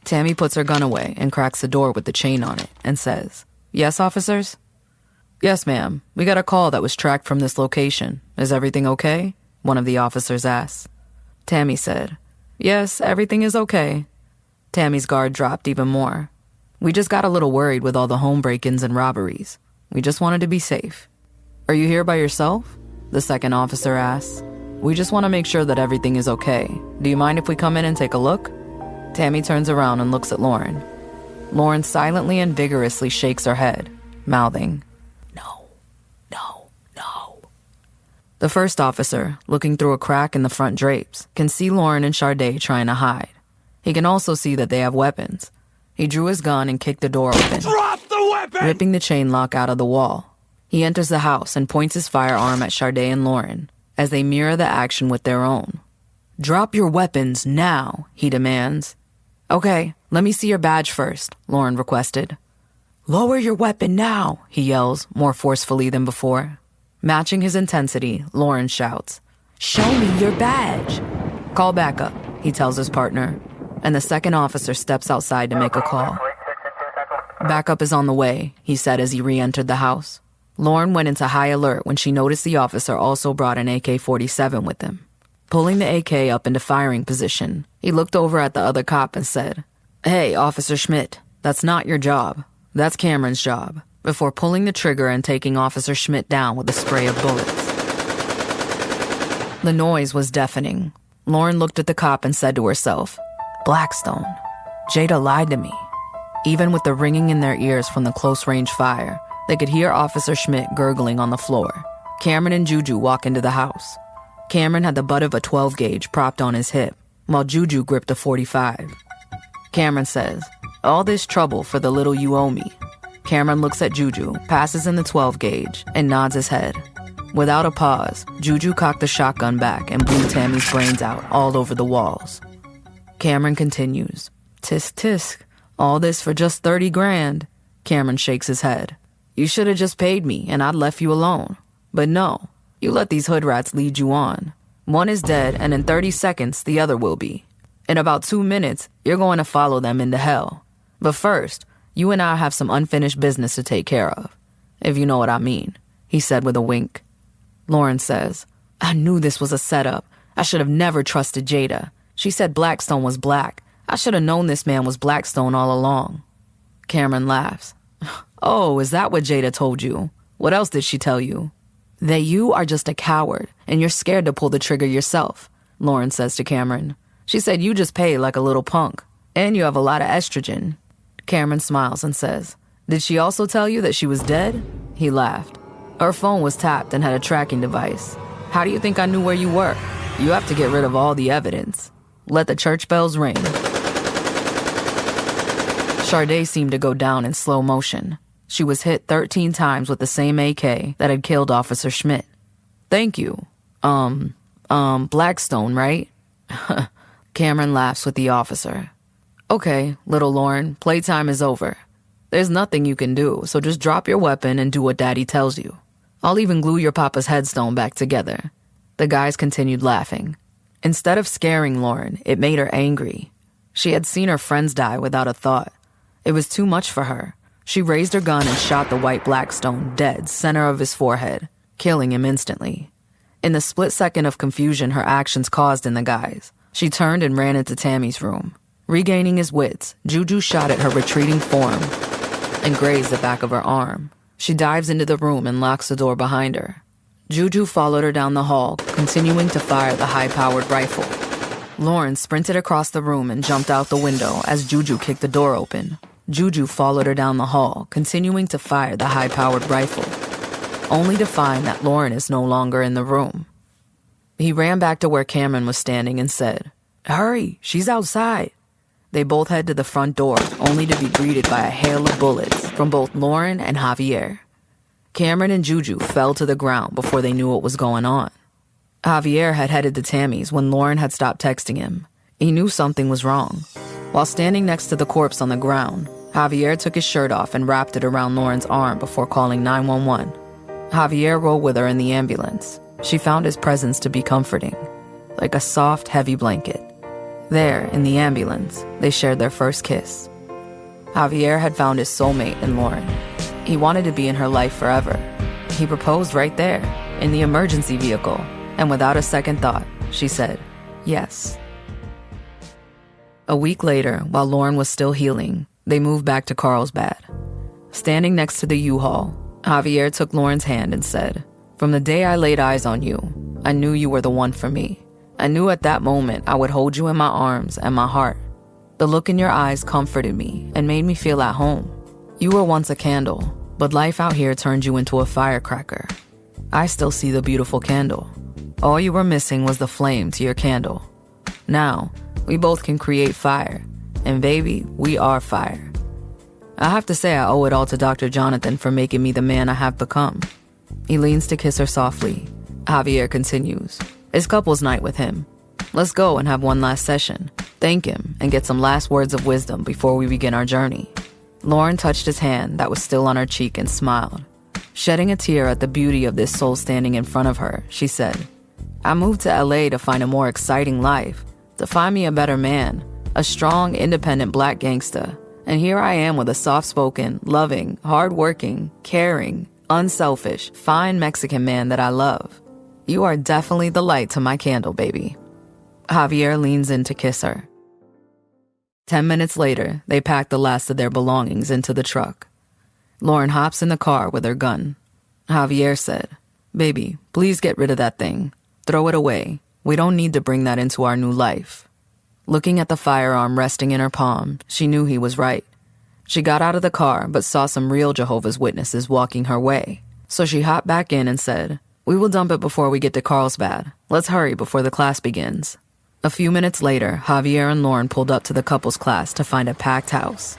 Tammy puts her gun away and cracks the door with the chain on it and says, Yes, officers? Yes, ma'am. We got a call that was tracked from this location. Is everything okay? One of the officers asked. Tammy said, Yes, everything is okay. Tammy's guard dropped even more. We just got a little worried with all the home break-ins and robberies. We just wanted to be safe. Are you here by yourself? The second officer asked. We just want to make sure that everything is okay. Do you mind if we come in and take a look? Tammy turns around and looks at Lauren. Lauren silently and vigorously shakes her head, mouthing, No, no, no. The first officer, looking through a crack in the front drapes, can see Lauren and Sharday trying to hide. He can also see that they have weapons. He drew his gun and kicked the door open, Drop the weapon! ripping the chain lock out of the wall. He enters the house and points his firearm at Sharday and Lauren as they mirror the action with their own. Drop your weapons now, he demands. Okay, let me see your badge first, Lauren requested. Lower your weapon now, he yells, more forcefully than before. Matching his intensity, Lauren shouts, Show me your badge. Call backup, he tells his partner, and the second officer steps outside to make a call. Backup is on the way, he said as he re-entered the house. Lauren went into high alert when she noticed the officer also brought an AK-47 with him. Pulling the AK up into firing position, he looked over at the other cop and said, Hey, Officer Schmidt, that's not your job. That's Cameron's job, before pulling the trigger and taking Officer Schmidt down with a spray of bullets. The noise was deafening. Lauren looked at the cop and said to herself, Blackstone. Jada lied to me. Even with the ringing in their ears from the close-range fire, they could hear Officer Schmidt gurgling on the floor. Cameron and Juju walk into the house. Cameron had the butt of a 12-gauge propped on his hip, while Juju gripped a .45. Cameron says, All this trouble for the little you owe me. Cameron looks at Juju, passes in the 12-gauge, and nods his head. Without a pause, Juju cocked the shotgun back and blew Tammy's brains out all over the walls. Cameron continues, Tisk tisk, all this for just 30 grand. Cameron shakes his head. You should have just paid me and I'd left you alone. But no, you let these hood rats lead you on. One is dead and in 30 seconds the other will be. In about 2 minutes, you're going to follow them into hell. But first, you and I have some unfinished business to take care of. If you know what I mean, he said with a wink. Lauren says, I knew this was a setup. I should have never trusted Jada. She said Blackstone was black. I should have known this man was Blackstone all along. Cameron laughs. Oh, is that what Jada told you? What else did she tell you? That you are just a coward and you're scared to pull the trigger yourself, Lauren says to Cameron. She said you just pay like a little punk and you have a lot of estrogen. Cameron smiles and says, Did she also tell you that she was dead? He laughed. Her phone was tapped and had a tracking device. How do you think I knew where you were? You have to get rid of all the evidence. Let the church bells ring. Sharday seemed to go down in slow motion. She was hit 13 times with the same AK that had killed Officer Schmidt. Thank you. Blackstone, right? Cameron laughs with the officer. Okay, little Lauren, playtime is over. There's nothing you can do, so just drop your weapon and do what Daddy tells you. I'll even glue your papa's headstone back together. The guys continued laughing. Instead of scaring Lauren, it made her angry. She had seen her friends die without a thought. It was too much for her. She raised her gun and shot the white Blackstone dead center of his forehead, killing him instantly. In the split second of confusion her actions caused in the guys, she turned and ran into Tammy's room. Regaining his wits, Juju shot at her retreating form and grazed the back of her arm. She dives into the room and locks the door behind her. Juju followed her down the hall, continuing to fire the high-powered rifle. Lauren sprinted across the room and jumped out the window as Juju kicked the door open. Juju followed her down the hall, continuing to fire the high-powered rifle, only to find that Lauren is no longer in the room. He ran back to where Cameron was standing and said, "Hurry, she's outside." They both head to the front door, only to be greeted by a hail of bullets from both Lauren and Javier. Cameron and Juju fell to the ground before they knew what was going on. Javier had headed to Tammy's when Lauren had stopped texting him. He knew something was wrong. While standing next to the corpse on the ground, Javier took his shirt off and wrapped it around Lauren's arm before calling 911. Javier rode with her in the ambulance. She found his presence to be comforting, like a soft, heavy blanket. There, in the ambulance, they shared their first kiss. Javier had found his soulmate in Lauren. He wanted to be in her life forever. He proposed right there, in the emergency vehicle, and without a second thought, she said, yes. A week later, while Lauren was still healing, they moved back to Carlsbad. Standing next to the U-Haul, Javier took Lauren's hand and said, "From the day I laid eyes on you, I knew you were the one for me. I knew at that moment I would hold you in my arms and my heart. The look in your eyes comforted me and made me feel at home. You were once a candle, but life out here turned you into a firecracker. I still see the beautiful candle. All you were missing was the flame to your candle. Now, we both can create fire, and baby, we are fire. I have to say I owe it all to Dr. Jonathan for making me the man I have become." He leans to kiss her softly. Javier continues, "It's couples night with him. Let's go and have one last session, thank him, and get some last words of wisdom before we begin our journey." Lauren touched his hand that was still on her cheek and smiled. Shedding a tear at the beauty of this soul standing in front of her, she said, "I moved to LA to find a more exciting life, to find me a better man, a strong, independent black gangsta. And here I am with a soft-spoken, loving, hard-working, caring, unselfish, fine Mexican man that I love. You are definitely the light to my candle, baby." Javier leans in to kiss her. 10 minutes later, they pack the last of their belongings into the truck. Lauren hops in the car with her gun. Javier said, "Baby, please get rid of that thing. Throw it away. We don't need to bring that into our new life." Looking at the firearm resting in her palm, she knew he was right. She got out of the car but saw some real Jehovah's Witnesses walking her way. So she hopped back in and said, "We will dump it before we get to Carlsbad. Let's hurry before the class begins." A few minutes later, Javier and Lauren pulled up to the couples class to find a packed house.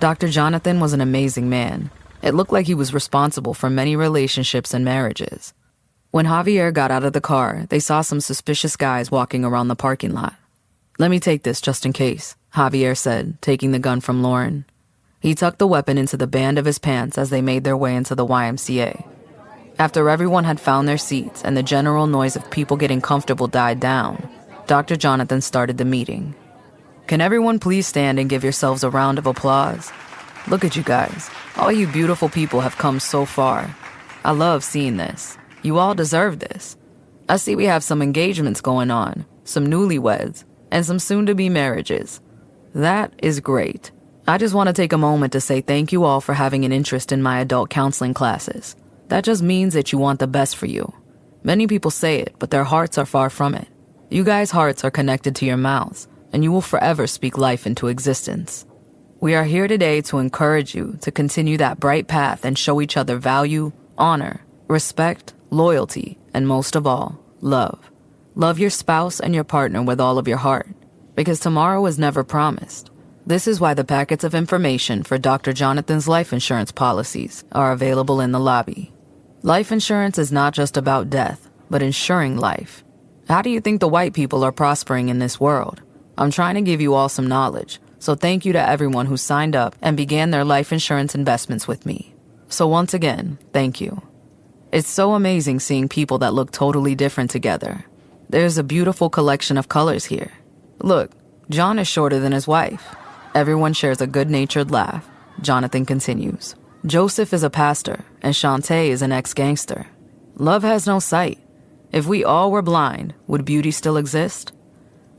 Dr. Jonathan was an amazing man. It looked like he was responsible for many relationships and marriages. When Javier got out of the car, they saw some suspicious guys walking around the parking lot. "Let me take this just in case," Javier said, taking the gun from Lauren. He tucked the weapon into the band of his pants as they made their way into the YMCA. After everyone had found their seats and the general noise of people getting comfortable died down, Dr. Jonathan started the meeting. "Can everyone please stand and give yourselves a round of applause? Look at you guys. All you beautiful people have come so far. I love seeing this. You all deserve this. I see we have some engagements going on, some newlyweds, and some soon-to-be marriages. That is great. I just want to take a moment to say thank you all for having an interest in my adult counseling classes. That just means that you want the best for you. Many people say it, but their hearts are far from it. You guys' hearts are connected to your mouths, and you will forever speak life into existence. We are here today to encourage you to continue that bright path and show each other value, honor, respect, loyalty, and most of all, love. Love your spouse and your partner with all of your heart, because tomorrow is never promised. This is why the packets of information for Dr. Jonathan's life insurance policies are available in the lobby. Life insurance is not just about death, but insuring life. How do you think the white people are prospering in this world? I'm trying to give you all some knowledge, so thank you to everyone who signed up and began their life insurance investments with me. So once again, thank you. It's so amazing seeing people that look totally different together. There's a beautiful collection of colors here. Look, John is shorter than his wife. Everyone shares a good-natured laugh. Jonathan continues. Joseph is a pastor, and Shantae is an ex-gangster. Love has no sight. If we all were blind, would beauty still exist?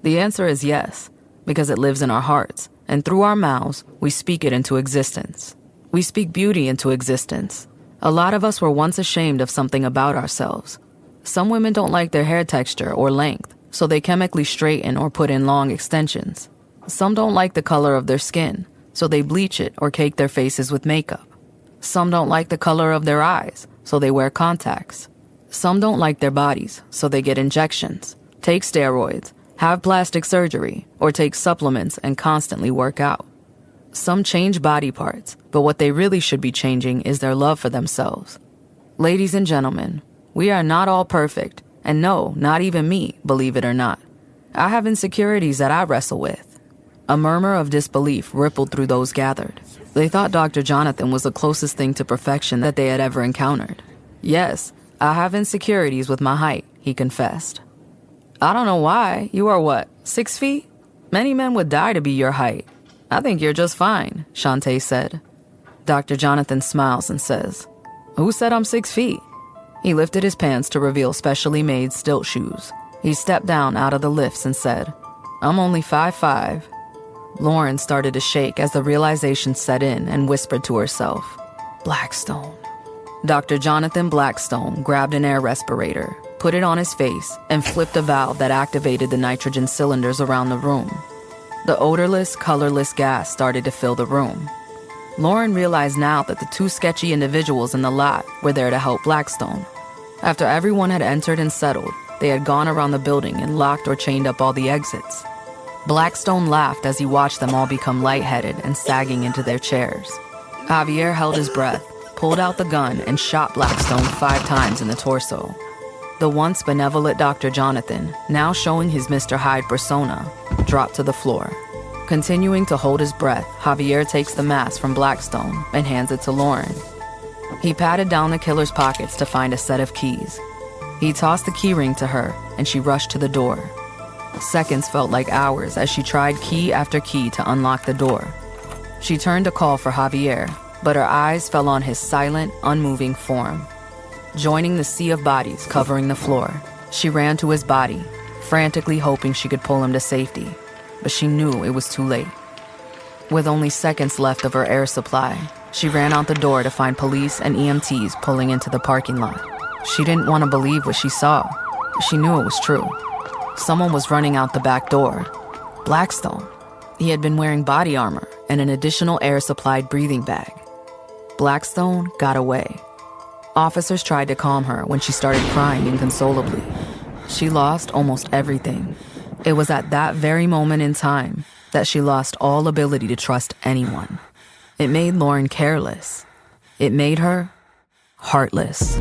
The answer is yes, because it lives in our hearts, and through our mouths, we speak it into existence. We speak beauty into existence. A lot of us were once ashamed of something about ourselves. Some women don't like their hair texture or length, so they chemically straighten or put in long extensions. Some don't like the color of their skin, so they bleach it or cake their faces with makeup. Some don't like the color of their eyes, so they wear contacts. Some don't like their bodies, so they get injections, take steroids, have plastic surgery, or take supplements and constantly work out. Some change body parts, but what they really should be changing is their love for themselves. Ladies and gentlemen, we are not all perfect, and no, not even me, believe it or not. I have insecurities that I wrestle with. A murmur of disbelief rippled through those gathered. They thought Dr. Jonathan was the closest thing to perfection that they had ever encountered. Yes, I have insecurities with my height, he confessed. I don't know why. You are what, 6 feet? Many men would die to be your height. I think you're just fine, Shantae said. Dr. Jonathan smiles and says, Who said I'm 6 feet? He lifted his pants to reveal specially made stilt shoes. He stepped down out of the lifts and said, I'm only 5'5". Lauren started to shake as the realization set in and whispered to herself, Blackstone. Dr. Jonathan Blackstone grabbed an air respirator, put it on his face, and flipped a valve that activated the nitrogen cylinders around the room. The odorless, colorless gas started to fill the room. Lauren realized now that the two sketchy individuals in the lot were there to help Blackstone. After everyone had entered and settled, they had gone around the building and locked or chained up all the exits. Blackstone laughed as he watched them all become lightheaded and sagging into their chairs. Javier held his breath, pulled out the gun, and shot Blackstone 5 times in the torso. The once benevolent Dr. Jonathan, now showing his Mr. Hyde persona, dropped to the floor. Continuing to hold his breath, Javier takes the mask from Blackstone and hands it to Lauren. He patted down the killer's pockets to find a set of keys. He tossed the keyring to her, and she rushed to the door. Seconds felt like hours as she tried key after key to unlock the door. She turned to call for Javier, but her eyes fell on his silent, unmoving form. Joining the sea of bodies covering the floor, she ran to his body, frantically hoping she could pull him to safety, but she knew it was too late. With only seconds left of her air supply, she ran out the door to find police and EMTs pulling into the parking lot. She didn't want to believe what she saw, but she knew it was true. Someone was running out the back door. Blackstone. He had been wearing body armor and an additional air-supplied breathing bag. Blackstone got away. Officers tried to calm her when she started crying inconsolably. She lost almost everything. It was at that very moment in time that she lost all ability to trust anyone. It made Lauren careless. It made her heartless.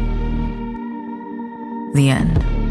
The end.